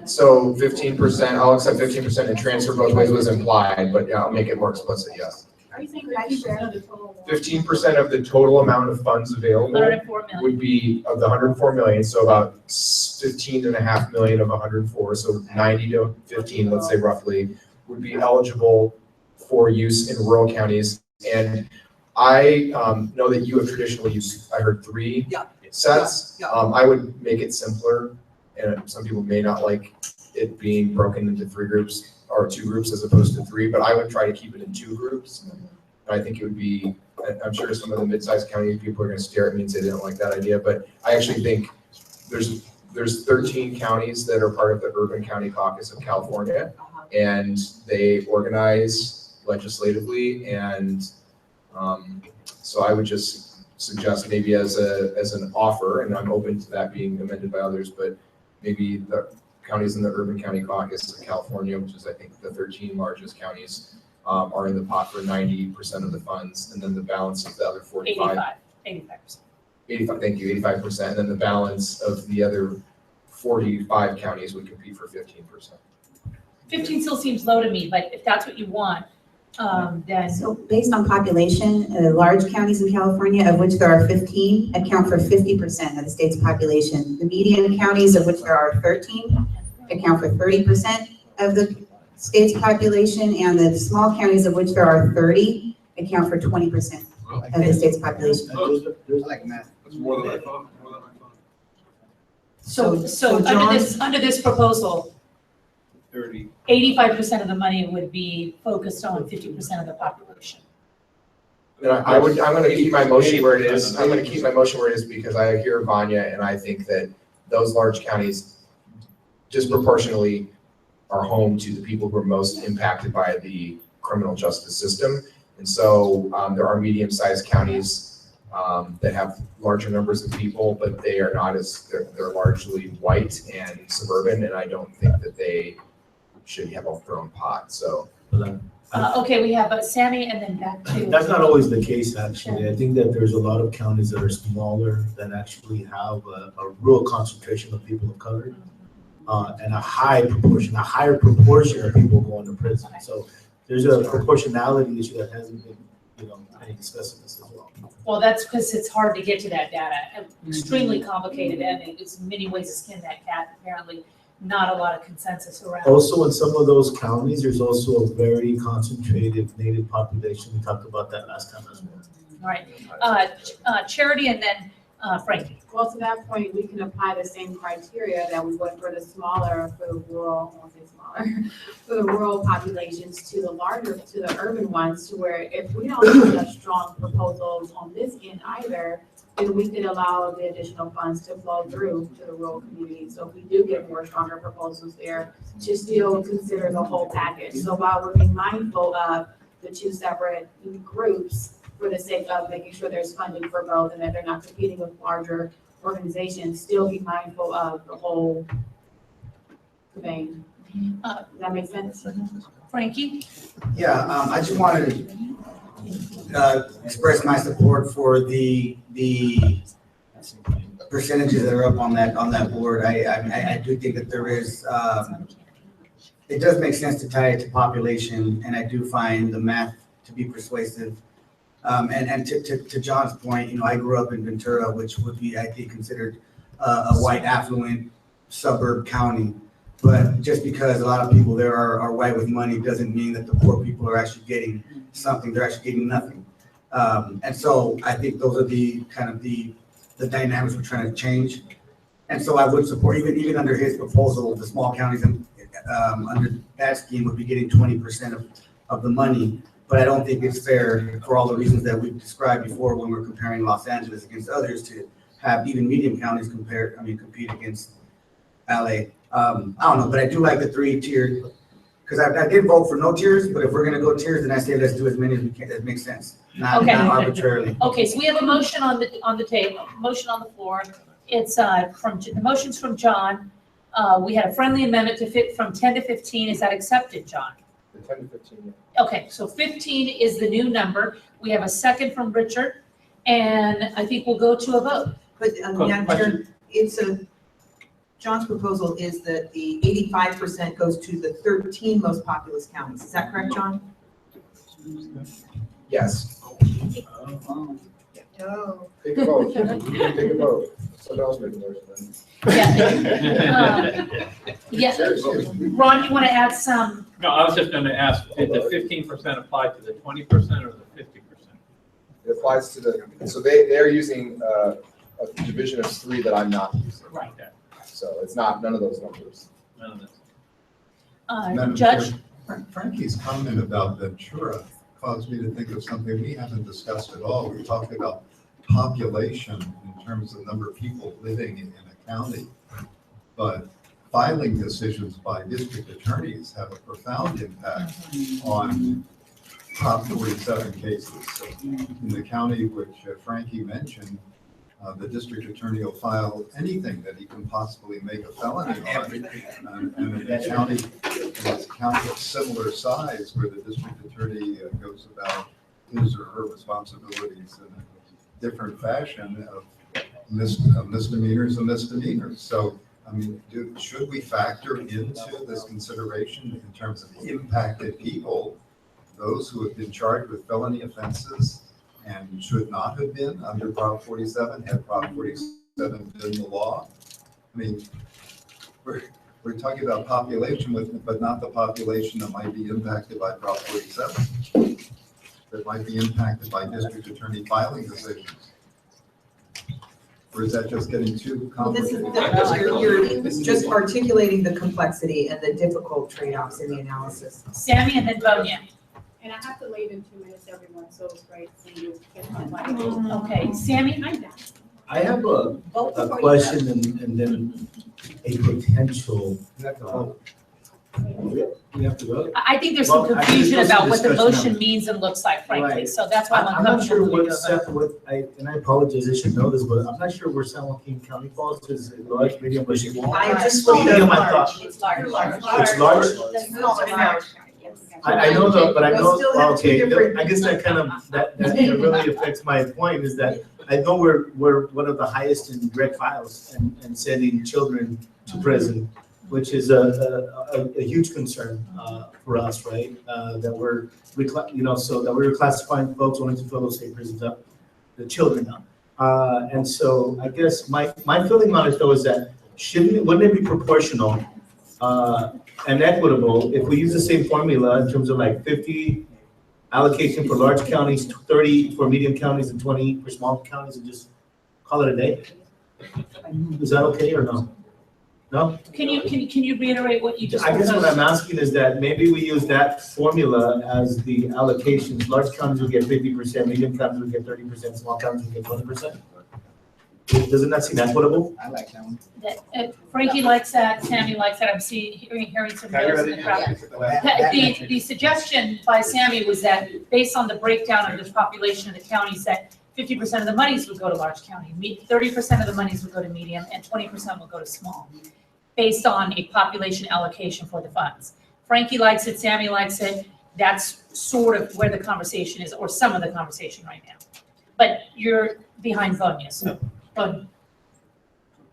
So 15%, I'll accept 15% and transfer both ways was implied, but yeah, I'll make it more explicit, yes. Are you saying 50% of the total? 15% of the total amount of funds available 104 million. would be of the 104 million, so about 15.5 million of 104, so 90 to 15, let's say roughly, would be eligible for use in rural counties. And I know that you have traditionally used, I heard 3 sets. I would make it simpler, and some people may not like it being broken into 3 groups or 2 groups as opposed to 3, but I would try to keep it in 2 groups. And I think it would be, I'm sure some of the mid-sized county people are gonna stare at me and say they don't like that idea, but I actually think there's 13 counties that are part of the Urban County Caucus of California, and they organize legislatively, and so I would just suggest maybe as an offer, and I'm open to that being amended by others, but maybe the counties in the Urban County Caucus of California, which is I think the 13 largest counties, are in the pot for 90% of the funds, and then the balance of the other 45. 85%. 85, thank you, 85%, and then the balance of the other 45 counties would compete for 15%. 15 still seems low to me, but if that's what you want, then. So based on population, large counties in California, of which there are 15, account for 50% of the state's population. The median counties, of which there are 13, account for 30% of the state's population, and the small counties, of which there are 30, account for 20% of the state's population. There's like math. That's more than I thought. So under this proposal, 85% of the money would be focused on 50% of the population. And I'm gonna keep my motion where it is. I'm gonna keep my motion where it is because I hear Vanya, and I think that those large counties disproportionately are home to the people who are most impacted by the criminal justice system. And so there are medium-sized counties that have larger numbers of people, but they are not as, they're largely white and suburban, and I don't think that they should have their own pot, so. Okay, we have Sammy and then back to. That's not always the case, actually. I think that there's a lot of counties that are smaller that actually have a real concentration of people of color. And a higher proportion of people going to prison. So there's a proportionality issue that hasn't been, any discussed in this as well. Well, that's because it's hard to get to that data, extremely complicated, and it's many ways to skin that cat, apparently. Not a lot of consensus around. Also, in some of those counties, there's also a very concentrated Native population. We talked about that last time as well. All right, Charity and then Frankie. Well, to that point, we can apply the same criteria that we would for the smaller, for the rural, I won't say smaller, for the rural populations to the larger, to the urban ones, to where if we don't have strong proposals on this end either, then we could allow the additional funds to flow through to the rural community. So if we do get more stronger proposals there, to still consider the whole package. So while we're being mindful of the two separate groups for the sake of making sure there's funding for both and that they're not competing with larger organizations, still be mindful of the whole vein. Does that make sense? Frankie? Yeah, I just wanted to express my support for the percentages that are up on that board. I do think that there is, it does make sense to tie it to population, and I do find the math to be persuasive. And to John's point, I grew up in Ventura, which would be, I think, considered a white affluent suburb county. But just because a lot of people there are white with money doesn't mean that the poor people are actually getting something. They're actually getting nothing. And so I think those are the kind of the dynamics we're trying to change. And so I would support, even under his proposal, the small counties under that scheme would be getting 20% of the money. But I don't think it's fair, for all the reasons that we've described before when we're comparing Los Angeles against others, to have even medium counties compete against LA. I don't know, but I do like the 3-tiered, because I did vote for no tiers, but if we're gonna go tiers, then I say let's do as many as we can, that makes sense, not arbitrarily. Okay, so we have a motion on the table, motion on the floor. It's the motion's from John. We had a friendly amendment to fit from 10 to 15. Is that accepted, John? The 10 to 15, yeah. Okay, so 15 is the new number. We have a second from Richard, and I think we'll go to a vote. But Madam Chair, John's proposal is that the 85% goes to the 13 most populous counties. Is that correct, John? Yes. No. Take a vote. Take a vote. Someone else make a motion then. Yeah. Ron, you want to add some? No, I was just going to ask, did the 15% apply to the 20% or the 50%? It applies to so they're using a division of 3 that I'm not using. Right. So it's not, none of those numbers. None of this. Madam Judge? Chair, Frankie's comment about Ventura caused me to think of something we haven't discussed at all. We talked about population in terms of number of people living in a county. But filing decisions by district attorneys have a profound impact on Prop 47 cases. So in the county which Frankie mentioned, the district attorney will file anything that he can possibly make a felony on. And in a county of similar size where the district attorney goes about his or her responsibilities in a different fashion of misdemeanors and misdemeanors. So, I mean, should we factor into this consideration in terms of impacted people, those who have been charged with felony offenses and should not have been under Prop 47, had Prop 47 been the law? I mean, we're talking about population but not the population that might be impacted by Prop 47, that might be impacted by district attorney filing decisions. Or is that just getting too complicated? You're just articulating the complexity and the difficult trade-offs in the analysis. Sammy and then Bonia. And I have to leave in 2 minutes, everyone, so it's great to see you. Okay, Sammy? I have a question and then a potential We have to vote? I think there's some Well, I think confusion there's some about what the discussion motion on- means and looks like, frankly, Right. so that's why I'm I'm not sure uncomfortable. and I apologize, I should know this, but I'm not sure where San Joaquin County falls, is it large, medium, or small? I just Well, looked yeah, up my large. thought. It's large. It's large? I know though, but I We'll know, still have two okay, different- I guess that kind of, that really affects my point, is that I know we're one of the highest in red files and sending children to prison, which is a huge concern, for us, right? That we're, so that we're classifying folks wanting to fill those state prisons up, the children up. And so I guess my feeling on it though is that wouldn't it be proportional, and equitable if we use the same formula in terms of like 50 allocation for large counties, 30 for medium counties, and 20 for small counties, and just call it a day? Is that okay or no? No? Can you reiterate what you just I guess what I'm proposed? asking is that maybe we use that formula as the allocations. Large counties will get 50%, medium counties will get 30%, small counties will get 20%. Doesn't that seem equitable? I like that one. Frankie likes that, Sammy likes that, I'm hearing some no's in the crowd. The suggestion by Sammy was that based on the breakdown of the population of the counties, that 50% of the monies would go to large county, 30% of the monies would go to medium, and 20% would go to small, based on a population allocation for the funds. Frankie likes it, Sammy likes it, that's sort of where the conversation is, or some of the conversation right now. But you're behind Vonia, so, Vonia.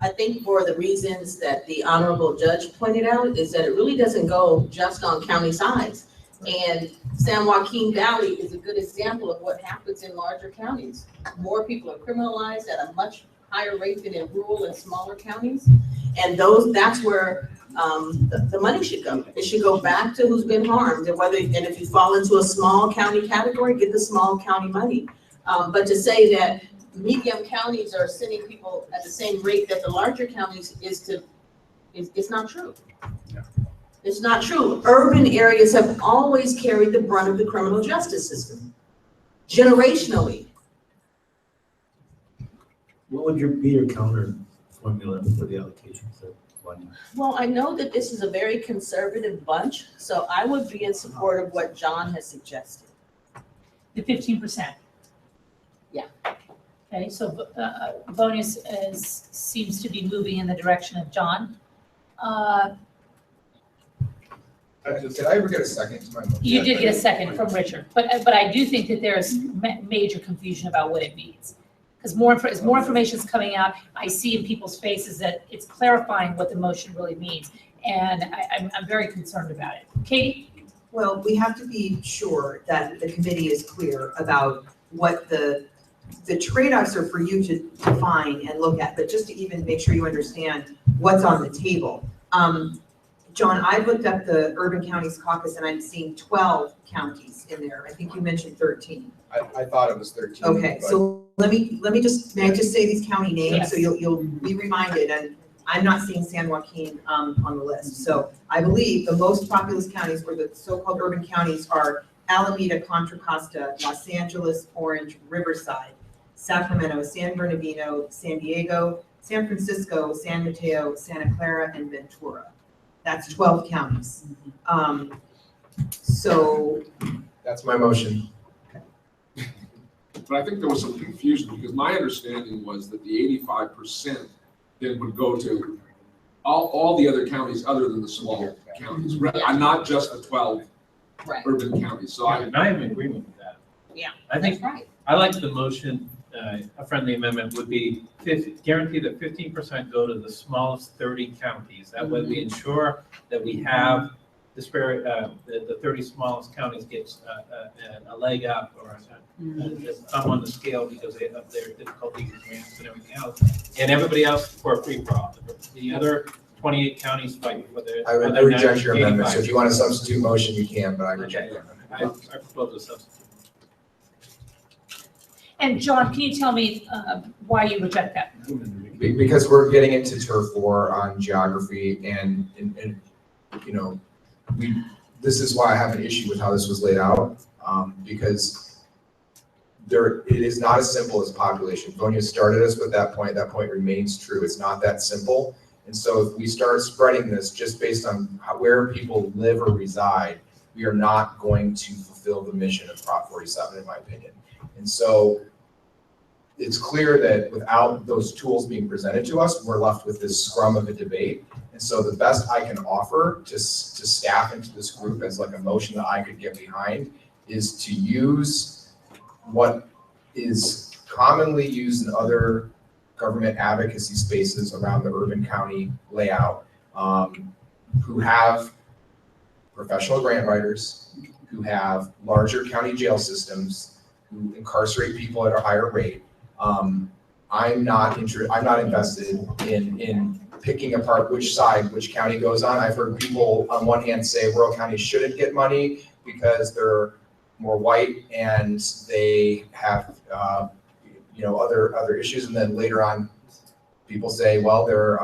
I think for the reasons that the honorable judge pointed out is that it really doesn't go just on county size. And San Joaquin Valley is a good example of what happens in larger counties. More people are criminalized at a much higher rate than in rural and smaller counties. And that's where the money should go. It should go back to who's been harmed, and if you fall into a small county category, get the small county money. But to say that medium counties are sending people at the same rate that the larger counties it's not true. It's not true. Urban areas have always carried the brunt of the criminal justice system, generationally. What would be your counter formula for the allocation for one? Well, I know that this is a very conservative bunch, so I would be in support of what John has suggested. The 15%. Yeah. Okay, so bonus seems to be moving in the direction of John. Did I ever get a second to my motion? You did get a second from Richard, but I do think that there's major confusion about what it means. Because as more information is coming out, I see in people's faces that it's clarifying what the motion really means. And I'm very concerned about it. Katie? Well, we have to be sure that the committee is clear about what the trade-offs are for you to define and look at, but just to even make sure you understand what's on the table. John, I looked up the Urban Counties Caucus and I'm seeing 12 counties in there. I think you mentioned 13. I thought it was 13. Okay, but- so may I just say these county names so you'll be reminded, and I'm not seeing San Joaquin on the list. So I believe the most populous counties, or the so-called urban counties, are Alameda, Contra Costa, Los Angeles, Orange, Riverside, Sacramento, San Bernardino, San Diego, San Francisco, San Mateo, Santa Clara, and Ventura. That's 12 counties. So. That's my motion. But I think there was some confusion, because my understanding was that the 85% then would go to all the other counties other than the small counties, right? Not just the 12 urban counties, so I. And I am in agreement with that. Yeah, I think, that's right. I like the motion, a friendly amendment would be guarantee that 15% go to the smallest 30 counties. That way we ensure that we have the 30 smallest counties gets a leg up or thumb on the scale because of their difficulties with grants and everything else. And everybody else for a free-for-all. The other 28 counties fight for their. I reject your amendment, so if you want to substitute motion, you can, but I reject your amendment. I propose a substitute. And John, can you tell me why you reject that? Because we're getting into turf war on geography and you know, this is why I have an issue with how this was laid out, because it is not as simple as population. Vonia started us with that point remains true. It's not that simple. And so if we start spreading this just based on where people live or reside, we are not going to fulfill the mission of Prop 47, in my opinion. And so it's clear that without those tools being presented to us, we're left with this scrum of a debate. And so the best I can offer to staff and to this group as like a motion that I could get behind is to use what is commonly used in other government advocacy spaces around the urban county layout, who have professional grant writers, who have larger county jail systems, who incarcerate people at a higher rate. I'm not invested in picking apart which county goes on. I've heard people on one hand say rural counties shouldn't get money because they're more white and they have other issues, and then later on people say, well, they're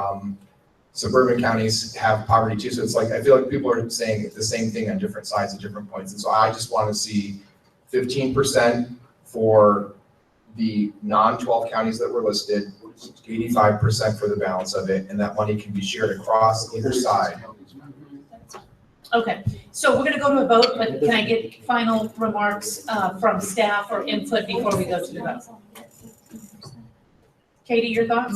suburban counties have poverty too. So it's like I feel like people are saying the same thing on different sides at different points. And so I just want to see 15% for the non-12 counties that were listed, 85% for the balance of it, and that money can be shared across either side. Okay, so we're gonna go to a vote, but can I get final remarks from staff or input before we go to the vote? Katie, your thoughts?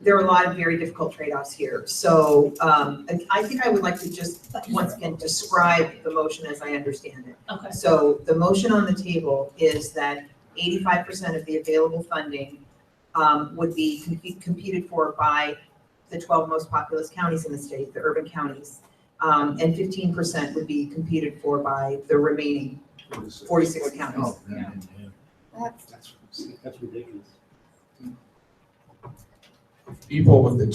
There are a lot of very difficult trade-offs here. So I think I would like to just once again describe the motion as I understand it. Okay. So the motion on the table is that 85% of the available funding would be competed for by the 12 most populous counties in the state, the urban counties, and 15% would be competed for by the remaining 46 counties. That's ridiculous. People with the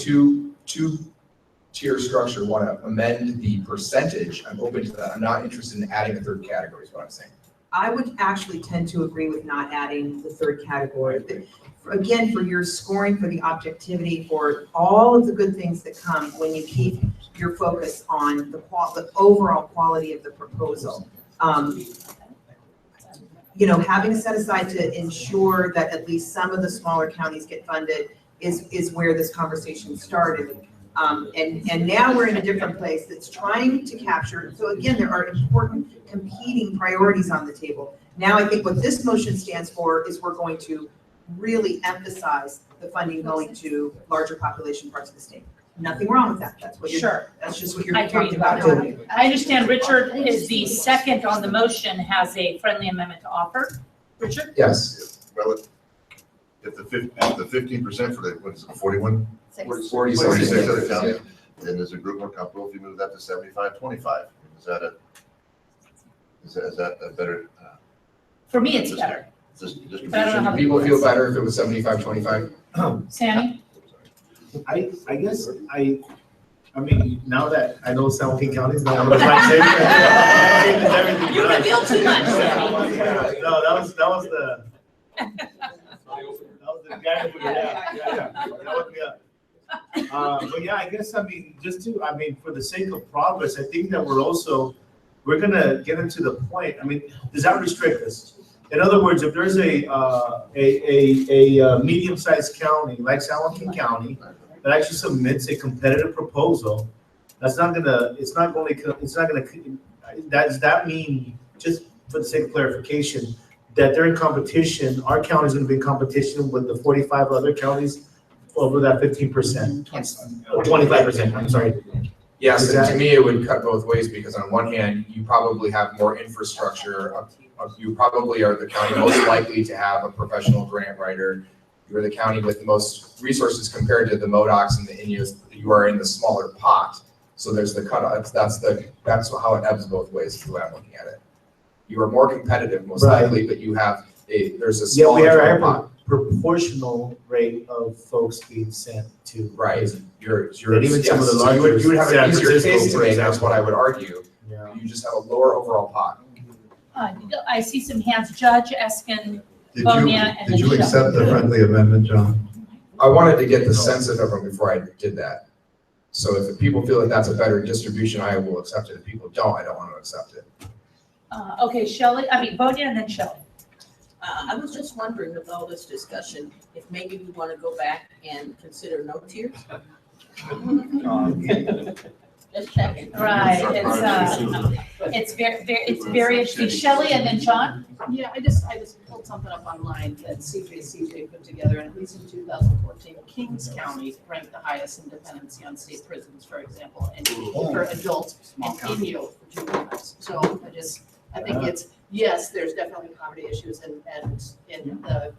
two-tier structure want to amend the percentage. I'm open to that. I'm not interested in adding a third category is what I'm saying. I would actually tend to agree with not adding the third category. Again, for your scoring, for the objectivity, for all of the good things that come when you keep your focus on the overall quality of the proposal. Having set aside to ensure that at least some of the smaller counties get funded is where this conversation started. And now we're in a different place that's trying to capture. So again, there are important competing priorities on the table. Now I think what this motion stands for is we're going to really emphasize the funding going to larger population parts of the state. Nothing wrong with that. That's what that's just what you're talking about. I understand Richard is the second on the motion, has a friendly amendment to offer. Richard? Yes. Well, if the 15% for the, what is it, 41? 46 other counties, then is the group more comfortable if you move that to 75-25? Is that a better? For me, it's better. Distribution. People feel better if it was 75-25. Sammy? I guess I mean, now that I know 17 counties, now I'm like saying everything. You revealed too much. No, that was the guy who put it down. Yeah. That woke me up. But yeah, I guess, for the sake of progress, I think that we're gonna get into the point. Does that restrict us? In other words, if there's a medium-sized county like San Joaquin County that actually submits a competitive proposal, does that mean, just for the sake of clarification, that they're in competition, our county is gonna be in competition with the 45 other counties over that 15%? Or 25%, I'm sorry. Yes, and to me, it would cut both ways because on one hand, you probably have more infrastructure. You probably are the county most likely to have a professional grant writer. You're the county with the most resources compared to the MODOCs and the INEOs. You are in the smaller pot. So there's the cutoff. That's how it ebbs both ways is the way I'm looking at it. You are more competitive most likely, but there's a smaller pot. Proportional rate of folks being sent to. Right. You're even some of the larger. You would have an easier San case Francisco, today, that's what I would argue. Yeah. You just have a lower overall pot. I see some hands, Judge Eskin, Bonia, and Did you accept the friendly amendment, John? I wanted to get the sense of everyone before I did that. So if people feel that that's a better distribution, I will accept it. If people don't, I don't want to accept it. Okay, Bonia and then Shelley. I was just wondering with all this discussion, if maybe we want to go back and consider no tiers? Just checking. Right, it's very interesting. Shelley and then John? Yeah, I just pulled something up online that CJCJ put together, and at least in 2014, Kings County ranked the highest in dependency on state prisons, for example, and for adults and Inyo for juveniles. So I think it's, yes, there's definitely poverty issues in the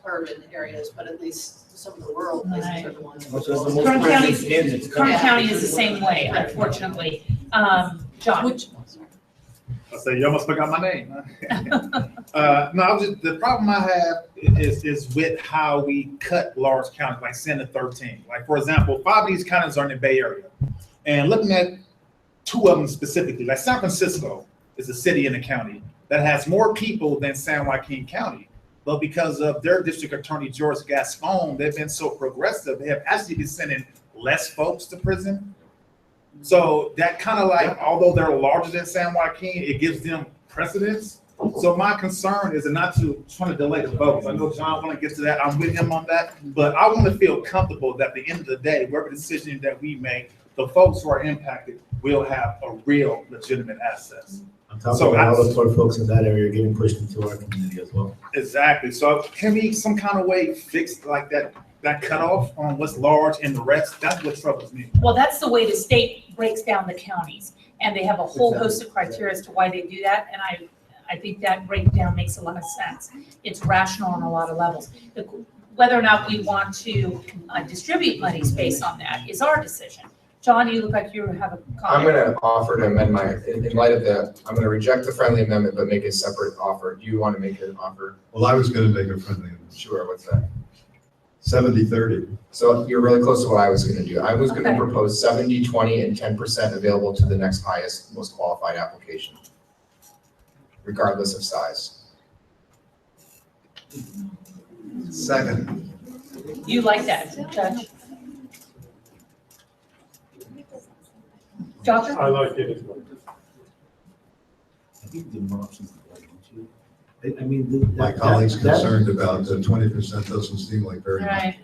urban areas, but at least some of the rural places are the ones. Kern County is the same way, unfortunately. John? I say, you almost forgot my name. No, the problem I have is with how we cut large counties, like 10 to 13. Like, for example, 5 of these counties are in the Bay Area. And looking at 2 of them specifically, like San Francisco is a city in the county that has more people than San Joaquin County. But because of their district attorney, George Gascon, they've been so progressive, they have actually been sending less folks to prison. So that kind of like, although they're larger than San Joaquin, it gives them precedence. So my concern is not to trying to delay the votes. I know John want to get to that. I'm with him on that. But I want to feel comfortable that at the end of the day, whatever decision that we make, the folks who are impacted will have a real legitimate access. On top of that, all the poor folks in that area are getting pushed into our community as well. Exactly. So can we some kind of way fix like that cutoff on what's large and the rest? That's what troubles me. Well, that's the way the state breaks down the counties, and they have a whole host of criteria as to why they do that, and I think that breakdown makes a lot of sense. It's rational on a lot of levels. Whether or not we want to distribute monies based on that is our decision. John, you look like you have a comment. I'm gonna offer to amend in light of that, I'm gonna reject the friendly amendment, but make a separate offer. Do you want to make an offer? Well, I was gonna make a friendly amendment. Sure, what's that? 70-30. So you're really close to what I was gonna do. I was gonna propose 70, 20, and 10% available to the next highest, most qualified application, regardless of size. Second. You like that, Judge? Doctor? I like it as well. I think the more options, don't you? I mean, My colleague's concerned about the 20% doesn't seem like very much. Right.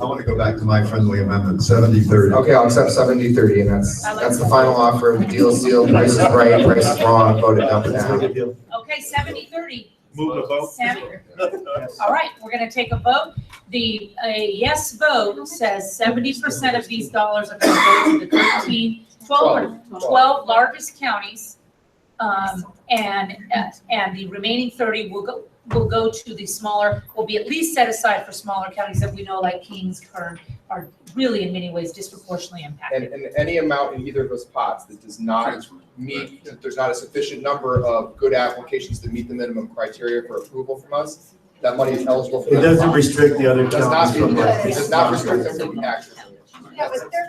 I want to go back to my friendly amendment, 70-30. Okay, I'll accept 70-30, and that's the final offer. The deal is sealed, price is right, price is wrong, voted up and down. Okay, 70-30. Move the vote. Sammy? All right, we're gonna take a vote. A yes vote says 70% of these dollars are gonna go to the 12 largest counties. And the remaining 30 will go to the smaller, will be at least set aside for smaller counties that we know, like Kings, Kern, are really in many ways disproportionately impacted. And any amount in either of those pots that does not meet, that there's not a sufficient number of good applications to meet the minimum criteria for approval from us, that money is eligible for. It doesn't restrict the other It does not, counties from it does not restrict them from action.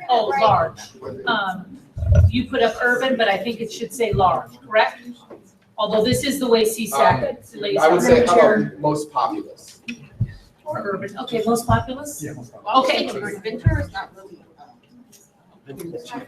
Oh, large. You put up urban, but I think it should say large, correct? Although this is the way CSAC lays out. I would say, how about most populous? Or urban, okay, most populous? Yeah, most populous. Okay. Ventura is not really.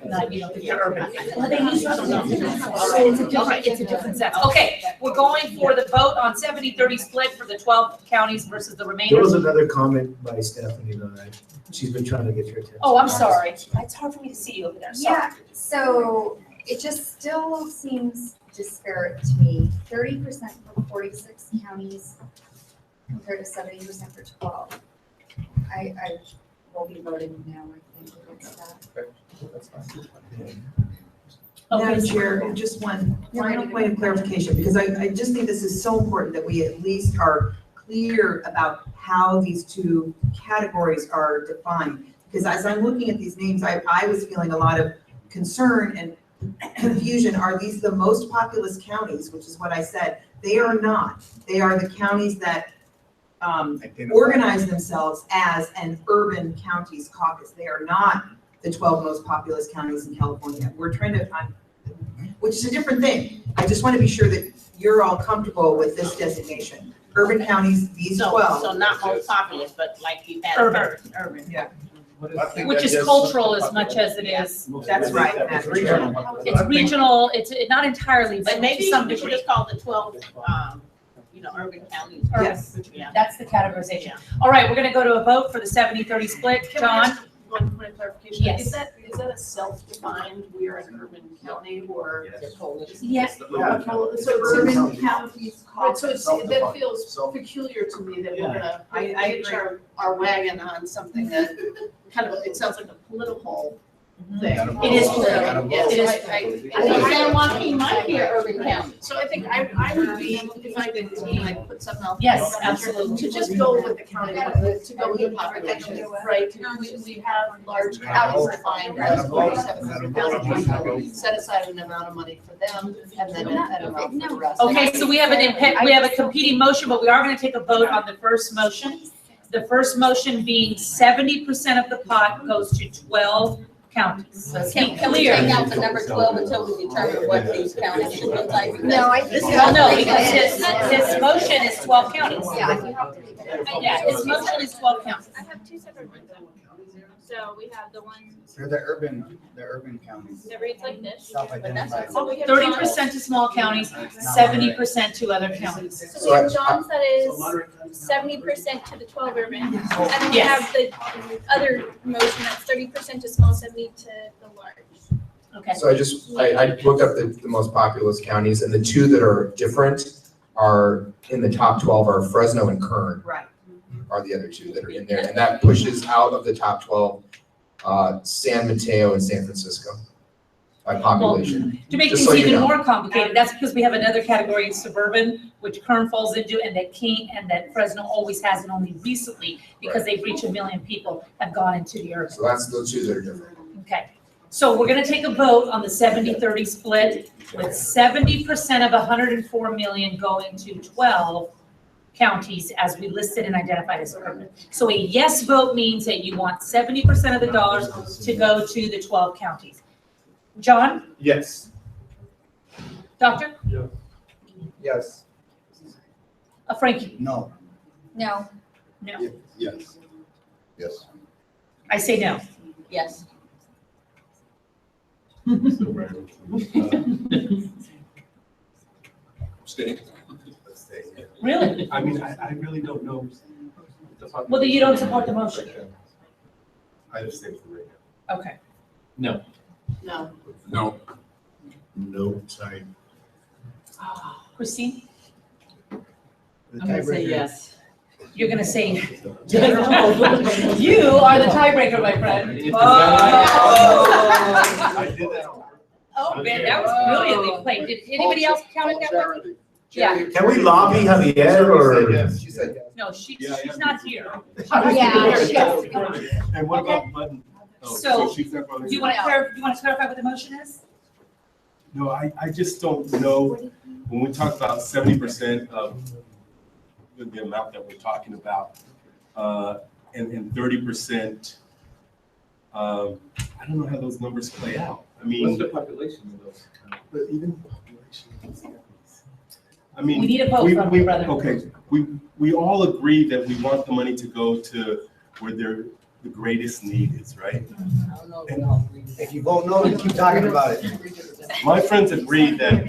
No, you don't think they're urban. Well, they use it's a different set. Okay, we're going for the vote on 70-30 split for the 12 counties versus the remainder. There was another comment by Stephanie that she's been trying to get your attention. Oh, I'm sorry. It's hard for me to see you over there, sorry. Yeah, so it just still seems disparate to me. 30% for 46 counties compared to 70% for 12. I will be voting no, I think, against that. That's fine. Madam Chair, just one final point of clarification, because I just think this is so important that we at least are clear about how these two categories are defined. Because as I'm looking at these names, I was feeling a lot of concern and confusion. Are these the most populous counties, which is what I said? They are not. They are the counties that organize themselves as an urban counties caucus. They are not the 12 most populous counties in California. We're trying to find, which is a different thing. I just want to be sure that you're all comfortable with this designation. Urban counties, these 12. So not most populous, but like you've had. Urban. Urban. Yeah. which is cultural as much as it is. That's right. It's regional. It's regional, it's not entirely, but But maybe to some we should degree. just call the 12, urban counties. Yes. Yeah. That's the categorization. All right, we're gonna go to a vote for the 70-30 split. Can I John? ask one point of clarification? Yes. Is that a self-defined, we are an urban county, or? Yes. So urban counties. Right, so that feels peculiar to me that we're gonna hitch our wagon on something that kind of, it sounds like a political thing. It is political. Yes, It is. I think San Joaquin might be an urban county. So I think I would be, if I could, like, put something else. Yes, absolutely. To just go with the county, to go with the population, right? We have large counties defined as 47,000 people. Set aside an amount of money for them and then an amount for the rest. Okay, so we have we have a competing motion, but we are gonna take a vote on the first motion. The first motion being 70% of the pot goes to 12 counties. Let's be Can we clear. take out the number 12 until we determine what these counties should look like? No, I think. Well, no, because his motion is 12 counties. Yeah, you have to leave it. Yeah, his motion is 12 counties. I have two separate ones. So we have the one They're the urban counties. that reads like this. Self-identified. 30% to small counties, 70% to other counties. So we have John's that is 70% to the 12 urban. And then we Yes. have the other motion that's 30% to small, 70 to the large. Okay. So I looked up the most populous counties, and the two that are different are in the top 12 are Fresno and Kern. Right. Are the other two that are in there, and that pushes out of the top 12, San Mateo and San Francisco by population. To make Just things so you even know. more complicated, that's because we have another category in suburban, which Kern falls into, and that King and that Fresno always has, and only recently, because they've reached 1 million people, have gone into the urban. So that's the two that are different. Okay, so we're gonna take a vote on the 70-30 split, with 70% of 104 million going to 12 counties as we listed and identified as urban. So a yes vote means that you want 70% of the dollars to go to the 12 counties. John? Yes. Doctor? Yes. Frankie? No. No. No. Yes. Yes. I say no. Yes. Stay. Really? I mean, I really don't know. Well, then you don't support the motion. I just think for right Okay. No. No. No. No type. Christine? The I'm gonna say tiebreaker. yes. You're gonna say, you are the tiebreaker, my friend. now. I did that on purpose. Oh, man, that was brilliantly played. Did anybody else count it that way? Yeah. Can we lobby Javier or? Yes, she said yes. No, she's not here. Yeah, she has to go. And what about Button? Oh, So, she's not voting. Do you want to clarify what the motion is? No, I just don't know, when we talk about 70% of the amount that we're talking about, and 30%, I don't know how those numbers play out. I mean. What's the population of those? But even population. I mean. We need a vote from you, brother. Okay, we all agree that we want the money to go to where the greatest need is, right? If you vote no, you keep talking about it. My friends agree that,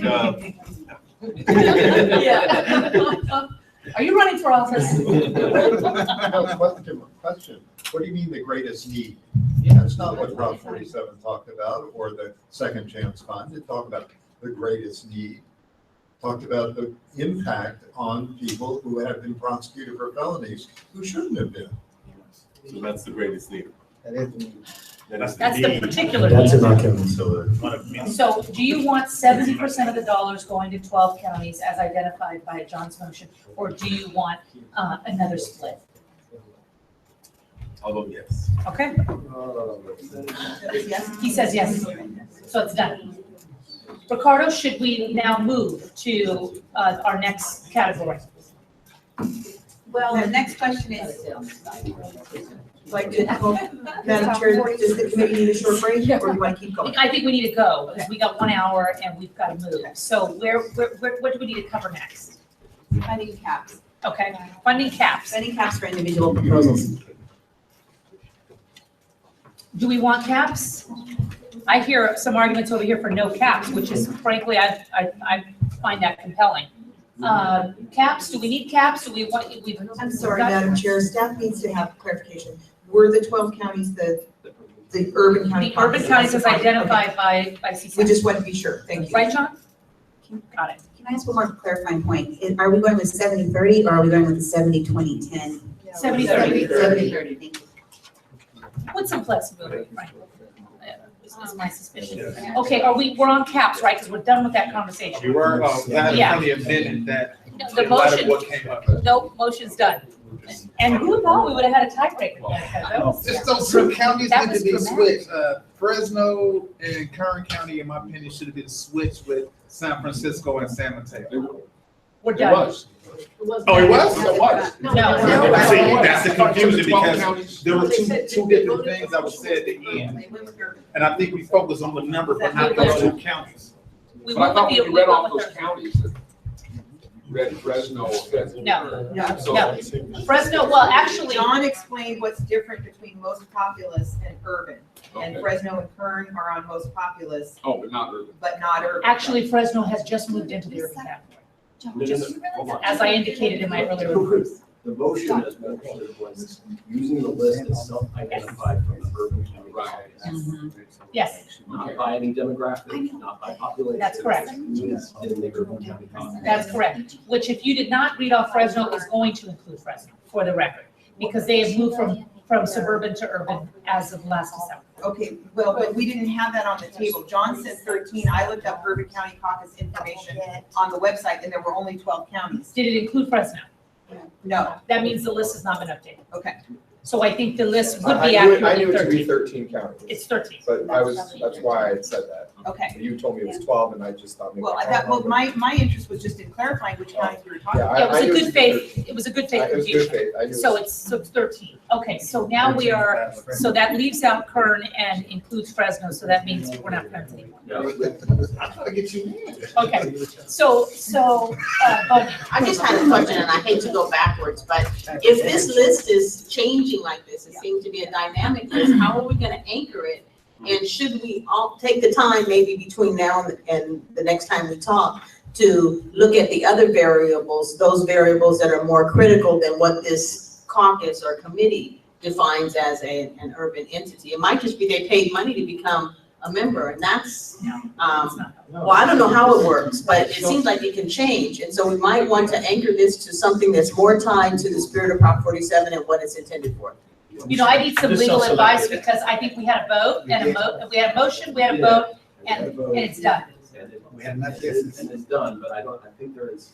Yeah. Are you running for office? Question. What do you mean the greatest need? That's not what Prop 47 talked about, or the Second Chance Fund. It talked about the greatest need. Talked about the impact on people who have been prosecuted for felonies who shouldn't have been. So that's the greatest need. That is the need. That's That's the particular That's need. in our county, so. So do you want 70% of the dollars going to 12 counties as identified by John's motion? Or do you want another split? I'll vote yes. Okay, he says yes. So it's done. Ricardo, should we now move to our next category? Well, the next question is, like, Madam Chair, does the committee need a short break, or do you want to keep going? I think we need to go, because we got 1 hour and we've got to move. So what do we need to cover next? Funding caps. Okay, funding caps. Funding caps for individual proposals. Do we want caps? I hear some arguments over here for no caps, which is frankly, I find that compelling. Caps, do we need caps? Do we want, I'm sorry, Madam Chair, staff needs to have clarification. Were the 12 counties the urban county? The urban counties as identified by CCAP. We just want to be sure, thank you. Right, John? Got it. Can I ask one more clarifying point? Are we going with 70-30 or are we going with the 70-20-10? 70-30. 70-30, thank you. With some flexibility, right? Is my suspicion. Okay, we're on caps, right? Because we're done with that conversation. You were, that Yeah. is funny amendment that. The in light of motion, what came up. nope, motion's done. And who thought we would have had a tiebreaker? That was- Just those two counties that need was to be dramatic. switched. Fresno and Kern County, in my opinion, should have been switched with San Francisco and San Mateo. We're done. Oh, it was? It was. No. See, that's the confusion because there were two different things that were said at the end. And I think we focused on the number, but not those two counties. We But I went thought with when the, you we read went off with those counties, that you read Fresno. No. Fresno, well, actually. John explained what's different between most populous and urban. And Okay. Fresno and Kern are on most populous, Oh, but not urban. but not urban. Actually, Fresno has just moved into the urban category, as I indicated in my earlier remarks. The motion as mentioned was using the list as self-identified from the urban county. Yes. Not by any demographic, not by population. That's correct. It's in the urban county caucus. That's correct, which if you did not read off Fresno, is going to include Fresno, for the record, because they have moved from suburban to urban as of last December. Okay, well, but we didn't have that on the table. John said 13. I looked up urban county caucus information on the website and there were only 12 counties. Did it include Fresno? No. That means the list has not been updated. Okay. So I think the list would I be knew it accurate to be 13. 13 counties. It's 13. But that's why I said that. Okay. You told me it was 12 and I just thought maybe. My interest was just in clarifying which counties we were talking Yeah, about. Yeah, it was I a knew good it was faith, it was a good faith It was good confusion. faith. I knew So it it's 13. Okay, so now we are, so that leaves out Kern and includes Fresno, so that means we're not Kern anymore. I'm trying to get you in. Okay, so, Bonnie. I just had a question, and I hate to go backwards, but if this list is changing like this, it seems to be a dynamic list, how are we gonna anchor it? And should we all take the time, maybe between now and the next time we talk, to look at the other variables, those variables that are more critical than what this caucus or committee defines as an urban entity? It might just be they paid money to become a member, and that's, well, I don't know how it works, but it seems like it can change. And so we might want to anchor this to something that's more tied to the spirit of Prop 47 and what it's intended for. You know, I need some legal advice because I think we had a vote and we had a motion, we had a vote, and it's done. We had enough cases. And it's done, but I think there is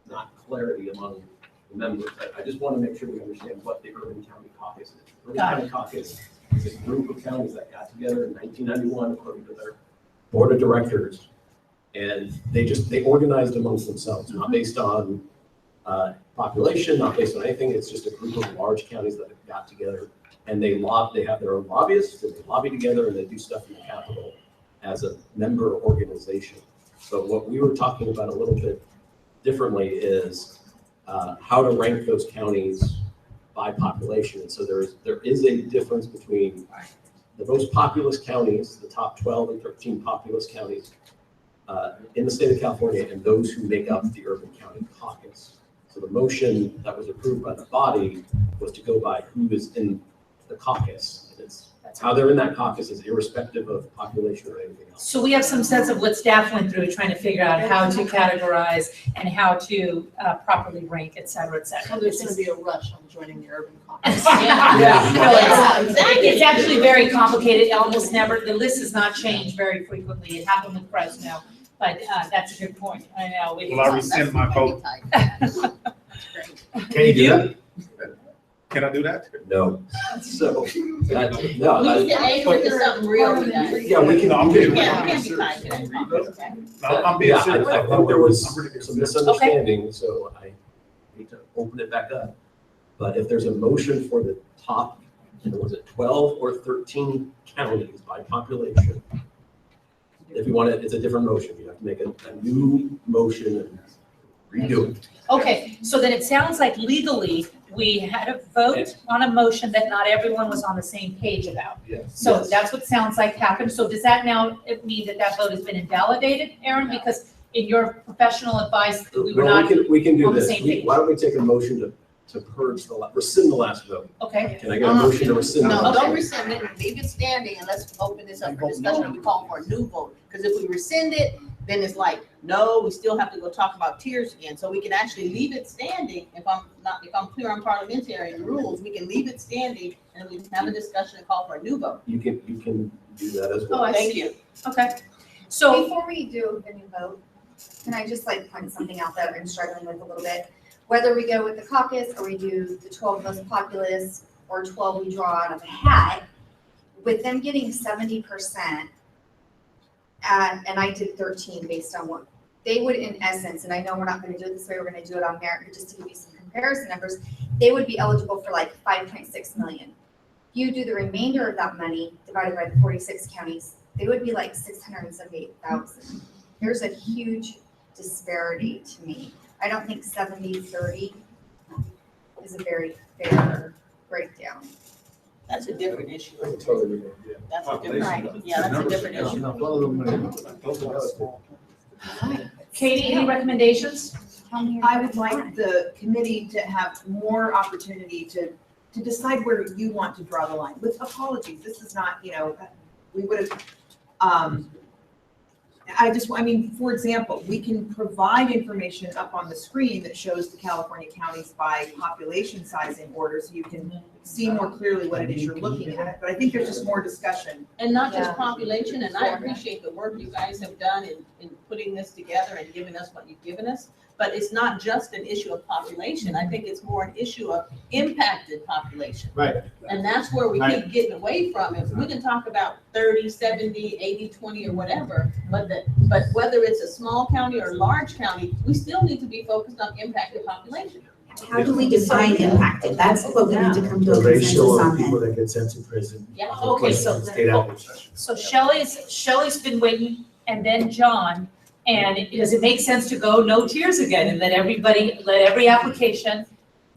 not clarity among the members. I just want to make sure we understand what the Urban County Caucus is. Urban Got it. County Caucus is a group of counties that got together in 1991 according to their board of directors. And they organized amongst themselves, not based on population, not based on anything. It's just a group of large counties that have got together and they have their own lobbyists and they lobby together and they do stuff in the Capitol as a member organization. So what we were talking about a little bit differently is how to rank those counties by population. And so there is a difference between the most populous counties, the top 12 and 13 populous counties in the state of California, and those who make up the Urban County Caucus. So the motion that was approved by the body was to go by who is in the caucus. And that's how they're in that caucus is irrespective of population or anything else. So we have some sense of what staff went through trying to figure out how to categorize and how to properly rank, et cetera, et cetera. So there's gonna be a rush on joining the urban caucus. It's actually very complicated, almost never, the list has not changed very frequently, it happened with Fresno, but that's a good point, I know. Will I rescind my vote? Can you do that? Can I do that? No. So, We need to anchor it to something real, you guys. Yeah, we can. No, I'm being Yeah, we can't be tied to that. I'm being Yeah, serious. I think there was some misunderstanding, so I need to open it back up. But if there's a motion for the top, was it 12 or 13 counties by population? If you want it, it's a different motion. You have to make a new motion and Redo it. Okay, so then it sounds like legally, we had a vote on a motion that not everyone was on the same page about. Yes. So that's what sounds like happened. So does that now mean that that vote has been invalidated, Aaron? Because in your professional advice, we were No, not we can do on the this. same page. Why don't we take a motion to purge rescind the last vote? Okay. Can I get a motion to rescind? the No, last don't vote? rescind it, leave it standing, and let's open this up for discussion, and we call for a new vote. Because if we rescind it, then it's like, no, we still have to go talk about tiers again. So we can actually leave it standing, if I'm clear on parliamentary rules, we can leave it standing, and we can have a discussion and call for a new vote. You can do that as well. Oh, thank you. Okay. So before we do the new vote, can I just like point something out that I'm struggling with a little bit? Whether we go with the caucus or we do the 12 most populous or 12 we draw out of a hat, with them getting 70%, and I did 13 based on what they would in essence, and I know we're not going to do it this way, we're going to do it on merit, but just to give you some comparison numbers, they would be eligible for like 5.6 million. If you do the remainder of that money divided by the 46 counties, they would be like 678,000. There's a huge disparity to me. I don't think 70-30 is a very fair breakdown. That's a different issue. Totally different, yeah. That's a different, yeah, that's a different issue. Katie, any recommendations? I would like the committee to have more opportunity to decide where you want to draw the line. With apologies, this is not, we would have, I mean, for example, we can provide information up on the screen that shows the California counties by population size in order, so you can see more clearly what it is you're looking at. But I think there's just more discussion. And not just population, and I appreciate the work you guys have done in putting this together and giving us what you've given us. But it's not just an issue of population. I think it's more an issue of impacted population. Right. And that's where we Right. keep getting away from it. We can talk about 30, 70, 80, 20 or whatever, but whether it's a small county or a large county, we still need to be focused on impacted population. How do we define impacted? That's what we need to come to The a ratio consensus of on people then. that get sent to prison. Yeah. Okay, so State outreach. So Shelley's been waiting, and then John, and does it make sense to go no tiers again and let every application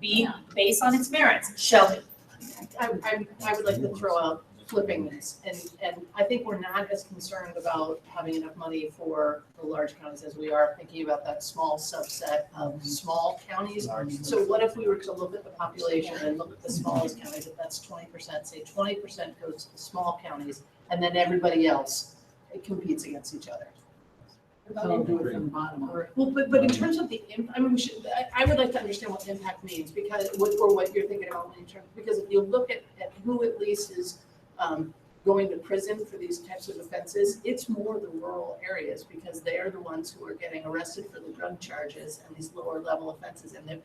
be based on its merits? Shelley? I would like to throw out flipping this, and I think we're not as concerned about having enough money for the large counties as we are thinking about that small subset of small counties. So what if we were to look at the population and look at the smallest counties, if that's 20%, say 20% goes to the small counties, and then everybody else, it competes against each other. So do it from the bottom up. Well, but in terms of the, I mean, I would like to understand what impact means, because, or what you're thinking about in terms, because if you look at who at least is going to prison for these types of offenses, it's more the rural areas, because they're the ones who are getting arrested for the drug charges and these lower level offenses, and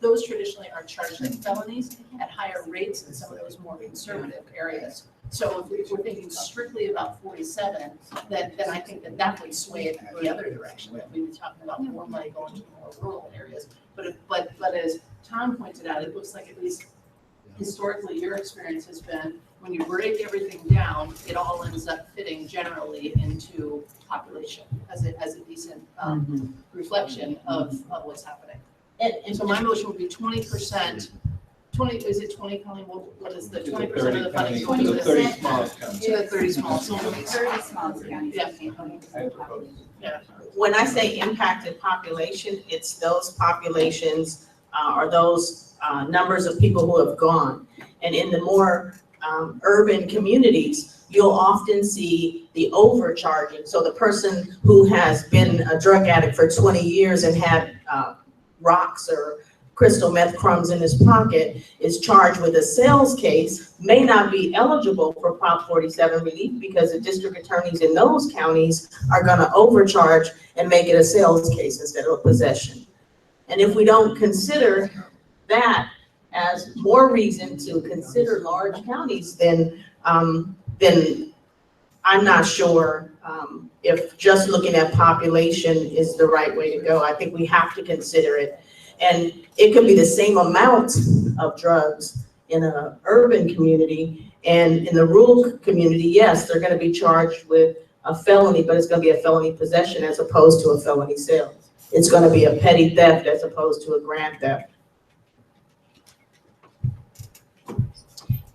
those traditionally are charged like felonies at higher rates than some of those more conservative areas. So if we're thinking strictly about 47, then I think that would sway it the other direction, that we were talking about more money going to more rural areas. But as Tom pointed out, it looks like at least historically your experience has been, when you break everything down, it all ends up fitting generally into population as a decent reflection of what's happening. And so my motion would be 20%. 20, is it 20 county, what is the 20% of the funding? 20%. 30 smallest counties. To the 30 smallest. 30 smallest counties. Yeah. When I say impacted population, it's those populations or those numbers of people who have gone. And in the more urban communities, you'll often see the overcharging. So the person who has been a drug addict for 20 years and had rocks or crystal meth crumbs in his pocket is charged with a sales case, may not be eligible for Prop 47 relief, because the district attorneys in those counties are going to overcharge and make it a sales case instead of a possession. And if we don't consider that as more reason to consider large counties, then I'm not sure if just looking at population is the right way to go. I think we have to consider it. And it could be the same amount of drugs in an urban community, and in the rural community, yes, they're going to be charged with a felony, but it's going to be a felony possession as opposed to a felony sales. it's gonna be a petty theft as opposed to a grand theft.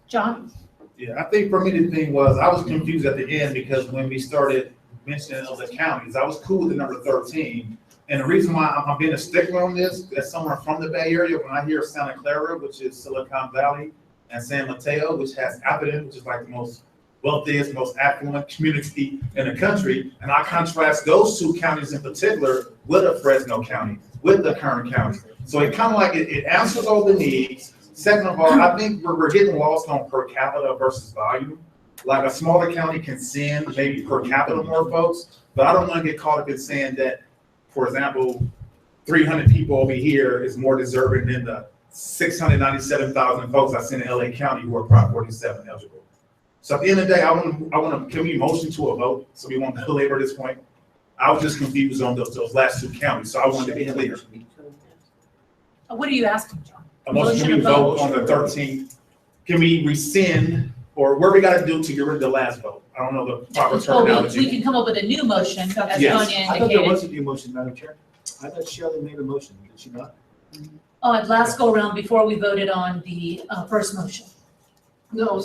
John? Yeah, I think for me, the thing was, I was confused at the end because when we started mentioning of the counties, I was cool with the number 13. And the reason why I'm being a stickler on this, as someone from the Bay Area, when I hear Santa Clara, which is Silicon Valley, and San Mateo, which has Atherton, which is like the most wealthiest, most affluent community in the country, and I contrast those two counties in particular with a Fresno County, with the Kern County. So it kind of like, it answers all the needs. Second of all, I think we're getting lost on per capita versus volume. Like a smaller county can send maybe per capita more folks, but I don't want to get caught up in saying that, for example, 300 people over here is more deserving than the 697,000 folks I sent in LA County who are Prop 47 eligible. So at the end of the day, can we motion to a vote? So we won't belabor this point. I was just confused on those last two counties, so I wanted to be clear. What are you asking, John? A motion, can we vote on the 13th? Can we rescind, or what we gotta do to get rid of the last vote? I don't know the proper Well, we terminology. can come up with a new motion, as Yes. Sonia I thought there indicated. was a new motion, Madam Chair. I thought Shelley made a motion, did she not? Last go around before we voted on the first motion. No,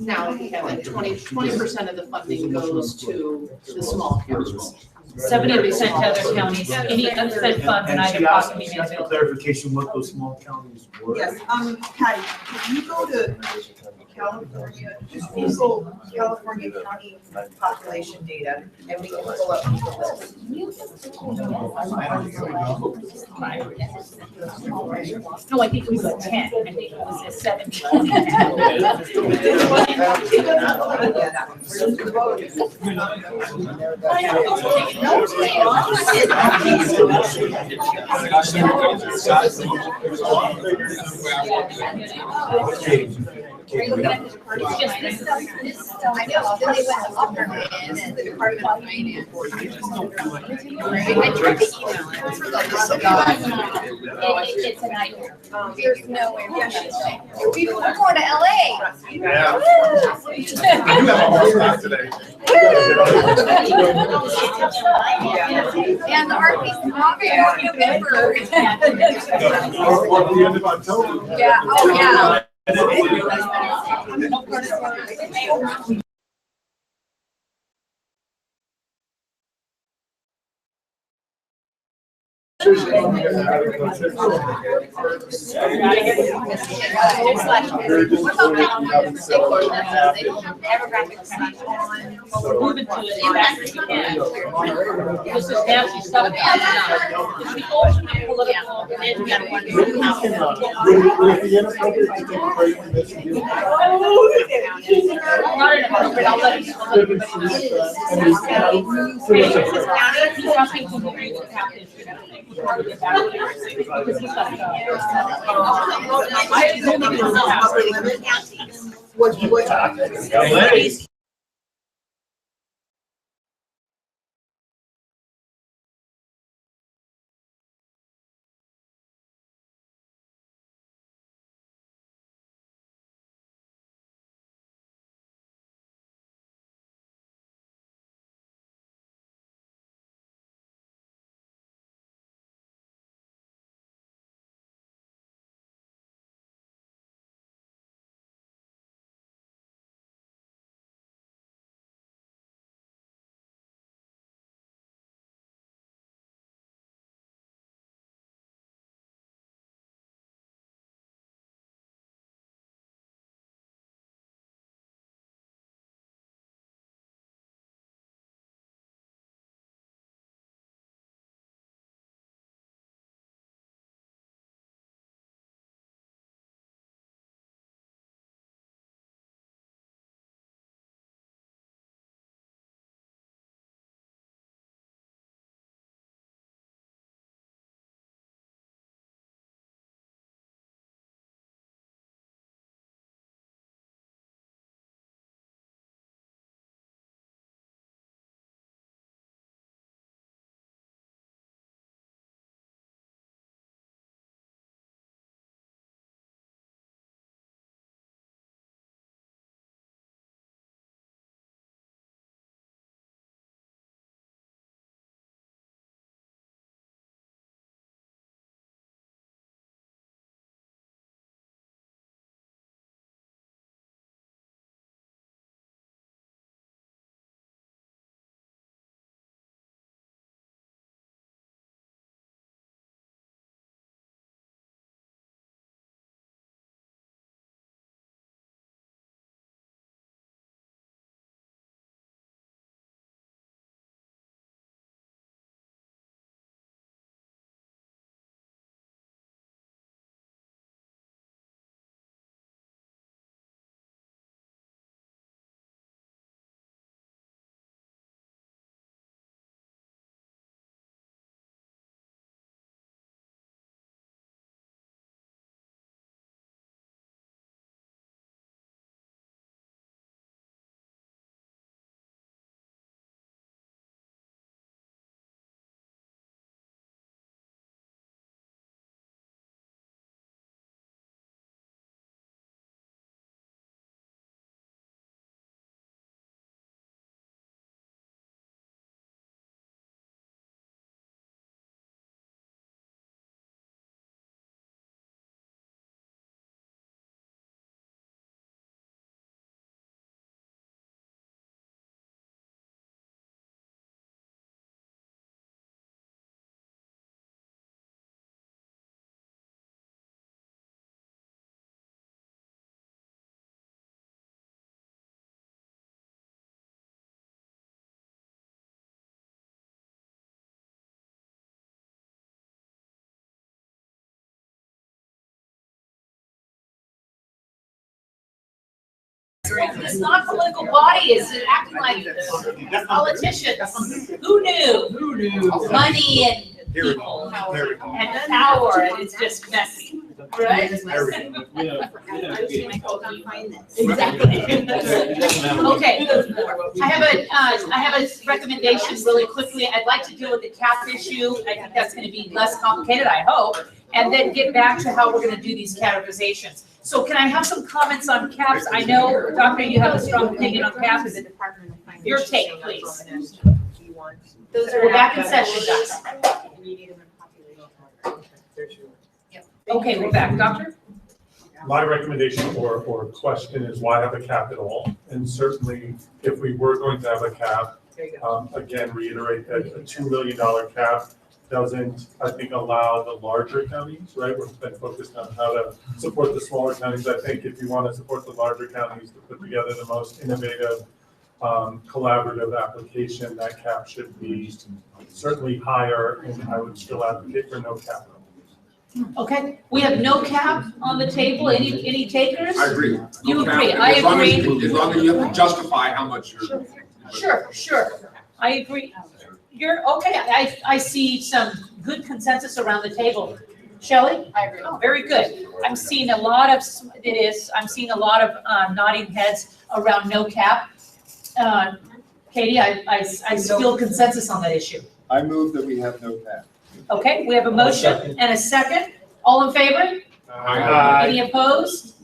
now we have like 20% of the funding goes to the small counties. 70% to other counties, any unspent funds in And either she asked, pocket she be asked made for available. clarification what those small counties were. Yes, Patty, can you go to California, just Google California county population data, and we can pull up the list. No, I think it was a 10, I think it was a 17. I know, then they went to Alderman and the Department of Finance. I tried to email it. It's a nightmare. There's no way. We're going to LA. Yeah. I do have a horse back today. And the RP's not going to November. Or the end of October. Yeah, oh, yeah. We're moving to it. This is nasty stuff. It's the ultimate political, and then you gotta wonder how. Would it be inappropriate to take a break from this and do? Not inappropriate, I'll let you. He's asking to agree with Captain. Because he's got What? it's not a political body, it's acting like politicians. Who knew? Who knew? Money and Here we people go. There we go. and power, and it's just messy, right? Exactly. Okay, I have a recommendation really quickly. I'd like to deal with the cap issue. I think that's gonna be less complicated, I hope, and then get back to how we're gonna do these categorizations. So can I have some comments on caps? I know, Doctor, you have a strong opinion on caps. Is it your take, please? We're back in session, guys. Okay, we're back. Doctor? My recommendation or question is why have a cap at all? And certainly, if we were going to have a cap, again, reiterate that a $2 million cap doesn't, I think, allow the larger counties, right? We've been focused on how to support the smaller counties. I think if you want to support the larger counties to put together the most innovative, collaborative application, that cap should be certainly higher, and I would still advocate for no cap. Okay, we have no cap on the table. Any takers? I agree. You No agree, cap. I As long as- agree. As long as you have to justify how much you're. Sure. I agree. You're, okay, I see some good consensus around the table. Shelley? I agree. Oh, very good. I'm seeing a lot of, I'm seeing a lot of nodding heads around no cap. Katie, I feel consensus on that issue. I move that we have no cap. Okay, we have a motion and a second. All in favor? Aye. Any opposed?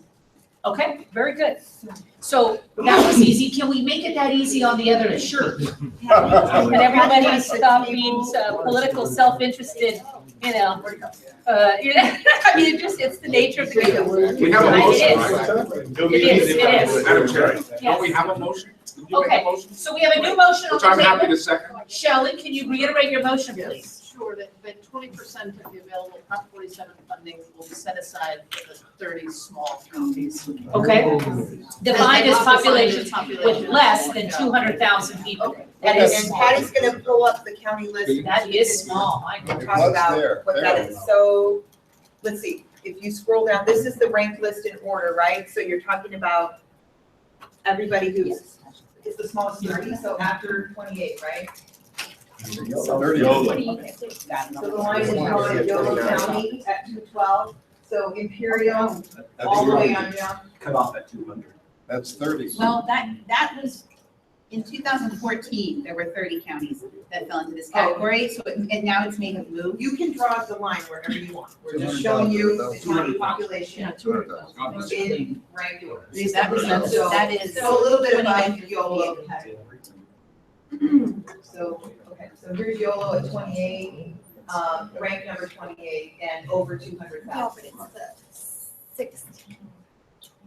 Okay, very good. So that was easy. Can we make it that easy on the other? Sure. And everybody stop being political, self-interested, I mean, it's the nature of the game. We have a motion, right? It is. Madam Chair, Yes. don't we have a motion? Did you make a Okay, motion? so we have a new motion on Which the I'm happy table. to second. Shelley, can you reiterate your motion, please? Sure, that 20% of the available Prop 47 funding will be set aside for the 30 small counties. Okay. Defined as populations with less than 200,000 people. That is And small. Patty's gonna pull up the county list. That is small. I And know. talk about what that is. So, let's see, if you scroll down, this is the ranked list in order, right? So you're talking about everybody who's, it's the smallest 30, so after 28, right? 30. Okay. So the line is called Yolo County at 212, so Imperial, all the way on down. Cut off at 200. That's 30. Well, that was, in 2014, there were 30 counties that fell into this category, so, and now it's may have moved. You can draw the line wherever you want. We're just showing you the county population in regular. That is. So a little bit about YOLO. So, okay, so here's YOLO at 28, rank number 28, and over 200,000.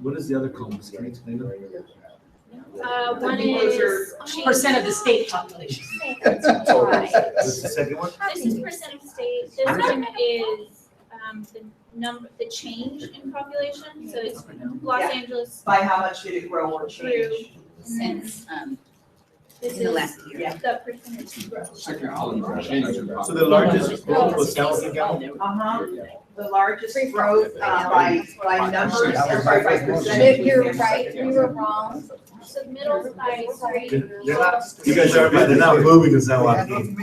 What is the other columns? Can you explain them? One is. Percent of the state population. What's the second one? This is percent of state, this one is, the change in population, so it's Los Yeah. Angeles By how much did it grow or change? Since, This in the is last year. the percentage growth. So the largest growth was Dallas County? Uh-huh, the largest growth, by numbers, I'm sorry, by percentage. You're right, we were wrong. Submittals by, sorry. You guys are, they're not moving in San Joaquin.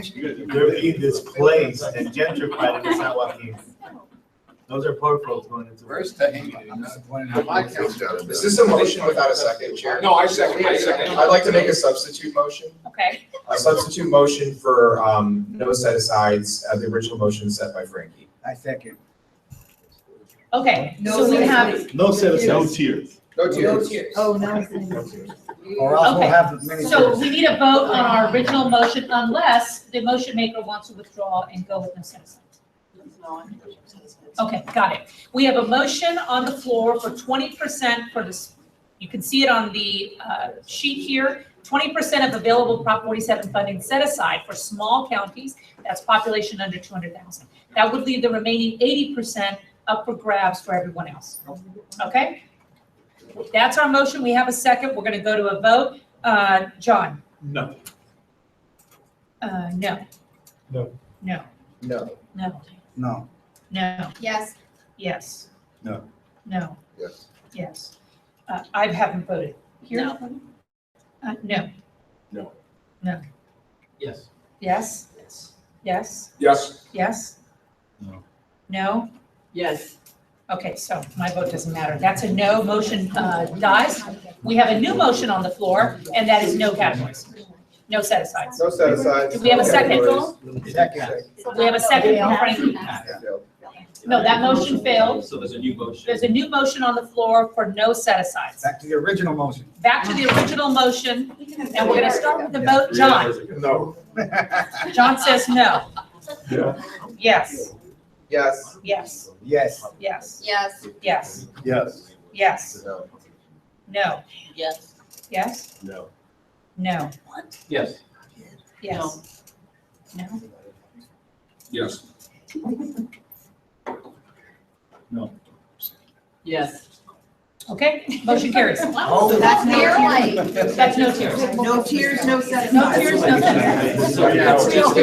They're being displaced and gentrified in San Joaquin. Those are poor folks going into. Where's Tahiti? Is this a motion without a second, Chair? No, I second. I'd like to make a substitute motion. Okay. A substitute motion for, no set-asides, the original motion set by Frankie. I second. Okay, so we have, No set aside. No tiers. No tiers. Oh, no. Or else we'll Okay. have many. so we need a vote on our original motion unless the motion maker wants to withdraw and go with no set aside. Okay, got it. We have a motion on the floor for 20% for this, you can see it on the sheet here, 20% of available Prop 47 funding set aside for small counties, that's population under 200,000. That would leave the remaining 80% up for grabs for everyone else. Okay? That's our motion. We have a second. We're gonna go to a vote. John? No. No. No. No. No. No. No. No. Yes. Yes. No. No. Yes. Yes. I haven't voted. Here? No. No. No. No. Yes. Yes? Yes? Yes. Yes? No. No? Yes. Okay, so my vote doesn't matter. That's a no, motion dies. We have a new motion on the floor, and that is no categories. No set asides. No set asides. Do we have a second? Second. We have a second from Frankie. No, that motion failed. So there's a new motion. There's a new motion on the floor for no set asides. Back to the original motion. Back to the original motion, and we're gonna start with the vote. John. No. John says no. Yeah. Yes. Yes. Yes. Yes. Yes. Yes. Yes. Yes. Yes. No. Yes. Yes. No. No. Yes. Yes. No. Yes. No. Yes. Okay, motion carries. Oh, So that's no Barely. tears. That's no tears. No tears, no set No asides. tears, no set asides. So, yeah, It's still-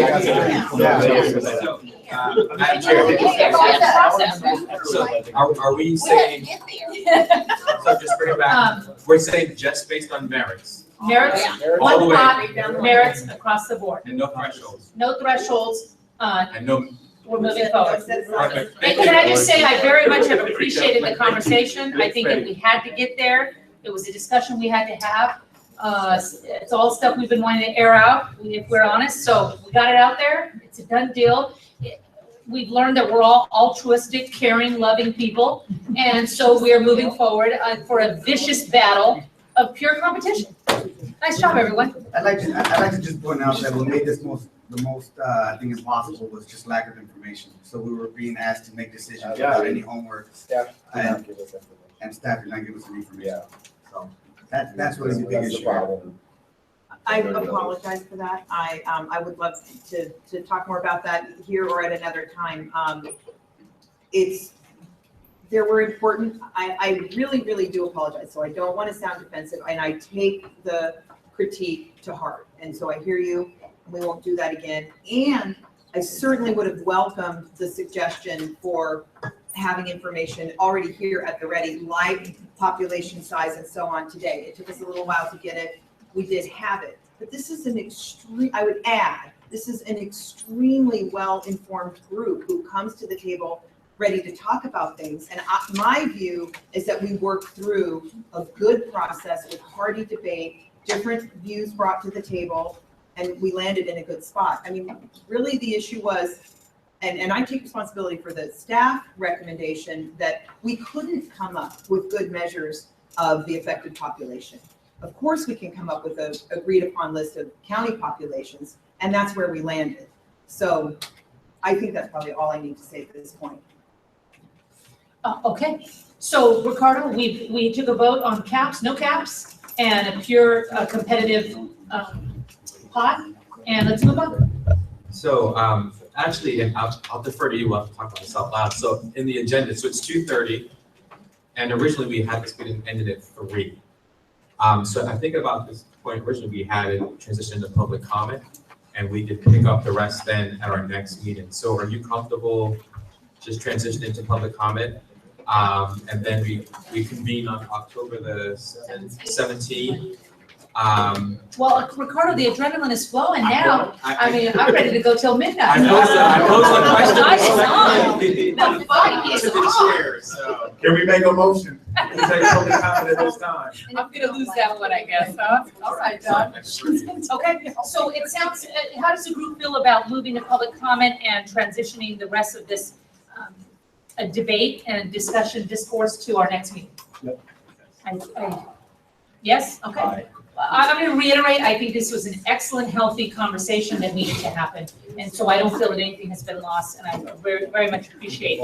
So, Madam Chair, so are we saying, so just bring it back, we're saying just based on merits Merits, all the one way pot, merits across the board. and no thresholds No thresholds, and no. we're moving forward. Perfect. And can I just say, I very much have appreciated the conversation. I think that we had to get there. It was a discussion we had to have. It's all stuff we've been wanting to air out, if we're honest. So we got it out there. It's a done deal. We've learned that we're all altruistic, caring, loving people. And so we are moving forward for a vicious battle of pure competition. Nice job, everyone. I'd like to just point out that what made this the most, I think impossible was just lack of information. So we were being asked to make decisions without any homework. Staff did not And give us information. and staff did not give us any information. Yeah. So that's really the big That's the issue. problem. I apologize for that. I would love to talk more about that here or at another time. There were important, I really, really do apologize, so I don't want to sound defensive, and I take the critique to heart. And so I hear you, and we won't do that again. And I certainly would have welcomed the suggestion for having information already here at the ready, like population size and so on today. It took us a little while to get it. We did have it. But this is I would add, this is an extremely well-informed group who comes to the table ready to talk about things. And my view is that we work through a good process with hearty debate, different views brought to the table, and we landed in a good spot. I mean, really the issue was, and I take responsibility for the staff recommendation that we couldn't come up with good measures of the affected population. Of course, we can come up with an agreed upon list of county populations, and that's where we landed. So I think that's probably all I need to say at this point. Okay, so Ricardo, we took a vote on caps, no caps, and a pure competitive pot, and let's move on. So actually, and I'll defer to you, I'll talk about this out loud. So in the agenda, so it's 2:30, and originally we had this meeting ended at 3. So I think about this point, originally we had it transition to public comment, and we could pick up the rest then at our next meeting. So are you comfortable just transitioning to public comment? And then we convene on October the 17th. Well, Ricardo, the adrenaline is flowing now. I mean, I'm ready to go till midnight. I posed the question. Nice on. The fight is To the on. chair, so. Can we make a motion? Is there public comment at this time? I'm gonna lose that one, I guess, huh? All right, John. Okay, so it sounds, how does the group feel about moving to public comment and transitioning the rest of this a debate and discussion discourse to our next meeting? Yep. Yes, okay. I'm going to reiterate, I think this was an excellent, healthy conversation that needed to happen. And so I don't feel that anything has been lost, and I very, very much appreciate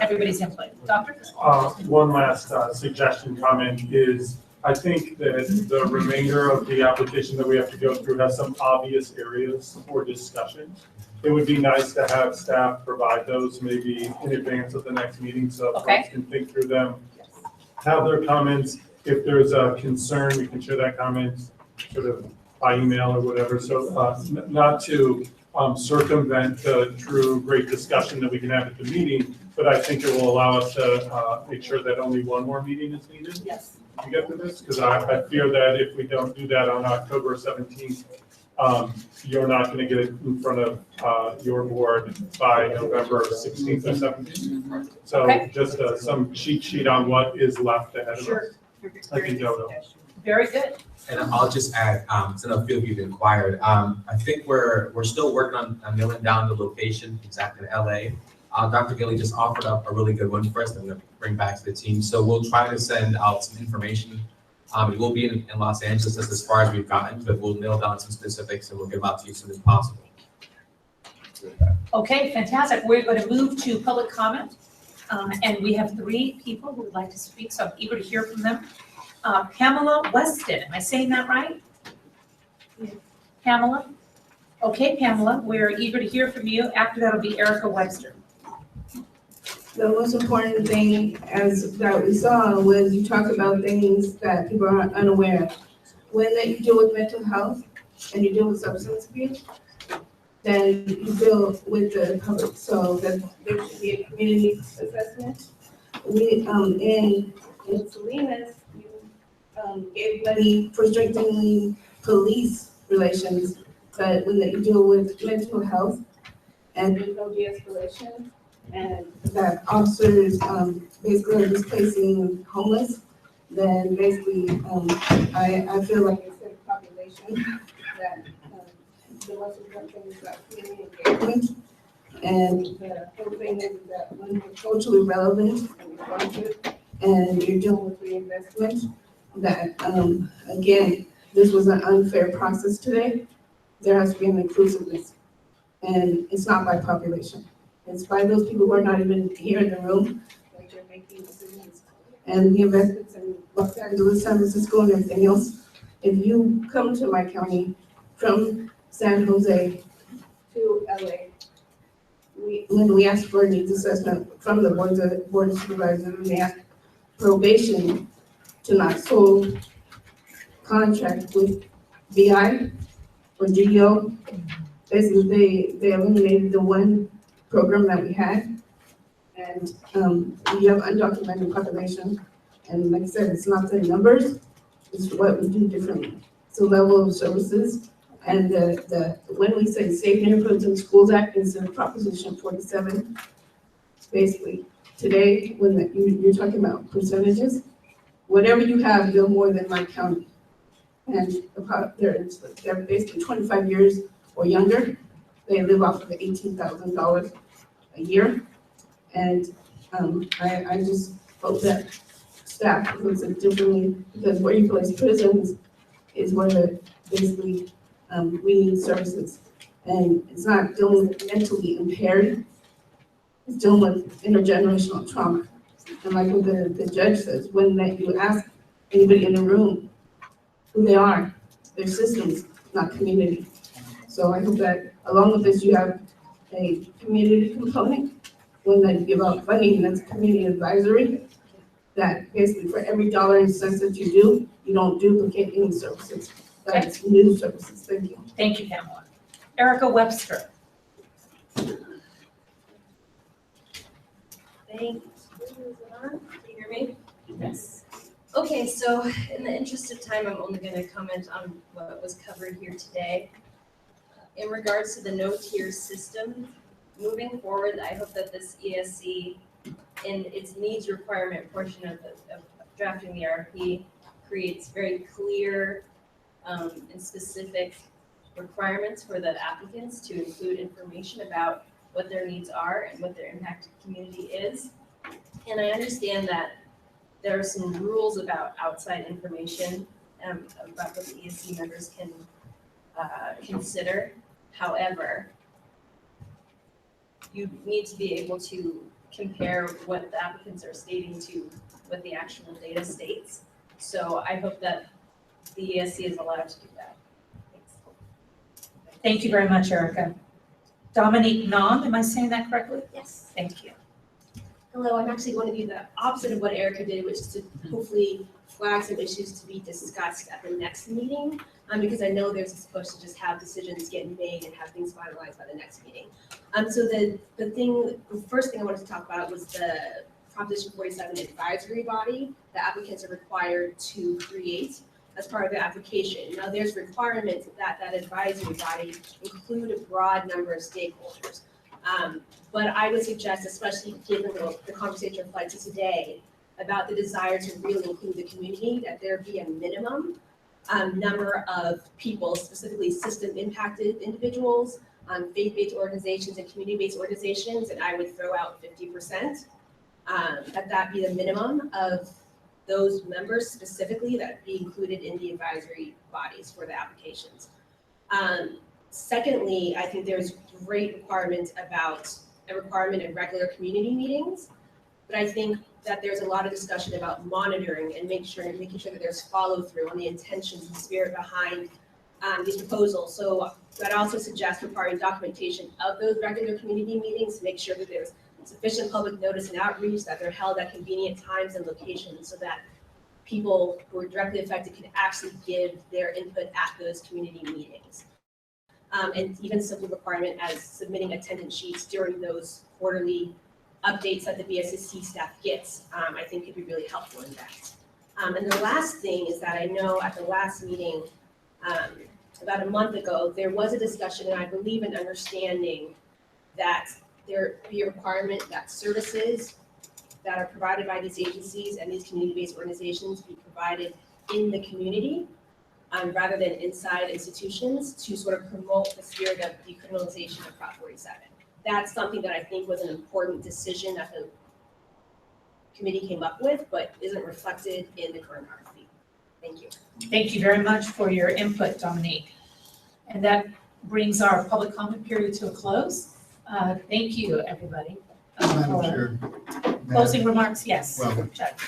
everybody's input. Doctor? One last suggestion comment is, I think that the remainder of the application that we have to go through has some obvious areas for discussion. It would be nice to have staff provide those maybe in advance of the next meeting, so folks can think through them, have their comments. If there's a concern, we can share that comment sort of by email or whatever. So not to circumvent the true great discussion that we can have at the meeting, but I think it will allow us to make sure that only one more meeting is needed. Yes. to get to this? Because I fear that if we don't do that on October 17th, you're not going to get it in front of your board by November 16th or 17th. So Okay. just some cheat sheet on what is left ahead of us. Sure. Like in Dodo. Very good. And I'll just add, since a few of you have inquired, I think we're still working on nailing down the location exactly in LA. Dr. Gilly just offered up a really good one for us that I'm gonna bring back to the team. So we'll try to send out some information. It will be in Los Angeles, that's as far as we've gotten, but we'll nail down some specifics and we'll get them out to you as soon as possible. Okay, fantastic. We're going to move to public comment. And we have 3 people who would like to speak, so I'm eager to hear from them. Pamela Weston, am I saying that right? Pamela? Okay, Pamela, we're eager to hear from you. After that will be Erica Webster. The most important thing as that we saw was you talk about things that people are unaware of. When that you deal with mental health and you deal with substance abuse, then you deal with the public. So that there should be a community assessment. We in Salinas, you gave money for strengthening police relations, but when that you deal with mental health and there's no de-escalation, and that officers basically are displacing homeless, then basically I feel like it's a population that the most important thing is about community engagement. And the whole thing is that when you're culturally relevant and responsive and you're dealing with reinvestment, that again, this was an unfair process today. There has to be an inclusiveness. And it's not by population. It's by those people who are not even here in the room that you're making decisions. And the investments in Los Angeles, San Francisco, and everything else. If you come to my county from San Jose to LA, when we ask for a needs assessment from the board of supervisors, and we ask probation to not sole contract with BI or GEO, basically they eliminated the one program that we had. And we have undocumented population. And like I said, it's not the numbers, it's what we do differently. It's the level of services. And when we say Safe Neighborhoods and Schools Act is in Proposition 47, basically today, when you're talking about percentages, whatever you have, you're more than my county. And they're basically 25 years or younger. They live off of $18,000 a year. And I just hope that staff looks at differently, because where you place prisons is where basically we need services. And it's not dealing with mentally impaired, it's dealing with intergenerational trauma. And like what the judge says, when that you ask anybody in the room who they are, their systems, not community. So I hope that along with this, you have a community component, when they give out funding, that's community advisory, that basically for every dollar and cents that you do, you don't duplicate any services. That's new services. Thank you. Thank you, Pamela. Erica Webster. Thanks. Is it on? Can you hear me? Yes. Okay, so in the interest of time, I'm only going to comment on what was covered here today. In regards to the no-tier system, moving forward, I hope that this ESC, in its needs requirement portion of drafting the RFP, creates very clear and specific requirements for the applicants to include information about what their needs are and what their impacted community is. And I understand that there are some rules about outside information about what the ESC members can consider. However, you need to be able to compare what the applicants are stating to what the actual data states. So I hope that the ESC is allowed to do that. Thanks. Thank you very much, Erica. Dominique Nam, am I saying that correctly? Yes. Thank you. Hello, I'm actually going to do the opposite of what Erica did, which is to hopefully flag some issues to be discussed at the next meeting, because I know there's supposed to just have decisions getting made and have things finalized by the next meeting. So the first thing I wanted to talk about was the Proposition 47 advisory body that applicants are required to create as part of the application. Now, there's requirements that that advisory body include a broad number of stakeholders. But I would suggest, especially given the conversation reflected today about the desire to really include the community, that there be a minimum number of people, specifically system impacted individuals, faith-based organizations and community-based organizations, and I would throw out 50%. That be the minimum of those members specifically that be included in the advisory bodies for the applications. Secondly, I think there's great requirements about a requirement in regular community meetings, but I think that there's a lot of discussion about monitoring and making sure that there's follow through on the intentions and spirit behind these proposals. So I'd also suggest requiring documentation of those regular community meetings to make sure that there's sufficient public notice and outreach, that they're held at convenient times and locations so that people who are directly affected can actually give their input at those community meetings. And even simple requirement as submitting attendance sheets during those quarterly updates that the BSSC staff gets, I think could be really helpful in that. And the last thing is that I know at the last meeting, about a month ago, there was a discussion and I believe an understanding that there be a requirement that services that are provided by these agencies and these community-based organizations be provided in the community rather than inside institutions to sort of promote the spirit of decriminalization of Prop 47. That's something that I think was an important decision that the committee came up with, but isn't reflected in the current RFP. Thank you. Thank you very much for your input, Dominique. And that brings our public comment period to a close. Thank you, everybody. Madam Chair. Closing remarks, yes. Well, Chuck.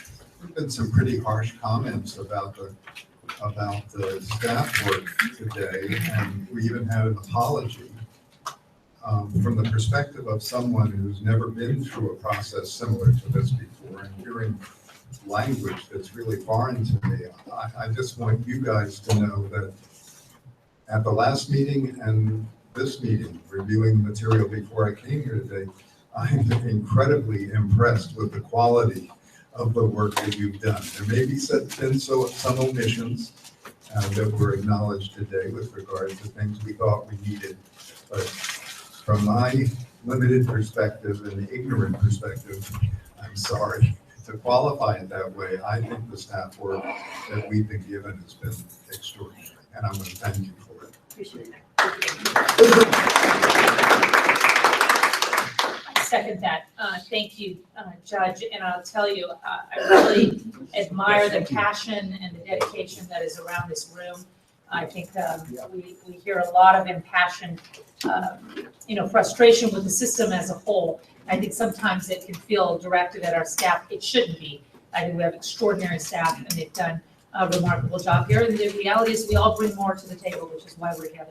there's been some pretty harsh comments about the staff work today, and we even had an apology from the perspective of someone who's never been through a process similar to this before, and hearing language that's really foreign to me. I just want you guys to know that at the last meeting and this meeting, reviewing the material before I came here today, I'm incredibly impressed with the quality of the work that you've done. There may be some omissions that were acknowledged today with regard to things we thought we needed, but from my limited perspective and ignorant perspective, I'm sorry to qualify it that way. I think the staff work that we've been given has been extraordinary, and I'm going to thank you for it. Appreciate that. I second that. Thank you, Judge. And I'll tell you, I really admire the passion and the dedication that is around this room. I think we hear a lot of impassioned, frustration with the system as a whole. I think sometimes it can feel directed at our staff. It shouldn't be. I think we have extraordinary staff, and they've done a remarkable job here. And the reality is we all bring more to the table, which is why we're here.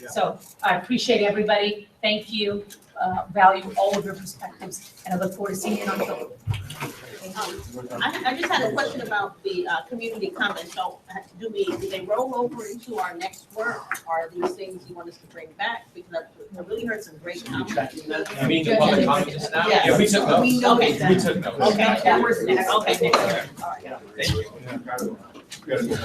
So I appreciate everybody. Thank you. Value all of your perspectives, and I look forward to seeing you in October. I just had a question about the community comments. So do they roll over into our next work? Or are these things you want us to bring back? Because I really heard some great comments. You mean the public comments just now? Yes. Yeah, we took notes. We know Okay, that. we took notes. Okay, that was next. Okay, next. Thank you.